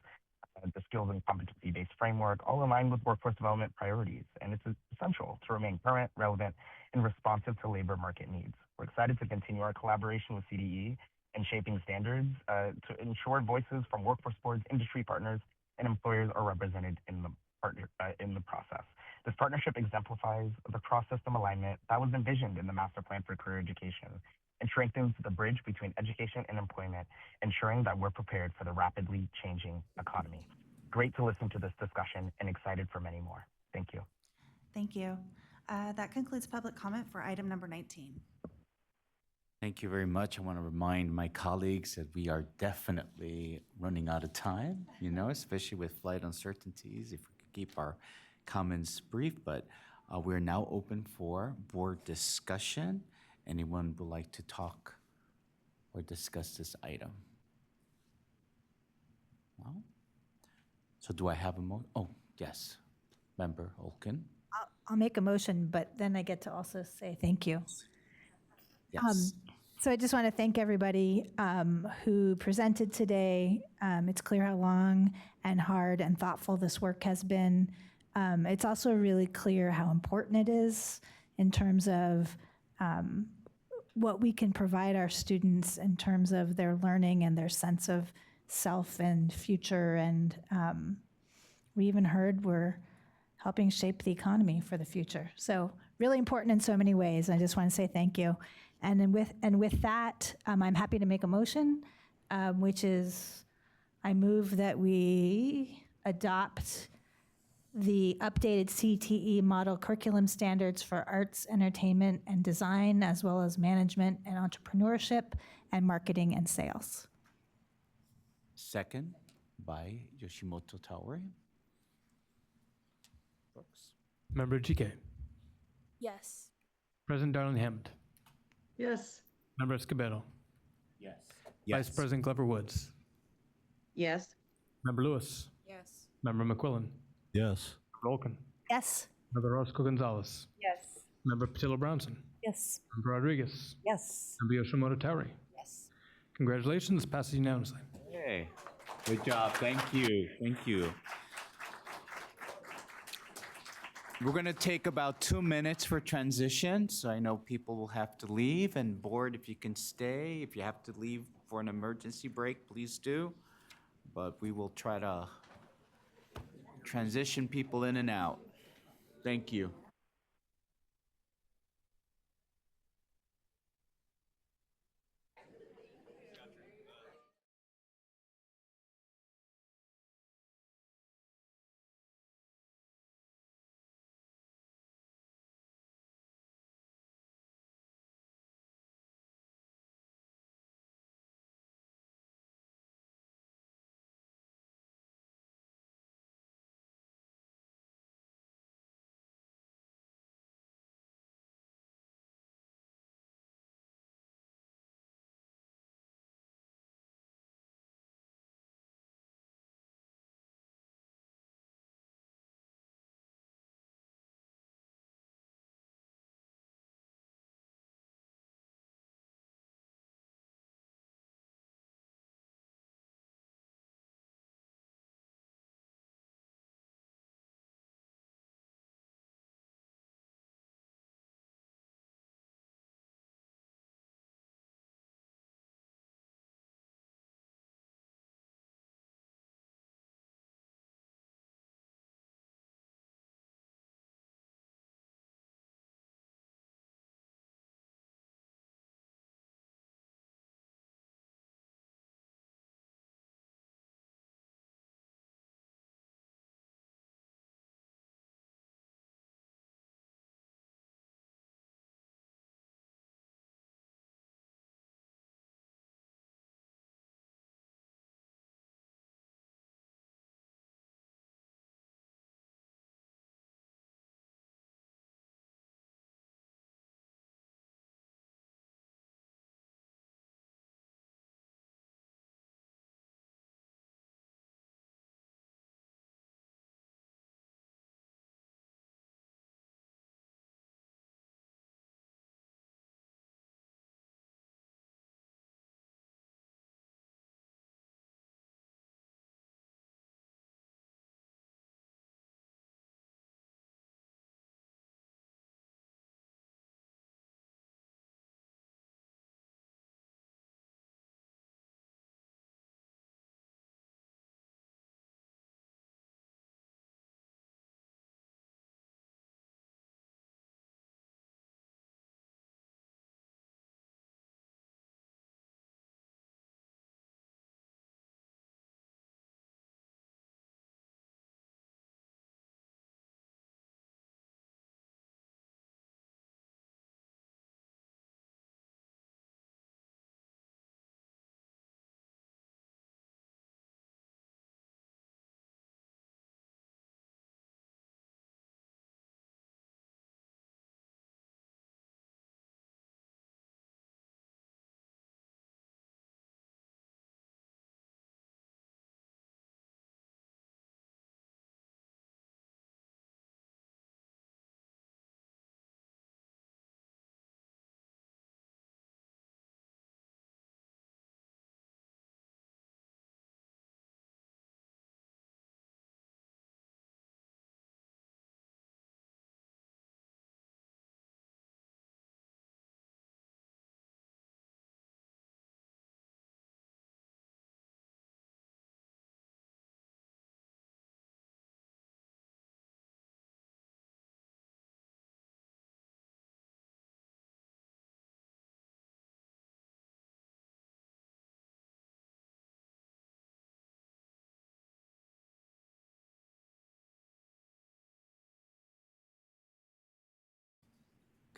Speaker 18: the skills and competency-based framework, all aligned with workforce development priorities. And it's essential to remain current, relevant, and responsive to labor market needs. We're excited to continue our collaboration with CDE in shaping standards to ensure voices from workforce boards, industry partners, and employers are represented in the process. This partnership exemplifies the cross-system alignment that was envisioned in the Master Plan for Career Education and strengthens the bridge between education and employment, ensuring that we're prepared for the rapidly changing economy. Great to listen to this discussion and excited for many more. Thank you.
Speaker 17: Thank you. That concludes public comment for item number 19.
Speaker 1: Thank you very much. I want to remind my colleagues that we are definitely running out of time, especially with flight uncertainties, if we could keep our comments brief, but we're now open for board discussion. Anyone would like to talk or discuss this item? No? So do I have a oh, yes, Member Olkin.
Speaker 12: I'll make a motion, but then I get to also say thank you.
Speaker 1: Yes.
Speaker 12: So I just want to thank everybody who presented today. It's clear how long and hard and thoughtful this work has been. It's also really clear how important it is in terms of what we can provide our students in terms of their learning and their sense of self and future. And we even heard we're helping shape the economy for the future. So really important in so many ways. I just want to say thank you. And then with that, I'm happy to make a motion, which is I move that we adopt the updated CTE model curriculum standards for arts, entertainment, and design, as well as management and entrepreneurship and marketing and sales.
Speaker 1: Second by Yoshimoto Taori. Brooks.
Speaker 24: Member GK.
Speaker 12: Yes.
Speaker 24: President Darling Hammond.
Speaker 13: Yes.
Speaker 24: Member Escobedo.
Speaker 1: Yes.
Speaker 24: Vice President Glover Woods.
Speaker 13: Yes.
Speaker 24: Member Lewis.
Speaker 12: Yes.
Speaker 24: Member McQuillan.
Speaker 14: Yes.
Speaker 24: Member Olkin.
Speaker 12: Yes.
Speaker 24: Member Roscoe Gonzalez.
Speaker 13: Yes.
Speaker 24: Member Patillo Brownson.
Speaker 12: Yes.
Speaker 24: Member Rodriguez.
Speaker 12: Yes.
Speaker 24: Member Yoshimoto Tauri.
Speaker 12: Yes.
Speaker 24: Congratulations, passes unanimously.
Speaker 1: Hey, good job. Thank you. Thank you. We're going to take about 2 minutes for transition, so I know people will have to leave. And board, if you can stay, if you have to leave for an emergency break, please do. But we will try to transition people in and out. Thank you.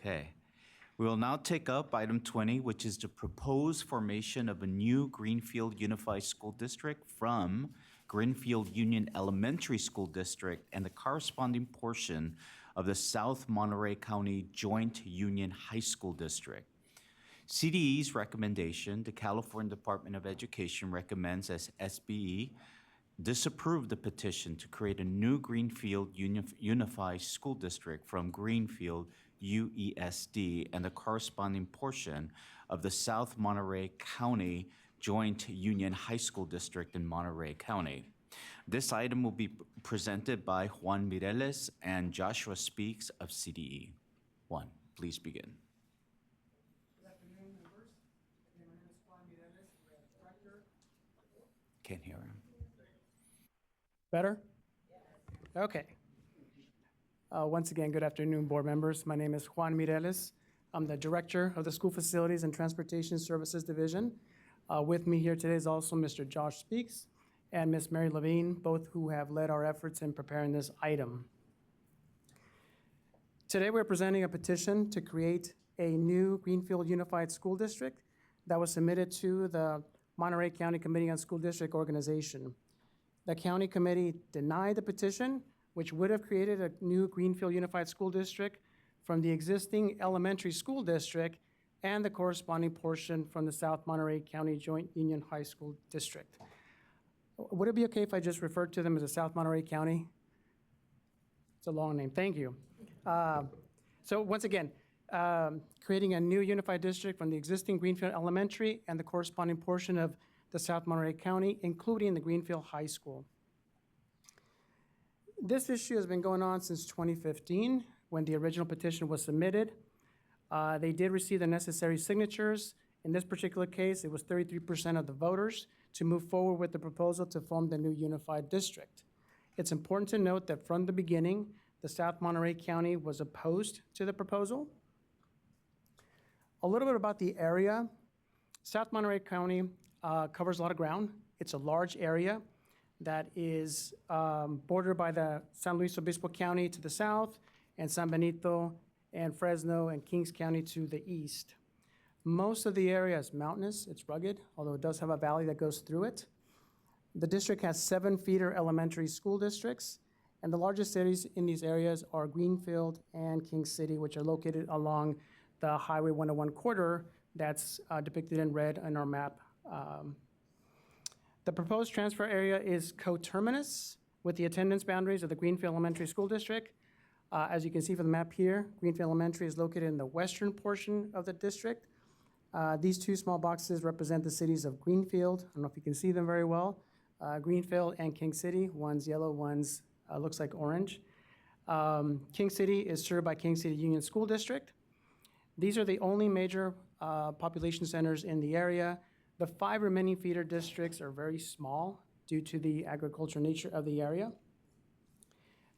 Speaker 1: Okay. We will now take up item 20, which is the proposed formation of a new Greenfield Unified School District from Greenfield Union Elementary School District and the corresponding portion of the South Monterey County Joint Union High School District. CDE's recommendation, the California Department of Education recommends as SBE disapprove the petition to create a new Greenfield Unified School District from Greenfield UESD and the corresponding portion of the South Monterey County Joint Union High School District in Monterey County. This item will be presented by Juan Mireles and Joshua Speaks of CDE. Juan, please begin. Can't hear him.
Speaker 6: Better? Okay. Once again, good afternoon, board members. My name is Juan Mireles. I'm the Director of the School Facilities and Transportation Services Division. With me here today is also Mr. Josh Speaks and Ms. Mary Levine, both who have led our efforts in preparing this item. Today, we're presenting a petition to create a new Greenfield Unified School District that was submitted to the Monterey County Committee on School District Organization. The county committee denied the petition, which would have created a new Greenfield Unified School District from the existing elementary school district and the corresponding portion from the South Monterey County Joint Union High School District. Would it be okay if I just referred to them as the South Monterey County? It's a long name, thank you. So once again, creating a new unified district from the existing Greenfield Elementary and the corresponding portion of the South Monterey County, including the Greenfield High School. This issue has been going on since 2015, when the original petition was submitted. They did receive the necessary signatures. In this particular case, it was 33% of the voters to move forward with the proposal to form the new unified district. It's important to note that from the beginning, the South Monterey County was opposed to the proposal. A little bit about the area. South Monterey County covers a lot of ground. It's a large area that is bordered by the San Luis Obispo County to the south and San Benito and Fresno and Kings County to the east. Most of the area is mountainous, it's rugged, although it does have a valley that goes through it. The district has 7 feeder elementary school districts, and the largest cities in these areas are Greenfield and King City, which are located along the Highway 101 corridor that's depicted in red on our map. The proposed transfer area is coterminous with the attendance boundaries of the Greenfield Elementary School District. As you can see from the map here, Greenfield Elementary is located in the western portion of the district. These 2 small boxes represent the cities of Greenfield. I don't know if you can see them very well. Greenfield and King City, one's yellow, one's looks like orange. King City is served by King City Union School District. These are the only major population centers in the area. The 5 remaining feeder districts are very small due to the agricultural nature of the area.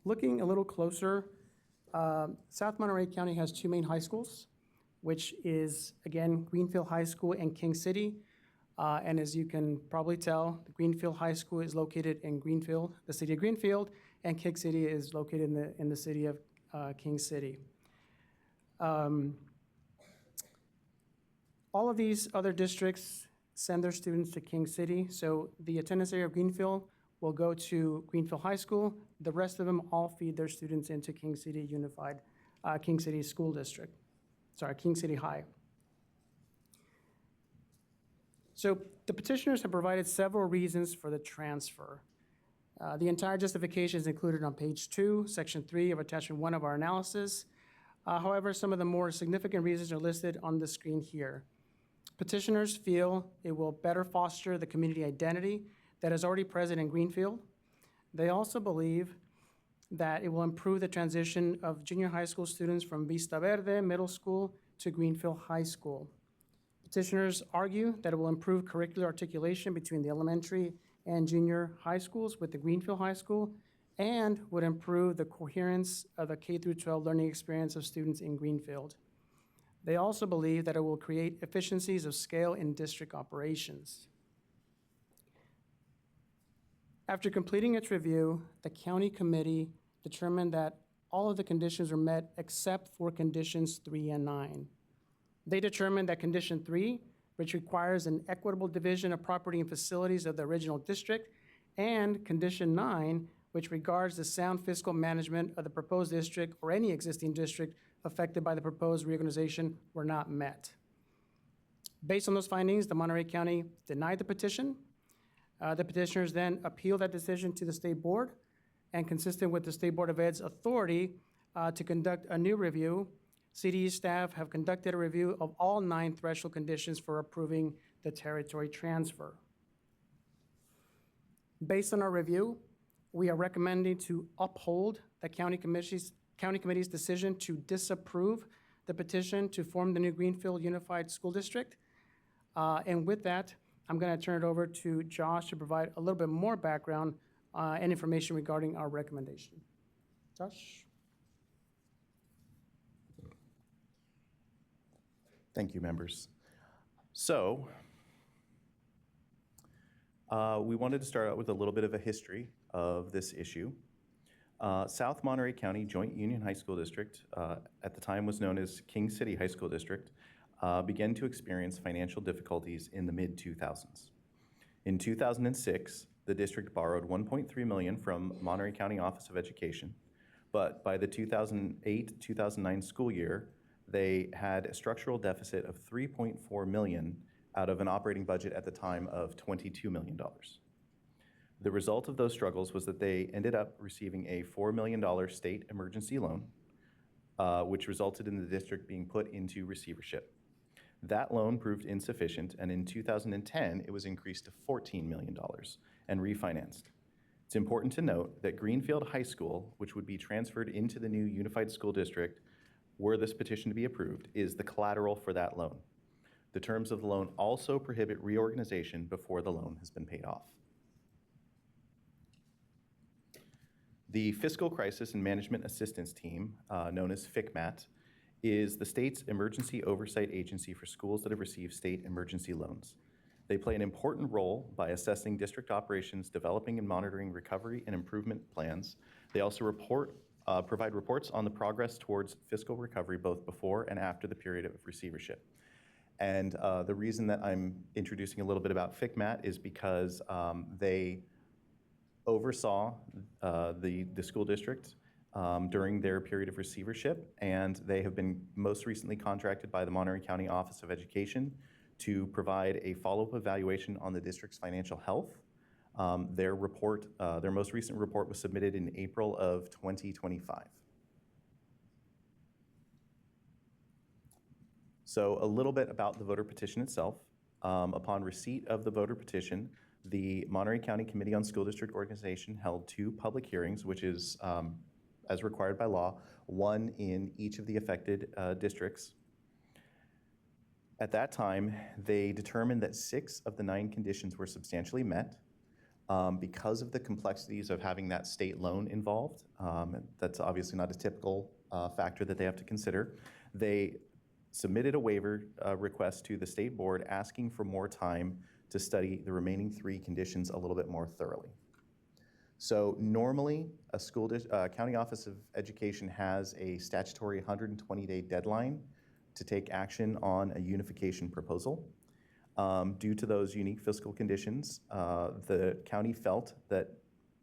Speaker 6: Looking a little closer, South Monterey County has 2 main high schools, which is, again, Greenfield High School and King City. And as you can probably tell, the Greenfield High School is located in Greenfield, the city of Greenfield, and King City is located in the city of King City. All of these other districts send their students to King City, so the attendance area of Greenfield will go to Greenfield High School. The rest of them all feed their students into King City Unified, King City School District. Sorry, King City High. So the petitioners have provided several reasons for the transfer. The entire justification is included on page 2, section 3 of attachment 1 of our analysis. However, some of the more significant reasons are listed on the screen here. Petitioners feel it will better foster the community identity that is already present in Greenfield. They also believe that it will improve the transition of junior high school students from Vista Verde Middle School to Greenfield High School. Petitioners argue that it will improve curricular articulation between the elementary and junior high schools with the Greenfield High School and would improve the coherence of the K-12 learning experience of students in Greenfield. They also believe that it will create efficiencies of scale in district operations. After completing its review, the county committee determined that all of the conditions were met except for conditions 3 and 9. They determined that condition 3, which requires an equitable division of property and facilities of the original district, and condition 9, which regards the sound fiscal management of the proposed district or any existing district affected by the proposed reorganization, were not met. Based on those findings, the Monterey County denied the petition. The petitioners then appealed that decision to the State Board, and consistent with the State Board of Ed's authority to conduct a new review, CDE staff have conducted a review of all 9 threshold conditions for approving the territory transfer. Based on our review, we are recommending to uphold the county committee's decision to disapprove the petition to form the new Greenfield Unified School District. And with that, I'm going to turn it over to Josh to provide a little bit more background and information regarding our recommendation. Josh?
Speaker 14: Thank you, members. So, we wanted to start out with a little bit of a history of this issue. South Monterey County Joint Union High School District, at the time was known as King City High School District, began to experience financial difficulties in the mid-2000s. In 2006, the district borrowed $1.3 million from Monterey County Office of Education, but by the 2008-2009 school year, they had a structural deficit of $3.4 million out of an operating budget at the time of $22 million. The result of those struggles was that they ended up receiving a $4 million state emergency loan, which resulted in the district being put into receivership. That loan proved insufficient, and in 2010, it was increased to $14 million and refinanced. It's important to note that Greenfield High School, which would be transferred into the new Unified School District, were this petition to be approved, is the collateral for that loan. The terms of the loan also prohibit reorganization before the loan has been paid off. The Fiscal Crisis and Management Assistance Team, known as FCMAT, is the state's emergency oversight agency for schools that have received state emergency loans. They play an important role by assessing district operations, developing and monitoring recovery and improvement plans. They also provide reports on the progress towards fiscal recovery both before and after the period of receivership. And the reason that I'm introducing a little bit about FCMAT is because they oversaw the school district during their period of receivership, and they have been most recently contracted by the Monterey County Office of Education to provide a follow-up evaluation on the district's financial health. Their most recent report was submitted in April of 2025. So a little bit about the voter petition itself. Upon receipt of the voter petition, the Monterey County Committee on School District Organization held 2 public hearings, which is, as required by law, 1 in each of the affected districts. At that time, they determined that 6 of the 9 conditions were substantially met. Because of the complexities of having that state loan involved, that's obviously not a typical factor that they have to consider. They submitted a waiver request to the state board asking for more time to study the remaining 3 conditions a little bit more thoroughly. So normally, a county office of education has a statutory 120-day deadline to take action on a unification proposal. Due to those unique fiscal conditions, the county felt that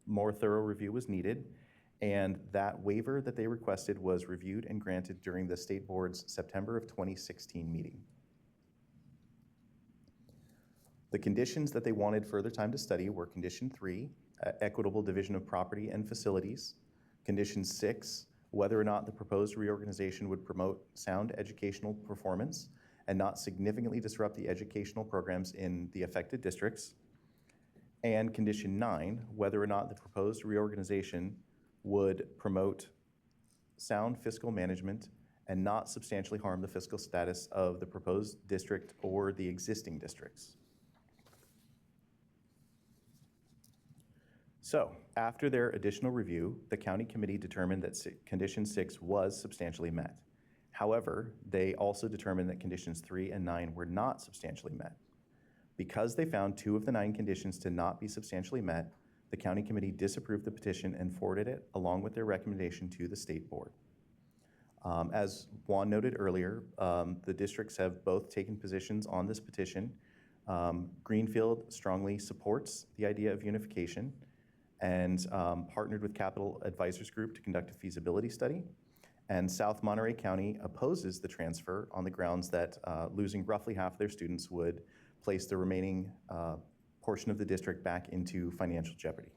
Speaker 14: more thorough review was needed, and that waiver that they requested was reviewed and granted during the state board's September of 2016 meeting. The conditions that they wanted further time to study were condition 3, equitable division of property and facilities, condition 6, whether or not the proposed reorganization would promote sound educational performance and not significantly disrupt the educational programs in the affected districts, and condition 9, whether or not the proposed reorganization would promote sound fiscal management and not substantially harm the fiscal status of the proposed district or the existing districts. So, after their additional review, the county committee determined that condition 6 was substantially met. However, they also determined that conditions 3 and 9 were not substantially met. Because they found 2 of the 9 conditions to not be substantially met, the county committee disapproved the petition and forwarded it along with their recommendation to the state board. As Juan noted earlier, the districts have both taken positions on this petition. Greenfield strongly supports the idea of unification and partnered with Capital Advisors Group to conduct a feasibility study. And South Monterey County opposes the transfer on the grounds that losing roughly half their students would place the remaining portion of the district back into financial jeopardy.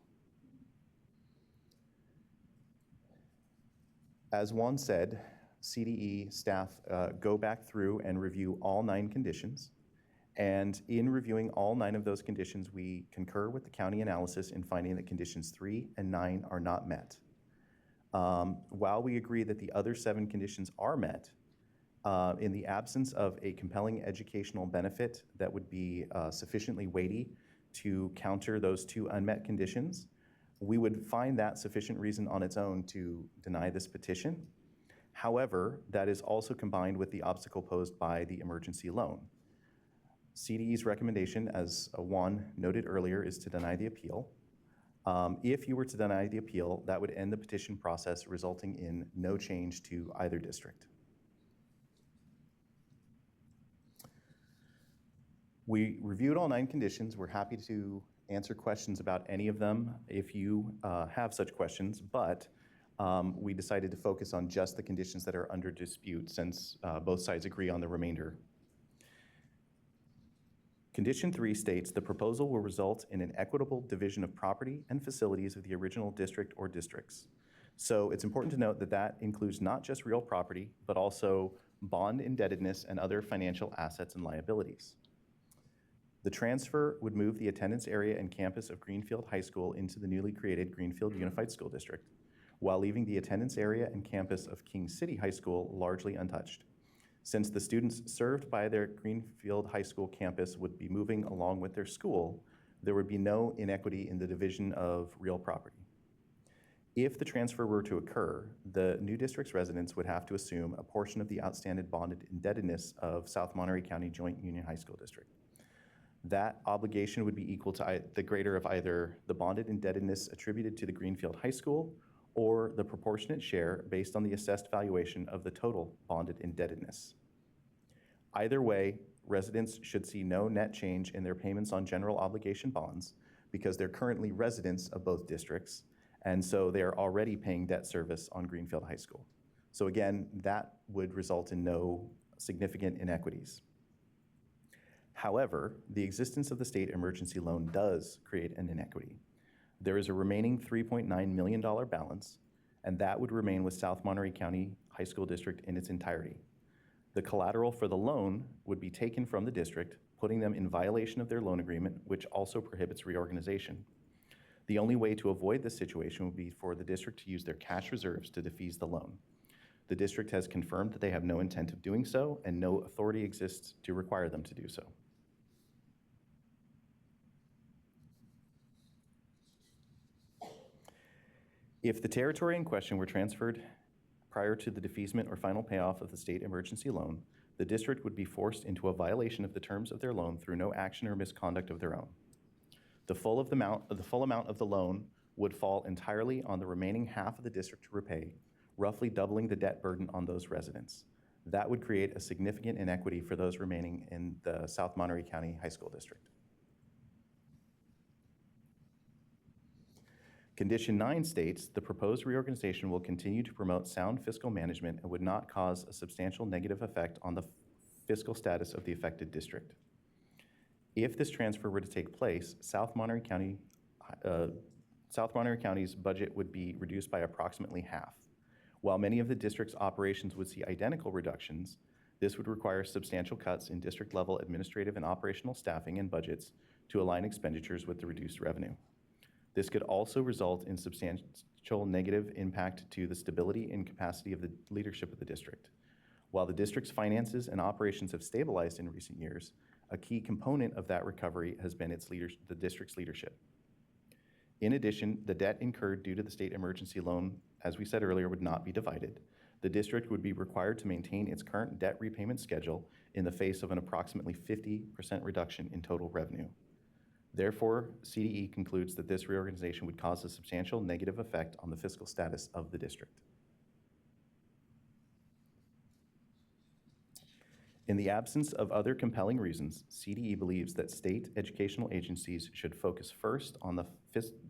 Speaker 14: As Juan said, CDE staff go back through and review all 9 conditions. And in reviewing all 9 of those conditions, we concur with the county analysis in finding that conditions 3 and 9 are not met. While we agree that the other 7 conditions are met, in the absence of a compelling educational benefit that would be sufficiently weighty to counter those 2 unmet conditions, we would find that sufficient reason on its own to deny this petition. However, that is also combined with the obstacle posed by the emergency loan. CDE's recommendation, as Juan noted earlier, is to deny the appeal. If you were to deny the appeal, that would end the petition process, resulting in no change to either district. We reviewed all 9 conditions. We're happy to answer questions about any of them if you have such questions, but we decided to focus on just the conditions that are under dispute since both sides agree on the remainder. Condition 3 states the proposal will result in an equitable division of property and facilities of the original district or districts. So it's important to note that that includes not just real property, but also bond indebtedness and other financial assets and liabilities. The transfer would move the attendance area and campus of Greenfield High School into the newly created Greenfield Unified School District, while leaving the attendance area and campus of King City High School largely untouched. Since the students served by their Greenfield High School campus would be moving along with their school, there would be no inequity in the division of real property. If the transfer were to occur, the new district's residents would have to assume a portion of the outstanding bonded indebtedness of South Monterey County Joint Union High School District. That obligation would be equal to the greater of either the bonded indebtedness attributed to the Greenfield High School or the proportionate share based on the assessed valuation of the total bonded indebtedness. Either way, residents should see no net change in their payments on general obligation bonds because they're currently residents of both districts, and so they are already paying debt service on Greenfield High School. So again, that would result in no significant inequities. However, the existence of the state emergency loan does create an inequity. There is a remaining $3.9 million balance, and that would remain with South Monterey County High School District in its entirety. The collateral for the loan would be taken from the district, putting them in violation of their loan agreement, which also prohibits reorganization. The only way to avoid this situation would be for the district to use their cash reserves to defease the loan. The district has confirmed that they have no intent of doing so, and no authority exists to require them to do so. If the territory in question were transferred prior to the defeasement or final payoff of the state emergency loan, the district would be forced into a violation of the terms of their loan through no action or misconduct of their own. The full amount of the loan would fall entirely on the remaining half of the district to repay, roughly doubling the debt burden on those residents. That would create a significant inequity for those remaining in the South Monterey County High School District. Condition 9 states the proposed reorganization will continue to promote sound fiscal management and would not cause a substantial negative effect on the fiscal status of the affected district. If this transfer were to take place, South Monterey County's budget would be reduced by approximately half. While many of the district's operations would see identical reductions, this would require substantial cuts in district-level administrative and operational staffing and budgets to align expenditures with the reduced revenue. This could also result in substantial negative impact to the stability and capacity of the leadership of the district. While the district's finances and operations have stabilized in recent years, a key component of that recovery has been the district's leadership. In addition, the debt incurred due to the state emergency loan, as we said earlier, would not be divided. The district would be required to maintain its current debt repayment schedule in the face of an approximately 50% reduction in total revenue. Therefore, CDE concludes that this reorganization would cause a substantial negative effect on the fiscal status of the district. In the absence of other compelling reasons, CDE believes that state educational agencies should focus first on the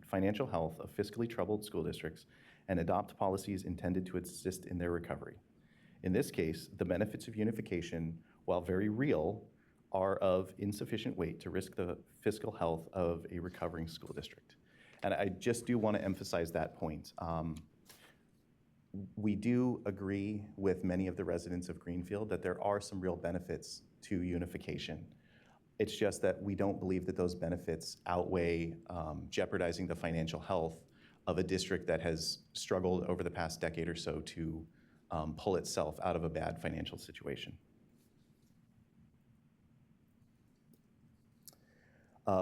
Speaker 14: financial health of fiscally troubled school districts and adopt policies intended to assist in their recovery. In this case, the benefits of unification, while very real, are of insufficient weight to risk the fiscal health of a recovering school district. And I just do want to emphasize that point. We do agree with many of the residents of Greenfield that there are some real benefits to unification. It's just that we don't believe that those benefits outweigh jeopardizing the financial health of a district that has struggled over the past decade or so to pull itself out of a bad financial situation.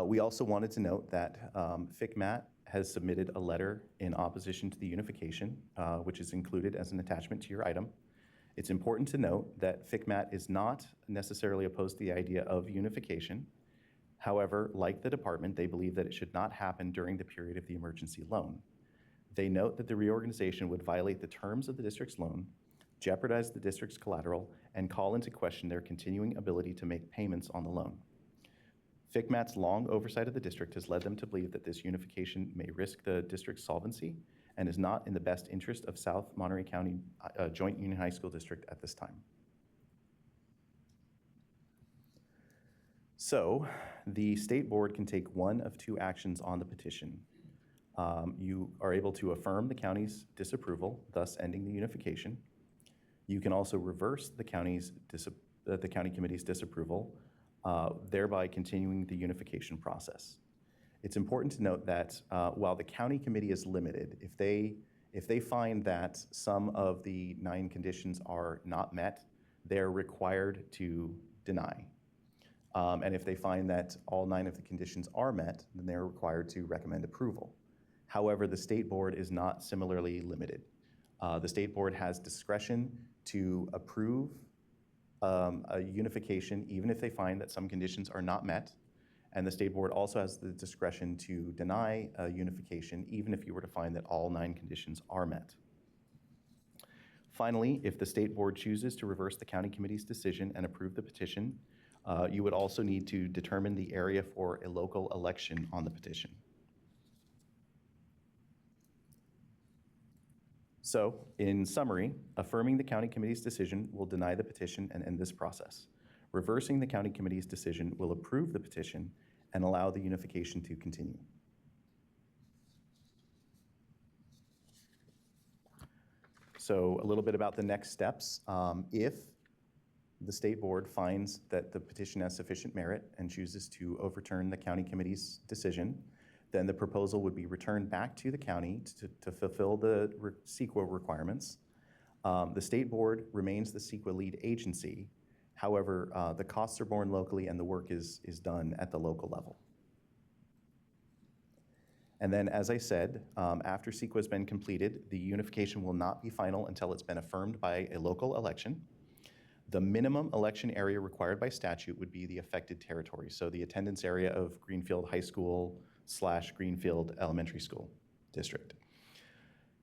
Speaker 14: We also wanted to note that FCMAT has submitted a letter in opposition to the unification, which is included as an attachment to your item. It's important to note that FCMAT is not necessarily opposed to the idea of unification. However, like the department, they believe that it should not happen during the period of the emergency loan. They note that the reorganization would violate the terms of the district's loan, jeopardize the district's collateral, and call into question their continuing ability to make payments on the loan. FCMAT's long oversight of the district has led them to believe that this unification may risk the district's solvency and is not in the best interest of South Monterey County Joint Union High School District at this time. So, the state board can take one of two actions on the petition. You are able to affirm the county's disapproval, thus ending the unification. You can also reverse the county committee's disapproval, thereby continuing the unification process. It's important to note that while the county committee is limited, if they find that some of the 9 conditions are not met, they're required to deny. And if they find that all 9 of the conditions are met, then they're required to recommend approval. However, the state board is not similarly limited. The state board has discretion to approve a unification even if they find that some conditions are not met, and the state board also has the discretion to deny a unification even if you were to find that all 9 conditions are met. Finally, if the state board chooses to reverse the county committee's decision and approve the petition, you would also need to determine the area for a local election on the petition. So, in summary, affirming the county committee's decision will deny the petition and end this process. Reversing the county committee's decision will approve the petition and allow the unification to continue. So, a little bit about the next steps. If the state board finds that the petition has sufficient merit and chooses to overturn the county committee's decision, then the proposal would be returned back to the county to fulfill the CEQA requirements. The state board remains the CEQA lead agency. However, the costs are borne locally and the work is done at the local level. And then, as I said, after CEQA has been completed, the unification will not be final until it's been affirmed by a local election. The minimum election area required by statute would be the affected territory, so the attendance area of Greenfield High School / Greenfield Elementary School District.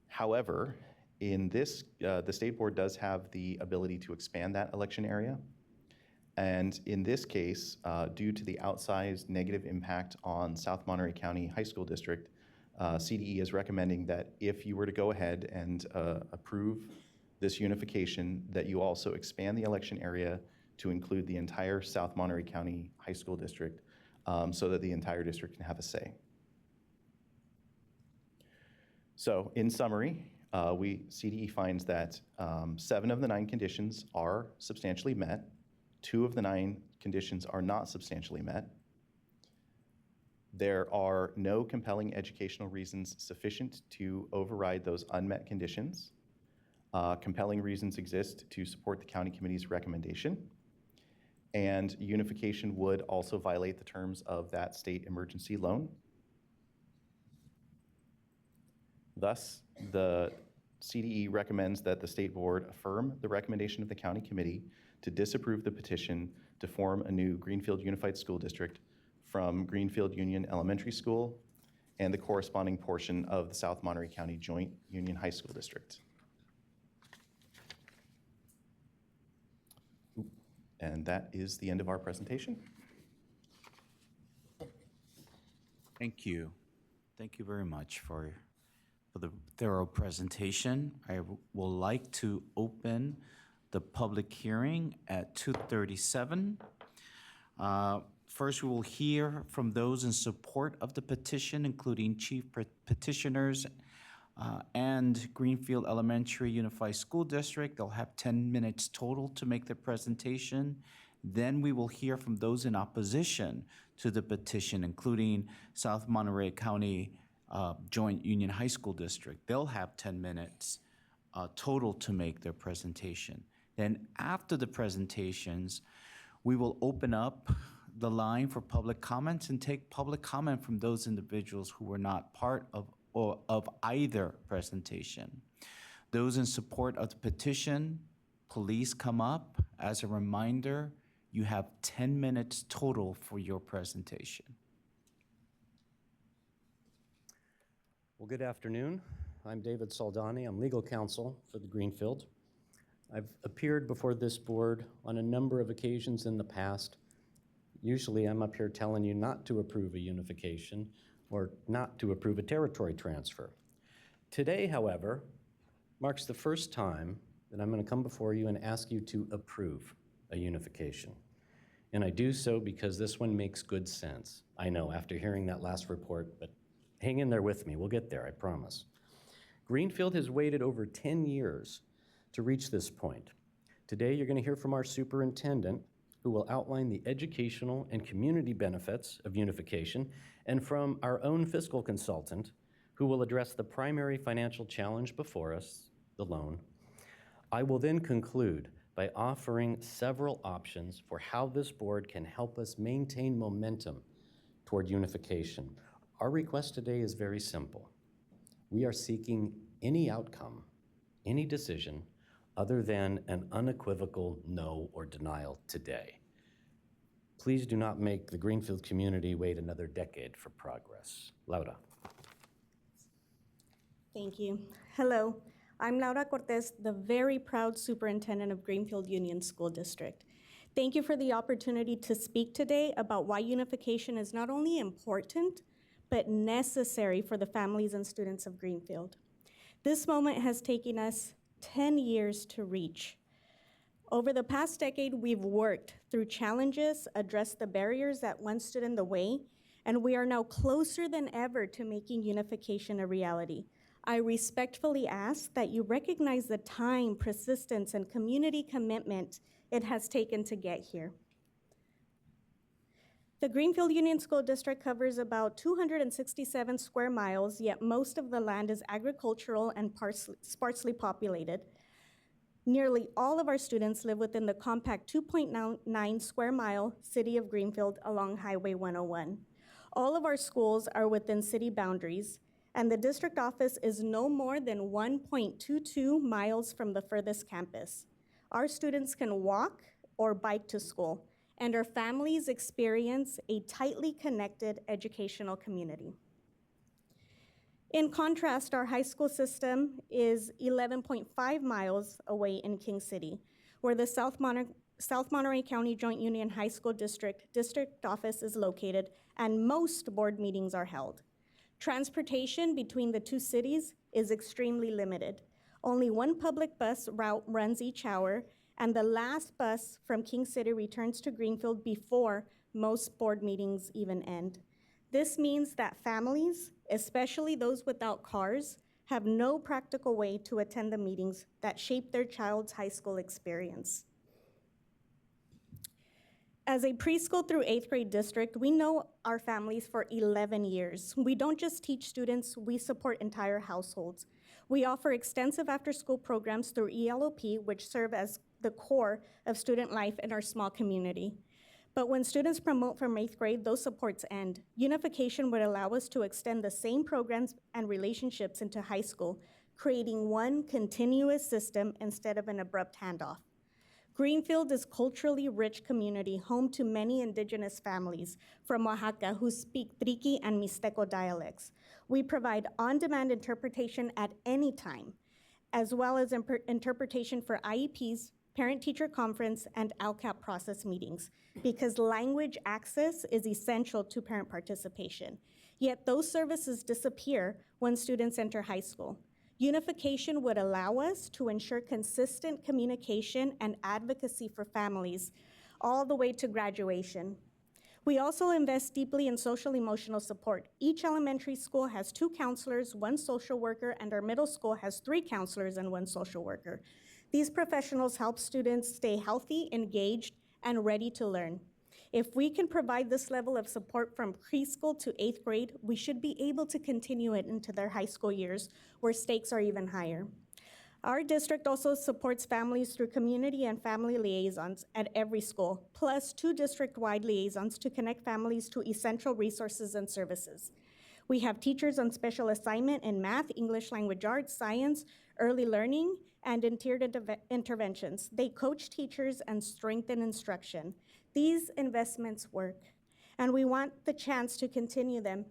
Speaker 14: However, in this, the state board does have the ability to expand that election area. And in this case, due to the outsized negative impact on South Monterey County High School District, CDE is recommending that if you were to go ahead and approve this unification, that you also expand the election area to include the entire South Monterey County High School District, so that the entire district can have a say. So, in summary, CDE finds that 7 of the 9 conditions are substantially met. 2 of the 9 conditions are not substantially met. There are no compelling educational reasons sufficient to override those unmet conditions. Compelling reasons exist to support the county committee's recommendation. And unification would also violate the terms of that state emergency loan. Thus, the CDE recommends that the state board affirm the recommendation of the county committee to disapprove the petition to form a new Greenfield Unified School District from Greenfield Union Elementary School and the corresponding portion of the South Monterey County Joint Union High School District. And that is the end of our presentation.
Speaker 1: Thank you. Thank you very much for the thorough presentation. I will like to open the public hearing at 2:37. First, we will hear from those in support of the petition, including chief petitioners and Greenfield Elementary Unified School District. They'll have 10 minutes total to make their presentation. Then we will hear from those in opposition to the petition, including South Monterey County Joint Union High School District. They'll have 10 minutes total to make their presentation. Then after the presentations, we will open up the line for public comments and take public comment from those individuals who were not part of either presentation. Those in support of the petition, please come up. As a reminder, you have 10 minutes total for your presentation.
Speaker 15: Well, good afternoon. I'm David Saldani. I'm legal counsel for the Greenfield. I've appeared before this board on a number of occasions in the past. Usually I'm up here telling you not to approve a unification or not to approve a territory transfer. Today, however, marks the first time that I'm going to come before you and ask you to approve a unification. And I do so because this one makes good sense. I know after hearing that last report, but hang in there with me. We'll get there, I promise. Greenfield has waited over 10 years to reach this point. Today, you're going to hear from our superintendent, who will outline the educational and community benefits of unification, and from our own fiscal consultant, who will address the primary financial challenge before us, the loan. I will then conclude by offering several options for how this board can help us maintain momentum toward unification. Our request today is very simple. We are seeking any outcome, any decision, other than an unequivocal no or denial today. Please do not make the Greenfield community wait another decade for progress. Laura.
Speaker 19: Thank you. Hello, I'm Laura Cortez, the very proud superintendent of Greenfield Union School District. Thank you for the opportunity to speak today about why unification is not only important, but necessary for the families and students of Greenfield. This moment has taken us 10 years to reach. Over the past decade, we've worked through challenges, addressed the barriers that once stood in the way, and we are now closer than ever to making unification a reality. I respectfully ask that you recognize the time, persistence, and community commitment it has taken to get here. The Greenfield Union School District covers about 267 square miles, yet most of the land is agricultural and sparsely populated. Nearly all of our students live within the compact 2.9 square mile city of Greenfield along Highway 101. All of our schools are within city boundaries, and the district office is no more than 1.22 miles from the furthest campus. Our students can walk or bike to school, and our families experience a tightly connected educational community. In contrast, our high school system is 11.5 miles away in King City, where the South Monterey County Joint Union High School District office is located, and most board meetings are held. Transportation between the two cities is extremely limited. Only one public bus route runs each hour, and the last bus from King City returns to Greenfield before most board meetings even end. This means that families, especially those without cars, have no practical way to attend the meetings that shape their child's high school experience. As a preschool through 8th grade district, we know our families for 11 years. We don't just teach students, we support entire households. We offer extensive after-school programs through ELOP, which serve as the core of student life in our small community. But when students promote from 8th grade, those supports end. Unification would allow us to extend the same programs and relationships into high school, creating one continuous system instead of an abrupt handoff. Greenfield is culturally rich community, home to many indigenous families from Oaxaca who speak Triqui and Mixteco dialects. We provide on-demand interpretation at any time, as well as interpretation for IEPs, parent-teacher conference, and LCAP process meetings, because language access is essential to parent participation. Yet those services disappear when students enter high school. Unification would allow us to ensure consistent communication and advocacy for families all the way to graduation. We also invest deeply in social emotional support. Each elementary school has 2 counselors, 1 social worker, and our middle school has 3 counselors and 1 social worker. These professionals help students stay healthy, engaged, and ready to learn. If we can provide this level of support from preschool to 8th grade, we should be able to continue it into their high school years, where stakes are even higher. Our district also supports families through community and family liaisons at every school, plus 2 district-wide liaisons to connect families to essential resources and services. We have teachers on special assignment in math, English language arts, science, early learning, and tiered interventions. They coach teachers and strengthen instruction. These investments work, and we want the chance to continue them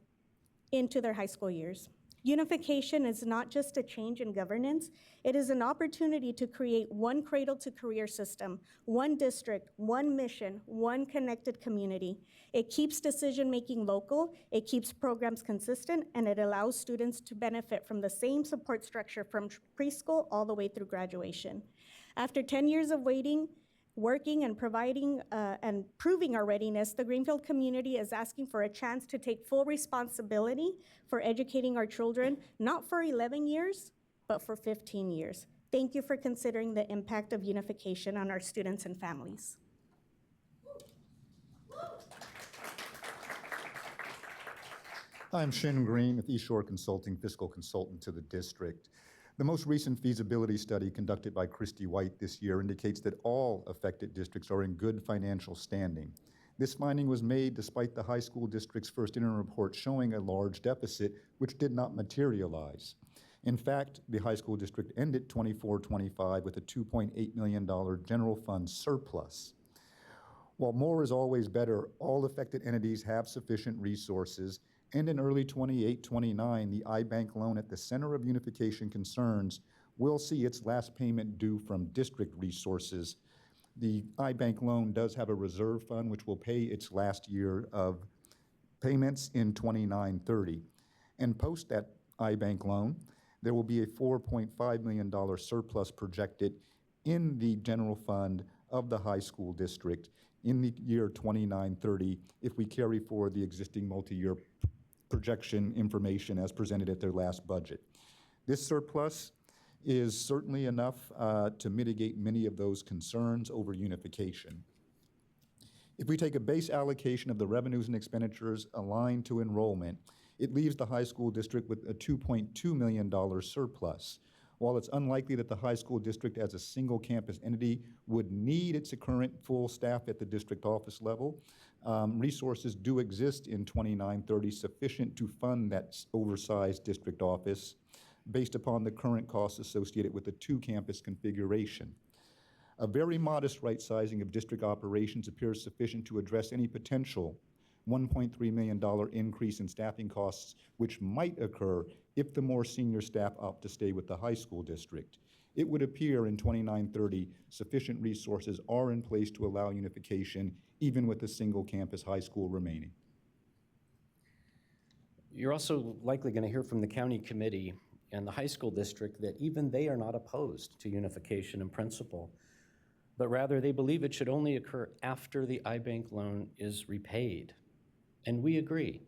Speaker 19: into their high school years. Unification is not just a change in governance, it is an opportunity to create one cradle to career system, one district, one mission, one connected community. It keeps decision-making local, it keeps programs consistent, and it allows students to benefit from the same support structure from preschool all the way through graduation. After 10 years of waiting, working and providing and proving our readiness, the Greenfield community is asking for a chance to take full responsibility for educating our children, not for 11 years, but for 15 years. Thank you for considering the impact of unification on our students and families.
Speaker 3: I'm Shin Green with East Shore Consulting, fiscal consultant to the district. The most recent feasibility study conducted by Christy White this year indicates that all affected districts are in good financial standing. This finding was made despite the high school district's first interim report showing a large deficit, which did not materialize. In fact, the high school district ended 24-25 with a $2.8 million general fund surplus. While more is always better, all affected entities have sufficient resources, and in early 28-29, the iBank loan at the center of unification concerns will see its last payment due from district resources. The iBank loan does have a reserve fund which will pay its last year of payments in 29-30. And post that iBank loan, there will be a $4.5 million surplus projected in the general fund of the high school district in the year 29-30 if we carry forward the existing multi-year projection information as presented at their last budget. This surplus is certainly enough to mitigate many of those concerns over unification. If we take a base allocation of the revenues and expenditures aligned to enrollment, it leaves the high school district with a $2.2 million surplus. While it's unlikely that the high school district as a single campus entity would need its current full staff at the district office level, resources do exist in 29-30 sufficient to fund that oversized district office based upon the current costs associated with the 2-campus configuration. A very modest right sizing of district operations appears sufficient to address any potential $1.3 million increase in staffing costs which might occur if the more senior staff opt to stay with the high school district. It would appear in 29-30 sufficient resources are in place to allow unification even with a single campus high school remaining.
Speaker 15: You're also likely going to hear from the county committee and the high school district that even they are not opposed to unification in principle, but rather they believe it should only occur after the iBank loan is repaid. And we agree.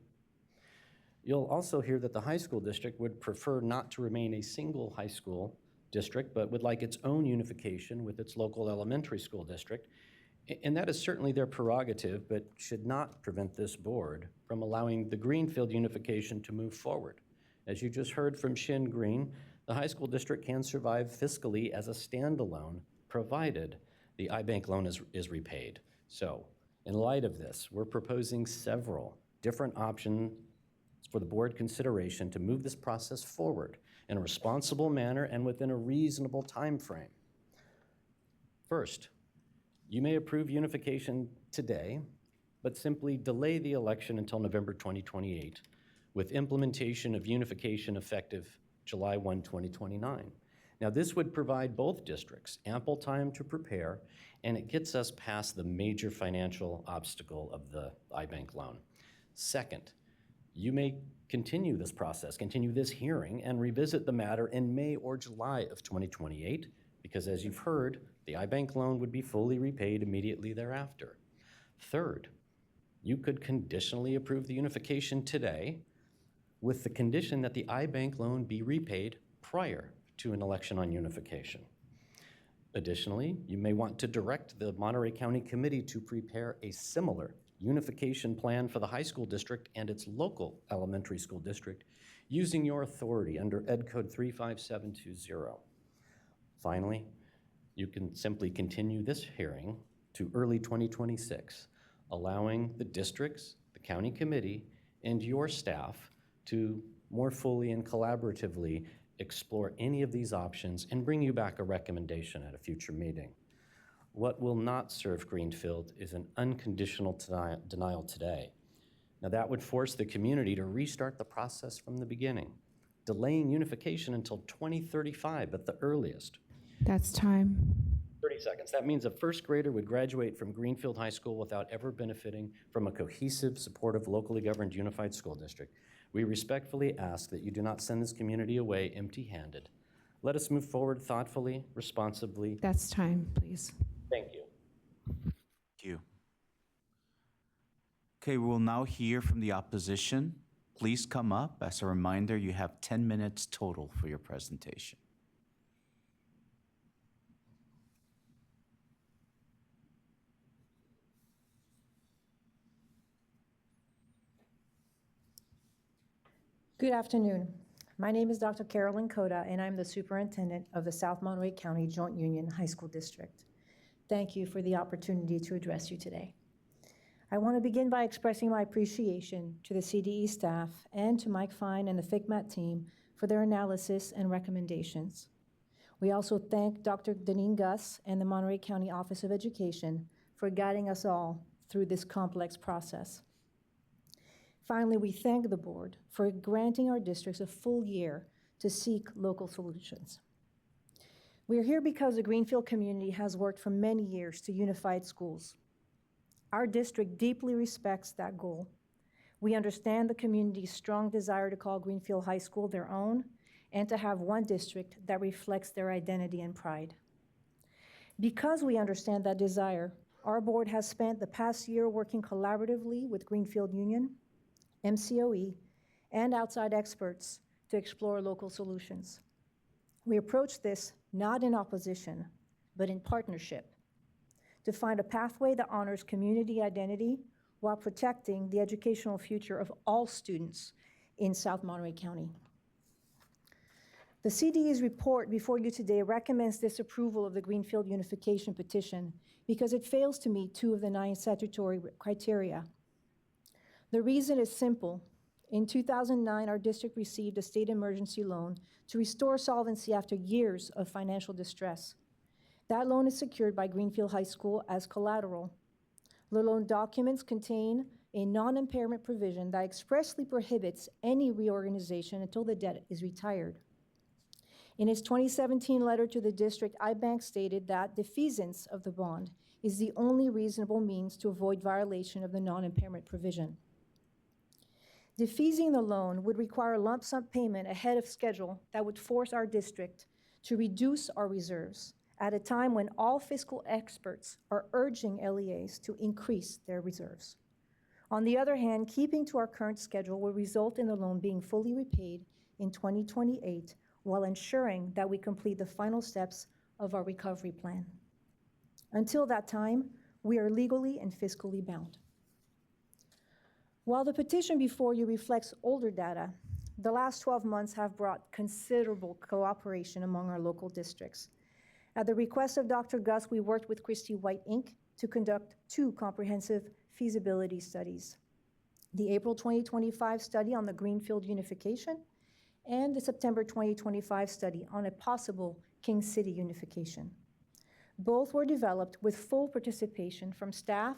Speaker 15: You'll also hear that the high school district would prefer not to remain a single high school district, but would like its own unification with its local elementary school district. And that is certainly their prerogative, but should not prevent this board from allowing the Greenfield unification to move forward. As you just heard from Shin Green, the high school district can survive fiscally as a standalone, provided the iBank loan is repaid. So, in light of this, we're proposing several different options for the board consideration to move this process forward in a responsible manner and within a reasonable time frame. First, You may approve unification today, but simply delay the election until November 2028, with implementation of unification effective July 1, 2029. Now, this would provide both districts ample time to prepare, and it gets us past the major financial obstacle of the iBank loan. Second, you may continue this process, continue this hearing, and revisit the matter in May or July of 2028, because as you've heard, the iBank loan would be fully repaid immediately thereafter. Third, you could conditionally approve the unification today with the condition that the iBank loan be repaid prior to an election on unification. Additionally, you may want to direct the Monterey County Committee to prepare a similar unification plan for the high school district and its local elementary school district using your authority under Ed Code 35720. Finally, you can simply continue this hearing to early 2026, allowing the districts, the county committee, and your staff to more fully and collaboratively explore any of these options and bring you back a recommendation at a future meeting. What will not serve Greenfield is an unconditional denial today. Now, that would force the community to restart the process from the beginning, delaying unification until 2035 at the earliest.
Speaker 11: That's time.
Speaker 15: 30 seconds. That means a first grader would graduate from Greenfield High School without ever benefiting from a cohesive, supportive, locally governed unified school district. We respectfully ask that you do not send this community away empty-handed. Let us move forward thoughtfully, responsibly.
Speaker 11: That's time, please.
Speaker 15: Thank you.
Speaker 1: Thank you. Okay, we will now hear from the opposition. Please come up. As a reminder, you have 10 minutes total for your presentation.
Speaker 16: Good afternoon. My name is Dr. Carolyn Coda, and I'm the superintendent of the South Monterey County Joint Union High School District. Thank you for the opportunity to address you today. I want to begin by expressing my appreciation to the CDE staff and to Mike Fine and the FICMAT team for their analysis and recommendations. We also thank Dr. Deneen Gus and the Monterey County Office of Education for guiding us all through this complex process. Finally, we thank the board for granting our districts a full year to seek local solutions. We are here because the Greenfield community has worked for many years to unified schools. Our district deeply respects that goal. We understand the community's strong desire to call Greenfield High School their own and to have one district that reflects their identity and pride. Because we understand that desire, our board has spent the past year working collaboratively with Greenfield Union, MCOE, and outside experts to explore local solutions. We approach this not in opposition, but in partnership, to find a pathway that honors community identity while protecting the educational future of all students in South Monterey County. The CDE's report before you today recommends disapproval of the Greenfield unification petition because it fails to meet 2 of the 9 statutory criteria. The reason is simple. In 2009, our district received a state emergency loan to restore solvency after years of financial distress. That loan is secured by Greenfield High School as collateral. The loan documents contain a non-impairment provision that expressly prohibits any reorganization until the debt is retired. In its 2017 letter to the district, iBank stated that defeasance of the bond is the only reasonable means to avoid violation of the non-impairment provision. Defeasing the loan would require a lump sum payment ahead of schedule that would force our district to reduce our reserves at a time when all fiscal experts are urging LEAs to increase their reserves. On the other hand, keeping to our current schedule will result in the loan being fully repaid in 2028 while ensuring that we complete the final steps of our recovery plan. Until that time, we are legally and fiscally bound. While the petition before you reflects older data, the last 12 months have brought considerable cooperation among our local districts. At the request of Dr. Gus, we worked with Christy White, Inc. to conduct 2 comprehensive feasibility studies: the April 2025 study on the Greenfield unification and the September 2025 study on a possible King City unification. Both were developed with full participation from staff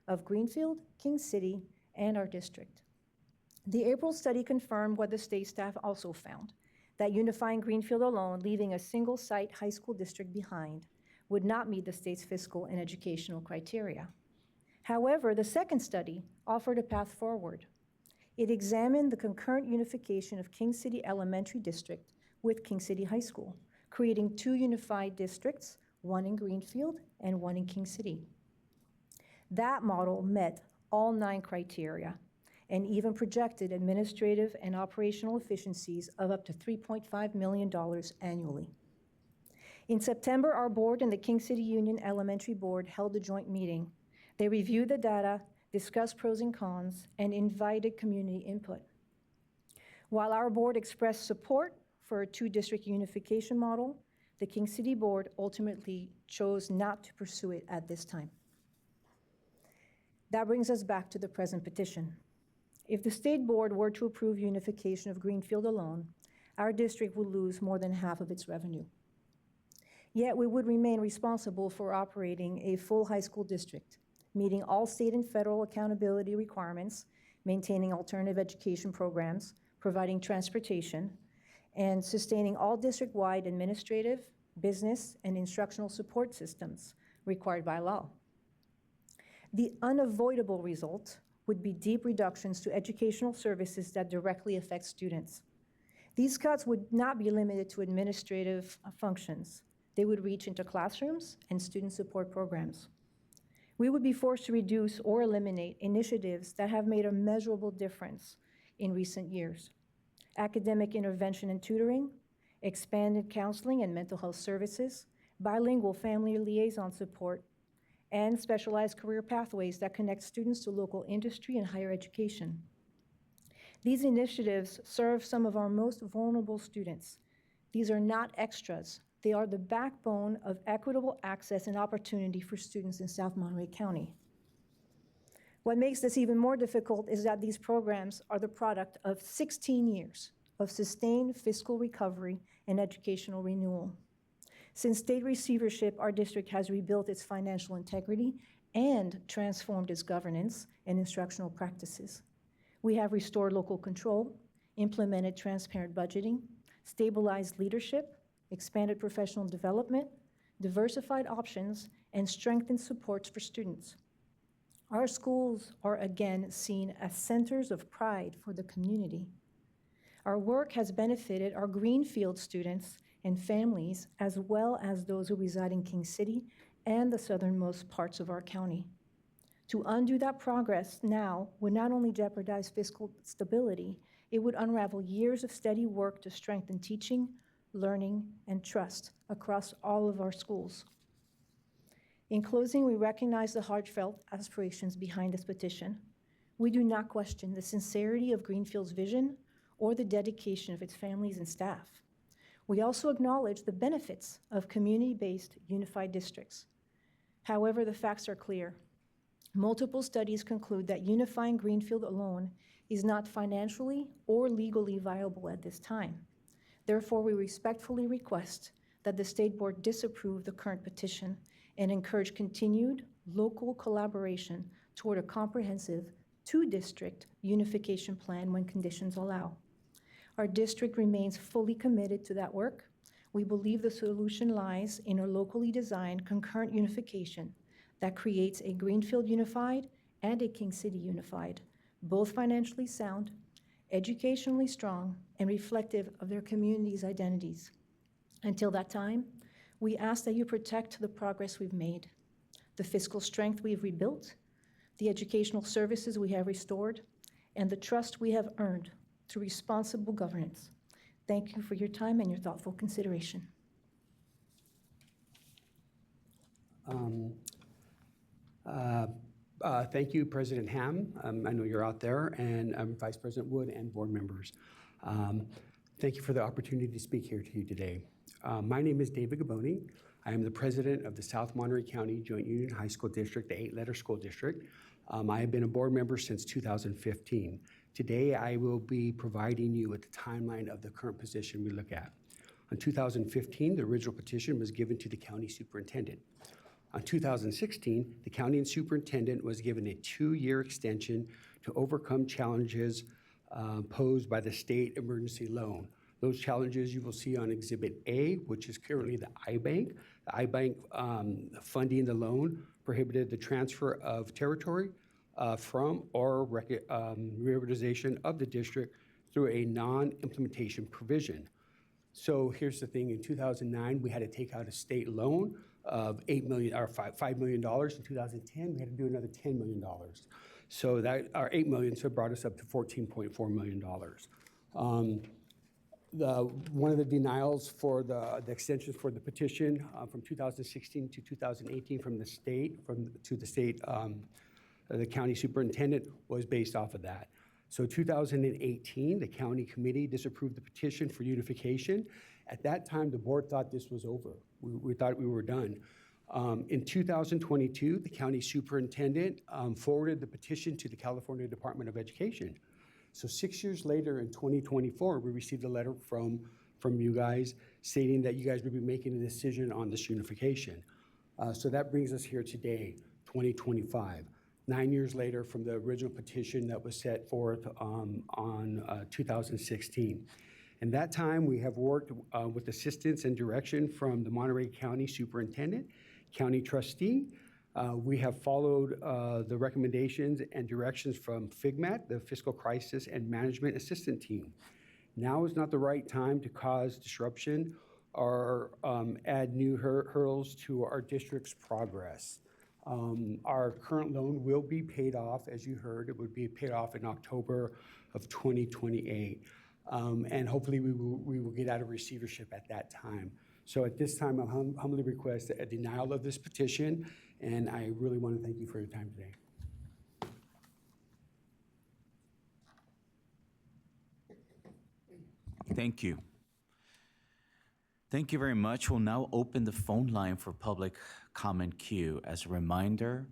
Speaker 16: of Greenfield, King City, and our district. The April study confirmed what the state staff also found, that unifying Greenfield alone, leaving a single-site high school district behind, would not meet the state's fiscal and educational criteria. However, the second study offered a path forward. It examined the concurrent unification of King City Elementary District with King City High School, creating 2 unified districts, one in Greenfield and one in King City. That model met all 9 criteria and even projected administrative and operational efficiencies of up to $3.5 million annually. In September, our board and the King City Union Elementary Board held a joint meeting. They reviewed the data, discussed pros and cons, and invited community input. While our board expressed support for a 2-district unification model, the King City Board ultimately chose not to pursue it at this time. That brings us back to the present petition. If the state board were to approve unification of Greenfield alone, our district would lose more than half of its revenue. Yet we would remain responsible for operating a full high school district, meeting all state and federal accountability requirements, maintaining alternative education programs, providing transportation, and sustaining all district-wide administrative, business, and instructional support systems required by law. The unavoidable result would be deep reductions to educational services that directly affect students. These cuts would not be limited to administrative functions. They would reach into classrooms and student support programs. We would be forced to reduce or eliminate initiatives that have made a measurable difference in recent years. Academic intervention and tutoring, expanded counseling and mental health services, bilingual family liaison support, and specialized career pathways that connect students to local industry and higher education. These initiatives serve some of our most vulnerable students. These are not extras. They are the backbone of equitable access and opportunity for students in South Monterey County. What makes this even more difficult is that these programs are the product of 16 years of sustained fiscal recovery and educational renewal. Since state receivership, our district has rebuilt its financial integrity and transformed its governance and instructional practices. We have restored local control, implemented transparent budgeting, stabilized leadership, expanded professional development, diversified options, and strengthened supports for students. Our schools are again seen as centers of pride for the community. Our work has benefited our Greenfield students and families, as well as those who reside in King City and the southernmost parts of our county. To undo that progress now would not only jeopardize fiscal stability, it would unravel years of steady work to strengthen teaching, learning, and trust across all of our schools. In closing, we recognize the heartfelt aspirations behind this petition. We do not question the sincerity of Greenfield's vision or the dedication of its families and staff. We also acknowledge the benefits of community-based unified districts. However, the facts are clear. Multiple studies conclude that unifying Greenfield alone is not financially or legally viable at this time. Therefore, we respectfully request that the State Board disapprove the current petition and encourage continued local collaboration toward a comprehensive 2-district unification plan when conditions allow. Our district remains fully committed to that work. We believe the solution lies in a locally designed concurrent unification that creates a Greenfield unified and a King City unified, both financially sound, educationally strong, and reflective of their community's identities. Until that time, we ask that you protect the progress we've made, the fiscal strength we've rebuilt, the educational services we have restored, and the trust we have earned through responsible governance. Thank you for your time and your thoughtful consideration.
Speaker 20: Thank you, President Ham. I know you're out there, and Vice President Wood and board members. Thank you for the opportunity to speak here to you today. My name is David Gaboni. I am the president of the South Monterey County Joint Union High School District, the 8-letter school district. I have been a board member since 2015. Today, I will be providing you with the timeline of the current position we look at. On 2015, the original petition was given to the county superintendent. On 2016, the county superintendent was given a 2-year extension to overcome challenges posed by the state emergency loan. Those challenges you will see on Exhibit A, which is currently the iBank. The iBank funding the loan prohibited the transfer of territory from or reorganization of the district through a non-implementation provision. So here's the thing, in 2009, we had to take out a state loan of $8 million or $5 million. In 2010, we had to do another $10 million. So that, our $8 million, so it brought us up to $14.4 million. One of the denials for the extensions for the petition from 2016 to 2018 from the state, the county superintendent was based off of that. So 2018, the county committee disapproved the petition for unification. At that time, the board thought this was over. We thought we were done. In 2022, the county superintendent forwarded the petition to the California Department of Education. So 6 years later, in 2024, we received a letter from you guys stating that you guys would be making a decision on this unification. So that brings us here today, 2025. 9 years later from the original petition that was set forth on 2016. In that time, we have worked with assistance and direction from the Monterey County Superintendent, County Trustee. We have followed the recommendations and directions from FIGMAT, the Fiscal Crisis and Management Assistant Team. Now is not the right time to cause disruption or add new hurdles to our district's progress. Our current loan will be paid off, as you heard. It would be paid off in October of 2028. And hopefully we will get out of receivership at that time. So at this time, I humbly request a denial of this petition, and I really want to thank you for your time today.
Speaker 1: Thank you. Thank you very much. We'll now open the phone line for public comment queue. As a reminder,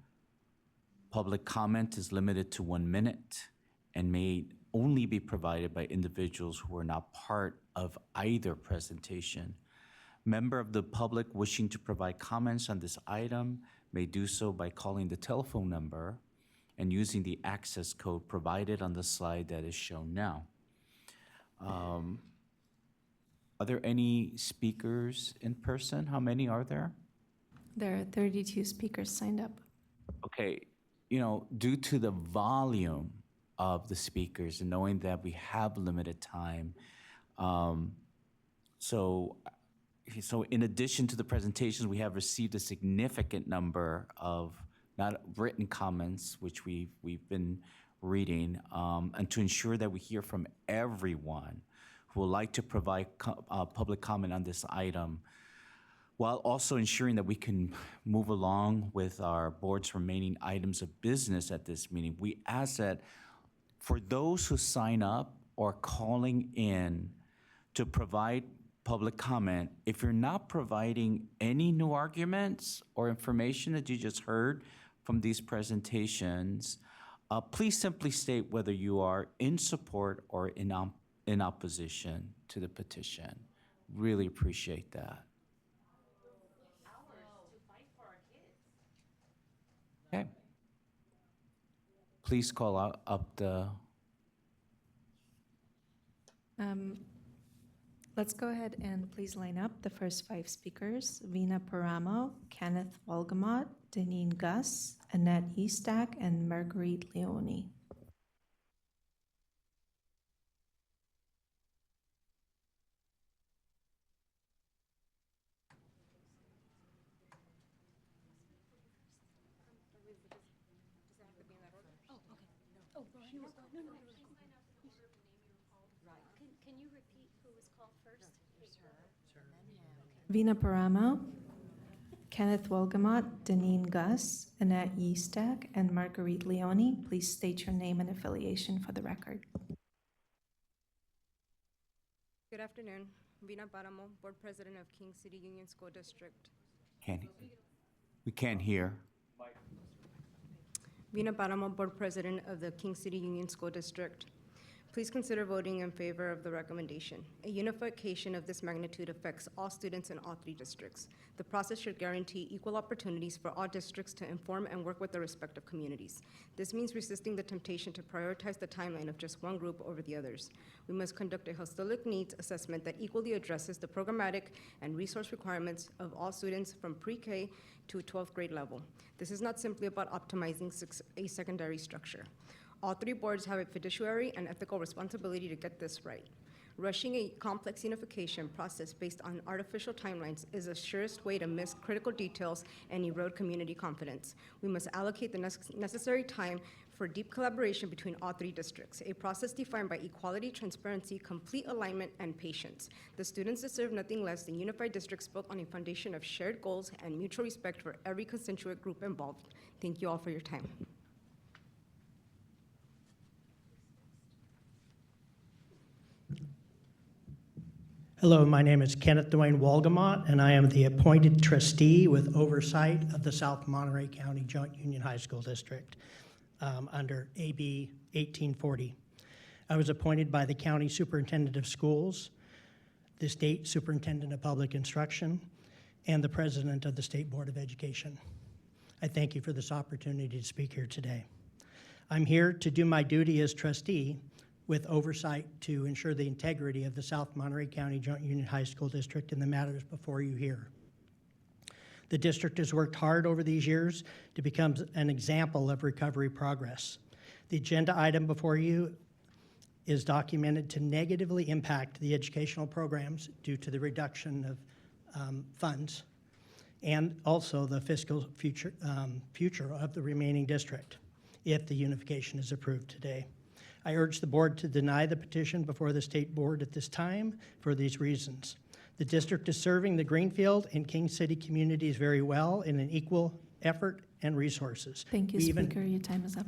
Speaker 1: public comment is limited to 1 minute and may only be provided by individuals who are not part of either presentation. Member of the public wishing to provide comments on this item may do so by calling the telephone number and using the access code provided on the slide that is shown now. Are there any speakers in person? How many are there?
Speaker 11: There are 32 speakers signed up.
Speaker 1: Okay, due to the volume of the speakers and knowing that we have limited time, so in addition to the presentations, we have received a significant number of not written comments, which we've been reading, and to ensure that we hear from everyone who would like to provide public comment on this item, while also ensuring that we can move along with our board's remaining items of business at this meeting. We ask that for those who sign up or calling in to provide public comment, if you're not providing any new arguments or information that you just heard from these presentations, please simply state whether you are in support or in opposition to the petition. Really appreciate that. Okay. Please call up the...
Speaker 11: Let's go ahead and please line up the first 5 speakers: Vina Paramo, Kenneth Walgamot, Deneen Gus, Annette Eastak, and Marguerite Leone.
Speaker 2: Can you repeat who was called first?
Speaker 11: Vina Paramo, Kenneth Walgamot, Deneen Gus, Annette Eastak, and Marguerite Leone. Please state your name and affiliation for the record.
Speaker 2: Good afternoon. Vina Paramo, Board President of King City Union School District.
Speaker 1: We can't hear.
Speaker 2: Vina Paramo, Board President of the King City Union School District. Please consider voting in favor of the recommendation. A unification of this magnitude affects all students in all 3 districts. The process should guarantee equal opportunities for all districts to inform and work with their respective communities. This means resisting the temptation to prioritize the timeline of just one group over the others. We must conduct a holistic needs assessment that equally addresses the programmatic and resource requirements of all students from pre-K to 12th grade level. This is not simply about optimizing a secondary structure. All 3 boards have a fiduciary and ethical responsibility to get this right. Rushing a complex unification process based on artificial timelines is the surest way to miss critical details and erode community confidence. We must allocate the necessary time for deep collaboration between all 3 districts, a process defined by equality, transparency, complete alignment, and patience. The students deserve nothing less than unified districts built on a foundation of shared goals and mutual respect for every constituent group involved. Thank you all for your time.
Speaker 7: Hello, my name is Kenneth Dwayne Walgamot, and I am the appointed trustee with oversight of the South Monterey County Joint Union High School District under AB 1840. I was appointed by the County Superintendent of Schools, the State Superintendent of Public Instruction, and the President of the State Board of Education. I thank you for this opportunity to speak here today. I'm here to do my duty as trustee with oversight to ensure the integrity of the South Monterey County Joint Union High School District and the matters before you here. The district has worked hard over these years to become an example of recovery progress. The agenda item before you is documented to negatively impact the educational programs due to the reduction of funds and also the fiscal future of the remaining district if the unification is approved today. I urge the board to deny the petition before the state board at this time for these reasons. The district is serving the Greenfield and King City communities very well in an equal effort and resources.
Speaker 11: Thank you, Speaker. Your time is up.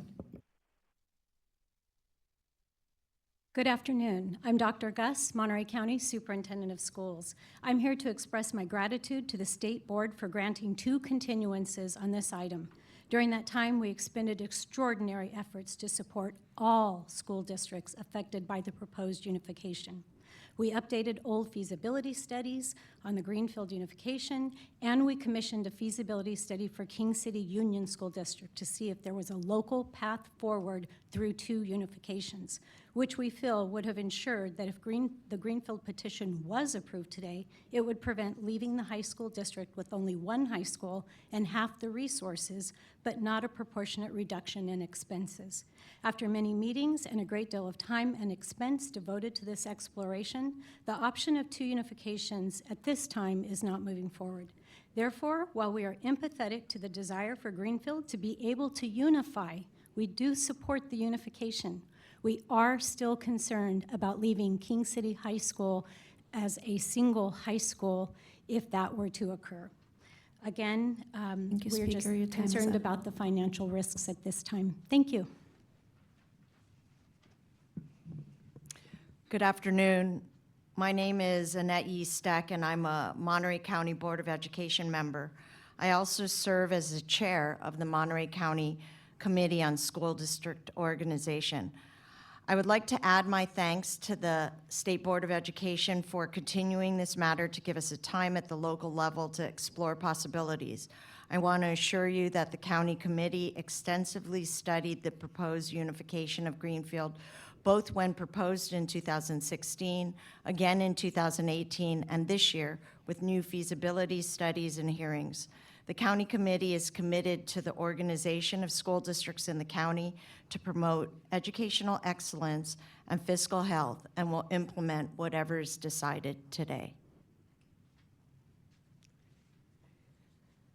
Speaker 21: Good afternoon. I'm Dr. Gus, Monterey County Superintendent of Schools. I'm here to express my gratitude to the State Board for granting 2 continuances on this item. During that time, we expended extraordinary efforts to support all school districts affected by the proposed unification. We updated old feasibility studies on the Greenfield unification, and we commissioned a feasibility study for King City Union School District to see if there was a local path forward through 2 unifications, which we feel would have ensured that if the Greenfield petition was approved today, it would prevent leaving the high school district with only 1 high school and half the resources, but not a proportionate reduction in expenses. After many meetings and a great deal of time and expense devoted to this exploration, the option of 2 unifications at this time is not moving forward. Therefore, while we are empathetic to the desire for Greenfield to be able to unify, we do support the unification. We are still concerned about leaving King City High School as a single high school if that were to occur. Again, we're just concerned about the financial risks at this time. Thank you.
Speaker 22: Good afternoon. My name is Annette Eastak, and I'm a Monterey County Board of Education member. I also serve as the chair of the Monterey County Committee on School District Organization. I would like to add my thanks to the State Board of Education for continuing this matter to give us a time at the local level to explore possibilities. I want to assure you that the county committee extensively studied the proposed unification of Greenfield, both when proposed in 2016, again in 2018, and this year with new feasibility studies and hearings. The county committee is committed to the organization of school districts in the county to promote educational excellence and fiscal health, and will implement whatever is decided today.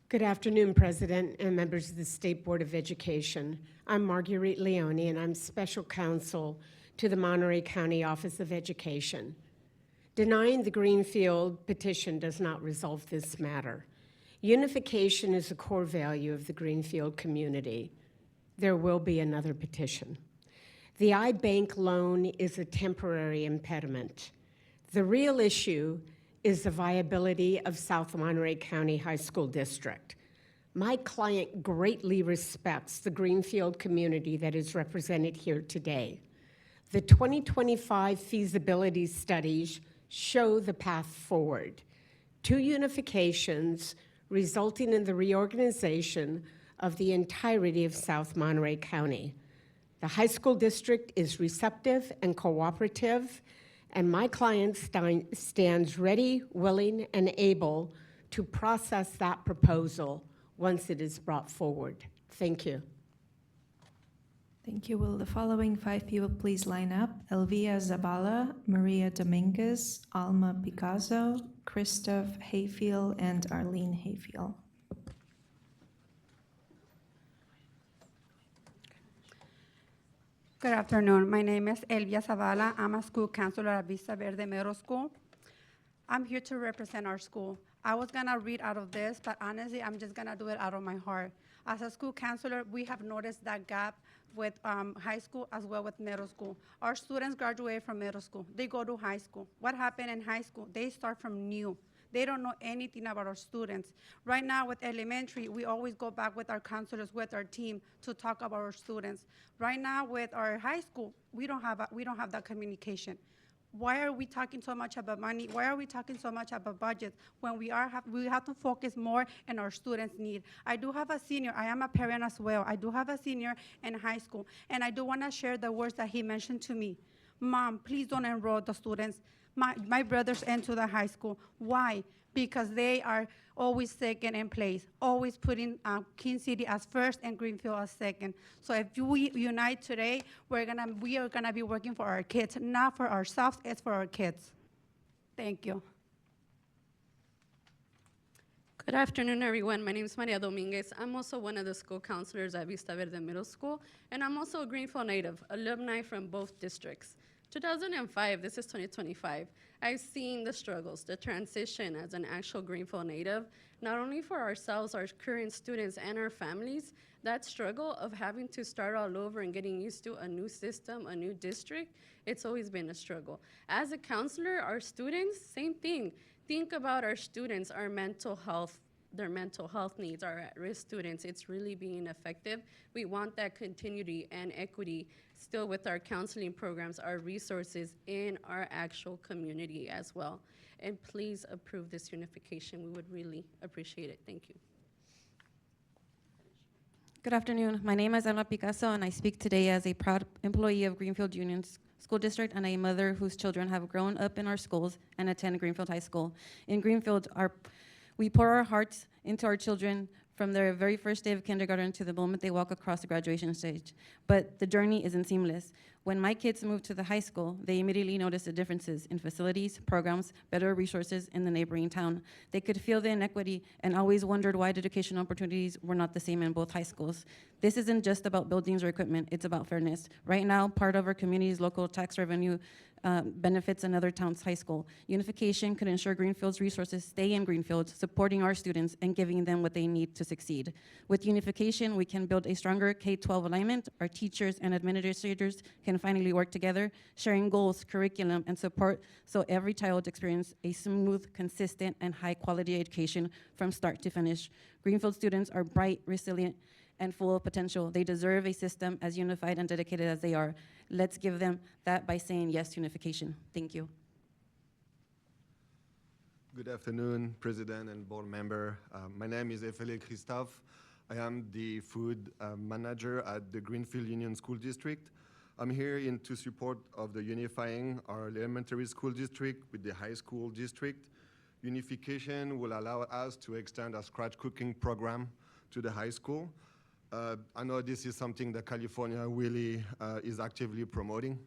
Speaker 23: Good afternoon, President and members of the State Board of Education. I'm Marguerite Leone, and I'm Special Counsel to the Monterey County Office of Education. Denying the Greenfield petition does not resolve this matter. Unification is a core value of the Greenfield community. There will be another petition. The iBank loan is a temporary impediment. The real issue is the viability of South Monterey County High School District. My client greatly respects the Greenfield community that is represented here today. The 2025 feasibility studies show the path forward. 2 unifications resulting in the reorganization of the entirety of South Monterey County. The high school district is receptive and cooperative, and my client stands ready, willing, and able to process that proposal once it is brought forward. Thank you.
Speaker 11: Thank you. Will the following 5 people please line up? Elvia Zabala, Maria Dominguez, Alma Picasso, Christoph Hayfield, and Arlene Hayfield.
Speaker 4: Good afternoon. My name is Elvia Zavala. I'm a school counselor at Vista Verde Middle School. I'm here to represent our school. I was gonna read out of this, but honestly, I'm just gonna do it out of my heart. As a school counselor, we have noticed that gap with high school as well with middle school. Our students graduate from middle school. They go to high school. What happened in high school? They start from new. They don't know anything about our students. Right now with elementary, we always go back with our counselors, with our team to talk about our students. Right now with our high school, we don't have that communication. Why are we talking so much about money? Why are we talking so much about budgets when we have to focus more on our students' need? I do have a senior. I am a parent as well. I do have a senior in high school, and I do want to share the words that he mentioned to me. Mom, please don't enroll the students, my brothers, into the high school. Why? Because they are always second in place, always putting King City as first and Greenfield as second. So if we unite today, we are gonna be working for our kids, not for ourselves, it's for our kids. Thank you.
Speaker 5: Good afternoon, everyone. My name is Maria Dominguez. I'm also one of the school counselors at Vista Verde Middle School, and I'm also a Greenfield native, alumni from both districts. 2005, this is 2025. I've seen the struggles, the transition as an actual Greenfield native, not only for ourselves, our current students, and our families, that struggle of having to start all over and getting used to a new system, a new district, it's always been a struggle. As a counselor, our students, same thing. Think about our students, our mental health, their mental health needs, our at-risk students. It's really being effective. We want that continuity and equity still with our counseling programs, our resources in our actual community as well. And please approve this unification. We would really appreciate it. Thank you.
Speaker 8: Good afternoon. My name is Alma Picasso, and I speak today as a proud employee of Greenfield Union School District and a mother whose children have grown up in our schools and attend Greenfield High School. In Greenfield, we pour our hearts into our children from their very first day of kindergarten to the moment they walk across the graduation stage. But the journey isn't seamless. When my kids moved to the high school, they immediately noticed the differences in facilities, programs, better resources in the neighboring town. They could feel the inequity and always wondered why educational opportunities were not the same in both high schools. This isn't just about buildings or equipment, it's about fairness. Right now, part of our community's local tax revenue benefits another town's high school. Unification could ensure Greenfield's resources stay in Greenfield, supporting our students and giving them what they need to succeed. With unification, we can build a stronger K-12 alignment. Our teachers and administrators can finally work together, sharing goals, curriculum, and support so every child experiences a smooth, consistent, and high-quality education from start to finish. Greenfield students are bright, resilient, and full of potential. They deserve a system as unified and dedicated as they are. Let's give them that by saying yes to unification. Thank you.
Speaker 9: Good afternoon, President and board member. My name is Efele Christophe. I am the food manager at the Greenfield Union School District. I'm here to support of the unifying our elementary school district with the high school district. Unification will allow us to extend our scratch cooking program to the high school. I know this is something that California really is actively promoting.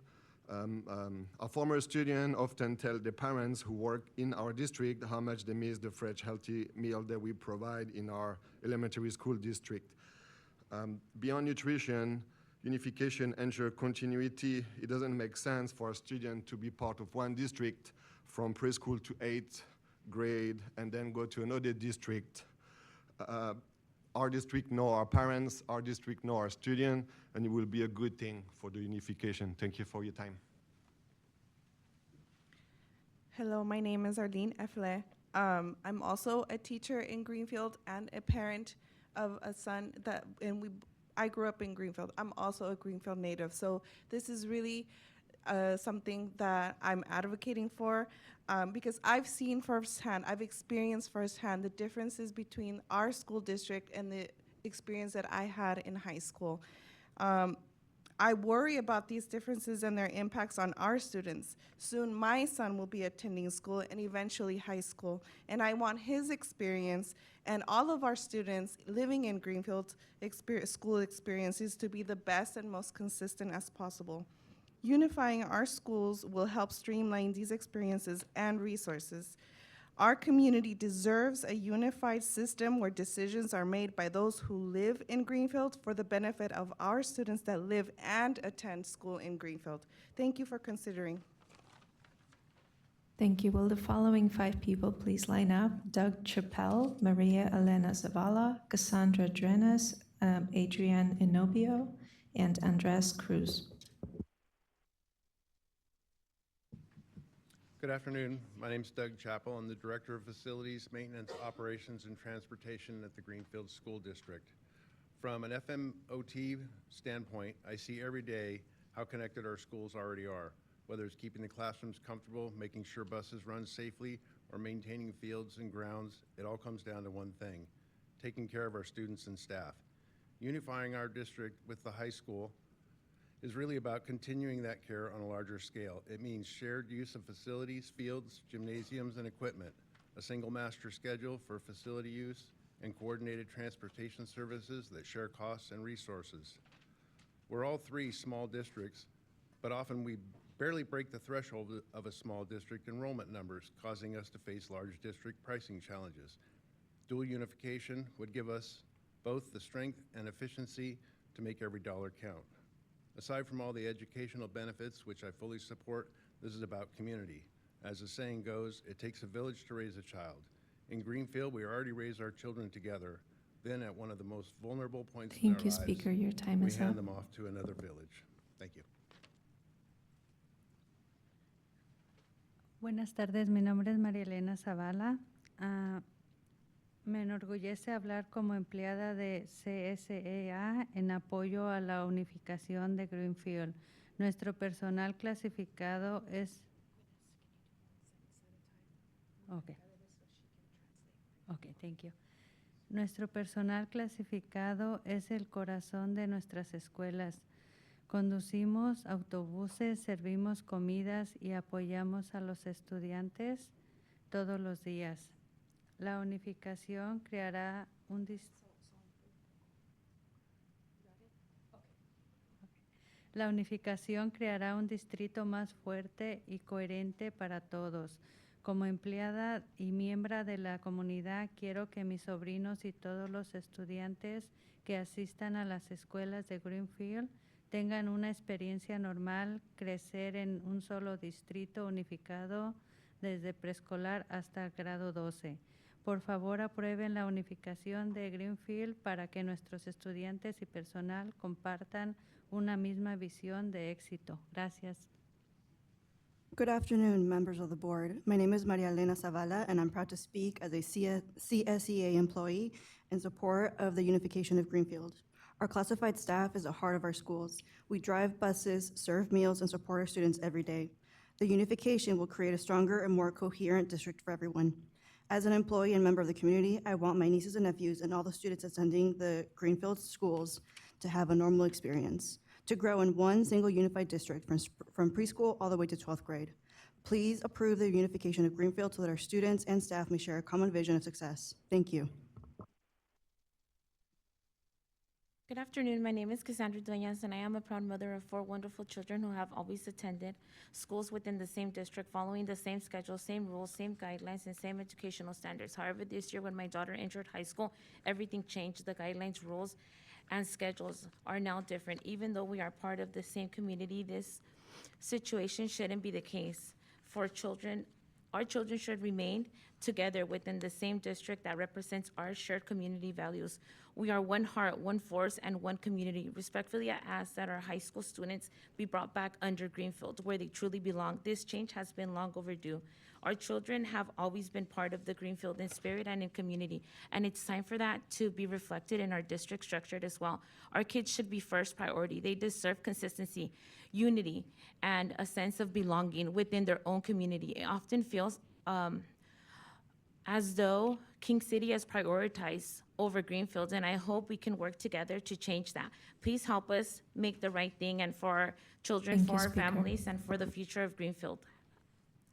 Speaker 9: Our former students often tell the parents who work in our district how much they miss the fresh, healthy meal that we provide in our elementary school district. Beyond nutrition, unification ensures continuity. It doesn't make sense for a student to be part of one district from preschool to 8th grade and then go to another district. Our district know our parents, our district know our students, and it will be a good thing for the unification. Thank you for your time.
Speaker 25: Hello, my name is Arlene Efle. I'm also a teacher in Greenfield and a parent of a son I grew up in Greenfield. I'm also a Greenfield native. So this is really something that I'm advocating for because I've seen firsthand, I've experienced firsthand the differences between our school district and the experience that I had in high school. I worry about these differences and their impacts on our students. Soon my son will be attending school and eventually high school, and I want his experience and all of our students living in Greenfield school experiences to be the best and most consistent as possible. Unifying our schools will help streamline these experiences and resources. Our community deserves a unified system where decisions are made by those who live in Greenfield for the benefit of our students that live and attend school in Greenfield. Thank you for considering.
Speaker 11: Thank you. Will the following 5 people please line up? Doug Chappelle, Maria Elena Zavala, Cassandra Drenes, Adrienne Inobio, and Andres Cruz.
Speaker 10: Good afternoon. My name is Doug Chappell. I'm the Director of Facilities, Maintenance, Operations, and Transportation at the Greenfield School District. From an FMOT standpoint, I see every day how connected our schools already are, whether it's keeping the classrooms comfortable, making sure buses run safely, or maintaining fields and grounds. It all comes down to one thing: taking care of our students and staff. Unifying our district with the high school is really about continuing that care on a larger scale. It means shared use of facilities, fields, gymnasiums, and equipment, a single master schedule for facility use, and coordinated transportation services that share costs and resources. We're all 3 small districts, but often we barely break the threshold of a small district enrollment numbers, causing us to face large district pricing challenges. Dual unification would give us both the strength and efficiency to make every dollar count. Aside from all the educational benefits, which I fully support, this is about community. As the saying goes, it takes a village to raise a child. In Greenfield, we already raise our children together. Then at one of the most vulnerable points in their
Speaker 11: Thank you,
Speaker 10: lives,
Speaker 11: Speaker. Your time
Speaker 10: we
Speaker 11: is
Speaker 10: hand
Speaker 11: up.
Speaker 10: them off to another village. Thank you.
Speaker 12: Buenas tardes, mi nombre es María Elena Zavala. Me enorgullece hablar como empleada de CSEA en apoyo a la unificación de Greenfield. Nuestro personal clasificado es... Okay, thank you. Nuestro personal clasificado es el corazón de nuestras escuelas. Conducimos autobuses, servimos comidas y apoyamos a los estudiantes todos los días. La unificación creará un distrito más fuerte y coherente para todos. Como empleada y miembro de la comunidad, quiero que mis sobrinos y todos los estudiantes que asistan a las escuelas de Greenfield tengan una experiencia normal, crecer en un solo distrito unificado desde preescolar hasta el grado 12. Por favor, aprueben la unificación de Greenfield para que nuestros estudiantes y personal compartan una misma visión de éxito. Gracias.
Speaker 13: Good afternoon, members of the board. My name is Maria Elena Zavala, and I'm proud to speak as a CSEA employee in support of the unification of Greenfield. Our classified staff is the heart of our schools. We drive buses, serve meals, and support our students every day. The unification will create a stronger and more coherent district for everyone. As an employee and member of the community, I want my nieces and nephews and all the students attending the Greenfield schools to have a normal experience, to grow in one single unified district from preschool all the way to 12th grade. Please approve the unification of Greenfield so that our students and staff may share a common vision of success. Thank you.
Speaker 17: Good afternoon. My name is Cassandra Duenas, and I am a proud mother of 4 wonderful children who have always attended schools within the same district, following the same schedule, same rules, same guidelines, and same educational standards. However, this year when my daughter entered high school, everything changed. The guidelines, rules, and schedules are now different. Even though we are part of the same community, this situation shouldn't be the case. For children, our children should remain together within the same district that represents our shared community values. We are one heart, one force, and one community. Respectfully, I ask that our high school students be brought back under Greenfield, where they truly belong. This change has been long overdue. Our children have always been part of the Greenfield in spirit and in community, and it's time for that to be reflected in our district structure as well. Our kids should be first priority. They deserve consistency, unity, and a sense of belonging within their own community. It often feels as though King City has prioritized over Greenfield, and I hope we can work together to change that. Please help us make the right thing, and for our children,
Speaker 11: Thank
Speaker 17: for
Speaker 11: you,
Speaker 17: our
Speaker 11: Speaker.
Speaker 17: families, and for the future of Greenfield.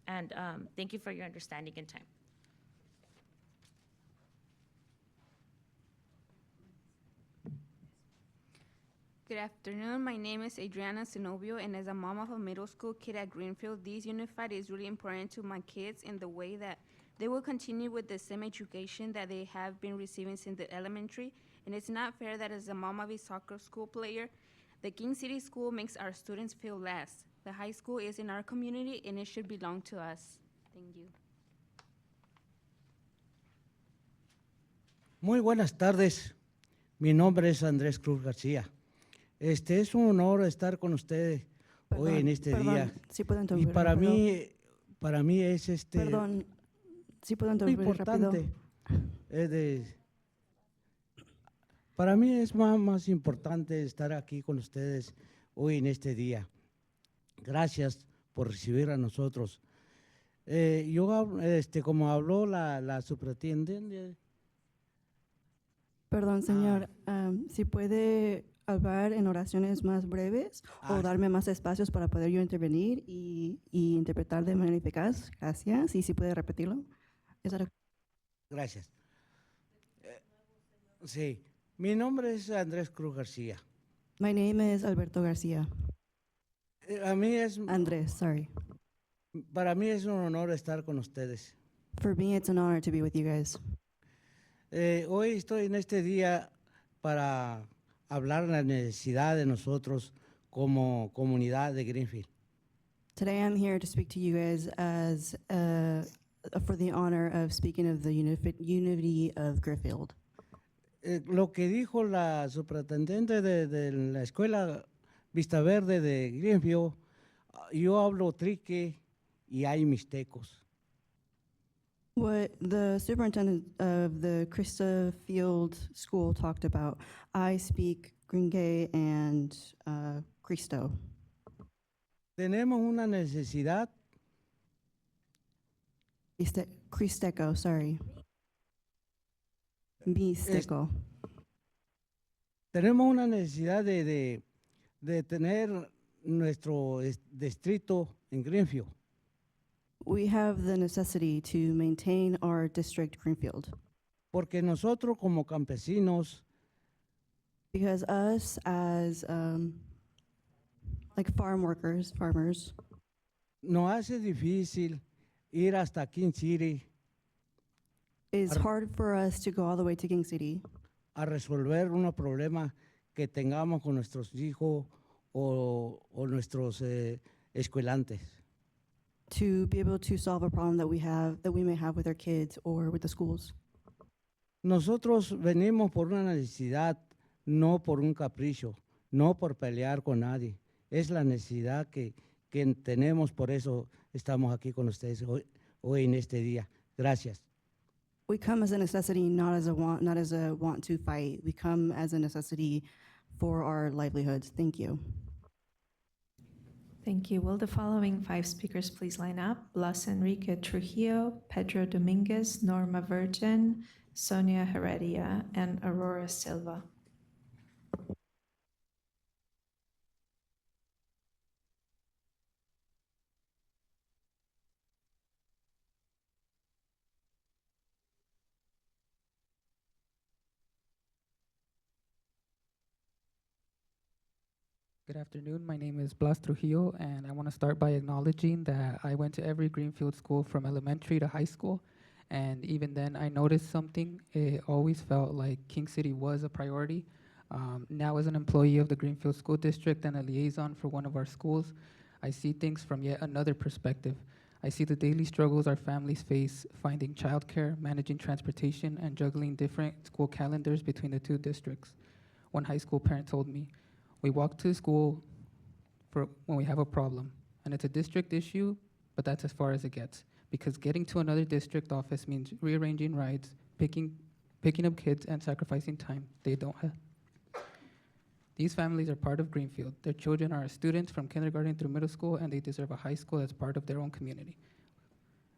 Speaker 17: And thank you for your understanding and time.
Speaker 6: Good afternoon. My name is Adriana Zenobio, and as a mom of a middle school kid at Greenfield, this unified is really important to my kids in the way that they will continue with the same education that they have been receiving since the elementary. And it's not fair that as a mom of a soccer school player, the King City School makes our students feel less. The high school is in our community, and it should belong to us. Thank you.
Speaker 14: Muy buenas tardes. Mi nombre es Andrés Cruz García. Es un honor estar con ustedes hoy en este día.
Speaker 13: ¿Sí puedo
Speaker 14: Y
Speaker 13: interrumpir
Speaker 14: para
Speaker 13: rápido?
Speaker 14: mí es
Speaker 13: Perdón, ¿sí puedo
Speaker 14: muy
Speaker 13: interrumpir rápido?
Speaker 14: importante. Para mí es más importante estar aquí con ustedes hoy en este día. Gracias por recibir a nosotros. Como habló la superintendente.
Speaker 13: Perdón, señor, si puede hablar en oraciones más breves o darme más espacios para poder yo intervenir y interpretar de manera eficaz. Gracias. Y si puede repetirlo.
Speaker 14: Gracias. Sí, mi nombre es Andrés Cruz García.
Speaker 13: My name is Alberto García.
Speaker 14: A mí es
Speaker 13: Andrés, sorry.
Speaker 14: Para mí es un honor estar con ustedes.
Speaker 13: For me, it's an honor to be with you guys.
Speaker 14: Hoy estoy en este día para hablar de la necesidad de nosotros como comunidad de Greenfield.
Speaker 13: Today I'm here to speak to you guys as for the honor of speaking of the unity of Greenfield.
Speaker 14: Lo que dijo la superintendente de la escuela Vista Verde de Greenfield, yo hablo trique y hay mixtecos.
Speaker 13: What the superintendent of the Christa Field School talked about, I speak Gringay and Cristo.
Speaker 14: Tenemos una necesidad.
Speaker 13: Cristeco, sorry. Mixteco.
Speaker 14: Tenemos una necesidad de tener nuestro distrito en Greenfield.
Speaker 13: We have the necessity to maintain our district Greenfield.
Speaker 14: Porque nosotros como campesinos,
Speaker 13: because us as like farmers,
Speaker 14: nos hace difícil ir hasta King City.
Speaker 13: It's hard for us to go all the way to King City.
Speaker 14: A resolver unos problemas que tengamos con nuestros hijos o nuestros escuelantes.
Speaker 13: To be able to solve a problem that we may have with our kids or with the schools.
Speaker 14: Nosotros venimos por una necesidad, no por un capricho, no por pelear con nadie. Es la necesidad que tenemos, por eso estamos aquí con ustedes hoy en este día. Gracias.
Speaker 13: We come as a necessity, not as a want to fight. We come as a necessity for our livelihoods. Thank you.
Speaker 11: Thank you. Will the following 5 speakers please line up? Blas Enrique Trujillo, Pedro Dominguez, Norma Virgin, Sonia Heredia, and Aurora Silva.
Speaker 18: Good afternoon. My name is Blas Trujillo, and I want to start by acknowledging that I went to every Greenfield school from elementary to high school, and even then I noticed something. It always felt like King City was a priority. Now as an employee of the Greenfield School District and a liaison for one of our schools, I see things from yet another perspective. I see the daily struggles our families face finding childcare, managing transportation, and juggling different school calendars between the two districts. One high school parent told me, "We walk to school for when we have a problem, and it's a district issue, but that's as far as it gets, because getting to another district office means rearranging rides, picking up kids, and sacrificing time they don't have." These families are part of Greenfield. Their children are students from kindergarten through middle school, and they deserve a high school that's part of their own community.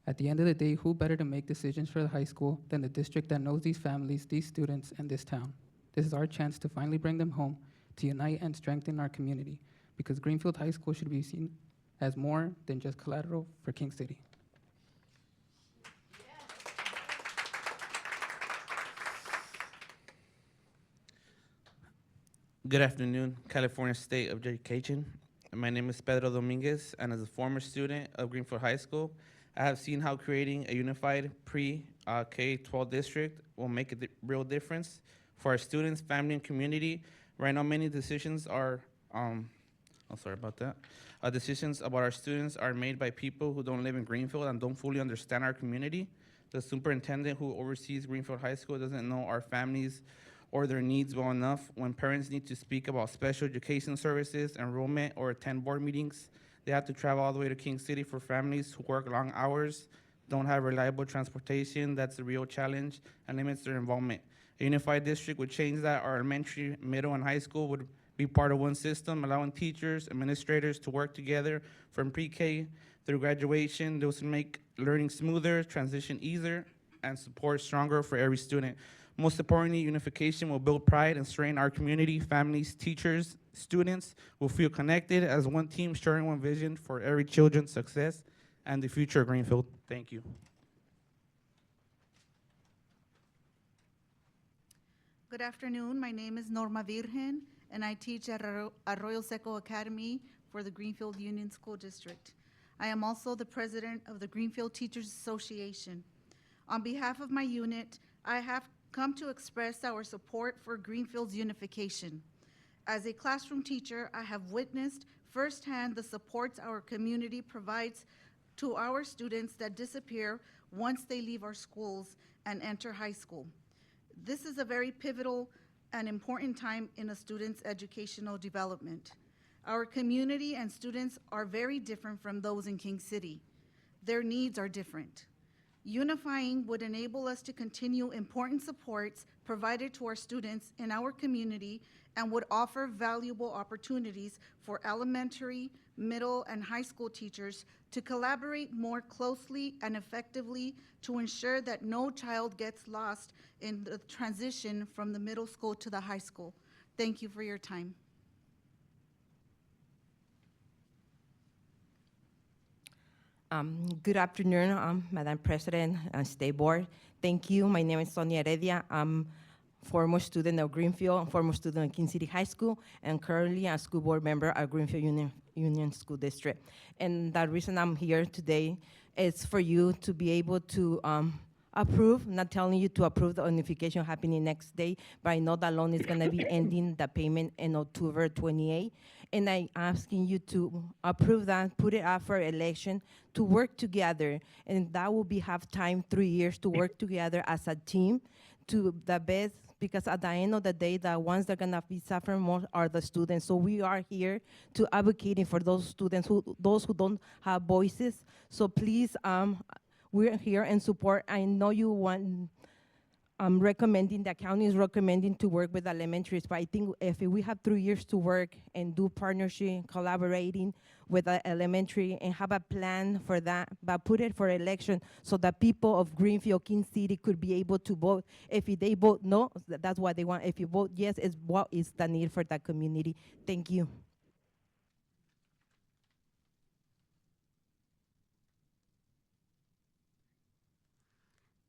Speaker 18: At the end of the day, who better to make decisions for the high school than the district that knows these families, these students, and this town? This is our chance to finally bring them home, to unite and strengthen our community, because Greenfield High School should be seen as more than just collateral for King City.
Speaker 3: Good afternoon, California State of Education. My name is Pedro Dominguez, and as a former student of Greenfield High School, I have seen how creating a unified pre-K-12 district will make a real difference for our students, family, and community. Right now, many decisions are, decisions about our students are made by people who don't live in Greenfield and don't fully understand our community. The superintendent who oversees Greenfield High School doesn't know our families or their needs well enough. When parents need to speak about special education services, enrollment, or attend board meetings, they have to travel all the way to King City. For families who work long hours, don't have reliable transportation. That's a real challenge and limits their involvement. A unified district would change that. Our elementary, middle, and high school would be part of one system, allowing teachers, administrators to work together from pre-K through graduation. Those would make learning smoother, transition easier, and support stronger for every student. Most importantly, unification will build pride and strengthen our community. Families, teachers, students will feel connected as one team, sharing one vision for every children's success and the future of Greenfield. Thank you.
Speaker 15: Good afternoon. My name is Norma Virgen, and I teach at Arroyo Seco Academy for the Greenfield Union School District. I am also the president of the Greenfield Teachers Association. On behalf of my unit, I have come to express our support for Greenfield's unification. As a classroom teacher, I have witnessed firsthand the supports our community provides to our students that disappear once they leave our schools and enter high school. This is a very pivotal and important time in a student's educational development. Our community and students are very different from those in King City. Their needs are different. Unifying would enable us to continue important supports provided to our students in our community and would offer valuable opportunities for elementary, middle, and high school teachers to collaborate more closely and effectively to ensure that no child gets lost in the transition from the middle school to the high school. Thank you for your time.
Speaker 16: Good afternoon, Madam President and State Board. Thank you. My name is Sonia Heredia. I'm former student of Greenfield, former student of King City High School, and currently a school board member at Greenfield Union School District. And the reason I'm here today is for you to be able to approve, not telling you to approve the unification happening next day, but I know that loan is gonna be ending the payment in October 28. And I'm asking you to approve that, put it out for election, to work together. And that will have time, 3 years, to work together as a team to the best, because at the end of the day, the ones that are gonna be suffering more are the students. So we are here to advocating for those students, those who don't have voices. So please, we're here in support. I know you want, recommending, the county is recommending to work with elementaries, but I think if we have 3 years to work and do partnership, collaborating with the elementary and have a plan for that, but put it for election so that people of Greenfield, King City could be able to vote. If they vote no, that's what they want. If you vote yes, it's what is the need for that community. Thank you.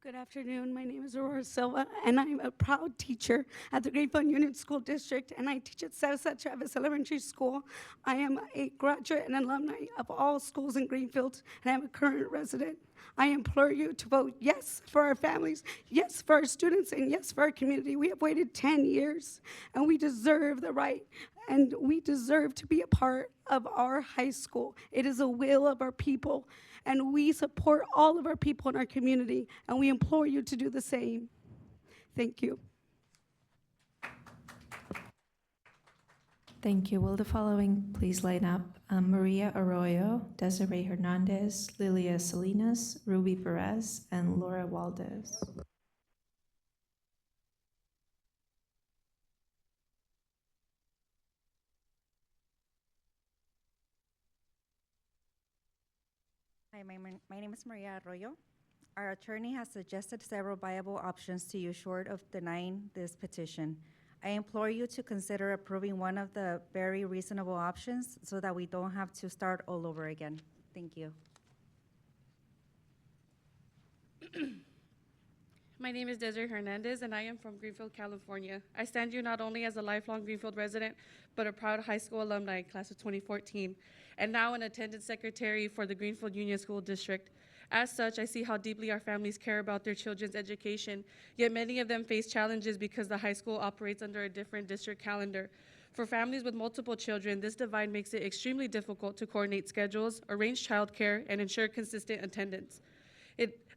Speaker 19: Good afternoon. My name is Aurora Silva, and I'm a proud teacher at the Greenfield Union School District, and I teach at Sarasota Travis Elementary School. I am a graduate and alumni of all schools in Greenfield, and I'm a current resident. I implore you to vote yes for our families, yes for our students, and yes for our community. We have waited 10 years, and we deserve the right, and we deserve to be a part of our high school. It is a will of our people, and we support all of our people in our community, and we implore you to do the same. Thank you.
Speaker 11: Thank you. Will the following please line up? Maria Arroyo, Desiree Hernandez, Lilia Salinas, Ruby Perez, and Laura Valdez.
Speaker 1: Hi, my name is Maria Arroyo. Our attorney has suggested several viable options to you short of denying this petition. I implore you to consider approving one of the very reasonable options so that we don't have to start all over again. Thank you.
Speaker 5: My name is Desiree Hernandez, and I am from Greenfield, California. I stand you not only as a lifelong Greenfield resident, but a proud high school alumni, class of 2014, and now an attendance secretary for the Greenfield Union School District. As such, I see how deeply our families care about their children's education, yet many of them face challenges because the high school operates under a different district calendar. For families with multiple children, this divide makes it extremely difficult to coordinate schedules, arrange childcare, and ensure consistent attendance.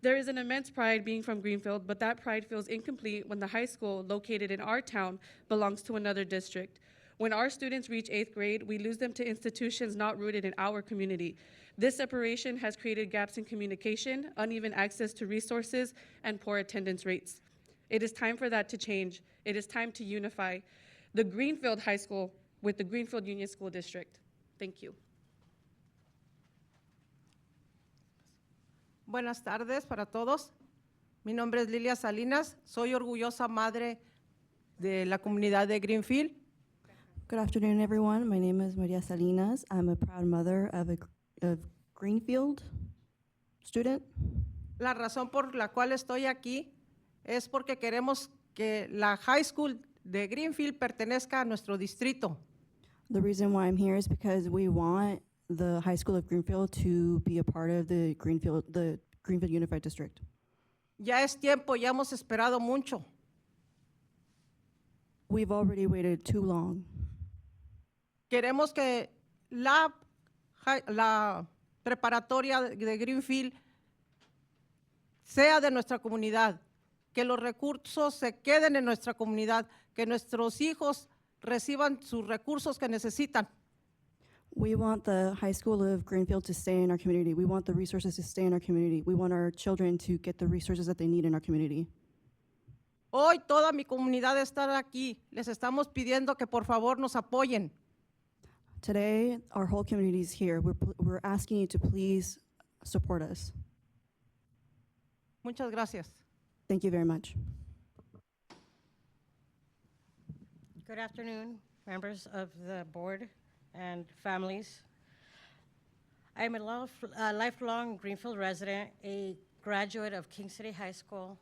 Speaker 5: There is an immense pride being from Greenfield, but that pride feels incomplete when the high school located in our town belongs to another district. When our students reach 8th grade, we lose them to institutions not rooted in our community. This separation has created gaps in communication, uneven access to resources, and poor attendance rates. It is time for that to change. It is time to unify the Greenfield High School with the Greenfield Union School District. Thank you.
Speaker 2: Buenas tardes para todos. Mi nombre es Lilia Salinas. Soy orgullosa madre de la comunidad de Greenfield.
Speaker 13: Good afternoon, everyone. My name is Maria Salinas. I'm a proud mother of a Greenfield student.
Speaker 2: La razón por la cual estoy aquí es porque queremos que la high school de Greenfield pertenezca a nuestro distrito.
Speaker 13: The reason why I'm here is because we want the high school of Greenfield to be a part of the Greenfield Unified District.
Speaker 2: Ya es tiempo, ya hemos esperado mucho.
Speaker 13: We've already waited too long.
Speaker 2: Queremos que la preparatoria de Greenfield sea de nuestra comunidad, que los recursos se queden en nuestra comunidad, que nuestros hijos reciban sus recursos que necesitan.
Speaker 13: We want the high school of Greenfield to stay in our community. We want the resources to stay in our community. We want our children to get the resources that they need in our community.
Speaker 2: Hoy toda mi comunidad está aquí. Les estamos pidiendo que por favor nos apoyen.
Speaker 13: Today, our whole community is here. We're asking you to please support us.
Speaker 2: Muchas gracias.
Speaker 13: Thank you very much.
Speaker 7: Good afternoon, members of the board and families. I am a lifelong Greenfield resident, a graduate of King City High School,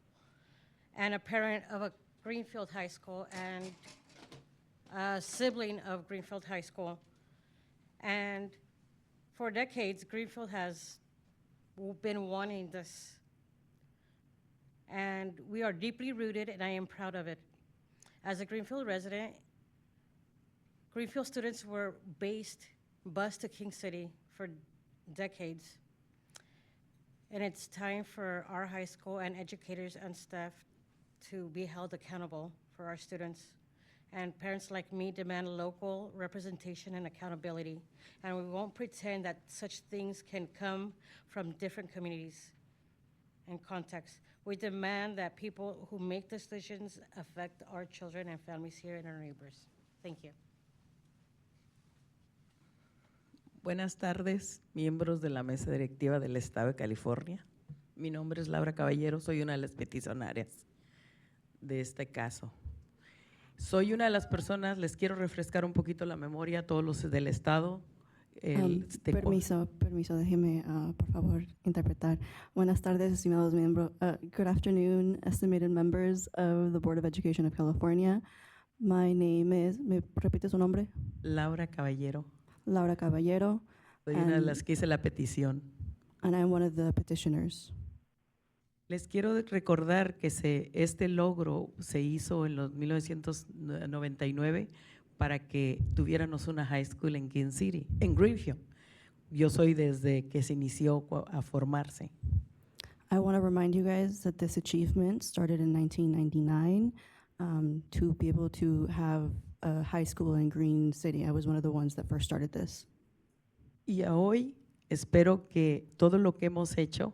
Speaker 7: and a parent of a Greenfield High School, and a sibling of Greenfield High School. And for decades, Greenfield has been wanting this. And we are deeply rooted, and I am proud of it. As a Greenfield resident, Greenfield students were bused to King City for decades. And it's time for our high school and educators and staff to be held accountable for our students. And parents like me demand local representation and accountability. And we won't pretend that such things can come from different communities and contexts. We demand that people who make decisions affect our children and families here and our neighbors. Thank you.
Speaker 20: Buenas tardes, miembros de la mesa directiva del Estado de California. Mi nombre es Laura Caballero, soy una de las peticionarias de este caso. Soy una de las personas, les quiero refrescar un poquito la memoria a todos los del Estado.
Speaker 13: Permiso, déjeme, por favor, interpretar. Buenas tardes, estimados miembros. Good afternoon, estimated members of the Board of Education of California. My name is, ¿me repite su nombre?
Speaker 20: Laura Caballero.
Speaker 13: Laura Caballero.
Speaker 20: Soy una de las que hice la petición.
Speaker 13: And I'm one of the petitioners.
Speaker 20: Les quiero recordar que este logro se hizo en los 1999 para que tuviéramos una high school en King City, en Greenfield. yo soy desde que se inició a formarse.
Speaker 13: I want to remind you guys that this achievement started in 1999 to be able to have a high school in Green City. I was one of the ones that first started this.
Speaker 20: Y a hoy espero que todo lo que hemos hecho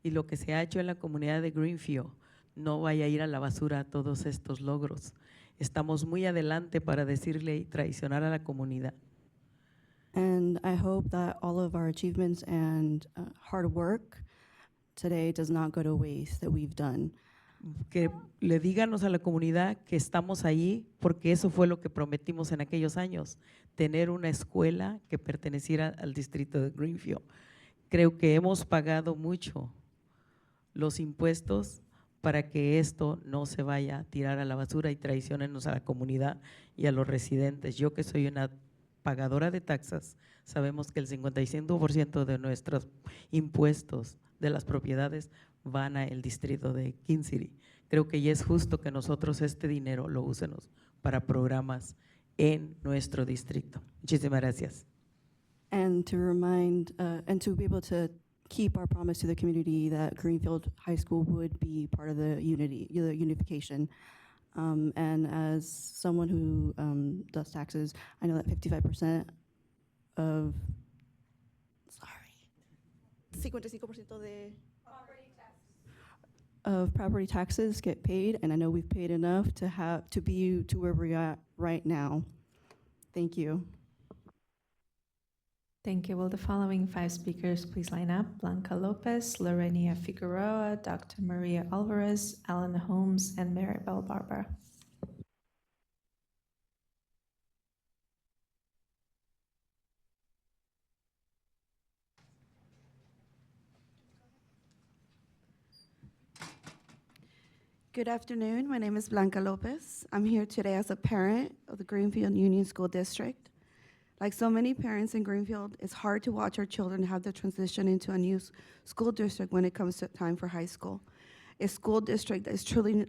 Speaker 20: y lo que se ha hecho en la comunidad de Greenfield no vaya a ir a la basura todos estos logros. Estamos muy adelante para decirle y traicionar a la comunidad.
Speaker 13: And I hope that all of our achievements and hard work today does not go to waste that we've done.
Speaker 20: Que le díganos a la comunidad que estamos ahí porque eso fue lo que prometimos en aquellos años, tener una escuela que perteneciera al distrito de Greenfield. Creo que hemos pagado mucho los impuestos para que esto no se vaya a tirar a la basura y traicionenos a la comunidad y a los residentes. Yo que soy una pagadora de taxas, sabemos que el 55% de nuestros impuestos de las propiedades van al distrito de King City. Creo que ya es justo que nosotros este dinero lo usemos para programas en nuestro distrito. Muchísimas gracias.
Speaker 13: And to remind, and to be able to keep our promise to the community that Greenfield High School would be part of the unification. And as someone who does taxes, I know that 55% of, 55% of property taxes get paid, and I know we've paid enough to be to where we're at right now. Thank you.
Speaker 11: Thank you. Will the following 5 speakers please line up? Blanca Lopez, Lorenia Figueroa, Dr. Maria Alvarez, Alan Holmes, and Maribel Barber.
Speaker 4: Good afternoon. My name is Blanca Lopez. I'm here today as a parent of the Greenfield Union School District. Like so many parents in Greenfield, it's hard to watch our children have the transition into a new school district when it comes to time for high school. A school district that is truly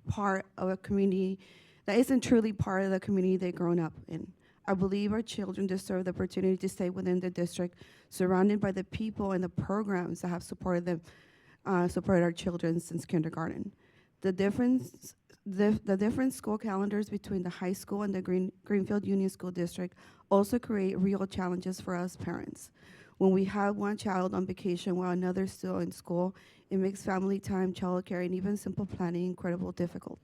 Speaker 4: part of a community, that isn't truly part of the community they've grown up in. I believe our children deserve the opportunity to stay within the district, surrounded by the people and the programs that have supported them, supported our children since kindergarten. The different school calendars between the high school and the Greenfield Union School District also create real challenges for us parents. When we have one child on vacation while another is still in school, it makes family time, childcare, and even simple planning incredibly difficult.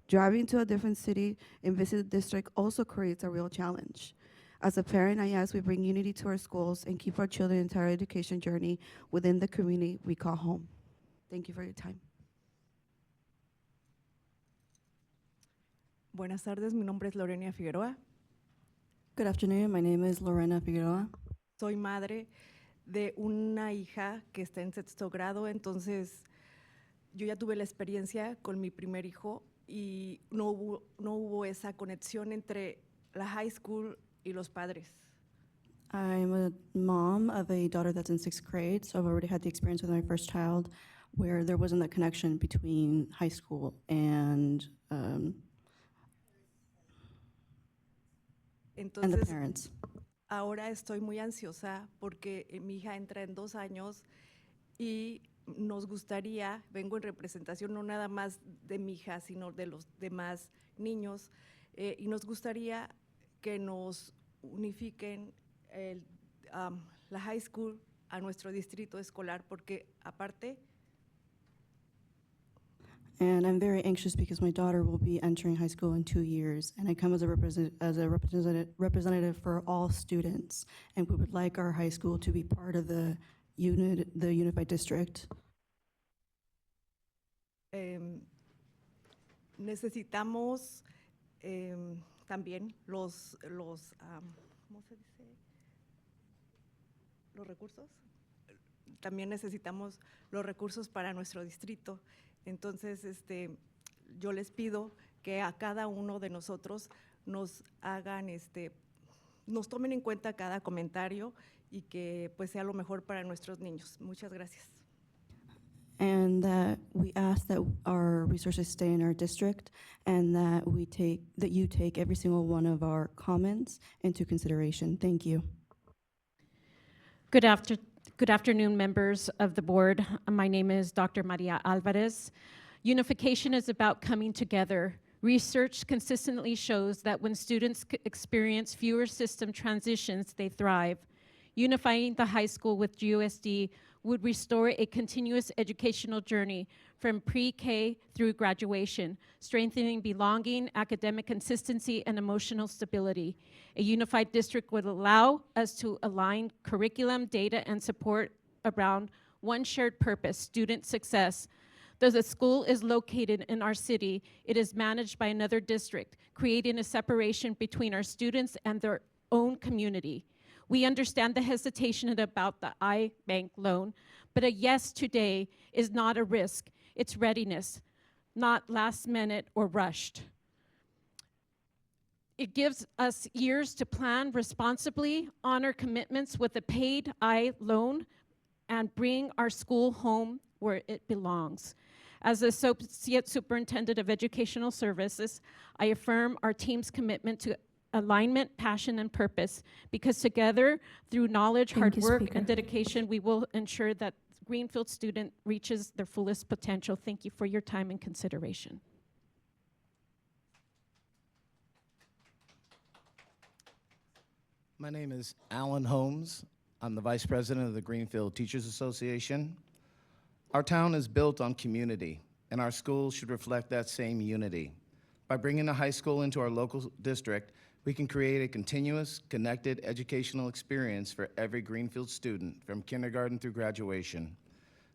Speaker 4: Driving to a different city and visit the district also creates a real challenge. As a parent, I ask we bring unity to our schools and keep our children's entire education journey within the community we call home. Thank you for your time.
Speaker 21: Buenas tardes, mi nombre es Lorenia Figueroa.
Speaker 13: Good afternoon, my name is Lorena Figueroa.
Speaker 21: Soy madre de una hija que está en 6º grado, entonces yo ya tuve la experiencia con mi primer hijo y no hubo esa conexión entre la high school y los padres.
Speaker 13: I'm a mom of a daughter that's in 6th grade, so I've already had the experience with my first child where there wasn't that connection between high school and the parents.
Speaker 21: Ahora estoy muy ansiosa porque mi hija entra en 2 años y nos gustaría, vengo en representación no nada más de mi hija, sino de los demás niños, y nos gustaría que nos unifiquen la high school a nuestro distrito escolar, porque aparte
Speaker 13: And I'm very anxious because my daughter will be entering high school in 2 years, and I come as a representative for all students, and we would like our high school to be part of the unified district.
Speaker 21: Necesitamos también ¿cómo se dice? Los recursos. También necesitamos los recursos para nuestro distrito. Entonces, yo les pido que a cada uno de nosotros nos hagan, nos tomen en cuenta cada comentario y que pues sea lo mejor para nuestros niños. Muchas gracias.
Speaker 13: And that we ask that our resources stay in our district, and that you take every single one of our comments into consideration. Thank you.
Speaker 8: Good afternoon, members of the board. My name is Dr. Maria Alvarez. Unification is about coming together. Research consistently shows that when students experience fewer system transitions, they thrive. Unifying the high school with GUSD would restore a continuous educational journey from pre-K through graduation, strengthening belonging, academic consistency, and emotional stability. A unified district would allow us to align curriculum, data, and support around one shared purpose, student success. Though the school is located in our city, it is managed by another district, creating a separation between our students and their own community. We understand the hesitation about the iBank loan, but a yes today is not a risk. It's readiness, not last minute or rushed. It gives us years to plan responsibly, honor commitments with a paid loan, and bring our school home where it belongs. As Associate Superintendent of Educational Services, I affirm our team's commitment to alignment, passion, and purpose, because together, through knowledge, hard work, and dedication, we will ensure that Greenfield student reaches their fullest potential. Thank you for your time and consideration.
Speaker 9: My name is Alan Holmes. I'm the Vice President of the Greenfield Teachers Association. Our town is built on community, and our schools should reflect that same unity. By bringing the high school into our local district, we can create a continuous, connected educational experience for every Greenfield student from kindergarten through graduation.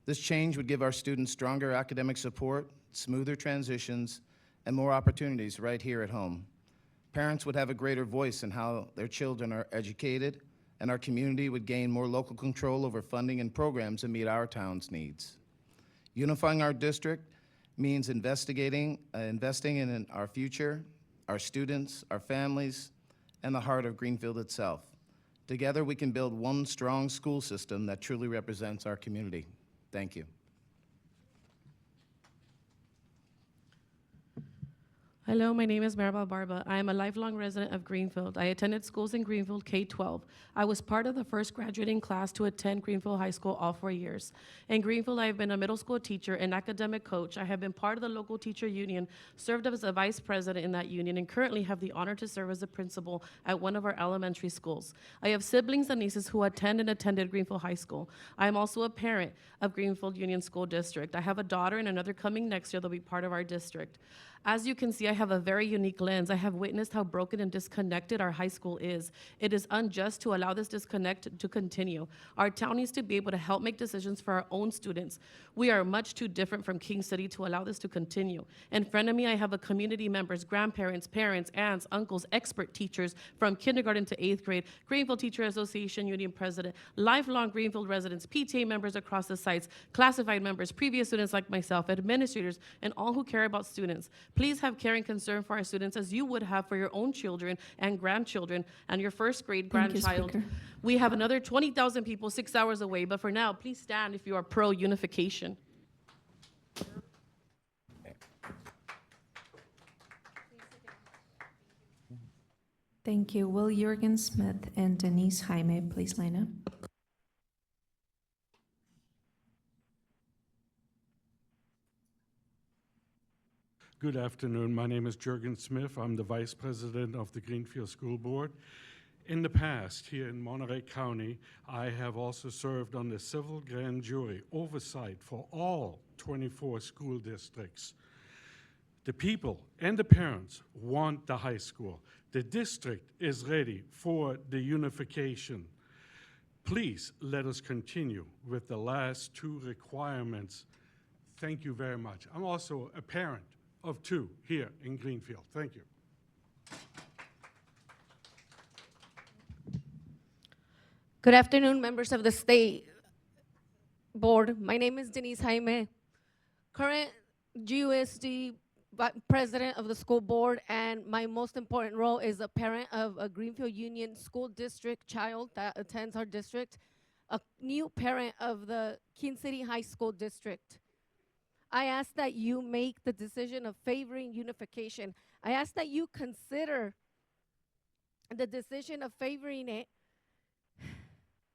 Speaker 9: This change would give our students stronger academic support, smoother transitions, and more opportunities right here at home. Parents would have a greater voice in how their children are educated, and our community would gain more local control over funding and programs that meet our town's needs. Unifying our district means investing in our future, our students, our families, and the heart of Greenfield itself. Together, we can build one strong school system that truly represents our community. Thank you.
Speaker 22: Hello, my name is Maribel Barba. I am a lifelong resident of Greenfield. I attended schools in Greenfield K-12. I was part of the first graduating class to attend Greenfield High School all 4 years. In Greenfield, I have been a middle school teacher and academic coach. I have been part of the local teacher union, served as a vice president in that union, and currently have the honor to serve as a principal at one of our elementary schools. I have siblings and nieces who attend and attended Greenfield High School. I am also a parent of Greenfield Union School District. I have a daughter and another coming next year that'll be part of our district. As you can see, I have a very unique lens. I have witnessed how broken and disconnected our high school is. It is unjust to allow this disconnect to continue. Our town needs to be able to help make decisions for our own students. We are much too different from King City to allow this to continue. In front of me, I have a community members, grandparents, parents, aunts, uncles, expert teachers from kindergarten to 8th grade, Greenfield Teacher Association Union President, lifelong Greenfield residents, PTA members across the sites, classified members, previous students like myself, administrators, and all who care about students. Please have care and concern for our students as you would have for your own children and grandchildren and your first grade grandchild. We have another 20,000 people 6 hours away, but for now, please stand if you are pro-unification.
Speaker 11: Thank you. Will Jürgen Smith and Denise Jaime please line up?
Speaker 23: Good afternoon. My name is Jürgen Smith. I'm the Vice President of the Greenfield School Board. In the past, here in Monterey County, I have also served on the civil grand jury oversight for all 24 school districts. The people and the parents want the high school. The district is ready for the unification. Please let us continue with the last two requirements. Thank you very much. I'm also a parent of two here in Greenfield. Thank you.
Speaker 24: Good afternoon, members of the State Board. My name is Denise Jaime, current GUSD President of the School Board, and my most important role is a parent of a Greenfield Union School District child that attends our district, a new parent of the King City High School District. I ask that you make the decision of favoring unification. I ask that you consider the decision of favoring it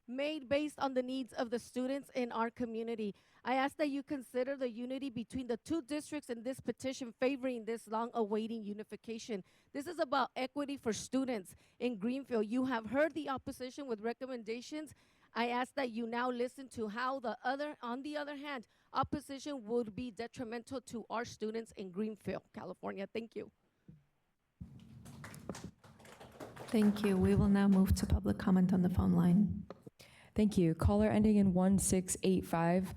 Speaker 24: made based on the needs of the students in our community. I ask that you consider the unity between the two districts in this petition favoring this long-awaiting unification. This is about equity for students in Greenfield. You have heard the opposition with recommendations. I ask that you now listen to how on the other hand, opposition would be detrimental to our students in Greenfield, California. Thank you.
Speaker 11: Thank you. We will now move to public comment on the phone line.
Speaker 6: Thank you. Caller ending in 1685.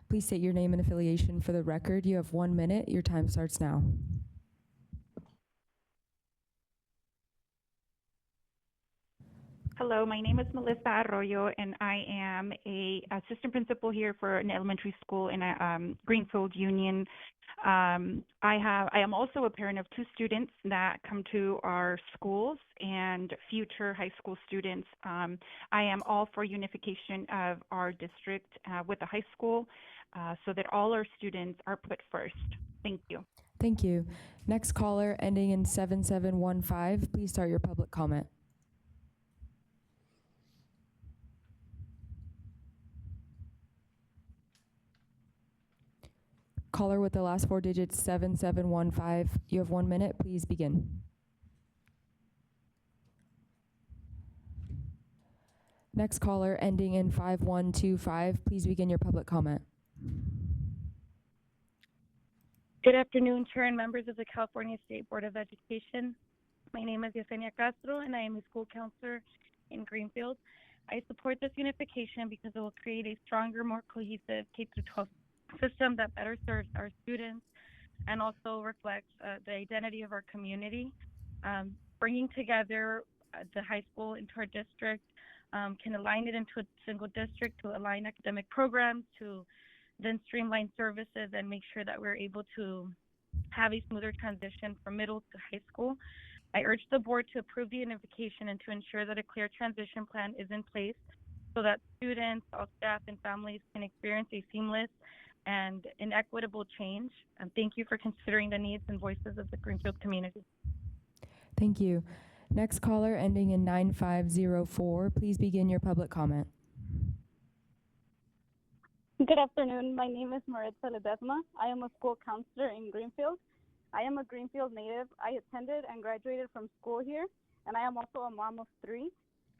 Speaker 6: Please state your name and affiliation for the record. You have 1 minute. Your time starts now.
Speaker 10: Hello, my name is Melissa Arroyo, and I am a assistant principal here for an elementary school in Greenfield Union. I am also a parent of 2 students that come to our schools and future high school students. I am all for unification of our district with the high school so that all our students are put first. Thank you.
Speaker 6: Thank you. Next caller ending in 7715. Please start your public comment. Caller with the last 4 digits, 7715. You have 1 minute. Please begin. Next caller ending in 5125. Please begin your public comment.
Speaker 12: Good afternoon, Chair and members of the California State Board of Education. My name is Yesenia Castro, and I am a school counselor in Greenfield. I support this unification because it will create a stronger, more cohesive K-12 system that better serves our students and also reflects the identity of our community. Bringing together the high school into our district can align it into a single district to align academic programs, to then streamline services and make sure that we're able to have a smoother transition from middle to high school. I urge the board to approve the unification and to ensure that a clear transition plan is in place so that students, all staff, and families can experience a seamless and an equitable change. And thank you for considering the needs and voices of the Greenfield community.
Speaker 6: Thank you. Next caller ending in 9504. Please begin your public comment.
Speaker 17: Good afternoon. My name is Maritza Ledesma. I am a school counselor in Greenfield. I am a Greenfield native. I attended and graduated from school here, and I am also a mom of 3.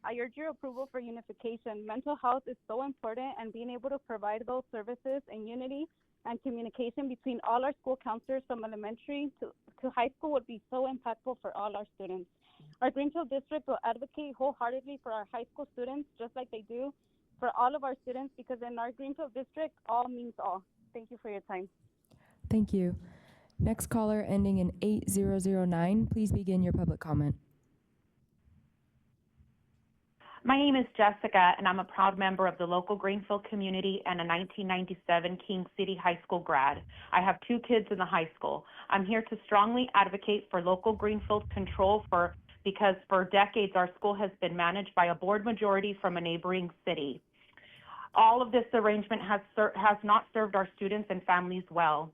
Speaker 17: I urge your approval for unification. Mental health is so important, and being able to provide those services in unity and communication between all our school counselors from elementary to high school would be so impactful for all our students. Our Greenfield district will advocate wholeheartedly for our high school students, just like they do for all of our students, because in our Greenfield district, all means all. Thank you for your time.
Speaker 6: Thank you. Next caller ending in 8009. Please begin your public comment.
Speaker 25: My name is Jessica, and I'm a proud member of the local Greenfield community and a 1997 King City High School grad. I have 2 kids in the high school. I'm here to strongly advocate for local Greenfield control because for decades our school has been managed by a board majority from a neighboring city. All of this arrangement has not served our students and families well.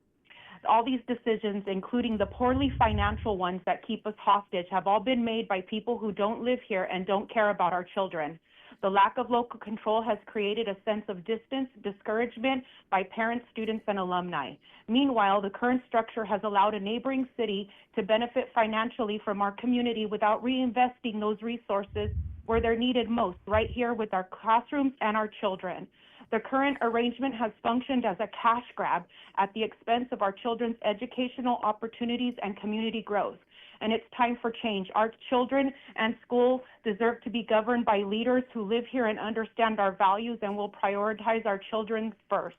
Speaker 25: All these decisions, including the poorly financial ones that keep us hostage, have all been made by people who don't live here and don't care about our children. The lack of local control has created a sense of distance, discouragement by parents, students, and alumni. Meanwhile, the current structure has allowed a neighboring city to benefit financially from our community without reinvesting those resources where they're needed most, right here with our classrooms and our children. The current arrangement has functioned as a cash grab at the expense of our children's educational opportunities and community growth. And it's time for change. Our children and school deserve to be governed by leaders who live here and understand our values and will prioritize our children first.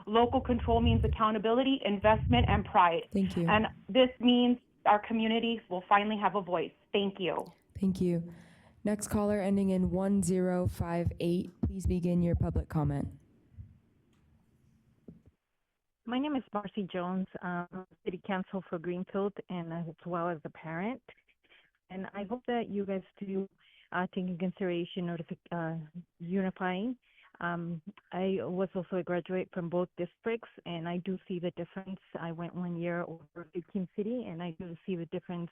Speaker 25: Local control means accountability, investment, and pride.
Speaker 6: Thank you.
Speaker 25: And this means our community will finally have a voice. Thank you.
Speaker 6: Thank you. Next caller ending in 1058. Please begin your public comment.
Speaker 26: My name is Marcy Jones. I'm City Council for Greenfield and as well as a parent. And I hope that you guys do take in consideration unifying. I was also a graduate from both districts, and I do see the difference. I went 1 year over to King City, and I do see the difference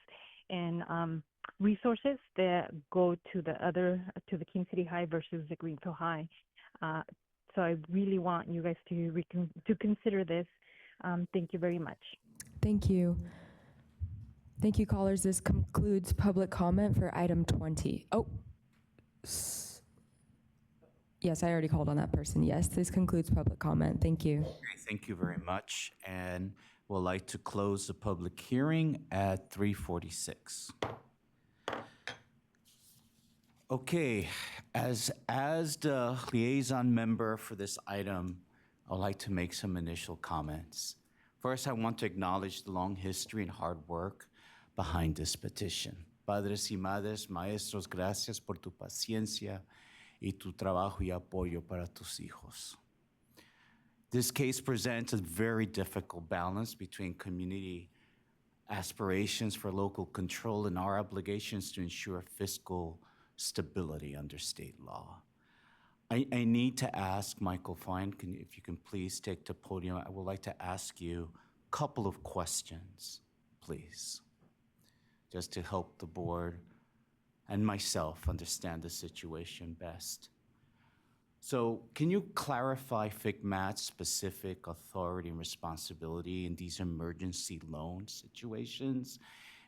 Speaker 26: and resources that go to the King City High versus the Greenfield High. So I really want you guys to consider this. Thank you very much.
Speaker 6: Thank you. Thank you, callers. This concludes public comment for item 20. Oh, yes, I already called on that person. Yes, this concludes public comment. Thank you.
Speaker 3: Thank you very much. And we'd like to close the public hearing at 3:46. Okay, as the liaison member for this item, I'd like to make some initial comments. First, I want to acknowledge the long history and hard work behind this petition. Padres y madres, maestros, gracias por tu paciencia y tu trabajo y apoyo para tus hijos. This case presents a very difficult balance between community aspirations for local control and our obligations to ensure fiscal stability under state law. I need to ask Michael Fine, if you can please take the podium. I would like to ask you a couple of questions, please, just to help the board and myself understand the situation best. So can you clarify FICMAT's specific authority and responsibility in these emergency loan situations?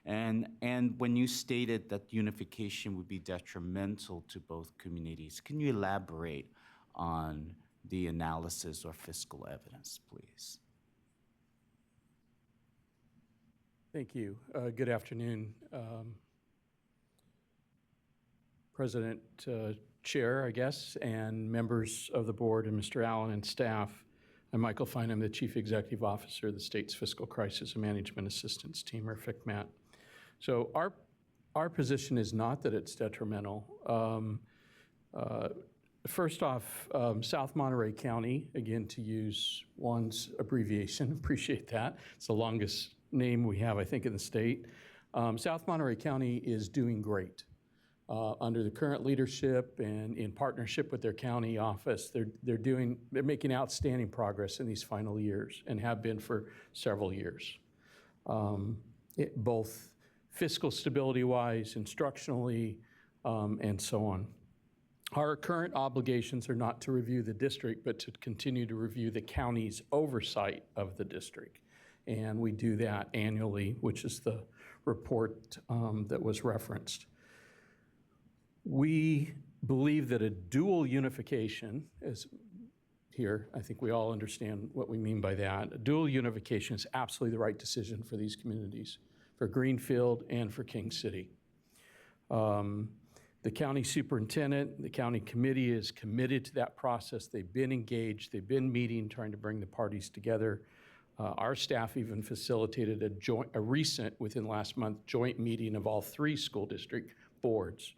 Speaker 3: And when you stated that unification would be detrimental to both communities, can you elaborate on the analysis or fiscal evidence, please?
Speaker 14: Thank you. Good afternoon, President, Chair, I guess, and members of the board, and Mr. Allen and staff. I'm Michael Fine. I'm the Chief Executive Officer of the state's Fiscal Crisis and Management Assistance Team, or FICMAT. So our position is not that it's detrimental. First off, South Monterey County, again, to use Juan's abbreviation, appreciate that. It's the longest name we have, I think, in the state. South Monterey County is doing great. Under the current leadership and in partnership with their county office, they're making outstanding progress in these final years and have been for several years. Both fiscal stability-wise, instructionally, and so on. Our current obligations are not to review the district, but to continue to review the county's oversight of the district. And we do that annually, which is the report that was referenced. We believe that a dual unification is here. I think we all understand what we mean by that. A dual unification is absolutely the right decision for these communities, for Greenfield and for King City. The county superintendent, the county committee is committed to that process. They've been engaged, they've been meeting, trying to bring the parties together. Our staff even facilitated a recent, within last month, joint meeting of all 3 school district boards.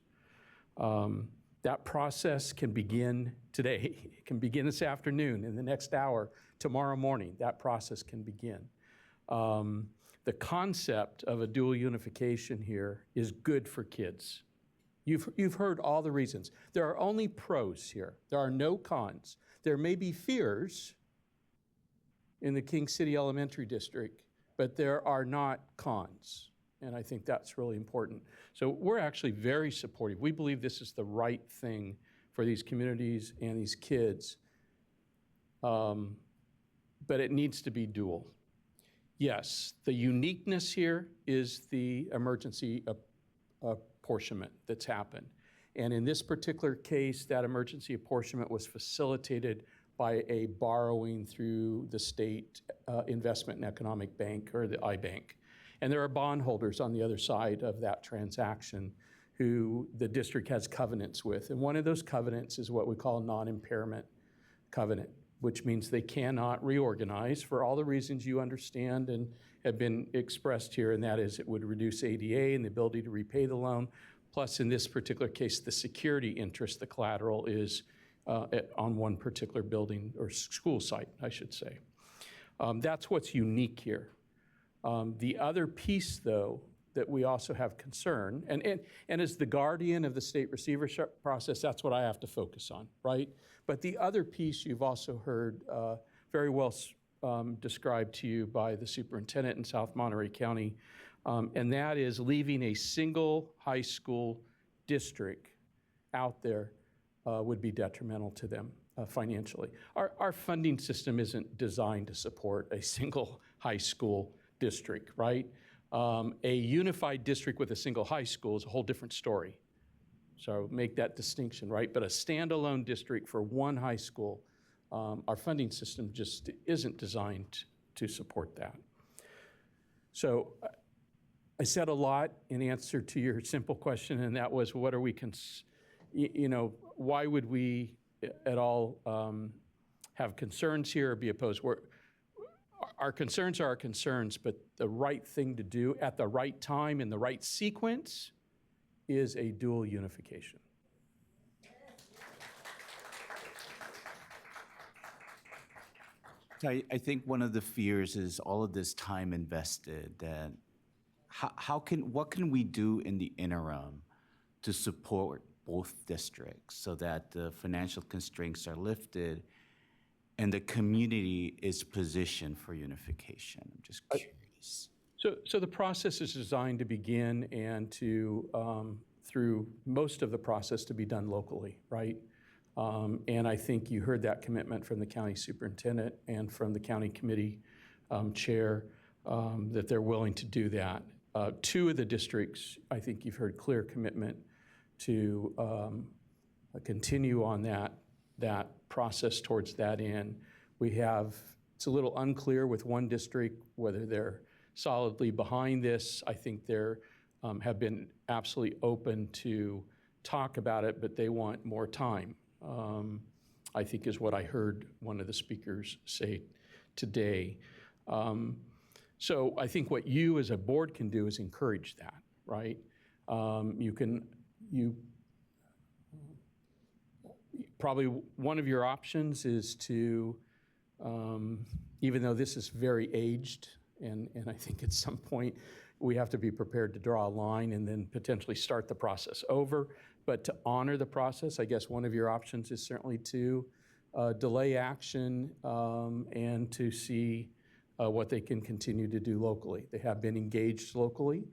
Speaker 14: That process can begin today. It can begin this afternoon, in the next hour, tomorrow morning. That process can begin. The concept of a dual unification here is good for kids. You've heard all the reasons. There are only pros here. There are no cons. There may be fears in the King City Elementary District, but there are not cons. And I think that's really important. So we're actually very supportive. We believe this is the right thing for these communities and these kids. But it needs to be dual. Yes, the uniqueness here is the emergency apportionment that's happened. And in this particular case, that emergency apportionment was facilitated by a borrowing through the State Investment and Economic Bank, or the iBank. And there are bondholders on the other side of that transaction who the district has covenants with. And one of those covenants is what we call a non-impairment covenant, which means they cannot reorganize for all the reasons you understand and have been expressed here, and that is it would reduce ADA and the ability to repay the loan. Plus, in this particular case, the security interest, the collateral, is on one particular building or school site, I should say. That's what's unique here. The other piece, though, that we also have concern, and as the guardian of the state receivership process, that's what I have to focus on, right? But the other piece you've also heard very well described to you by the superintendent in South Monterey County And that is leaving a single high school district out there would be detrimental to them financially. Our funding system isn't designed to support a single high school district, right? A unified district with a single high school is a whole different story. So make that distinction, right? But a standalone district for one high school, our funding system just isn't designed to support that. So I said a lot in answer to your simple question, and that was, what are we, why would we at all have concerns here or be opposed? Our concerns are our concerns, but the right thing to do at the right time in the right sequence is a dual unification.
Speaker 3: I think one of the fears is all of this time invested, that what can we do in the interim to support both districts so that the financial constraints are lifted and the community is positioned for unification? I'm just curious.
Speaker 14: So the process is designed to begin and to, through most of the process, to be done locally, right? And I think you heard that commitment from the county superintendent and from the county committee chair that they're willing to do that. Two of the districts, I think you've heard clear commitment to continue on that process towards that end. It's a little unclear with one district whether they're solidly behind this. I think they're have been absolutely open to talk about it, but they want more time. I think is what I heard one of the speakers say today. So I think what you as a board can do is encourage that, right? Probably one of your options is to, even though this is very aged, and I think at some point we have to be prepared to draw a line and then potentially start the process over. But to honor the process, I guess one of your options is certainly to delay action and to see what they can continue to do locally. They have been engaged locally.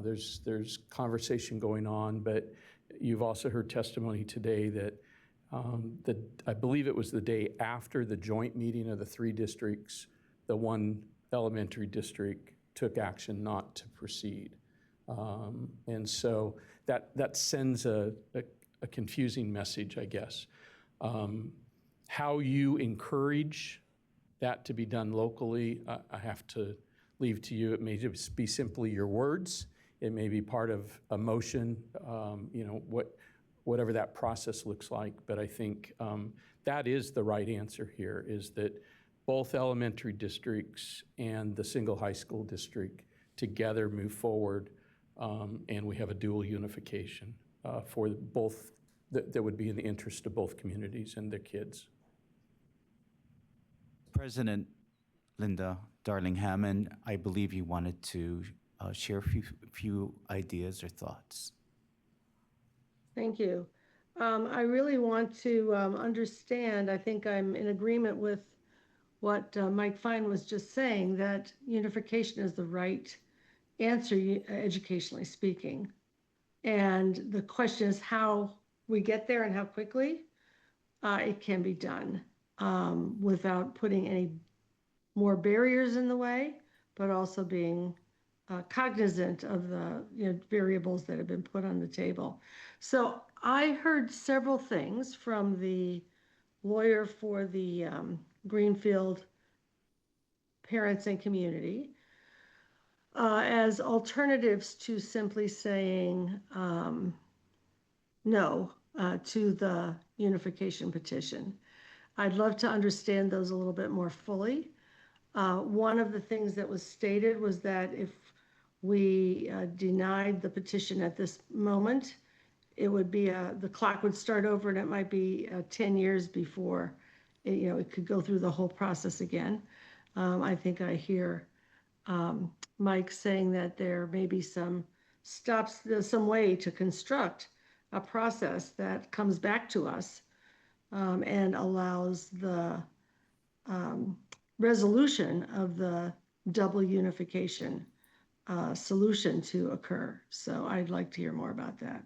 Speaker 14: There's conversation going on, but you've also heard testimony today that I believe it was the day after the joint meeting of the three districts, the one elementary district took action not to proceed. And so that sends a confusing message, I guess. How you encourage that to be done locally, I have to leave to you. It may just be simply your words. It may be part of a motion, whatever that process looks like. But I think that is the right answer here, is that both elementary districts and the single high school district together move forward, and we have a dual unification for both that would be in the interest of both communities and their kids.
Speaker 3: President Linda Darling-Hammond, I believe you wanted to share a few ideas or thoughts.
Speaker 1: Thank you. I really want to understand, I think I'm in agreement with what Mike Fine was just saying, that unification is the right answer, educationally speaking. And the question is how we get there and how quickly it can be done without putting any more barriers in the way, but also being cognizant of the variables that have been put on the table. So I heard several things from the lawyer for the Greenfield parents and community as alternatives to simply saying no to the unification petition. I'd love to understand those a little bit more fully. One of the things that was stated was that if we denied the petition at this moment, it would be the clock would start over, and it might be 10 years before it could go through the whole process again. I think I hear Mike saying that there may be some way to construct a process that comes back to us and allows the resolution of the double unification solution to occur. So I'd like to hear more about that.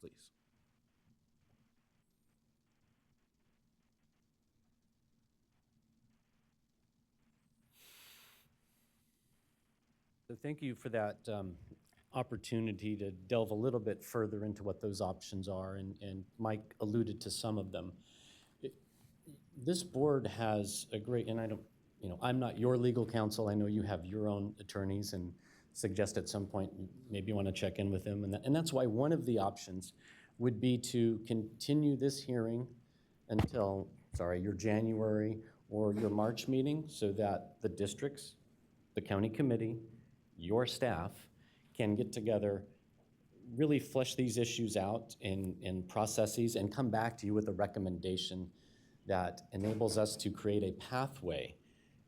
Speaker 3: Please.
Speaker 2: So thank you for that opportunity to delve a little bit further into what those options are, and Mike alluded to some of them. This board has a great, and I don't, I'm not your legal counsel. I know you have your own attorneys, and suggest at some point maybe you want to check in with them. And that's why one of the options would be to continue this hearing until, your January or your March meeting, so that the districts, the county committee, your staff can get together, really flesh these issues out in processes, and come back to you with a recommendation that enables us to create a pathway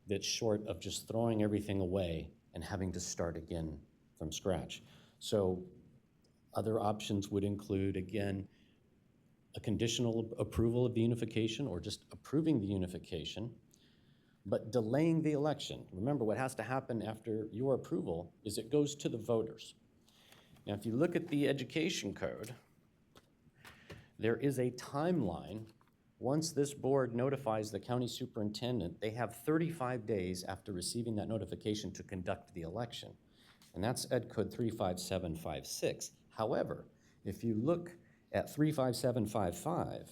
Speaker 2: that's short of just throwing everything away and having to start again from scratch. So other options would include, again, a conditional approval of the unification, or just approving the unification, but delaying the election. Remember, what has to happen after your approval is it goes to the voters. Now, if you look at the education code, there is a timeline. Once this board notifies the county superintendent, they have 35 days after receiving that notification to conduct the election. And that's Ed Code 35756. However, if you look at 35755,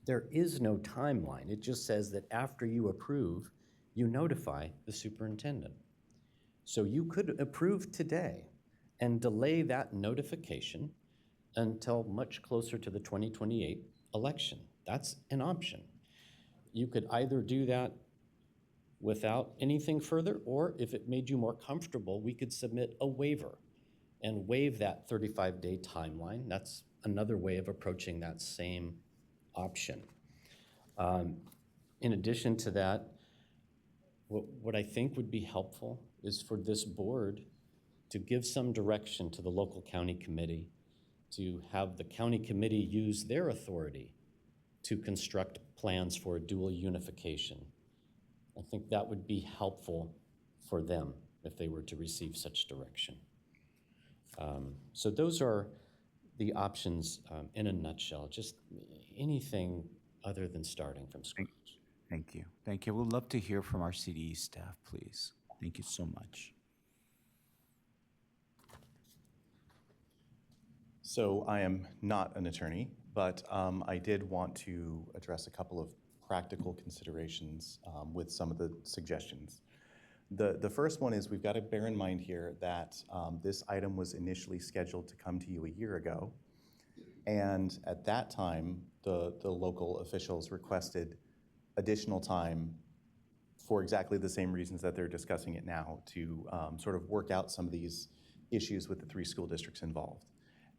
Speaker 2: there is no timeline. It just says that after you approve, you notify the superintendent. So you could approve today and delay that notification until much closer to the 2028 election. That's an option. You could either do that without anything further, or if it made you more comfortable, we could submit a waiver and waive that 35-day timeline. That's another way of approaching that same option. In addition to that, what I think would be helpful is for this board to give some direction to the local county committee, to have the county committee use their authority to construct plans for a dual unification. I think that would be helpful for them if they were to receive such direction. So those are the options in a nutshell, just anything other than starting from scratch.
Speaker 3: Thank you. Thank you. We'd love to hear from our CDE staff, please. Thank you so much.
Speaker 5: So I am not an attorney, but I did want to address a couple of practical considerations with some of the suggestions. The first one is, we've got to bear in mind here that this item was initially scheduled to come to you a year ago. And at that time, the local officials requested additional time for exactly the same reasons that they're discussing it now, to sort of work out some of these issues with the 3 school districts involved.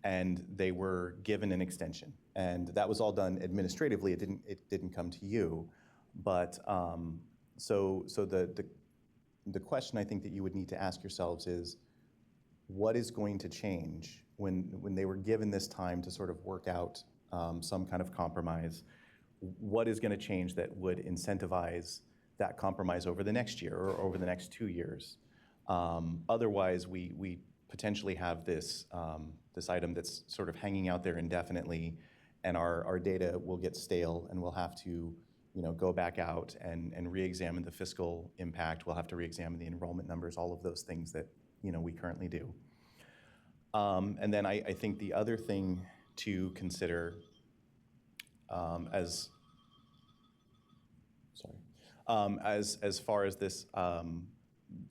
Speaker 5: And they were given an extension. And that was all done administratively. It didn't come to you. But so the question I think that you would need to ask yourselves is, what is going to change when they were given this time to sort of work out some kind of compromise? What is going to change that would incentivize that compromise over the next year or over the next 2 years? Otherwise, we potentially have this this item that's sort of hanging out there indefinitely, and our data will get stale, and we'll have to go back out and re-examine the fiscal impact. We'll have to re-examine the enrollment numbers, all of those things that we currently do. And then I think the other thing to consider as far as this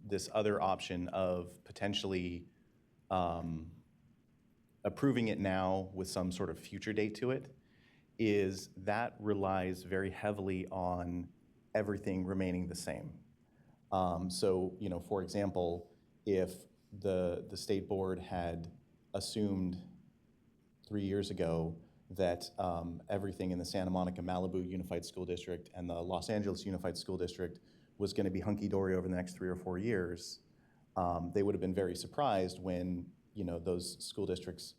Speaker 5: this other option of potentially approving it now with some sort of future date to it, is that relies very heavily on everything remaining the same. So, for example, if the state board had assumed 3 years ago that everything in the Santa Monica Malibu Unified School District and the Los Angeles Unified School District was going to be hunky-dory over the next 3 or 4 years, they would have been very surprised when those school districts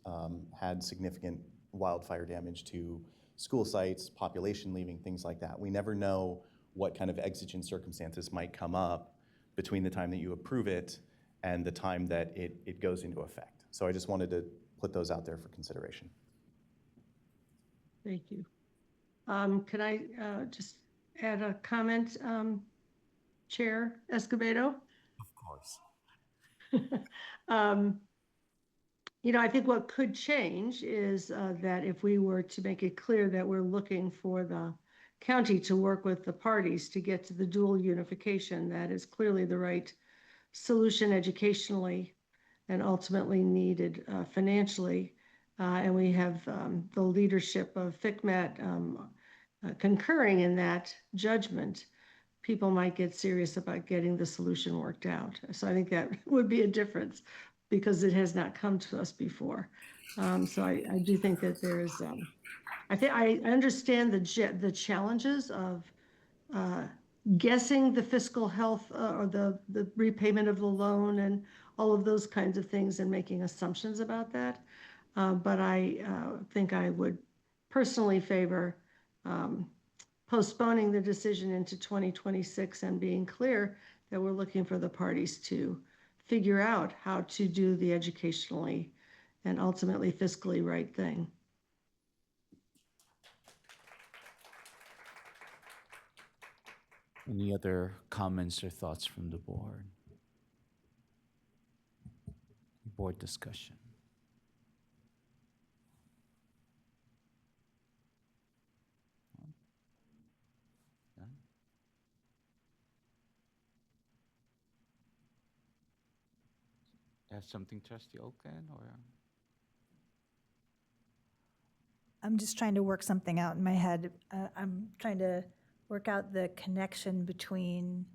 Speaker 5: had significant wildfire damage to school sites, population leaving, things like that. We never know what kind of exigent circumstances might come up between the time that you approve it and the time that it goes into effect. So I just wanted to put those out there for consideration.
Speaker 1: Thank you. Can I just add a comment, Chair Escobedo?
Speaker 3: Of course.
Speaker 1: You know, I think what could change is that if we were to make it clear that we're looking for the county to work with the parties to get to the dual unification, that is clearly the right solution educationally and ultimately needed financially. And we have the leadership of FCMAT concurring in that judgment. People might get serious about getting the solution worked out. So I think that would be a difference because it has not come to us before. So I do think that there is, I understand the challenges of guessing the fiscal health or the repayment of the loan and all of those kinds of things and making assumptions about that. But I think I would personally favor postponing the decision into 2026 and being clear that we're looking for the parties to figure out how to do the educationally and ultimately fiscally right thing.
Speaker 3: Any other comments or thoughts from the board? Board discussion. None? Have something, Trustee Oaken, or?
Speaker 7: I'm just trying to work something out in my head. I'm trying to work out the connection between,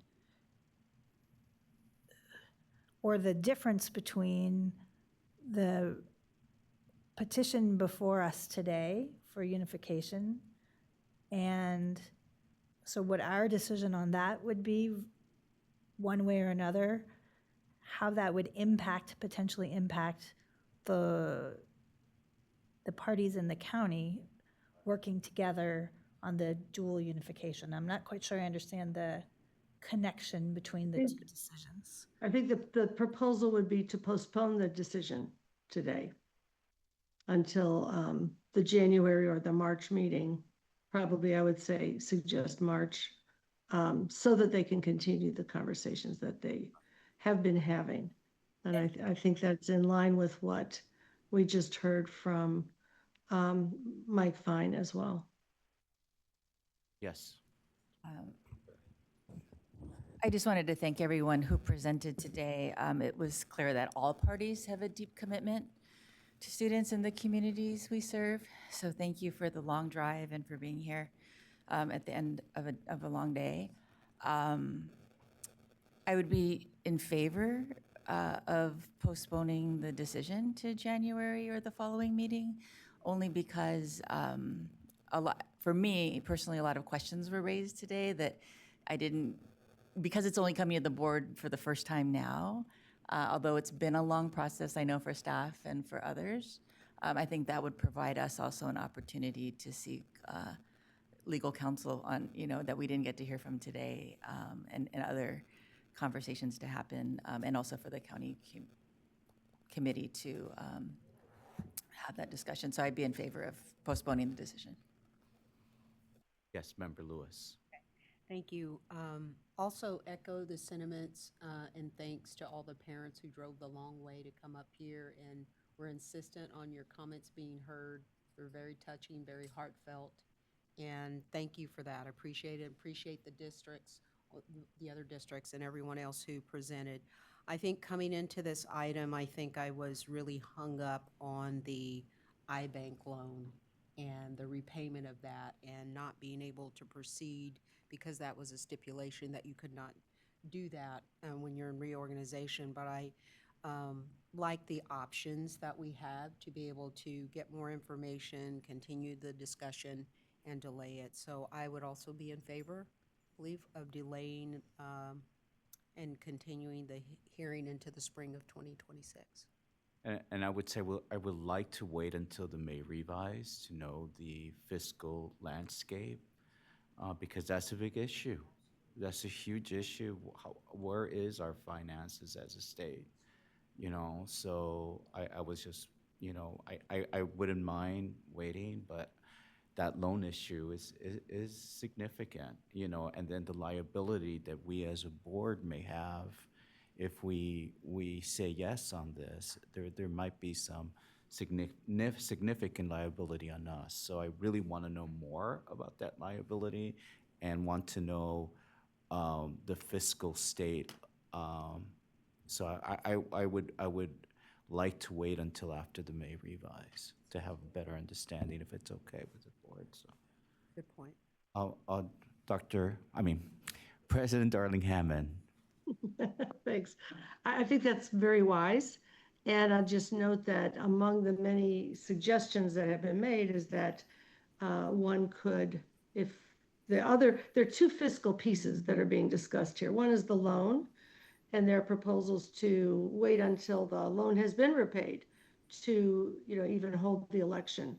Speaker 7: or the difference between the petition before us today for unification, and so what our decision on that would be, one way or another, how that would potentially impact the parties in the county working together on the dual unification. I'm not quite sure I understand the connection between the two decisions.
Speaker 1: I think the proposal would be to postpone the decision today until the January or the March meeting. Probably, I would say, suggest March, so that they can continue the conversations that they have been having. And I think that's in line with what we just heard from Mike Fine as well.
Speaker 3: Yes.
Speaker 15: I just wanted to thank everyone who presented today. It was clear that all parties have a deep commitment to students in the communities we serve. So thank you for the long drive and for being here at the end of a long day. I would be in favor of postponing the decision to January or the following meeting, only because for me personally, a lot of questions were raised today that I didn't, because it's only coming to the board for the first time now, although it's been a long process, I know, for staff and for others. I think that would provide us also an opportunity to seek legal counsel on, that we didn't get to hear from today, and other conversations to happen, and also for the county committee to have that discussion. So I'd be in favor of postponing the decision.
Speaker 3: Yes, Member Lewis.
Speaker 16: Thank you. Also echo the sentiments and thanks to all the parents who drove the long way to come up here and were insistent on your comments being heard. They're very touching, very heartfelt, and thank you for that. I appreciate it. Appreciate the districts, the other districts, and everyone else who presented. I think coming into this item, I think I was really hung up on the iBank loan and the repayment of that and not being able to proceed because that was a stipulation that you could not do that when you're in reorganization. But I like the options that we have to be able to get more information, continue the discussion, and delay it. So I would also be in favor, I believe, of delaying and continuing the hearing into the spring of 2026.
Speaker 3: And I would say, I would like to wait until the May revise to know the fiscal landscape, because that's a big issue. That's a huge issue. Where is our finances as a state? So I was just, I wouldn't mind waiting, but that loan issue is significant, and then the liability that we as a board may have if we say yes on this, there might be some significant liability on us. So I really want to know more about that liability and want to know the fiscal state. So I would like to wait until after the May revise to have a better understanding if it's okay with the board. So
Speaker 16: Good point.
Speaker 3: President Darling Hammond.
Speaker 1: Thanks. I think that's very wise. And I'll just note that among the many suggestions that have been made is that one could, if there are two fiscal pieces that are being discussed here. One is the loan, and there are proposals to wait until the loan has been repaid to, even hold the election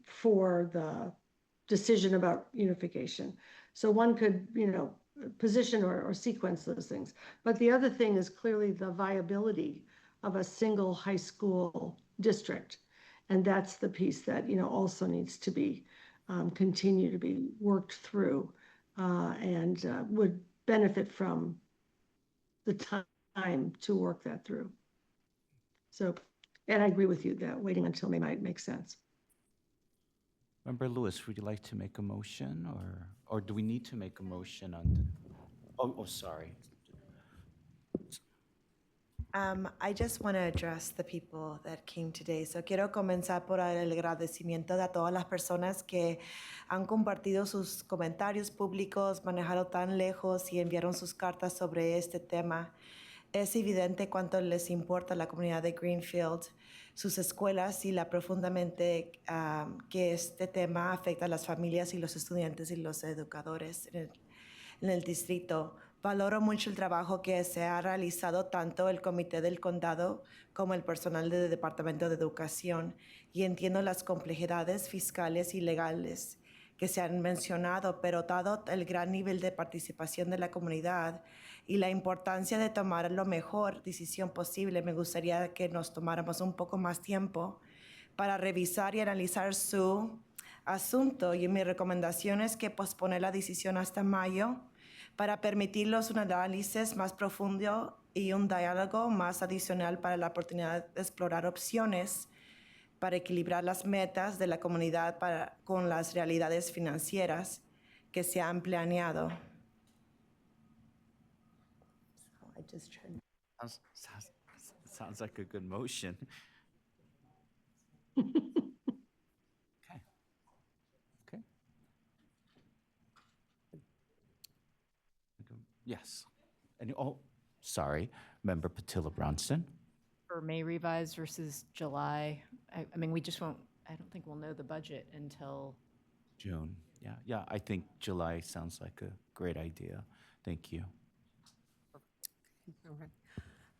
Speaker 1: for the decision about unification. So one could, position or sequence those things. But the other thing is clearly the viability of a single high school district. And that's the piece that, also needs to be, continue to be worked through and would benefit from the time to work that through. So, and I agree with you that waiting until May might make sense.
Speaker 3: Member Lewis, would you like to make a motion or do we need to make a motion on sorry.
Speaker 4: I just want to address the people that came today. So quiero comenzar por el agradecimiento de todas las personas que han compartido sus comentarios públicos, manejado tan lejos y enviaron sus cartas sobre este tema. Es evidente cuánto les importa a la comunidad de Greenfield, sus escuelas y la profundamente que este tema afecta a las familias y los estudiantes y los educadores en el distrito. Valoro mucho el trabajo que se ha realizado tanto el Comité del Condado como el personal del Departamento de Educación y entiendo las complejidades fiscales y legales que se han mencionado, pero dado el gran nivel de participación de la comunidad y la importancia de tomar la mejor decisión posible, me gustaría que nos tomáramos un poco más tiempo para revisar y analizar su asunto. Y mi recomendación es que posponer la decisión hasta mayo para permitirlos un análisis más profundo y un diálogo más adicional para la oportunidad de explorar opciones para equilibrar las metas de la comunidad con las realidades financieras que se han planeado.
Speaker 3: Sounds like a good motion. Okay. Yes. And sorry, Member Patilla Bronson.
Speaker 13: For May revise versus July, I mean, we just won't, I don't think we'll know the budget until
Speaker 3: June. Yeah, I think July sounds like a great idea. Thank you.
Speaker 16: All right.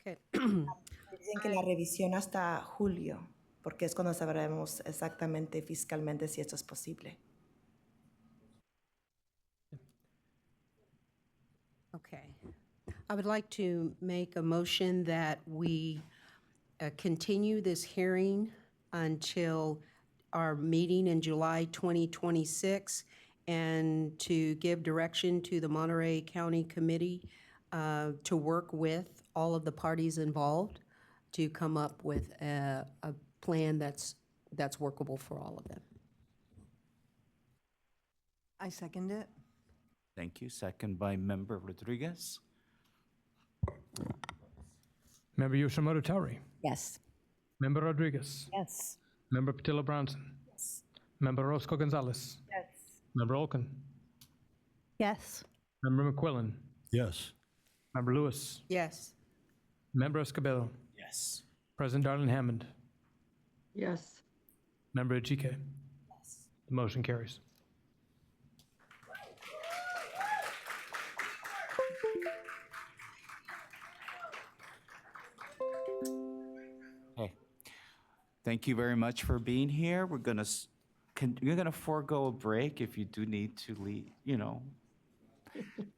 Speaker 16: Okay.
Speaker 4: Dicen que la revisión hasta julio, porque es cuando sabremos exactamente fiscalmente si esto es posible.
Speaker 16: Okay. I would like to make a motion that we continue this hearing until our meeting in July 2026 and to give direction to the Monterey County Committee to work with all of the parties involved to come up with a plan that's workable for all of them.
Speaker 4: I second it.
Speaker 3: Thank you. Second by Member Rodriguez.
Speaker 18: Member Yoshimoto Tauri.
Speaker 13: Yes.
Speaker 18: Member Rodriguez.
Speaker 13: Yes.
Speaker 18: Member Patilla Bronson.
Speaker 4: Yes.
Speaker 18: Member Roscoe Gonzalez.
Speaker 4: Yes.
Speaker 18: Member Olken.
Speaker 4: Yes.
Speaker 18: Member McQuillan.
Speaker 19: Yes.
Speaker 18: Member Lewis.
Speaker 16: Yes.
Speaker 18: Member Escobedo.
Speaker 3: Yes.
Speaker 18: President Darlene Hammond.
Speaker 1: Yes.
Speaker 18: Member Echike. Yes. The motion carries.
Speaker 3: Hey, thank you very much for being here. We're gonna forego a break. If you do need to leave,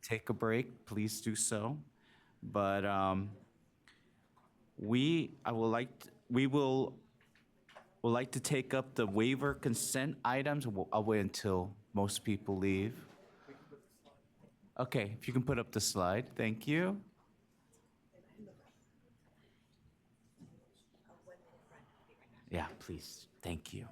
Speaker 3: take a break, please do so. But we will like to take up the waiver consent items. I'll wait until most people leave. Okay, if you can put up the slide, thank you. Yeah, please, thank you.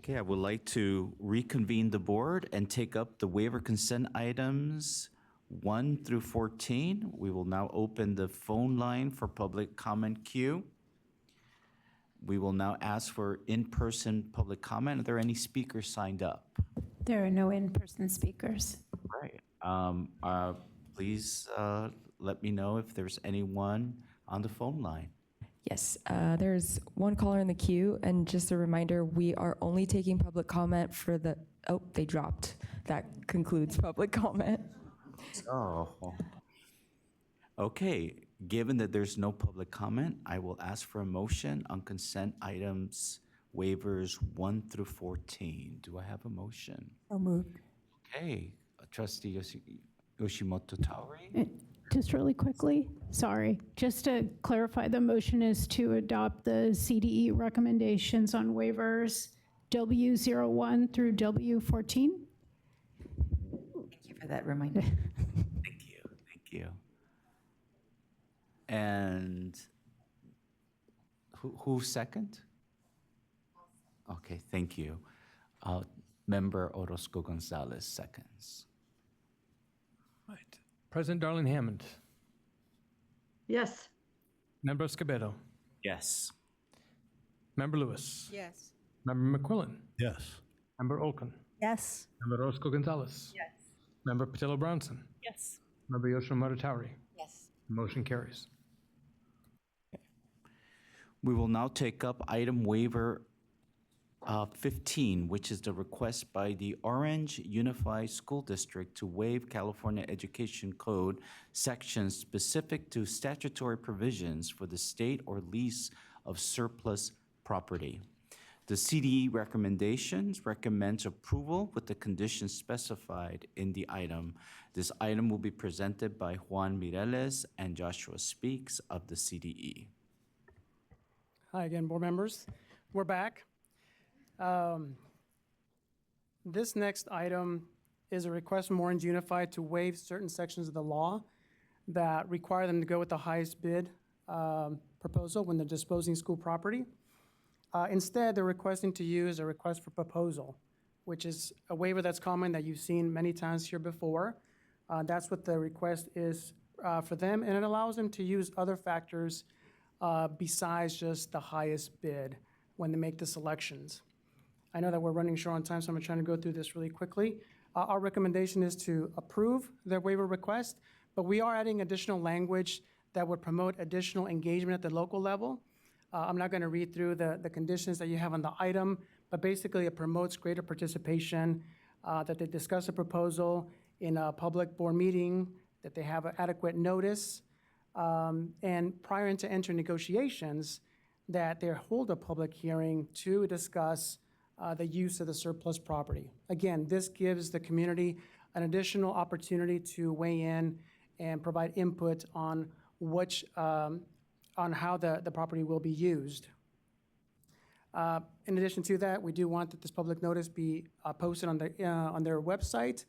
Speaker 3: Okay, I would like to reconvene the board and take up the waiver consent items 1 through 14. We will now open the phone line for public comment queue. We will now ask for in-person public comment. Are there any speakers signed up?
Speaker 8: There are no in-person speakers.
Speaker 3: Right. Please let me know if there's anyone on the phone line.
Speaker 6: Yes, there's one caller in the queue, and just a reminder, we are only taking public comment for the, oh, they dropped. That concludes public comment.
Speaker 3: Oh. Okay, given that there's no public comment, I will ask for a motion on consent items waivers 1 through 14. Do I have a motion?
Speaker 8: So moved.
Speaker 3: Okay, Trustee Yoshimoto Tauri.
Speaker 9: Just really quickly, sorry, just to clarify, the motion is to adopt the CDE recommendations on waivers W01 through W14.
Speaker 15: Thank you for that reminder.
Speaker 3: Thank you. And who's second? Okay, thank you. Member Orozco Gonzalez seconds.
Speaker 18: Right. President Darlene Hammond.
Speaker 1: Yes.
Speaker 18: Member Escobedo.
Speaker 3: Yes.
Speaker 18: Member Lewis.
Speaker 16: Yes.
Speaker 18: Member McQuillan.
Speaker 19: Yes.
Speaker 18: Member Olken.
Speaker 7: Yes.
Speaker 18: Member Orozco Gonzalez.
Speaker 15: Yes.
Speaker 18: Member Patillo Brownson.
Speaker 13: Yes.
Speaker 18: Member Yoshimura Tauri.
Speaker 15: Yes.
Speaker 18: Motion carries.
Speaker 3: We will now take up item waiver 15, which is the request by the Orange Unified School District to waive California Education Code sections specific to statutory provisions for the state or lease of surplus property. The CDE recommendations recommends approval with the conditions specified in the item. This item will be presented by Juan Mireles and Joshua Speaks of the CDE.
Speaker 20: Hi again, board members. We're back. This next item is a request from Orange Unified to waive certain sections of the law that require them to go with the highest bid proposal when they're disposing school property. Instead, they're requesting to use a request for proposal, which is a waiver that's common that you've seen many times here before. That's what the request is for them, and it allows them to use other factors besides just the highest bid when they make the selections. I know that we're running short on time, so I'm trying to go through this really quickly. Our recommendation is to approve their waiver request, but we are adding additional language that would promote additional engagement at the local level. I'm not going to read through the conditions that you have on the item, but basically it promotes greater participation, that they discuss a proposal in a public board meeting, that they have adequate notice, and prior to enter negotiations, that they hold a public hearing to discuss the use of the surplus property. Again, this gives the community an additional opportunity to weigh in and provide input on which, on how the property will be used. In addition to that, we do want that this public notice be posted on their website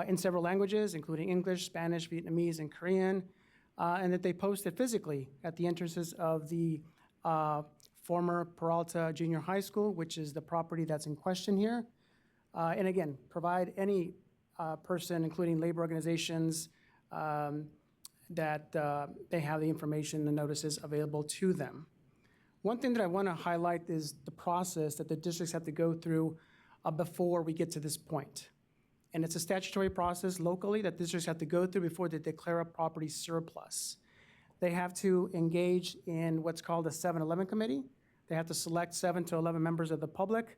Speaker 20: in several languages, including English, Spanish, Vietnamese, and Korean, and that they post it physically at the entrances of the former Peralta Junior High School, which is the property that's in question here. And again, provide any person, including labor organizations, that they have the information, the notices available to them. One thing that I want to highlight is the process that the districts have to go through before we get to this point. And it's a statutory process locally that districts have to go through before they declare a property surplus. They have to engage in what's called a 7-11 committee. They have to select 7 to 11 members of the public,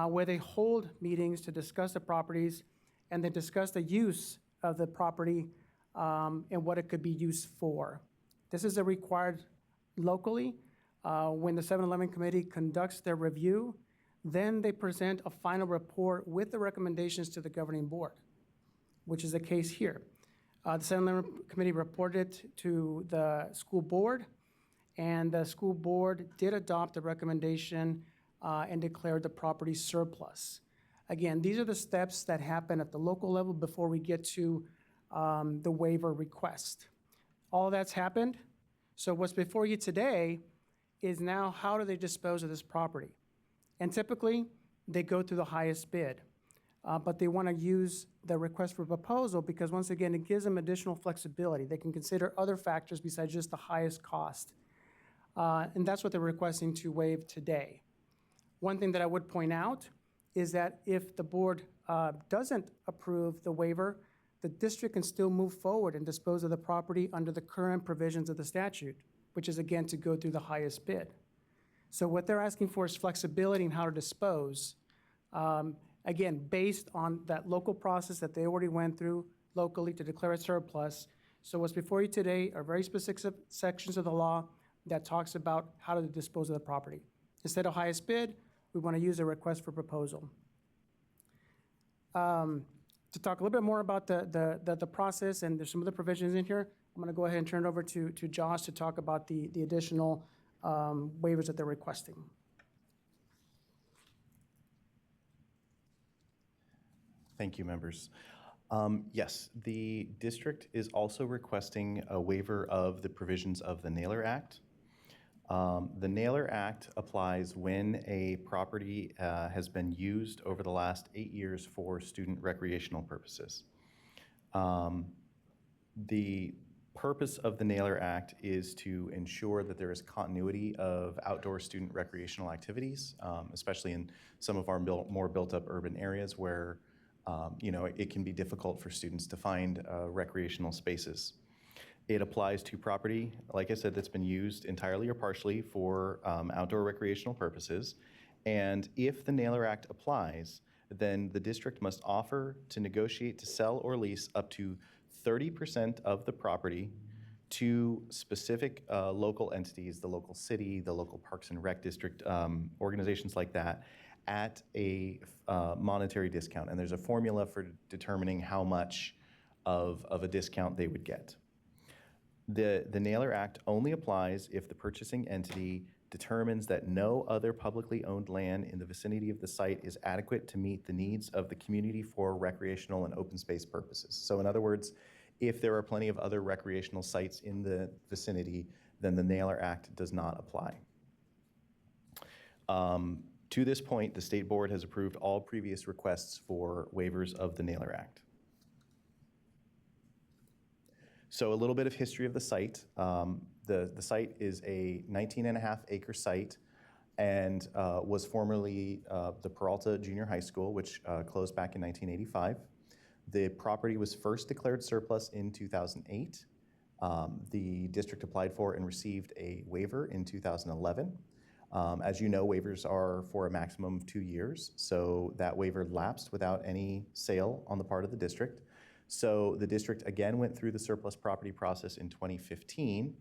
Speaker 20: where they hold meetings to discuss the properties and they discuss the use of the property and what it could be used for. This is required locally. When the 7-11 committee conducts their review, then they present a final report with the recommendations to the governing board, which is the case here. The 7-11 committee reported to the school board, and the school board did adopt the recommendation and declared the property surplus. Again, these are the steps that happen at the local level before we get to the waiver request. All that's happened. So what's before you today is now how do they dispose of this property? And typically, they go to the highest bid. But they want to use the request for proposal because, once again, it gives them additional flexibility. They can consider other factors besides just the highest cost. And that's what they're requesting to waive today. One thing that I would point out is that if the board doesn't approve the waiver, the district can still move forward and dispose of the property under the current provisions of the statute, which is, again, to go through the highest bid. So what they're asking for is flexibility in how to dispose, again, based on that local process that they already went through locally to declare a surplus. So what's before you today are very specific sections of the law that talks about how to dispose of the property. Instead of highest bid, we want to use a request for proposal. To talk a little bit more about the process, and there's some other provisions in here, I'm going to go ahead and turn it over to Josh to talk about the additional waivers that they're requesting.
Speaker 5: Thank you, members. Yes, the district is also requesting a waiver of the provisions of the Naylor Act. The Naylor Act applies when a property has been used over the last 8 years for student recreational purposes. The purpose of the Naylor Act is to ensure that there is continuity of outdoor student recreational activities, especially in some of our more built-up urban areas where it can be difficult for students to find recreational spaces. It applies to property, like I said, that's been used entirely or partially for outdoor recreational purposes. And if the Naylor Act applies, then the district must offer to negotiate to sell or lease up to 30% of the property to specific local entities, the local city, the local Parks and Rec district, organizations like that, at a monetary discount. And there's a formula for determining how much of a discount they would get. The Naylor Act only applies if the purchasing entity determines that no other publicly owned land in the vicinity of the site is adequate to meet the needs of the community for recreational and open space purposes. So in other words, if there are plenty of other recreational sites in the vicinity, then the Naylor Act does not apply. To this point, the State Board has approved all previous requests for waivers of the Naylor Act. So a little bit of history of the site. The site is a 19.5 acre site and was formerly the Peralta Junior High School, which closed back in 1985. The property was first declared surplus in 2008. The district applied for and received a waiver in 2011. As you know, waivers are for a maximum of 2 years, so that waiver lapsed without any sale on the part of the district. So the district again went through the surplus property process in 2015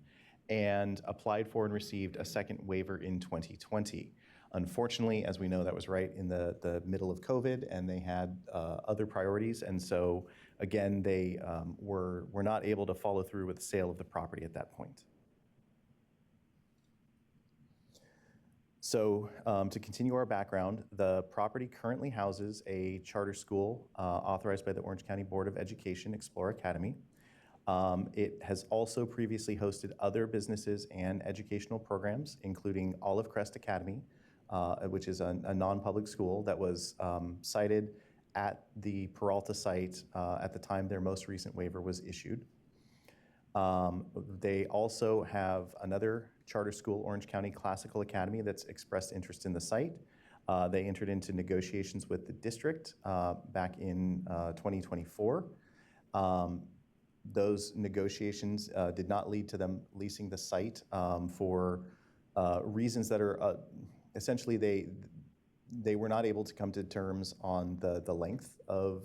Speaker 5: and applied for and received a second waiver in 2020. Unfortunately, as we know, that was right in the middle of COVID, and they had other priorities, and so again, they were not able to follow through with the sale of the property at that point. So to continue our background, the property currently houses a charter school authorized by the Orange County Board of Education, Explore Academy. It has also previously hosted other businesses and educational programs, including Olive Crest Academy, which is a non-public school that was cited at the Peralta site at the time their most recent waiver was issued. They also have another charter school, Orange County Classical Academy, that's expressed interest in the site. They entered into negotiations with the district back in 2024. Those negotiations did not lead to them leasing the site for reasons that are essentially they were not able to come to terms on the length of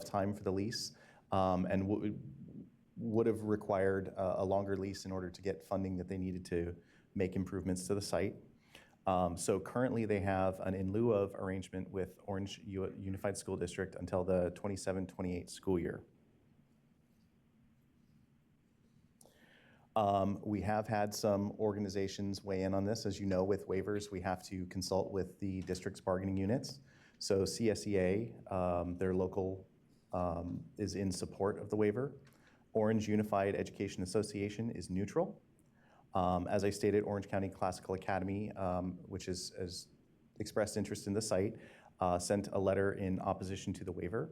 Speaker 5: time for the lease, and would have required a longer lease in order to get funding that they needed to make improvements to the site. So currently they have an in lieu of arrangement with Orange Unified School District until the 27-28 school year. We have had some organizations weigh in on this. As you know, with waivers, we have to consult with the district's bargaining units. So CSEA, their local, is in support of the waiver. Orange Unified Education Association is neutral. As I stated, Orange County Classical Academy, which has expressed interest in the site, sent a letter in opposition to the waiver.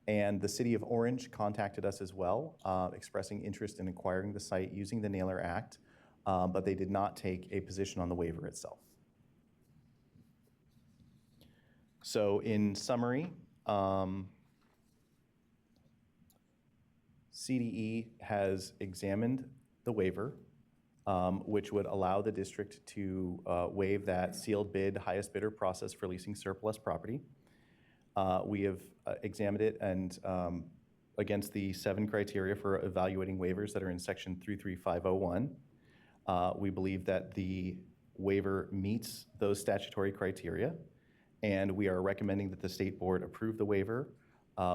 Speaker 5: And the City of Orange contacted us as well, expressing interest in acquiring the site using the Naylor Act, but they did not take a position on the waiver itself. So in summary, CDE has examined the waiver, which would allow the district to waive that sealed bid, highest bidder process for leasing surplus property. We have examined it and against the 7 criteria for evaluating waivers that are in section 33501. We believe that the waiver meets those statutory criteria, and we are recommending that the State Board approve the waiver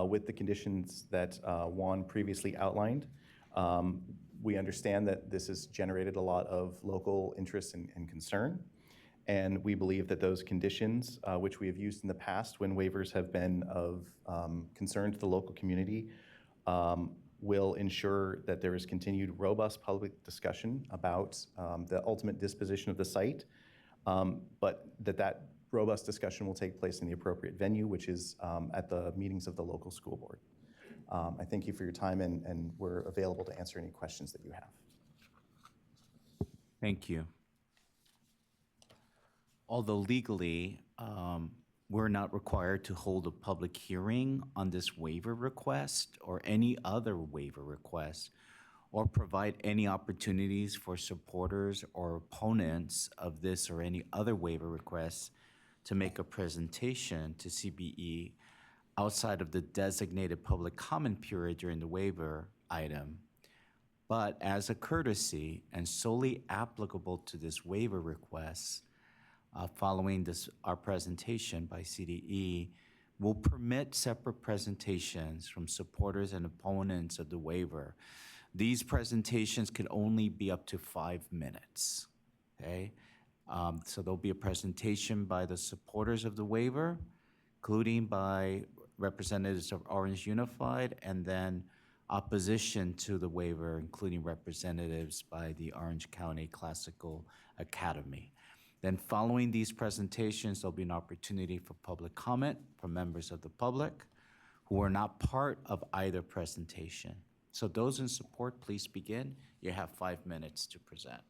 Speaker 5: with the conditions that Juan previously outlined. We understand that this has generated a lot of local interest and concern, and we believe that those conditions, which we have used in the past when waivers have been of concern to the local community, will ensure that there is continued robust public discussion about the ultimate disposition of the site, but that robust discussion will take place in the appropriate venue, which is at the meetings of the local school board. I thank you for your time, and we're available to answer any questions that you have.
Speaker 3: Thank you. Although legally, we're not required to hold a public hearing on this waiver request or any other waiver request, or provide any opportunities for supporters or opponents of this or any other waiver requests to make a presentation to CBE outside of the designated public comment period during the waiver item. But as a courtesy and solely applicable to this waiver request, following our presentation by CDE, will permit separate presentations from supporters and opponents of the waiver. These presentations can only be up to 5 minutes, okay? So there'll be a presentation by the supporters of the waiver, including by representatives of Orange Unified, and then opposition to the waiver, including representatives by the Orange County Classical Academy. Then following these presentations, there'll be an opportunity for public comment from members of the public who are not part of either presentation. So those in support, please begin. You have 5 minutes to present.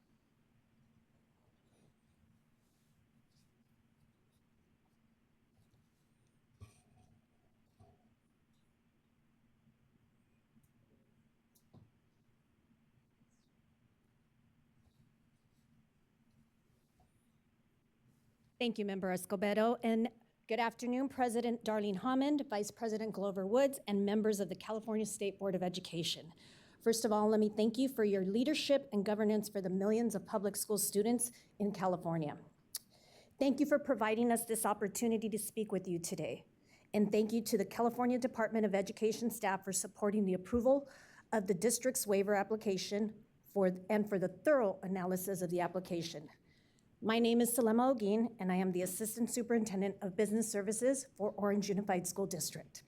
Speaker 11: Thank you, Member Escobedo, and good afternoon, President Darlene Hammond, Vice President Glover Woods, and members of the California State Board of Education. First of all, let me thank you for your leadership and governance for the millions of public school students in California. Thank you for providing us this opportunity to speak with you today. And thank you to the California Department of Education staff for supporting the approval of the district's waiver application and for the thorough analysis of the application. My name is Salema Ogin, and I am the Assistant Superintendent of Business Services for Orange Unified School District.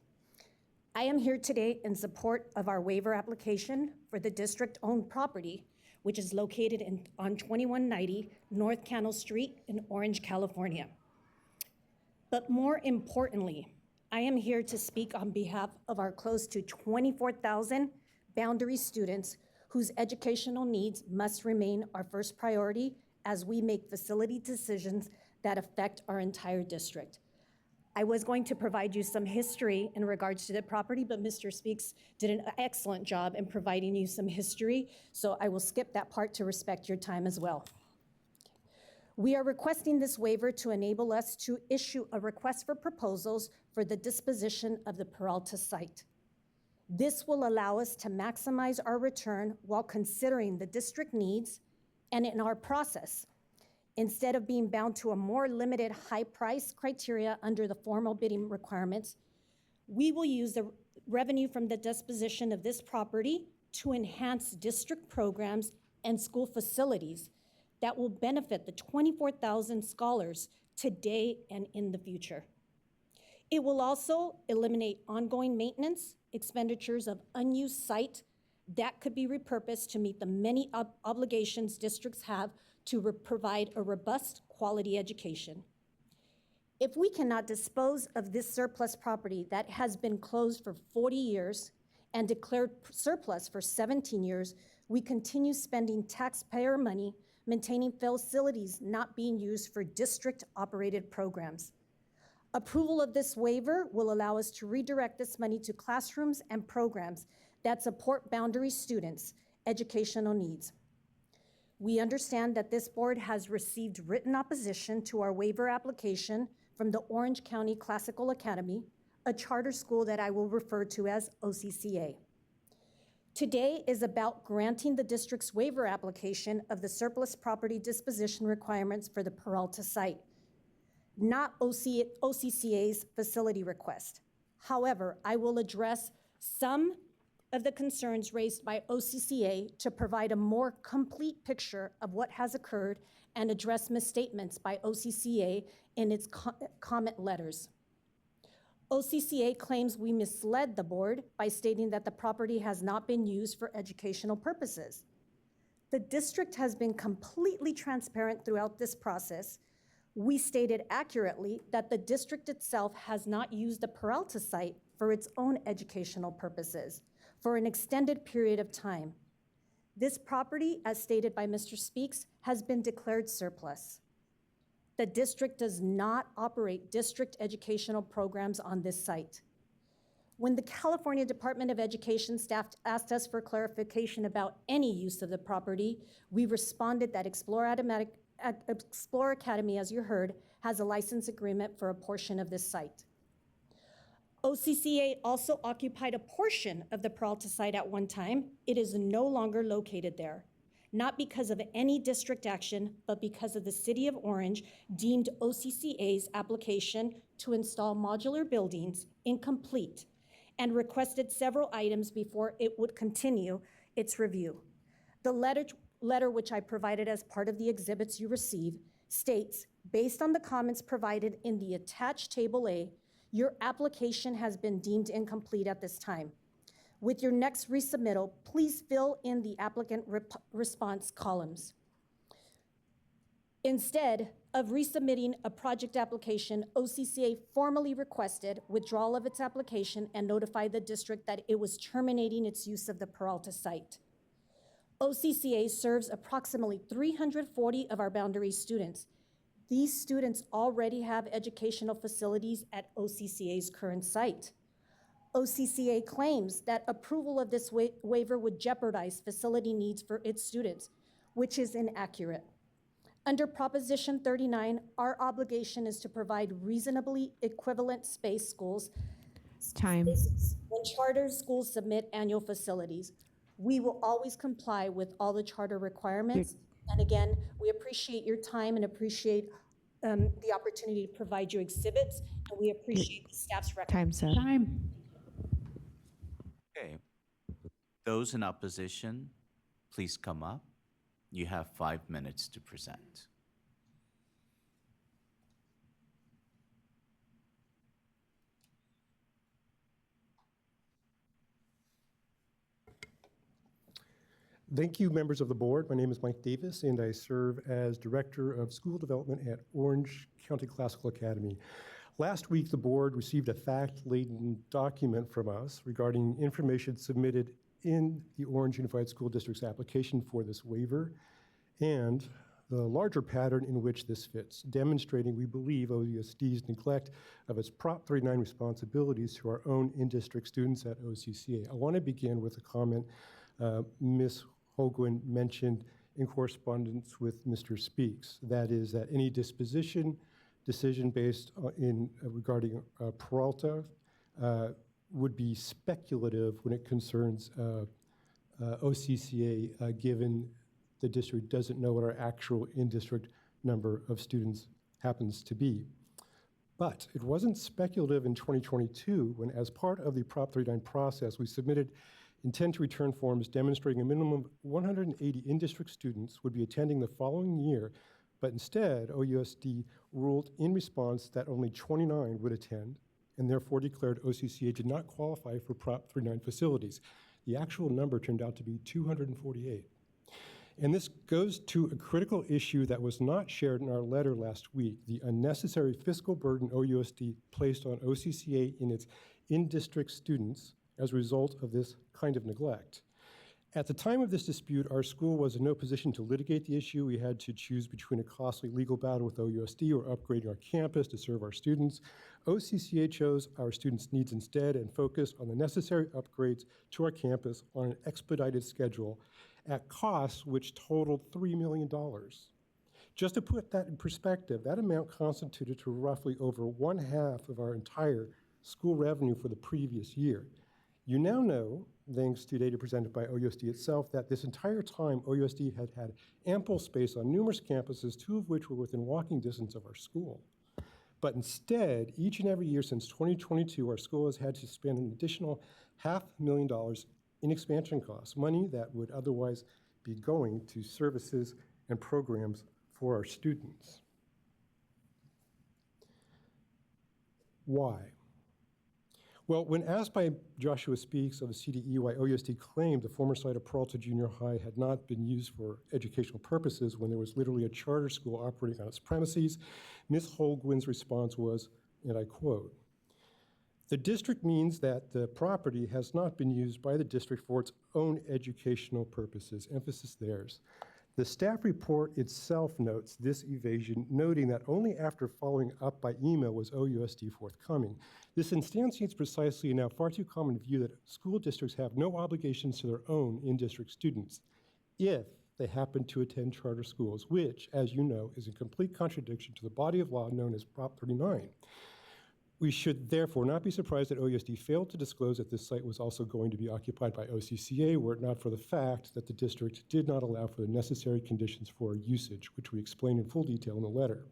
Speaker 11: I am here today in support of our waiver application for the district-owned property, which is located on 2190 North Cannell Street in Orange, California. But more importantly, I am here to speak on behalf of our close to 24,000 boundary students whose educational needs must remain our first priority as we make facility decisions that affect our entire district. I was going to provide you some history in regards to the property, but Mr. Speaks did an excellent job in providing you some history, so I will skip that part to respect your time as well. We are requesting this waiver to enable us to issue a request for proposals for the disposition of the Peralta site. This will allow us to maximize our return while considering the district needs and in our process, instead of being bound to a more limited high price criteria under the formal bidding requirements, we will use the revenue from the disposition of this property to enhance district programs and school facilities that will benefit the 24,000 scholars today and in the future. It will also eliminate ongoing maintenance expenditures of unused site that could be repurposed to meet the many obligations districts have to provide a robust quality education. If we cannot dispose of this surplus property that has been closed for 40 years and declared surplus for 17 years, we continue spending taxpayer money maintaining facilities not being used for district-operated programs. Approval of this waiver will allow us to redirect this money to classrooms and programs that support boundary students' educational needs. We understand that this board has received written opposition to our waiver application from the Orange County Classical Academy, a charter school that I will refer to as OCCA. Today is about granting the district's waiver application of the surplus property disposition requirements for the Peralta site, not OCCA's facility request. However, I will address some of the concerns raised by OCCA to provide a more complete picture of what has occurred and address misstatements by OCCA in its comment letters. OCCA claims we misled the board by stating that the property has not been used for educational purposes. The district has been completely transparent throughout this process. We stated accurately that the district itself has not used the Peralta site for its own educational purposes for an extended period of time. This property, as stated by Mr. Speaks, has been declared surplus. The district does not operate district educational programs on this site. When the California Department of Education staff asked us for clarification about any use of the property, we responded that Explore Academy, as you heard, has a license agreement for a portion of this site. OCCA also occupied a portion of the Peralta site at one time. It is no longer located there, not because of any district action, but because of the City of Orange deemed OCCA's application to install modular buildings incomplete and requested several items before it would continue its review. The letter which I provided as part of the exhibits you receive states, based on the comments provided in the attached Table A, your application has been deemed incomplete at this time. With your next resubmittal, please fill in the applicant response columns. Instead of resubmitting a project application, OCCA formally requested withdrawal of its application and notified the district that it was terminating its use of the Peralta site. OCCA serves approximately 340 of our boundary students. These students already have educational facilities at OCCA's current site. OCCA claims that approval of this waiver would jeopardize facility needs for its students, which is inaccurate. Under Proposition 39, our obligation is to provide reasonably equivalent space schools spaces when charter schools submit annual facilities. We will always comply with all the charter requirements. And again, we appreciate your time and appreciate the opportunity to provide you exhibits, and we appreciate the staff's recommendation.
Speaker 9: Time.
Speaker 3: Okay. Those in opposition, please come up. You have 5 minutes to present.
Speaker 10: Thank you, members of the board. My name is Mike Davis, and I serve as Director of School Development at Orange County Classical Academy. Last week, the board received a fact-laden document from us regarding information submitted in the Orange Unified School District's application for this waiver and the larger pattern in which this fits, demonstrating, we believe, OUSD's neglect of its Prop 39 responsibilities to our own in-district students at OCCA. I want to begin with a comment Ms. Holguin mentioned in correspondence with Mr. Speaks. That is that any decision based regarding Peralta would be speculative when it concerns OCCA, given the district doesn't know what our actual in-district number of students happens to be. But it wasn't speculative in 2022 when, as part of the Prop 39 process, we submitted intent to return forms demonstrating a minimum of 180 in-district students would be attending the following year, but instead, OUSD ruled in response that only 29 would attend, and therefore declared OCCA did not qualify for Prop 39 facilities. The actual number turned out to be 248. And this goes to a critical issue that was not shared in our letter last week, the unnecessary fiscal burden OUSD placed on OCCA in its in-district students as a result of this kind of neglect. At the time of this dispute, our school was in no position to litigate the issue. We had to choose between a costly legal battle with OUSD or upgrading our campus to serve our students. OCCA chose our students' needs instead and focused on the necessary upgrades to our campus on an expedited schedule at costs which totaled $3 million. Just to put that in perspective, that amount constituted to roughly over 1/2 of our entire school revenue for the previous year. You now know, thanks to data presented by OUSD itself, that this entire time OUSD had had ample space on numerous campuses, 2 of which were within walking distance of our school. But instead, each and every year since 2022, our school has had to spend an additional $500,000 in expansion costs, money that would otherwise be going to services and programs for our students. Why? Well, when asked by Joshua Speaks of the CDE why OUSD claimed the former site of Peralta Junior High had not been used for educational purposes when there was literally a charter school operating on its premises, Ms. Holguin's response was, and I quote, "The district means that the property has not been used by the district for its own educational purposes," emphasis theirs. The staff report itself notes this evasion, noting that only after following up by email was OUSD forthcoming. This instantiates precisely a now far too common view that school districts have no obligations to their own in-district students if they happen to attend charter schools, which, as you know, is in complete contradiction to the body of law known as Prop 39. We should therefore not be surprised that OUSD failed to disclose that this site was also going to be occupied by OCCA, were it not for the fact that the district did not allow for the necessary conditions for usage, which we explain in full detail in the letter.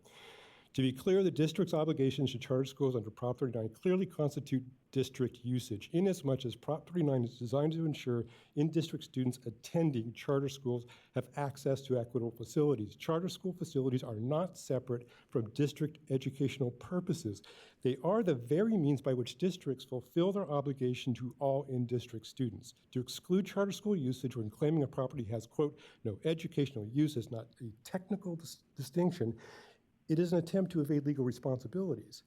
Speaker 10: To be clear, the district's obligations to charter schools under Prop 39 clearly constitute district usage, inasmuch as Prop 39 is designed to ensure in-district students attending charter schools have access to equitable facilities. Charter school facilities are not separate from district educational purposes. They are the very means by which districts fulfill their obligation to all in-district students. To exclude charter school usage when claiming a property has, quote, no educational use is not a technical distinction. It is an attempt to evade legal responsibilities.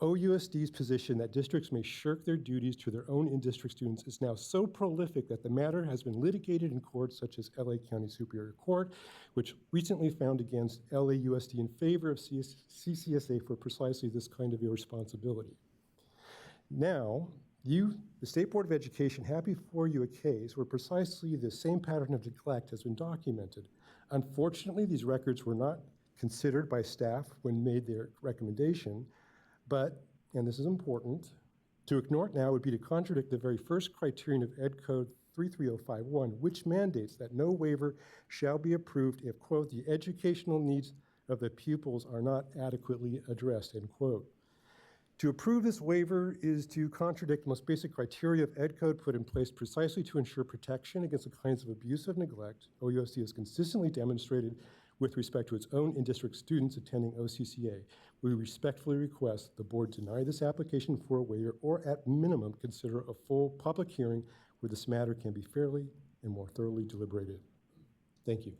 Speaker 10: OUSD's position that districts may shirk their duties to their own in-district students is now so prolific that the matter has been litigated in courts such as LA County Superior Court, which recently found against LAUSD in favor of CCSA for precisely this kind of irresponsibility. Now, you, the State Board of Education, have before you a case where precisely the same pattern of neglect has been documented. Unfortunately, these records were not considered by staff when made their recommendation, but, and this is important, to ignore it now would be to contradict the very first criterion of Ed Code 33051, which mandates that no waiver shall be approved if, quote, the educational needs of the pupils are not adequately addressed, end quote. To approve this waiver is to contradict the most basic criteria of Ed Code put in place precisely to ensure protection against the kinds of abuse of neglect OUSD has consistently demonstrated with respect to its own in-district students attending OCCA. We respectfully request the board deny this application for a waiver or at minimum consider a full public hearing where this matter can be fairly and more thoroughly deliberated. Thank you.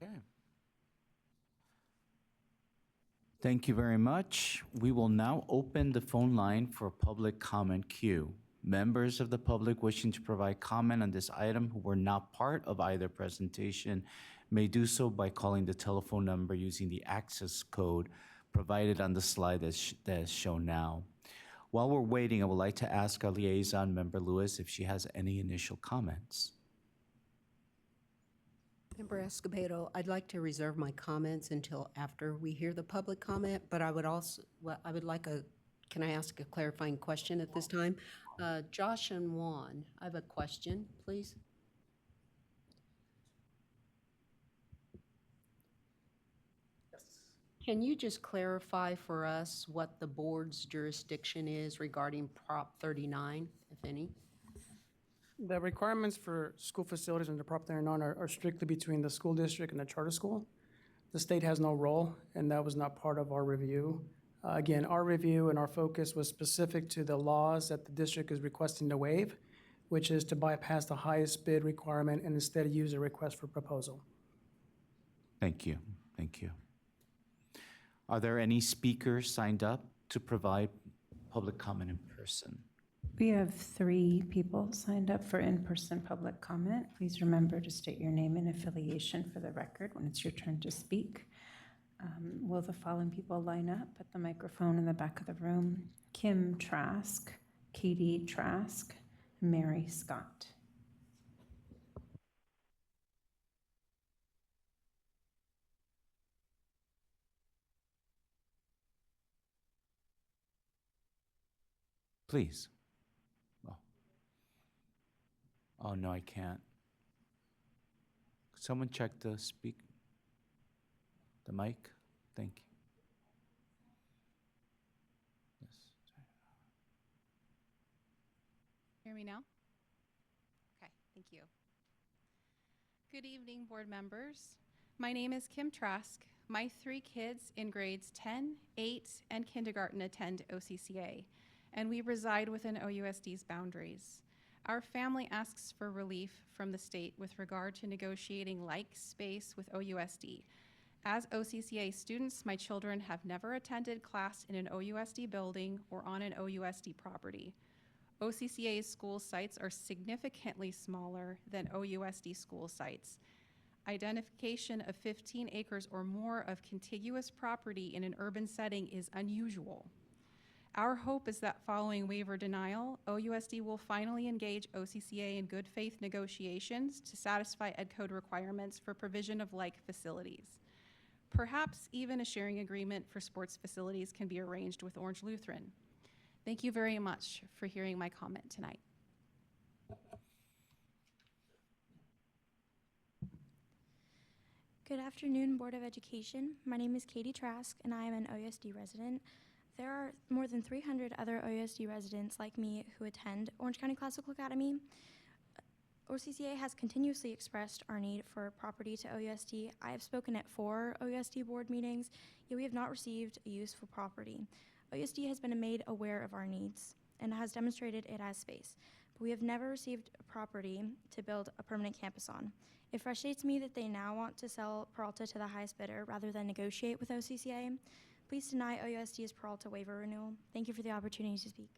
Speaker 3: Okay. Thank you very much. We will now open the phone line for public comment queue. Members of the public wishing to provide comment on this item who were not part of either presentation may do so by calling the telephone number using the access code provided on the slide that is shown now. While we're waiting, I would like to ask our liaison, Member Lewis, if she has any initial comments.
Speaker 16: Member Escobedo, I'd like to reserve my comments until after we hear the public comment, but I would also, I would like can I ask a clarifying question at this time? Josh and Juan, I have a question, please. Yes. Can you just clarify for us what the board's jurisdiction is regarding Prop 39, if any?
Speaker 20: The requirements for school facilities under Prop 39 are strictly between the school district and the charter school. The state has no role, and that was not part of our review. Again, our review and our focus was specific to the laws that the district is requesting to waive, which is to bypass the highest bid requirement and instead use a request for proposal.
Speaker 3: Thank you. Thank you. Are there any speakers signed up to provide public comment in person?
Speaker 8: We have 3 people signed up for in-person public comment. Please remember to state your name and affiliation for the record when it's your turn to speak. Will the following people line up at the microphone in the back of the room? Kim Trask, Katie Trask, Mary Scott.
Speaker 3: Please. Oh, no, I can't. Could someone check the mic? Thank you. Yes.
Speaker 12: Hear me now? Okay, thank you. Good evening, board members. My name is Kim Trask. My 3 kids in grades 10, 8, and kindergarten attend OCCA, and we reside within OUSD's boundaries. Our family asks for relief from the state with regard to negotiating like space with OUSD. As OCCA students, my children have never attended class in an OUSD building or on an OUSD property. OCCA's school sites are significantly smaller than OUSD school sites. Identification of 15 acres or more of contiguous property in an urban setting is unusual. Our hope is that following waiver denial, OUSD will finally engage OCCA in good faith negotiations to satisfy Ed Code requirements for provision of like facilities. Perhaps even a sharing agreement for sports facilities can be arranged with Orange Lutheran. Thank you very much for hearing my comment tonight.
Speaker 17: Good afternoon, Board of Education. My name is Katie Trask, and I am an OUSD resident. There are more than 300 other OUSD residents like me who attend Orange County Classical Academy. OCCA has continuously expressed our need for property to OUSD. I have spoken at 4 OUSD board meetings, yet we have not received a useful property. OUSD has been made aware of our needs and has demonstrated it has space, but we have never received a property to build a permanent campus on. It frustrates me that they now want to sell Peralta to the highest bidder rather than negotiate with OCCA. Please deny OUSD's Peralta waiver renewal. Thank you for the opportunity to speak.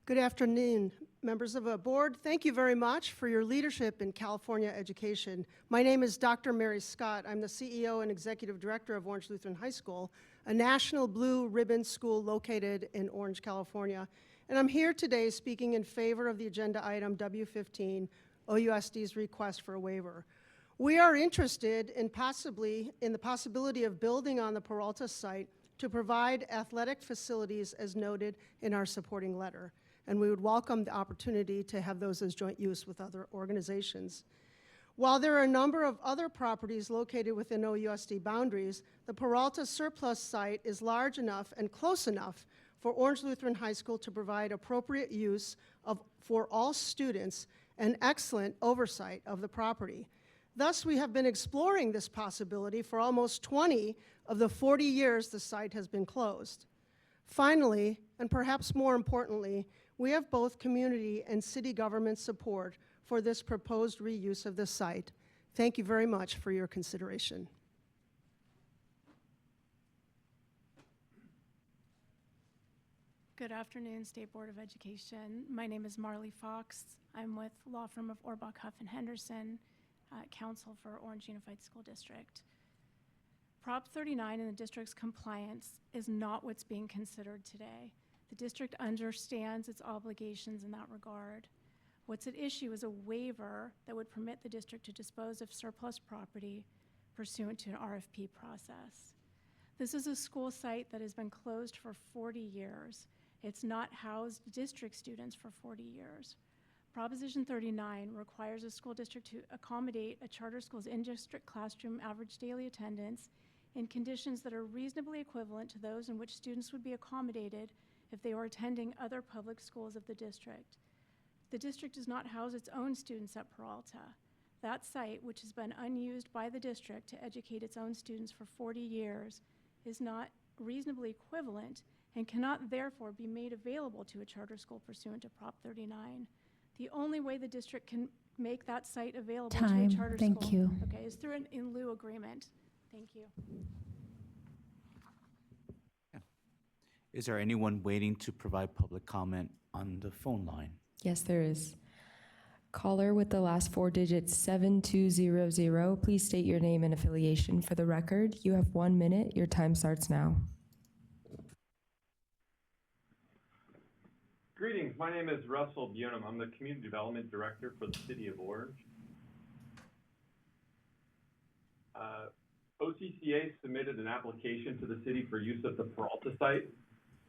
Speaker 19: Good afternoon, members of the board. Thank you very much for your leadership in California education. My name is Dr. Mary Scott. I'm the CEO and Executive Director of Orange Lutheran High School, a national blue ribbon school located in Orange, California. And I'm here today speaking in favor of the agenda item W15, OUSD's request for a waiver. We are interested in the possibility of building on the Peralta site to provide athletic facilities as noted in our supporting letter. And we would welcome the opportunity to have those as joint use with other organizations. While there are a number of other properties located within OUSD boundaries, the Peralta surplus site is large enough and close enough for Orange Lutheran High School to provide appropriate use for all students and excellent oversight of the property. Thus, we have been exploring this possibility for almost 20 of the 40 years the site has been closed. Finally, and perhaps more importantly, we have both community and city government support for this proposed reuse of the site. Thank you very much for your consideration.
Speaker 21: Good afternoon, State Board of Education. My name is Marley Fox. I'm with law firm of Orbach, Huff and Henderson, counsel for Orange Unified School District. Prop 39 and the district's compliance is not what's being considered today. The district understands its obligations in that regard. What's at issue is a waiver that would permit the district to dispose of surplus property pursuant to an RFP process. This is a school site that has been closed for 40 years. It's not housed district students for 40 years. Proposition 39 requires a school district to accommodate a charter school's in-district classroom average daily attendance in conditions that are reasonably equivalent to those in which students would be accommodated if they were attending other public schools of the district. The district does not house its own students at Peralta. That site, which has been unused by the district to educate its own students for 40 years, is not reasonably equivalent and cannot therefore be made available to a charter school pursuant to Prop 39. The only way the district can make that site available to a charter school
Speaker 9: Thank you.
Speaker 21: Okay, is through an in lieu agreement. Thank you.
Speaker 3: Is there anyone waiting to provide public comment on the phone line?
Speaker 6: Yes, there is. Caller with the last 4 digits, 7200. Please state your name and affiliation for the record. You have 1 minute. Your time starts now.
Speaker 22: Greetings. My name is Russell Bunham. I'm the Community Development Director for the City of Orange. OCCA submitted an application to the city for use of the Peralta site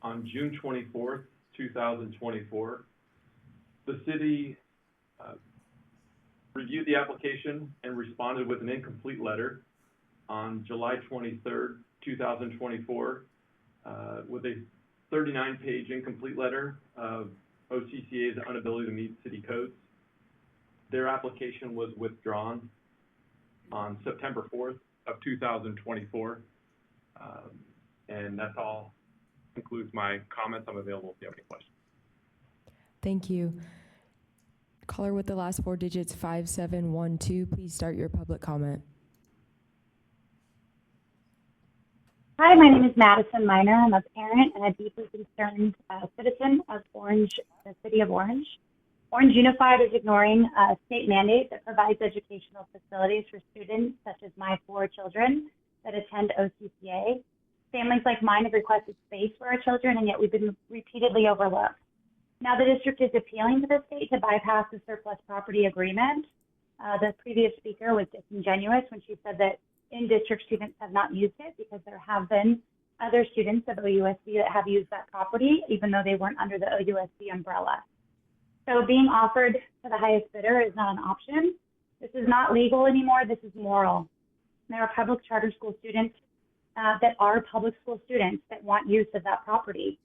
Speaker 22: on June 24th, 2024. The city reviewed the application and responded with an incomplete letter on July 23rd, 2024, with a 39-page incomplete letter of OCCA's inability to meet city codes. Their application was withdrawn on September 4th of 2024. And that's all. Concludes my comments. I'm available if you have any questions.
Speaker 6: Thank you. Caller with the last four digits, 5712, please start your public comment.
Speaker 2: Hi, my name is Madison Miner. I'm a parent and a deeply concerned citizen of Orange, the city of Orange. Orange Unified is ignoring a state mandate that provides educational facilities for students such as my four children that attend OCCA. Families like mine have requested space for our children, and yet we've been repeatedly overlooked. Now the district is appealing to the state to bypass the surplus property agreement. The previous speaker was disingenuous when she said that in-district students have not used it because there have been other students of OUSD that have used that property, even though they weren't under the OUSD umbrella. So being offered to the highest bidder is not an option. This is not legal anymore, this is moral. There are public charter school students that are public school students that want use of that property.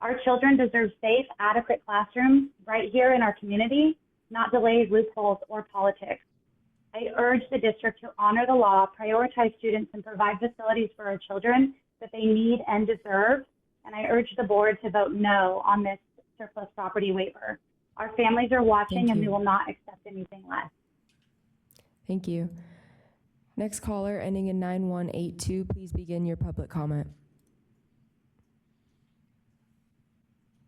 Speaker 2: Our children deserve safe, adequate classrooms right here in our community, not delays, loopholes, or politics. I urge the district to honor the law, prioritize students, and provide facilities for our children that they need and deserve. And I urge the board to vote no on this surplus property waiver. Our families are watching, and we will not accept anything less.
Speaker 6: Thank you. Next caller, ending in 9182, please begin your public comment.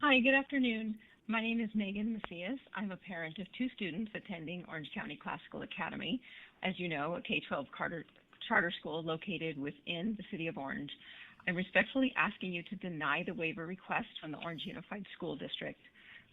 Speaker 14: Hi, good afternoon. My name is Megan Macias. I'm a parent of two students attending Orange County Classical Academy. As you know, a K-12 charter school located within the city of Orange. I'm respectfully asking you to deny the waiver request from the Orange Unified School District.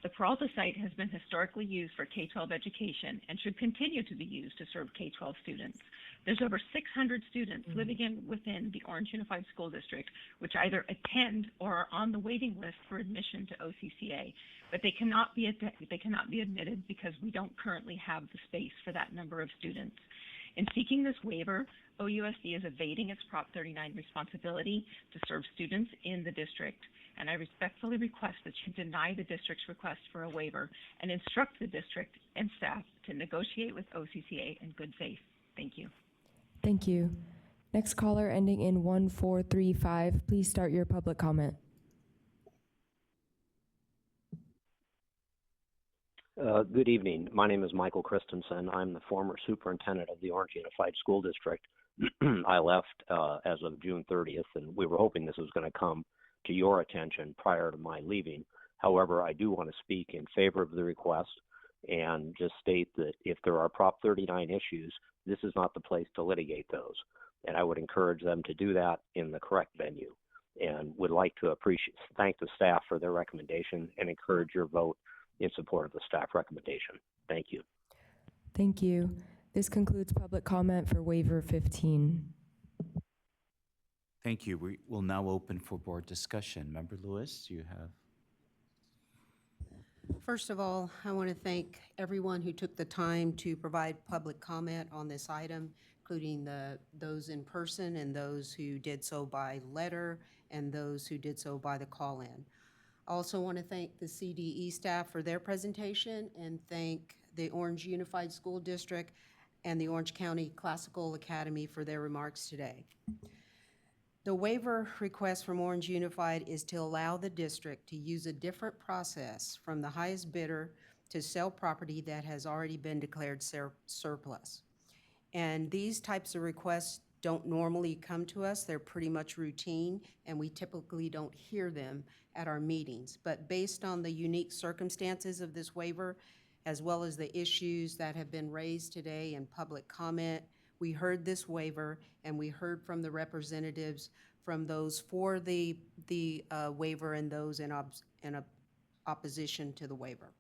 Speaker 14: The Peralta site has been historically used for K-12 education and should continue to be used to serve K-12 students. There's over 600 students living within the Orange Unified School District, which either attend or are on the waiting list for admission to OCCA, but they cannot be admitted because we don't currently have the space for that number of students. In seeking this waiver, OUSD is evading its Prop 39 responsibility to serve students in the district, and I respectfully request that you deny the district's request for a waiver and instruct the district and staff to negotiate with OCCA in good faith. Thank you.
Speaker 6: Thank you. Next caller, ending in 1435, please start your public comment.
Speaker 23: Good evening. My name is Michael Christensen. I'm the former superintendent of the Orange Unified School District. I left as of June 30th, and we were hoping this was going to come to your attention prior to my leaving. However, I do want to speak in favor of the request and just state that if there are Prop 39 issues, this is not the place to litigate those. And I would encourage them to do that in the correct venue, and would like to thank the staff for their recommendation and encourage your vote in support of the staff recommendation. Thank you.
Speaker 6: Thank you. This concludes public comment for waiver 15.
Speaker 3: Thank you. We will now open for board discussion. Member Lewis, you have.
Speaker 16: First of all, I want to thank everyone who took the time to provide public comment on this item, including those in person and those who did so by letter and those who did so by the call-in. I also want to thank the CDE staff for their presentation and thank the Orange Unified School District and the Orange County Classical Academy for their remarks today. The waiver request from Orange Unified is to allow the district to use a different process from the highest bidder to sell property that has already been declared surplus. And these types of requests don't normally come to us. They're pretty much routine, and we typically don't hear them at our meetings. But based on the unique circumstances of this waiver, as well as the issues that have been raised today in public comment, we heard this waiver, and we heard from the representatives from those for the waiver and those in opposition to the waiver.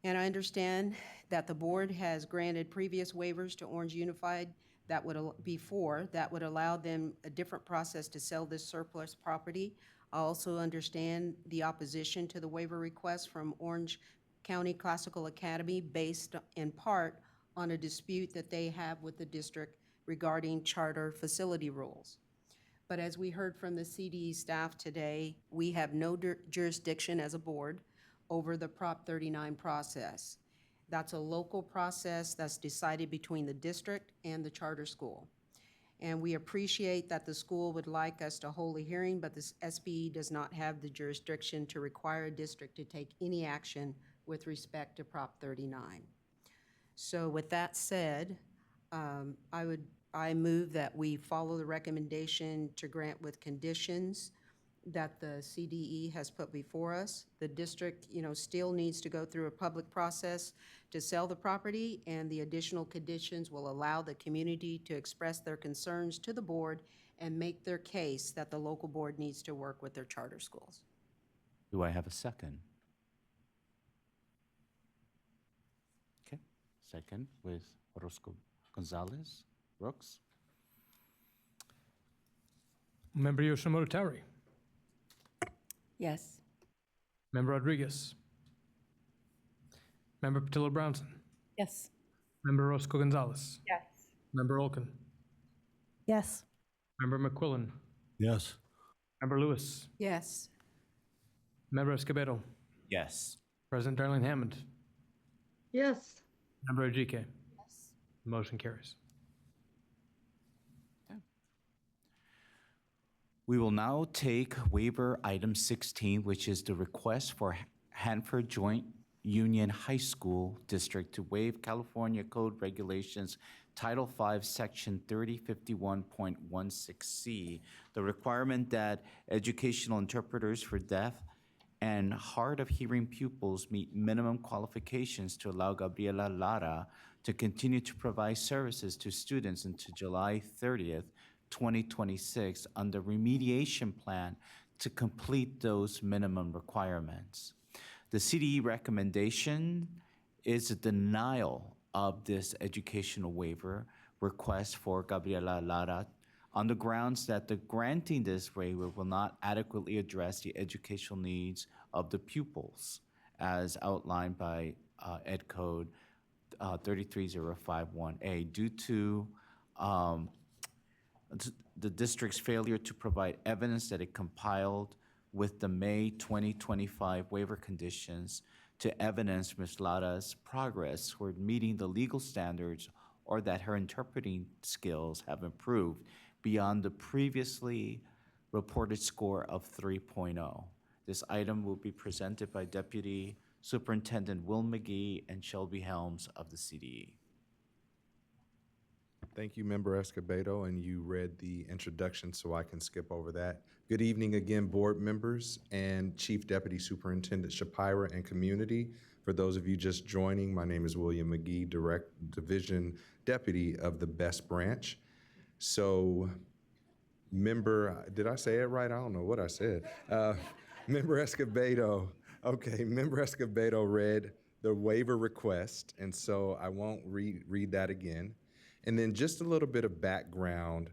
Speaker 16: And I understand that the board has granted previous waivers to Orange Unified that would allow them a different process to sell this surplus property. I also understand the opposition to the waiver request from Orange County Classical Academy based in part on a dispute that they have with the district regarding charter facility rules. But as we heard from the CDE staff today, we have no jurisdiction as a board over the Prop 39 process. That's a local process that's decided between the district and the charter school. And we appreciate that the school would like us to hold a hearing, but this SBE does not have the jurisdiction to require a district to take any action with respect to Prop 39. So with that said, I move that we follow the recommendation to grant with conditions that the CDE has put before us. The district, still needs to go through a public process to sell the property, and the additional conditions will allow the community to express their concerns to the board and make their case that the local board needs to work with their charter schools.
Speaker 3: Do I have a second? Okay, second with Orozco Gonzalez. Brooks?
Speaker 18: Member Yoshimoto Tari.
Speaker 15: Yes.
Speaker 18: Member Rodriguez. Member Patillo Brownson.
Speaker 15: Yes.
Speaker 18: Member Roscoe Gonzalez.
Speaker 15: Yes.
Speaker 18: Member Olken.
Speaker 1: Yes.
Speaker 18: Member McQuillan.
Speaker 4: Yes.
Speaker 18: Member Lewis.
Speaker 16: Yes.
Speaker 18: Member Escobedo.
Speaker 3: Yes.
Speaker 18: President Darlene Hammond.
Speaker 1: Yes.
Speaker 18: Member Ojike. Yes. Motion carries.
Speaker 3: We will now take waiver item 16, which is the request for Hanford Joint Union High School District to waive California Code Regulations Title V, Section 3051.16C, the requirement that educational interpreters for deaf and hard of hearing pupils meet minimum qualifications to allow Gabriela Lara to continue to provide services to students until July 30th, 2026 under remediation plan to complete those minimum requirements. The CDE recommendation is a denial of this educational waiver request for Gabriela Lara on the grounds that the granting this waiver will not adequately address the educational needs of the pupils as outlined by Ed Code 33051A due to the district's failure to provide evidence that it compiled with the May 2025 waiver conditions to evidence Ms. Lara's progress toward meeting the legal standards or that her interpreting skills have improved beyond the previously reported score of 3.0. This item will be presented by Deputy Superintendent Will McGee and Shelby Helms of the CDE.
Speaker 7: Thank you, Member Escobedo, and you read the introduction, so I can skip over that. Good evening again, board members and Chief Deputy Superintendent Shapira and community. For those of you just joining, my name is William McGee, Division Deputy of the BEST branch. So, did I say it right? I don't know what I said. Member Escobedo read the waiver request, and so I won't read that again. And then just a little bit of background.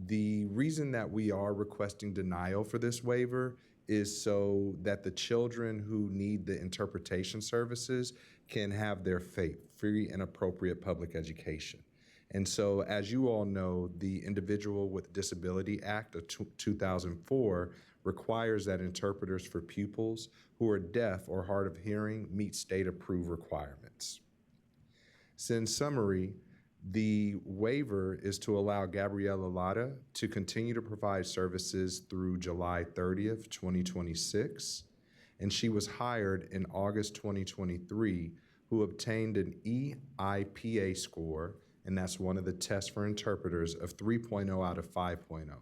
Speaker 7: The reason that we are requesting denial for this waiver is so that the children who need the interpretation services can have their free and appropriate public education. And so, as you all know, the Individual with Disability Act of 2004 requires that interpreters for pupils who are deaf or hard of hearing meet state-approved requirements. So in summary, the waiver is to allow Gabriela Lara to continue to provide services through July 30th, 2026. And she was hired in August 2023, who obtained an EIPA score, and that's one of the tests for interpreters, of 3.0 out of 5.0.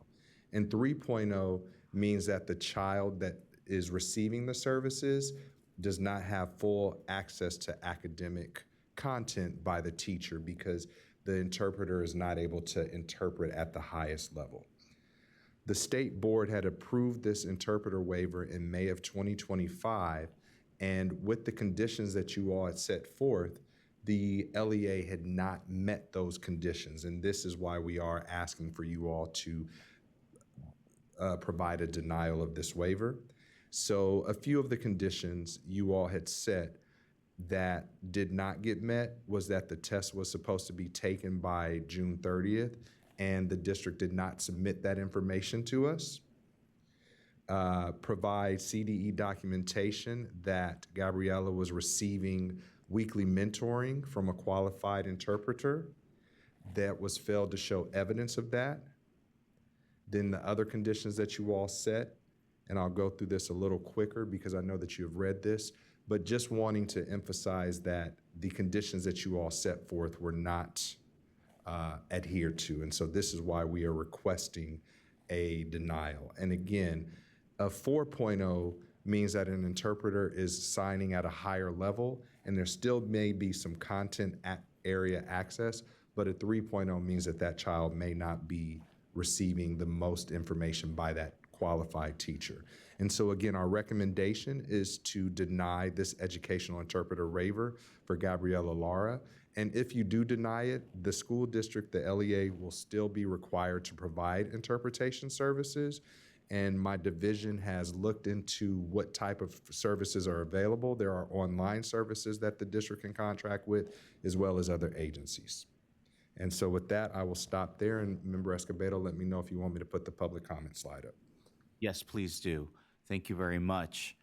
Speaker 7: And 3.0 means that the child that is receiving the services does not have full access to academic content by the teacher because the interpreter is not able to interpret at the highest level. The state board had approved this interpreter waiver in May of 2025, and with the conditions that you all had set forth, the LEA had not met those conditions, and this is why we are asking for you all to provide a denial of this waiver. So a few of the conditions you all had set that did not get met was that the test was supposed to be taken by June 30th, and the district did not submit that information to us. Provide CDE documentation that Gabriela was receiving weekly mentoring from a qualified interpreter that was failed to show evidence of that. Then the other conditions that you all set, and I'll go through this a little quicker because I know that you have read this, but just wanting to emphasize that the conditions that you all set forth were not adhered to. And so this is why we are requesting a denial. And again, a 4.0 means that an interpreter is signing at a higher level, and there still may be some content area access, but a 3.0 means that that child may not be receiving the most information by that qualified teacher. And so again, our recommendation is to deny this educational interpreter waiver for Gabriella Lara. And if you do deny it, the school district, the LEA, will still be required to provide interpretation services. And my division has looked into what type of services are available. There are online services that the district can contract with, as well as other agencies. And so with that, I will stop there. And Member Escobedo, let me know if you want me to put the public comment slide up.
Speaker 3: Yes, please do. Thank you very much.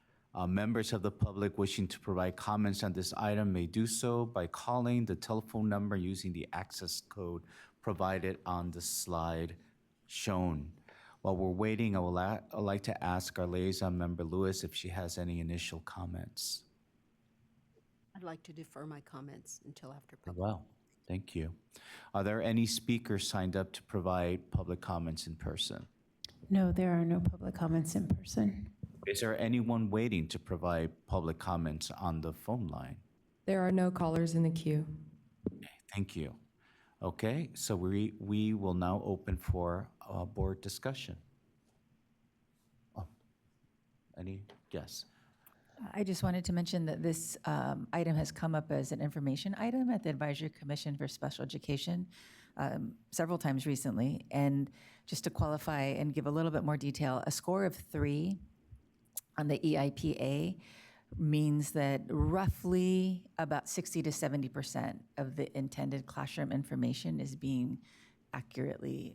Speaker 3: Members of the public wishing to provide comments on this item may do so by calling the telephone number using the access code provided on the slide shown. While we're waiting, I'd like to ask our liaison member Lewis if she has any initial comments.
Speaker 16: I'd like to defer my comments until after public.
Speaker 3: Well, thank you. Are there any speakers signed up to provide public comments in person?
Speaker 8: No, there are no public comments in person.
Speaker 3: Is there anyone waiting to provide public comments on the phone line?
Speaker 6: There are no callers in the queue.
Speaker 3: Thank you. Okay, so we will now open for board discussion. Yes.
Speaker 15: I just wanted to mention that this item has come up as an information item at the Advisory Commission for Special Education several times recently. And just to qualify and give a little bit more detail, a score of 3 on the EIPA means that roughly about 60 to 70% of the intended classroom information is being accurately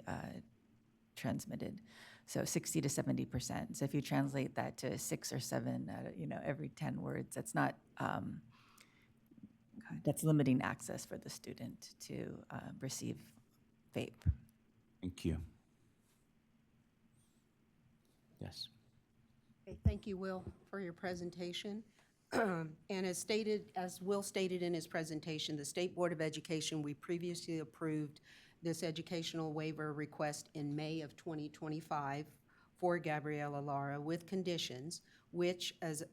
Speaker 15: transmitted. So 60 to 70%. So if you translate that to 6 or 7, every 10 words, that's not, that's limiting access for the student to receive FAPE.
Speaker 3: Thank you. Yes.
Speaker 16: Okay, thank you, Will, for your presentation. And as Will stated in his presentation, the State Board of Education, we previously approved this educational waiver request in May of 2025 for Gabriella Lara with conditions, which as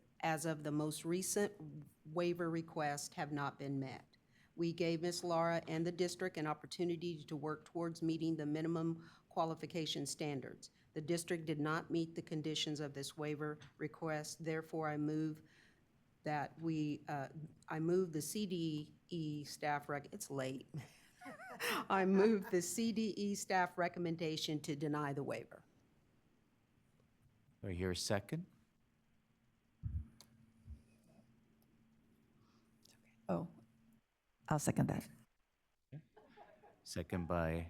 Speaker 16: of the most recent waiver request have not been met. We gave Ms. Lara and the district an opportunity to work towards meeting the minimum qualification standards. The district did not meet the conditions of this waiver request. Therefore, I move that I move the CDE staff it's late. I move the CDE staff recommendation to deny the waiver.
Speaker 3: Do I hear a second?
Speaker 15: Oh, I'll second that.
Speaker 3: Second by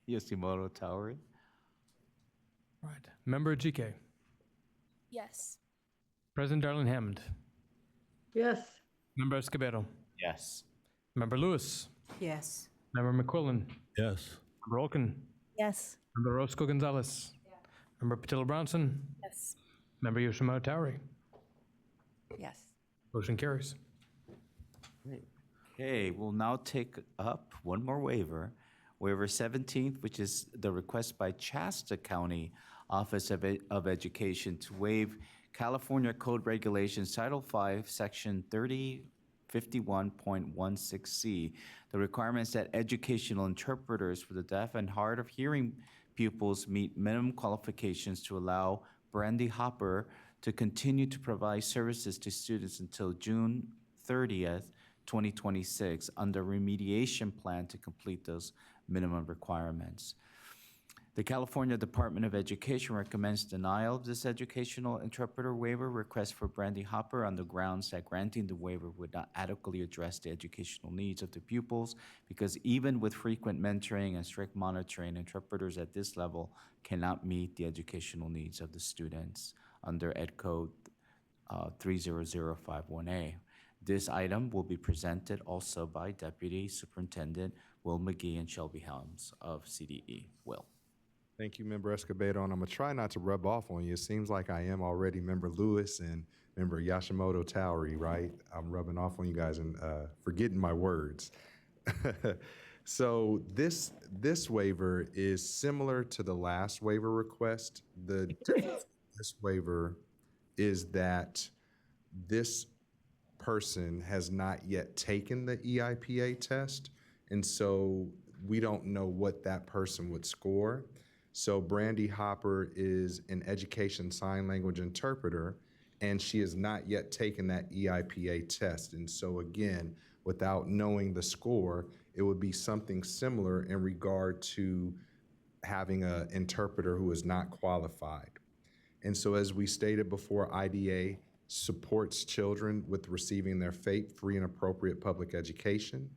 Speaker 3: Yoshimoto Tauri.
Speaker 18: Right. Member GK.
Speaker 21: Yes.
Speaker 18: President Darlene Hammond.
Speaker 1: Yes.
Speaker 18: Member Escobedo.
Speaker 3: Yes.
Speaker 18: Member Lewis.
Speaker 16: Yes.
Speaker 18: Member McQuillan.
Speaker 4: Yes.
Speaker 18: Member Olken.
Speaker 1: Yes.
Speaker 18: Member Roscoe Gonzalez. Member Patillo Brownson.
Speaker 21: Yes.
Speaker 18: Member Yoshimoto Tauri.
Speaker 15: Yes.
Speaker 18: Motion carries.
Speaker 3: Great. Okay, we'll now take up one more waiver. Waiver 17th, which is the request by Shasta County Office of Education to waive California Code Regulations Title V, Section 3051.16C, the requirements that educational interpreters for the deaf and hard of hearing pupils meet minimum qualifications to allow Brandy Hopper to continue to provide services to students until June 30th, 2026, under remediation plan to complete those minimum requirements. The California Department of Education recommends denial of this educational interpreter waiver request for Brandy Hopper on the grounds that granting the waiver would not adequately address the educational needs of the pupils, because even with frequent mentoring and strict monitoring, interpreters at this level cannot meet the educational needs of the students under Ed Code 3005-1A. This item will be presented also by Deputy Superintendent Will McGee and Shelby Helms of CDE. Will.
Speaker 7: Thank you, Member Escobedo, and I'm gonna try not to rub off on you. It seems like I am already Member Lewis and Member Yashimoto Towery, right? I'm rubbing off on you guys and forgetting my words. So this waiver is similar to the last waiver request. The difference with this waiver is that this person has not yet taken the EIPA test, and so we don't know what that person would score. So Brandy Hopper is an education sign language interpreter, and she has not yet taken that EIPA test. And so again, without knowing the score, it would be something similar in regard to having an interpreter who is not qualified. And so as we stated before, IDA supports children with receiving their FAPE-free and appropriate public education.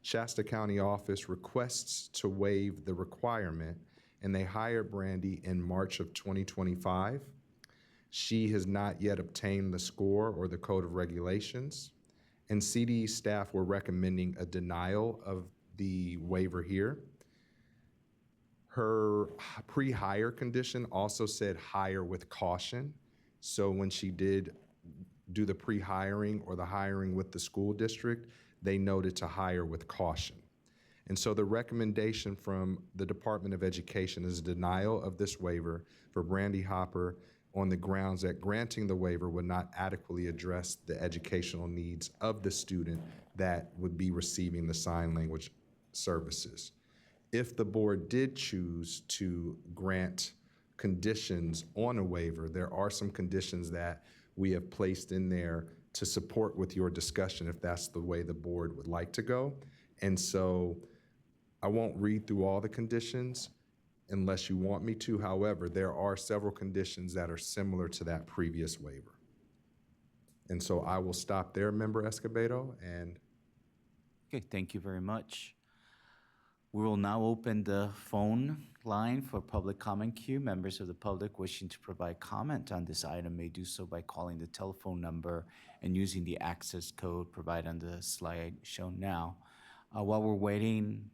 Speaker 7: Shasta County office requests to waive the requirement, and they hired Brandy in March of 2025. She has not yet obtained the score or the code of regulations, and CDE staff were recommending a denial of the waiver here. Her pre-hire condition also said hire with caution. So when she did do the pre-hiring or the hiring with the school district, they noted to hire with caution. And so the recommendation from the Department of Education is a denial of this waiver for Brandy Hopper on the grounds that granting the waiver would not adequately address the educational needs of the student that would be receiving the sign language services. If the board did choose to grant conditions on a waiver, there are some conditions that we have placed in there to support with your discussion if that's the way the board would like to go. And so I won't read through all the conditions unless you want me to. However, there are several conditions that are similar to that previous waiver. And so I will stop there, Member Escobedo, and
Speaker 3: Okay, thank you very much. We will now open the phone line for public comment queue. Members of the public wishing to provide comment on this item may do so by calling the telephone number and using the access code provided on the slide shown now. While we're waiting,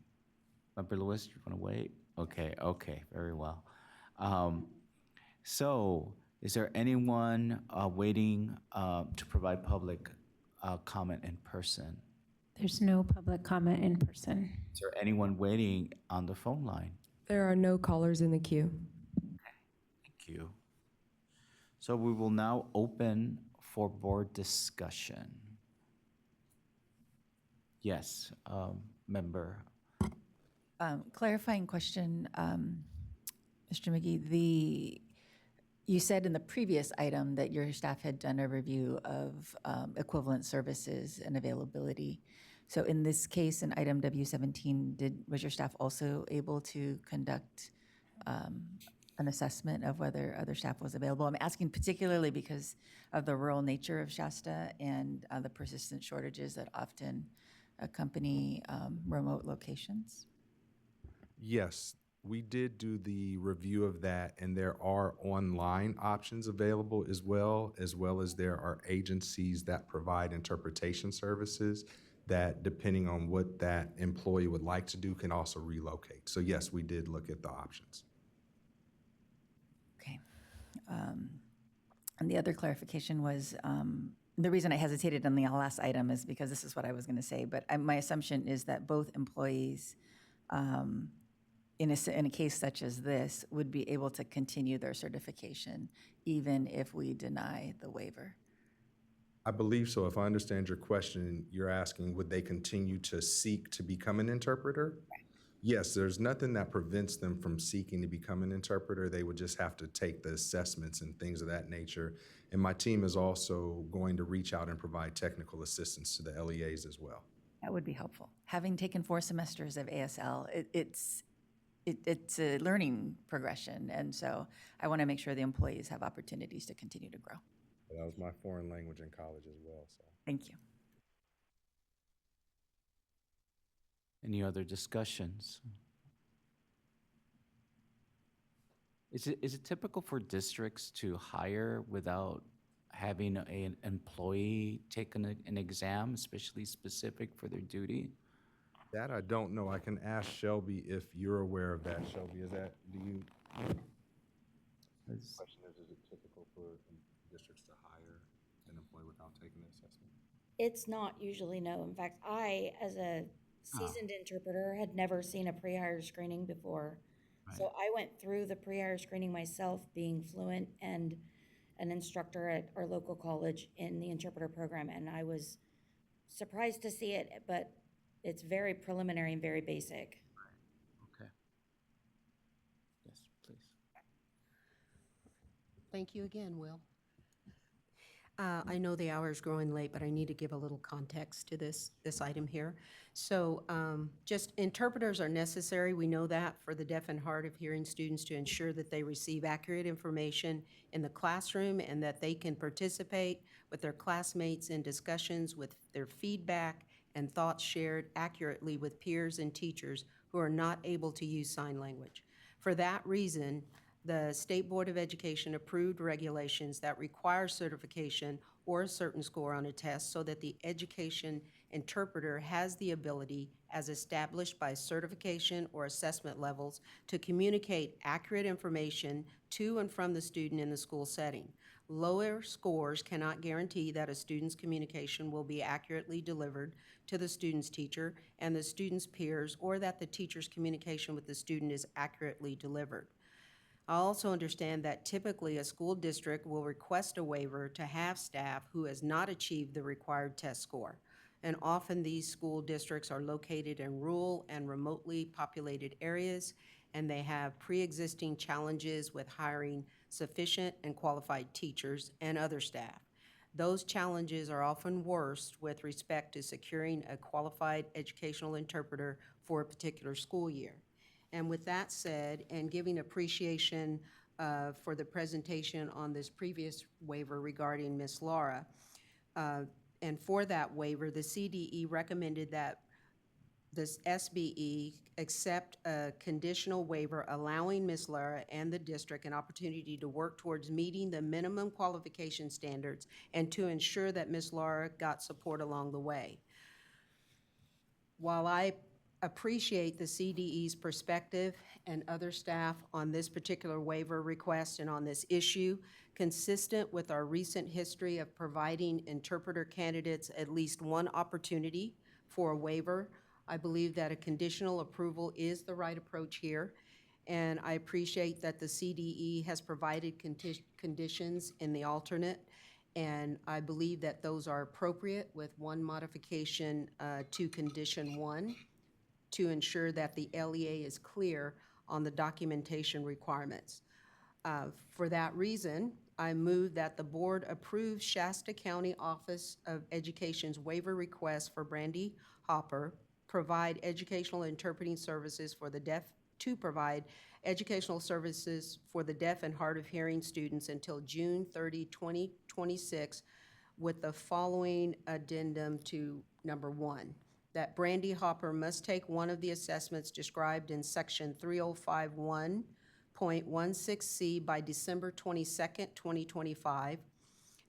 Speaker 3: Member Lewis, you want to wait? Okay, very well. So is there anyone waiting to provide public comment in person?
Speaker 8: There's no public comment in person.
Speaker 3: Is there anyone waiting on the phone line?
Speaker 6: There are no callers in the queue.
Speaker 3: Thank you. So we will now open for board discussion. Yes, member.
Speaker 15: Clarifying question, Mr. McGee, you said in the previous item that your staff had done a review of equivalent services and availability. So in this case, in item W17, was your staff also able to conduct an assessment of whether other staff was available? I'm asking particularly because of the rural nature of Shasta and the persistent shortages that often accompany remote locations.
Speaker 7: yes, we did do the review of that, and there are online options available as well as there are agencies that provide interpretation services that, depending on what that employee would like to do, can also relocate. So yes, we did look at the options.
Speaker 15: Okay. And the other clarification was, the reason I hesitated on the last item is because this is what I was going to say, but my assumption is that both employees, in a case such as this, would be able to continue their certification even if we deny the waiver.
Speaker 7: I believe so. If I understand your question, you're asking, would they continue to seek to become an interpreter? Right. Yes, there's nothing that prevents them from seeking to become an interpreter. They would just have to take the assessments and things of that nature. And my team is also going to reach out and provide technical assistance to the LEAs as well.
Speaker 15: That would be helpful. Having taken 4 semesters of ASL, it's a learning progression. And so I want to make sure the employees have opportunities to continue to grow.
Speaker 7: That was my foreign language in college as well. So
Speaker 15: thank you.
Speaker 3: Any other discussions? Is it typical for districts to hire without having an employee take an exam, especially specific for their duty?
Speaker 7: That I don't know. I can ask Shelby if you're aware of that. Shelby, do you? The question is it typical for districts to hire an employee without taking the assessment?
Speaker 4: It's not usually, no. In fact, I, as a seasoned interpreter, had never seen a pre-hire screening before. So I went through the pre-hire screening myself, being fluent and an instructor at our local college in the interpreter program, and I was surprised to see it, but it's very preliminary and very basic.
Speaker 3: Okay. Yes, please.
Speaker 16: Thank you again, Will. I know the hour is growing late, but I need to give a little context to this item here. So just interpreters are necessary. We know that for the deaf and hard of hearing students to ensure that they receive accurate information in the classroom and that they can participate with their classmates in discussions with their feedback and thoughts shared accurately with peers and teachers who are not able to use sign language. For that reason, the State Board of Education approved regulations that require certification or a certain score on a test so that the education interpreter has the ability, as established by certification or assessment levels, to communicate accurate information to and from the student in the school setting. Lower scores cannot guarantee that a student's communication will be accurately delivered to the student's teacher and the student's peers, or that the teacher's communication with the student is accurately delivered. I also understand that typically a school district will request a waiver to have staff who has not achieved the required test score. And often these school districts are located in rural and remotely populated areas, and they have pre-existing challenges with hiring sufficient and qualified teachers and other staff. Those challenges are often worse with respect to securing a qualified educational interpreter for a particular school year. And with that said, and giving appreciation for the presentation on this previous waiver regarding Ms. Laura, and for that waiver, the CDE recommended that this SBE accept a conditional waiver allowing Ms. Laura and the district an opportunity to work towards meeting the minimum qualification standards and to ensure that Ms. Laura got support along the way. While I appreciate the CDE's perspective and other staff on this particular waiver request and on this issue, consistent with our recent history of providing interpreter candidates at least one opportunity for a waiver, I believe that a conditional approval is the right approach here. And I appreciate that the CDE has provided conditions in the alternate, and I believe that those are appropriate with one modification to condition 1 to ensure that the LEA is clear on the documentation requirements. For that reason, I move that the board approve Shasta County Office of Education's waiver request for Brandy Hopper, provide educational interpreting services for the deaf, to provide educational services for the deaf and hard of hearing students until June 30, 2026, with the following addendum to number 1. That Brandy Hopper must take one of the assessments described in section 3051.16C by December 22nd, 2025,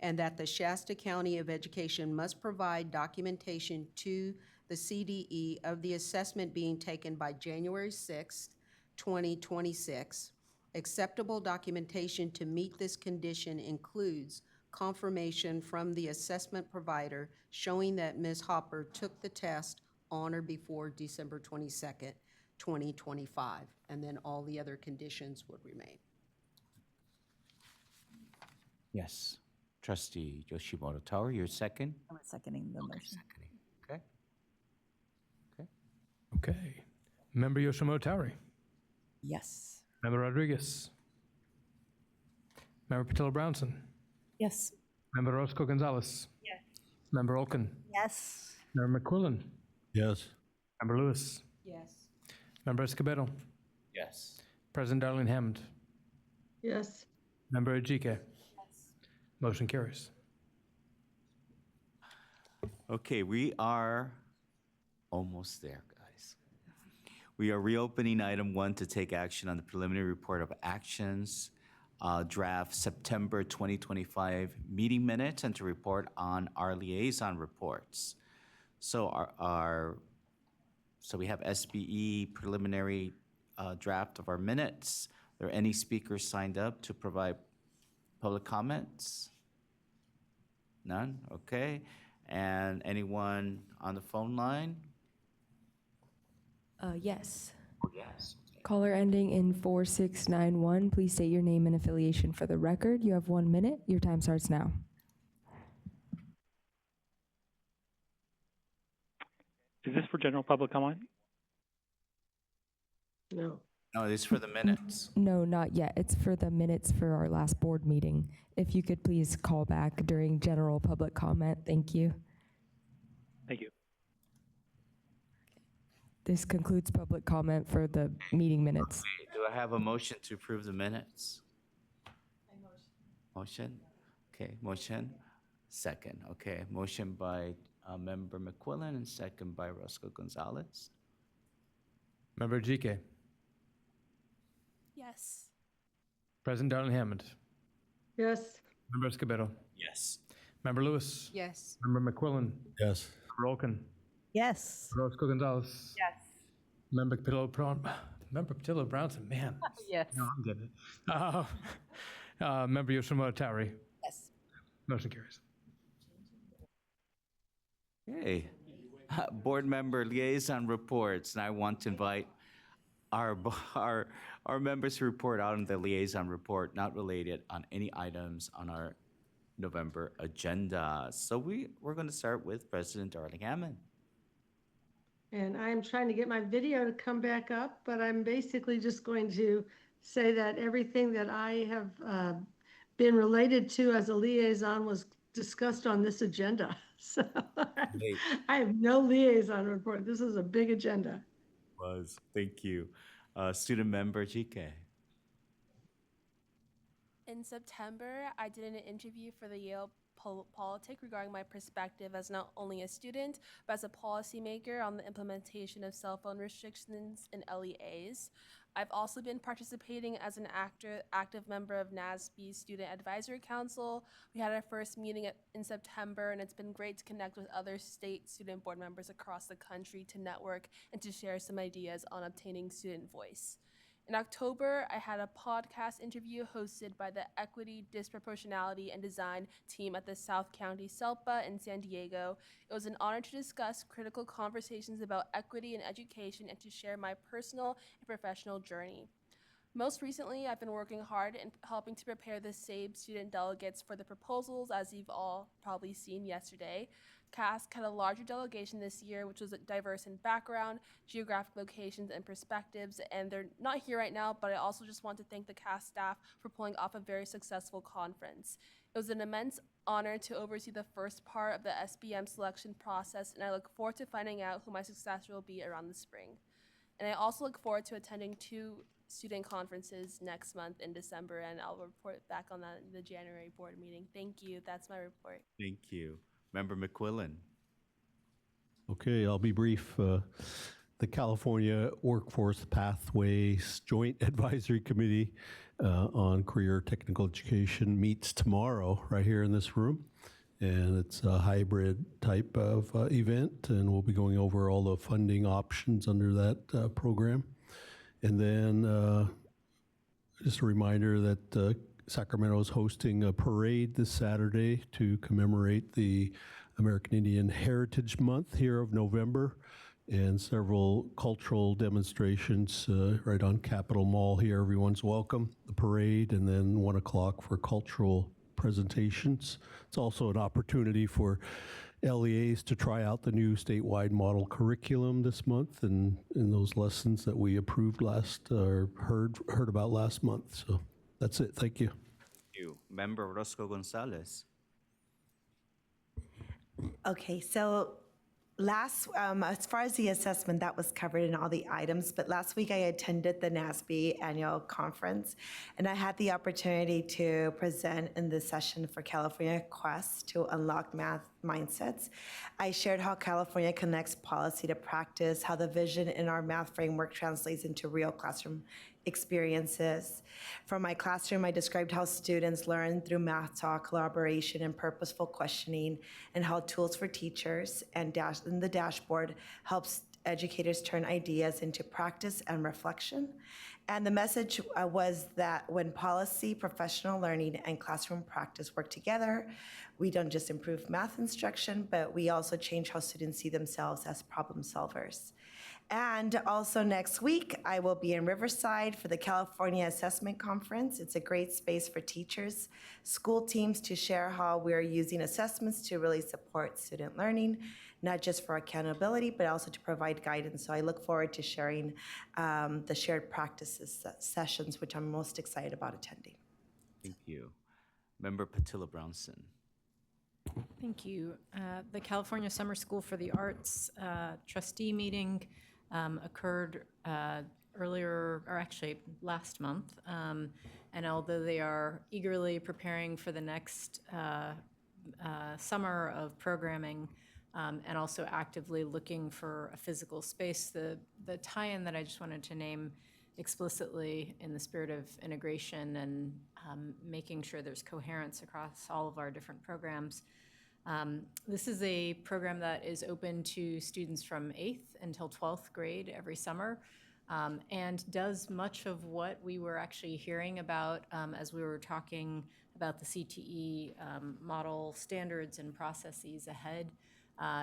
Speaker 16: and that the Shasta County of Education must provide documentation to the CDE of the assessment being taken by January 6th, 2026. Acceptable documentation to meet this condition includes confirmation from the assessment provider showing that Ms. Hopper took the test on or before December 22nd, 2025, and then all the other conditions would remain.
Speaker 3: Yes. Trustee Yoshimoto Tower, you're second?
Speaker 15: I'm seconding the motion.
Speaker 3: Okay.
Speaker 18: Okay. Member Yoshimoto Tower.
Speaker 15: Yes.
Speaker 18: Member Rodriguez. Member Patillo Brownson.
Speaker 1: Yes.
Speaker 18: Member Orozco Gonzalez.
Speaker 1: Yes.
Speaker 18: Member Olken.
Speaker 1: Yes.
Speaker 18: Member McQuillan.
Speaker 5: Yes.
Speaker 18: Member Lewis.
Speaker 16: Yes.
Speaker 18: Member Escobedo.
Speaker 3: Yes.
Speaker 18: President Darlene Hammond.
Speaker 1: Yes.
Speaker 18: Member Ejike. Motion carries.
Speaker 3: Okay, we are almost there, guys. We are reopening item 1 to take action on the preliminary report of actions draft September 2025 meeting minutes and to report on our liaison reports. So so we have SBE preliminary draft of our minutes. Are there any speakers signed up to provide public comments? None? Okay. And anyone on the phone line?
Speaker 6: Yes.
Speaker 3: Yes.
Speaker 6: Caller ending in 4691, please state your name and affiliation for the record. You have 1 minute. Your time starts now.
Speaker 5: Is this for general public comment?
Speaker 1: No.
Speaker 3: No, this is for the minutes.
Speaker 6: No, not yet. It's for the minutes for our last board meeting. If you could please call back during general public comment. Thank you.
Speaker 5: Thank you.
Speaker 6: This concludes public comment for the meeting minutes.
Speaker 3: Do I have a motion to approve the minutes? Motion? Okay, motion. Second. Okay, motion by Member McQuillan and second by Roscoe Gonzalez.
Speaker 18: Member GK.
Speaker 21: Yes.
Speaker 18: President Darling Hammond.
Speaker 1: Yes.
Speaker 18: Member Escobedo.
Speaker 3: Yes.
Speaker 18: Member Lewis.
Speaker 16: Yes.
Speaker 18: Member McQuillan.
Speaker 11: Yes.
Speaker 18: Rolkin.
Speaker 1: Yes.
Speaker 18: Roscoe Gonzalez.
Speaker 1: Yes.
Speaker 18: Member Patillo Brownson, man.
Speaker 1: Yes.
Speaker 18: No, I'm getting it. Member Yoshimura Tari.
Speaker 16: Yes.
Speaker 18: Motion carries.
Speaker 3: Okay. Board member liaison reports, and I want to invite our members to report out on the liaison report, not related on any items on our November agenda. So we're going to start with President Darling Hammond.
Speaker 1: And I'm trying to get my video to come back up, but I'm basically just going to say that everything that I have been related to as a liaison was discussed on this agenda. So I have no liaison report. This is a big agenda.
Speaker 3: Thank you. Student member GK.
Speaker 13: In September, I did an interview for the Yale Politic regarding my perspective as not only a student, but as a policymaker on the implementation of cell phone restrictions in LEAs. I've also been participating as an active member of NASB's Student Advisory Council. We had our first meeting in September, and it's been great to connect with other state student board members across the country to network and to share some ideas on obtaining student voice. In October, I had a podcast interview hosted by the Equity, Disproportionality, and Design team at the South County CELPA in San Diego. It was an honor to discuss critical conversations about equity in education and to share my personal and professional journey. Most recently, I've been working hard in helping to prepare the SABE student delegates for the proposals, as you've all probably seen yesterday. CASC had a larger delegation this year, which was diverse in background, geographic locations, and perspectives, and they're not here right now, but I also just want to thank the CASC staff for pulling off a very successful conference. It was an immense honor to oversee the first part of the SBM selection process, and I look forward to finding out who my successor will be around the spring. And I also look forward to attending 2 student conferences next month in December, and I'll report back on that in the January board meeting. Thank you. That's my report.
Speaker 3: Thank you. Member McQuillan.
Speaker 11: Okay, I'll be brief. The California Workforce Pathways Joint Advisory Committee on Career Technical Education meets tomorrow right here in this room. And it's a hybrid type of event, and we'll be going over all the funding options under that program. And then just a reminder that Sacramento is hosting a parade this Saturday to commemorate the American Indian Heritage Month here of November, and several cultural demonstrations right on Capitol Mall here. Everyone's welcome. The parade, and then 1 o'clock for cultural presentations. It's also an opportunity for LEAs to try out the new statewide model curriculum this month, and in those lessons that we approved heard about last month. So that's it. Thank you.
Speaker 3: Thank you. Member Roscoe Gonzalez.
Speaker 24: Okay, so as far as the assessment, that was covered in all the items, but last week I attended the NASB annual conference, and I had the opportunity to present in the session for California Quest to Unlock Math Mindsets. I shared how California connects policy to practice, how the vision in our math framework translates into real classroom experiences. From my classroom, I described how students learn through math talk, collaboration, and purposeful questioning, and how tools for teachers and the dashboard helps educators turn ideas into practice and reflection. And the message was that when policy, professional learning, and classroom practice work together, we don't just improve math instruction, but we also change how students see themselves as problem solvers. And also next week, I will be in Riverside for the California Assessment Conference. It's a great space for teachers, school teams to share how we're using assessments to really support student learning, not just for accountability, but also to provide guidance. So I look forward to sharing the shared practices sessions, which I'm most excited about attending.
Speaker 3: Thank you. Member Patilla Brownson.
Speaker 10: Thank you. The California Summer School for the Arts trustee meeting occurred earlier, or actually last month. And although they are eagerly preparing for the next summer of programming and also actively looking for a physical space, the tie-in that I just wanted to name explicitly in the spirit of integration and making sure there's coherence across all of our different programs. This is a program that is open to students from 8th until 12th grade every summer and does much of what we were actually hearing about as we were talking about the CTE model standards and processes ahead.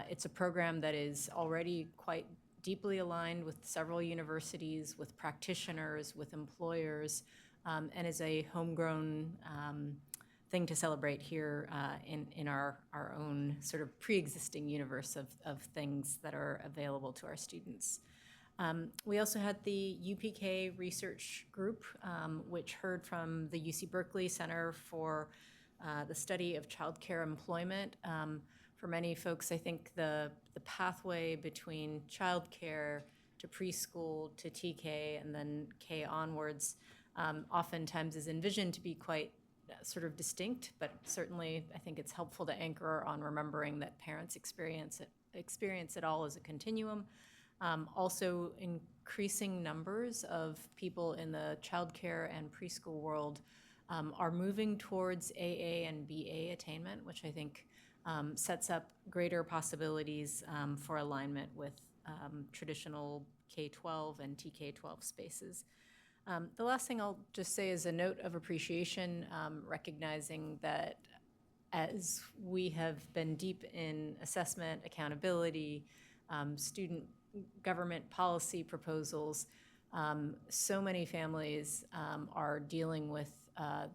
Speaker 10: It's a program that is already quite deeply aligned with several universities, with practitioners, with employers, and is a homegrown thing to celebrate here in our own sort of pre-existing universe of things that are available to our students. We also had the UPK research group, which heard from the UC Berkeley Center for the Study of Childcare Employment. For many folks, I think the pathway between childcare to preschool to TK and then K onwards oftentimes is envisioned to be quite sort of distinct, but certainly I think it's helpful to anchor on remembering that parents experience it all as a continuum. Also, increasing numbers of people in the childcare and preschool world are moving towards AA and BA attainment, which I think sets up greater possibilities for alignment with traditional K-12 and TK-12 spaces. The last thing I'll just say is a note of appreciation, recognizing that as we have been deep in assessment, accountability, student government policy proposals, so many families are dealing with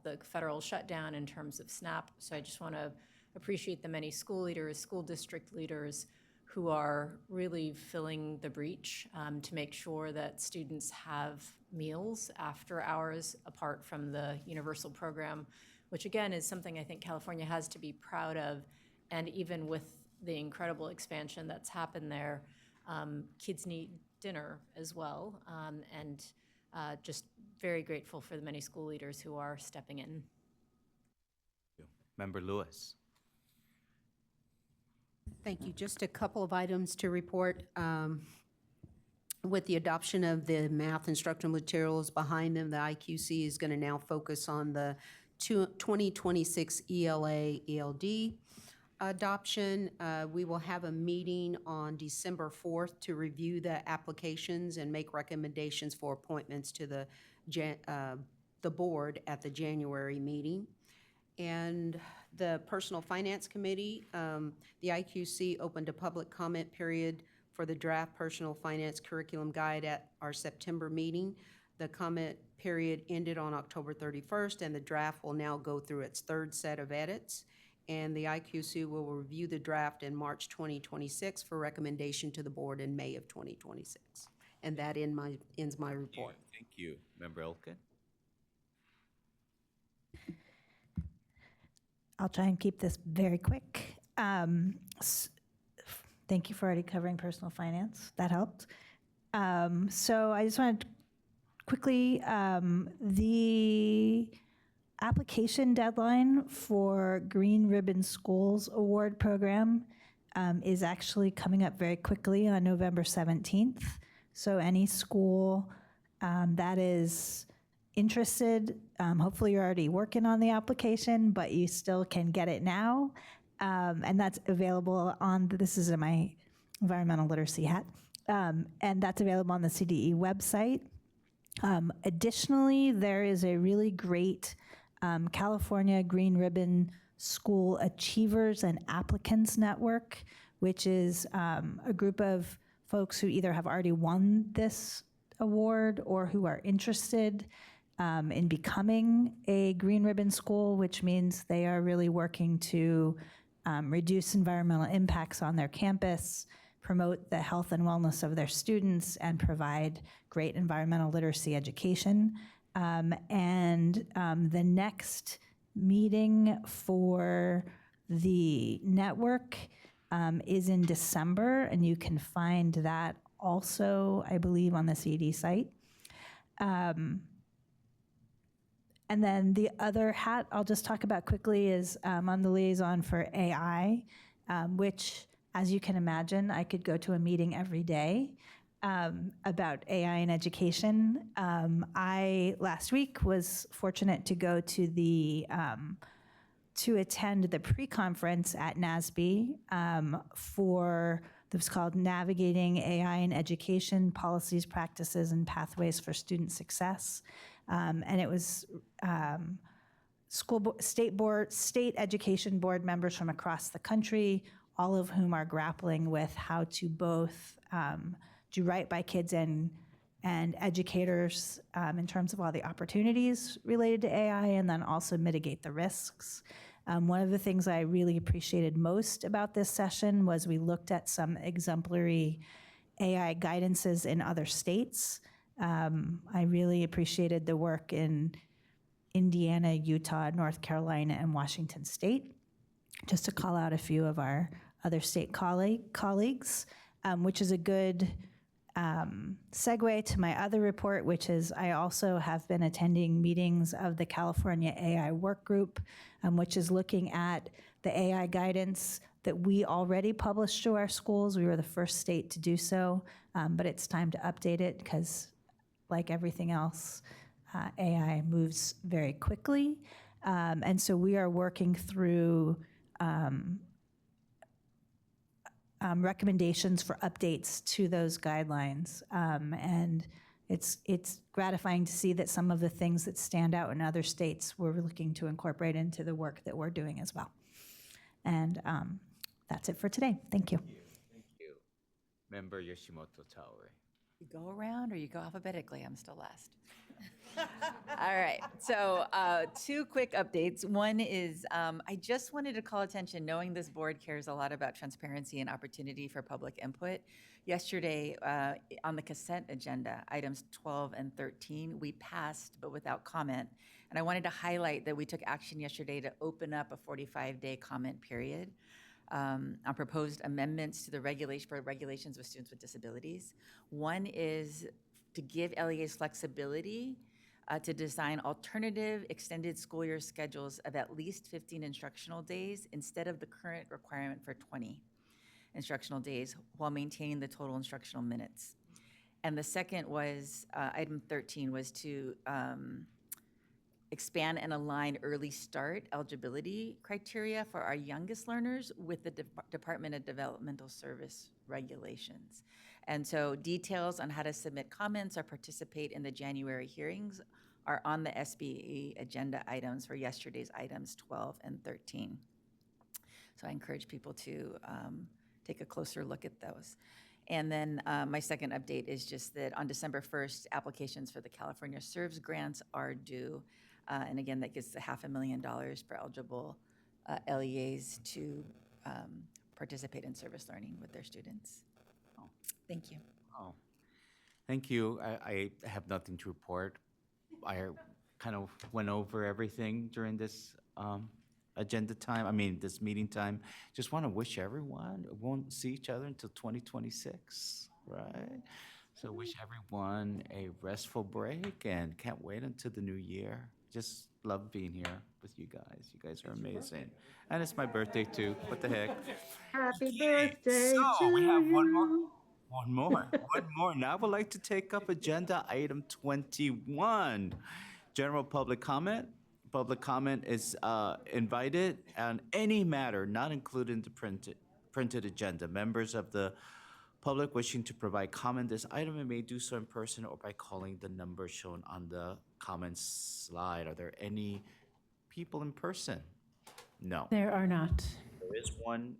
Speaker 10: the federal shutdown in terms of SNAP. So I just want to appreciate the many school leaders, school district leaders who are really filling the breach to make sure that students have meals after hours apart from the universal program, which again is something I think California has to be proud of. And even with the incredible expansion that's happened there, kids need dinner as well. And just very grateful for the many school leaders who are stepping in.
Speaker 3: Member Lewis.
Speaker 16: Thank you. Just a couple of items to report. With the adoption of the math instructional materials behind them, the IQC is going to now focus on the 2026 ELA ELD adoption. We will have a meeting on December 4th to review the applications and make recommendations for appointments to the board at the January meeting. And the Personal Finance Committee, the IQC opened a public comment period for the draft Personal Finance Curriculum Guide at our September meeting. The comment period ended on October 31st, and the draft will now go through its third set of edits. And the IQC will review the draft in March 2026 for recommendation to the board in May of 2026. And that ends my report.
Speaker 3: Thank you. Member Elkin.
Speaker 12: I'll try and keep this very quick. Thank you for already covering personal finance. That helped. So I just wanted to quickly, the application deadline for Green Ribbon Schools Award Program is actually coming up very quickly on November 17th. So any school that is interested, hopefully you're already working on the application, but you still can get it now. And that's available on, this is in my environmental literacy hat, and that's available on the CDE website. Additionally, there is a really great California Green Ribbon School Achievers and Applicants Network, which is a group of folks who either have already won this award or who are interested in becoming a Green Ribbon school, which means they are really working to reduce environmental impacts on their campus, promote the health and wellness of their students, and provide great environmental literacy education. The next meeting for the network is in December, and you can find that also, I believe, on the CED site. And then the other hat I'll just talk about quickly is I'm the liaison for AI, which, as you can imagine, I could go to a meeting every day about AI in education. I, last week, was fortunate to go to to attend the pre-conference at NASB for, that was called Navigating AI in Education, Policies, Practices, and Pathways for Student Success. And it was state education board members from across the country, all of whom are grappling with how to both do right by kids and educators in terms of all the opportunities related to AI, and then also mitigate the risks. One of the things I really appreciated most about this session was we looked at some exemplary AI guidances in other states. I really appreciated the work in Indiana, Utah, North Carolina, and Washington State, just to call out a few of our other state colleagues, which is a good segue to my other report, which is I also have been attending meetings of the California AI Work Group, which is looking at the AI guidance that we already published to our schools. We were the first state to do so, but it's time to update it because, like everything else, AI moves very quickly. And so we are working through recommendations for updates to those guidelines. And it's gratifying to see that some of the things that stand out in other states we're looking to incorporate into the work that we're doing as well. And that's it for today. Thank you.
Speaker 3: Thank you. Member Yoshimoto Taue.
Speaker 15: You go around or you go alphabetically? I'm still last. All right, so 2 quick updates. One is I just wanted to call attention, knowing this board cares a lot about transparency and opportunity for public input. Yesterday, on the consent agenda, items 12 and 13, we passed but without comment. And I wanted to highlight that we took action yesterday to open up a 45-day comment period on proposed amendments to the regulations with students with disabilities. One is to give LEAs flexibility to design alternative extended school year schedules of at least 15 instructional days instead of the current requirement for 20 instructional days while maintaining the total instructional minutes. And the second was, item 13 was to expand and align early start eligibility criteria for our youngest learners with the Department of Developmental Service regulations. And so details on how to submit comments or participate in the January hearings are on the SBE agenda items for yesterday's items 12 and 13. So I encourage people to take a closer look at those. And then my second update is just that on December 1st, applications for the California Serves grants are due. And again, that gives $500,000 for eligible LEAs to participate in service learning with their students. Thank you.
Speaker 3: Oh, thank you. I have nothing to report. I kind of went over everything during this agenda time, this meeting time. Just want to wish everyone, we won't see each other until 2026, right? So wish everyone a restful break and can't wait until the new year. Just love being here with you guys. You guys are amazing. And it's my birthday too. What the heck?
Speaker 1: Happy birthday
Speaker 3: So
Speaker 1: to
Speaker 3: we have
Speaker 1: you.
Speaker 3: One more. Now I would like to take up agenda item 21. General public comment. Public comment is invited on any matter not included in the printed agenda. Members of the public wishing to provide comment this item may do so in person or by calling the number shown on the comments slide. Are there any people in person? No.
Speaker 8: There are not.
Speaker 3: There is one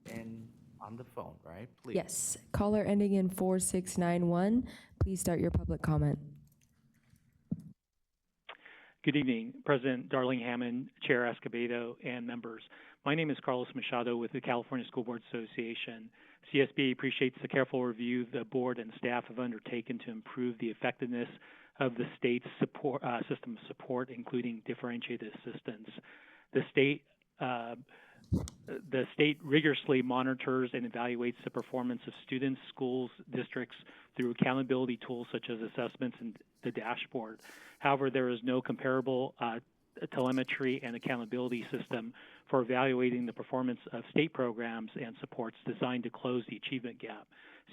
Speaker 3: on the phone, right? Please.
Speaker 6: Yes. Caller ending in 4691, please start your public comment.
Speaker 5: Good evening, President Darling Hammond, Chair Escobedo, and members. My name is Carlos Machado with the California School Board Association. CSBA appreciates the careful review the board and staff have undertaken to improve the effectiveness of the state's support, system of support, including differentiated assistance. The state rigorously monitors and evaluates the performance of students, schools, districts through accountability tools such as assessments and the dashboard. However, there is no comparable telemetry and accountability system for evaluating the performance of state programs and supports designed to close the achievement gap.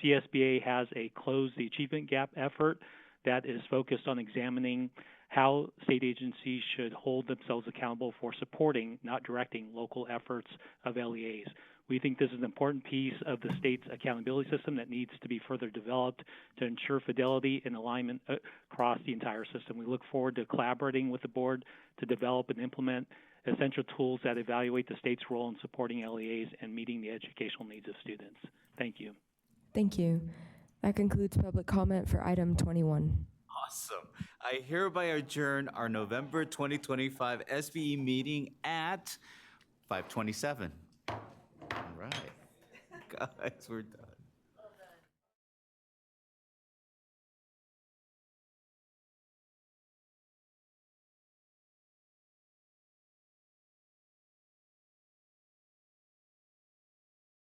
Speaker 5: CSBA has a Close the Achievement Gap effort that is focused on examining how state agencies should hold themselves accountable for supporting, not directing, local efforts of LEAs. We think this is an important piece of the state's accountability system that needs to be further developed to ensure fidelity and alignment across the entire system. We look forward to collaborating with the board to develop and implement essential tools that evaluate the state's role in supporting LEAs and meeting the educational needs of students. Thank you.
Speaker 6: Thank you. That concludes public comment for item 21.
Speaker 3: Awesome. I hereby adjourn our November 2025 SBE meeting at 5:27. All right. Guys, we're done.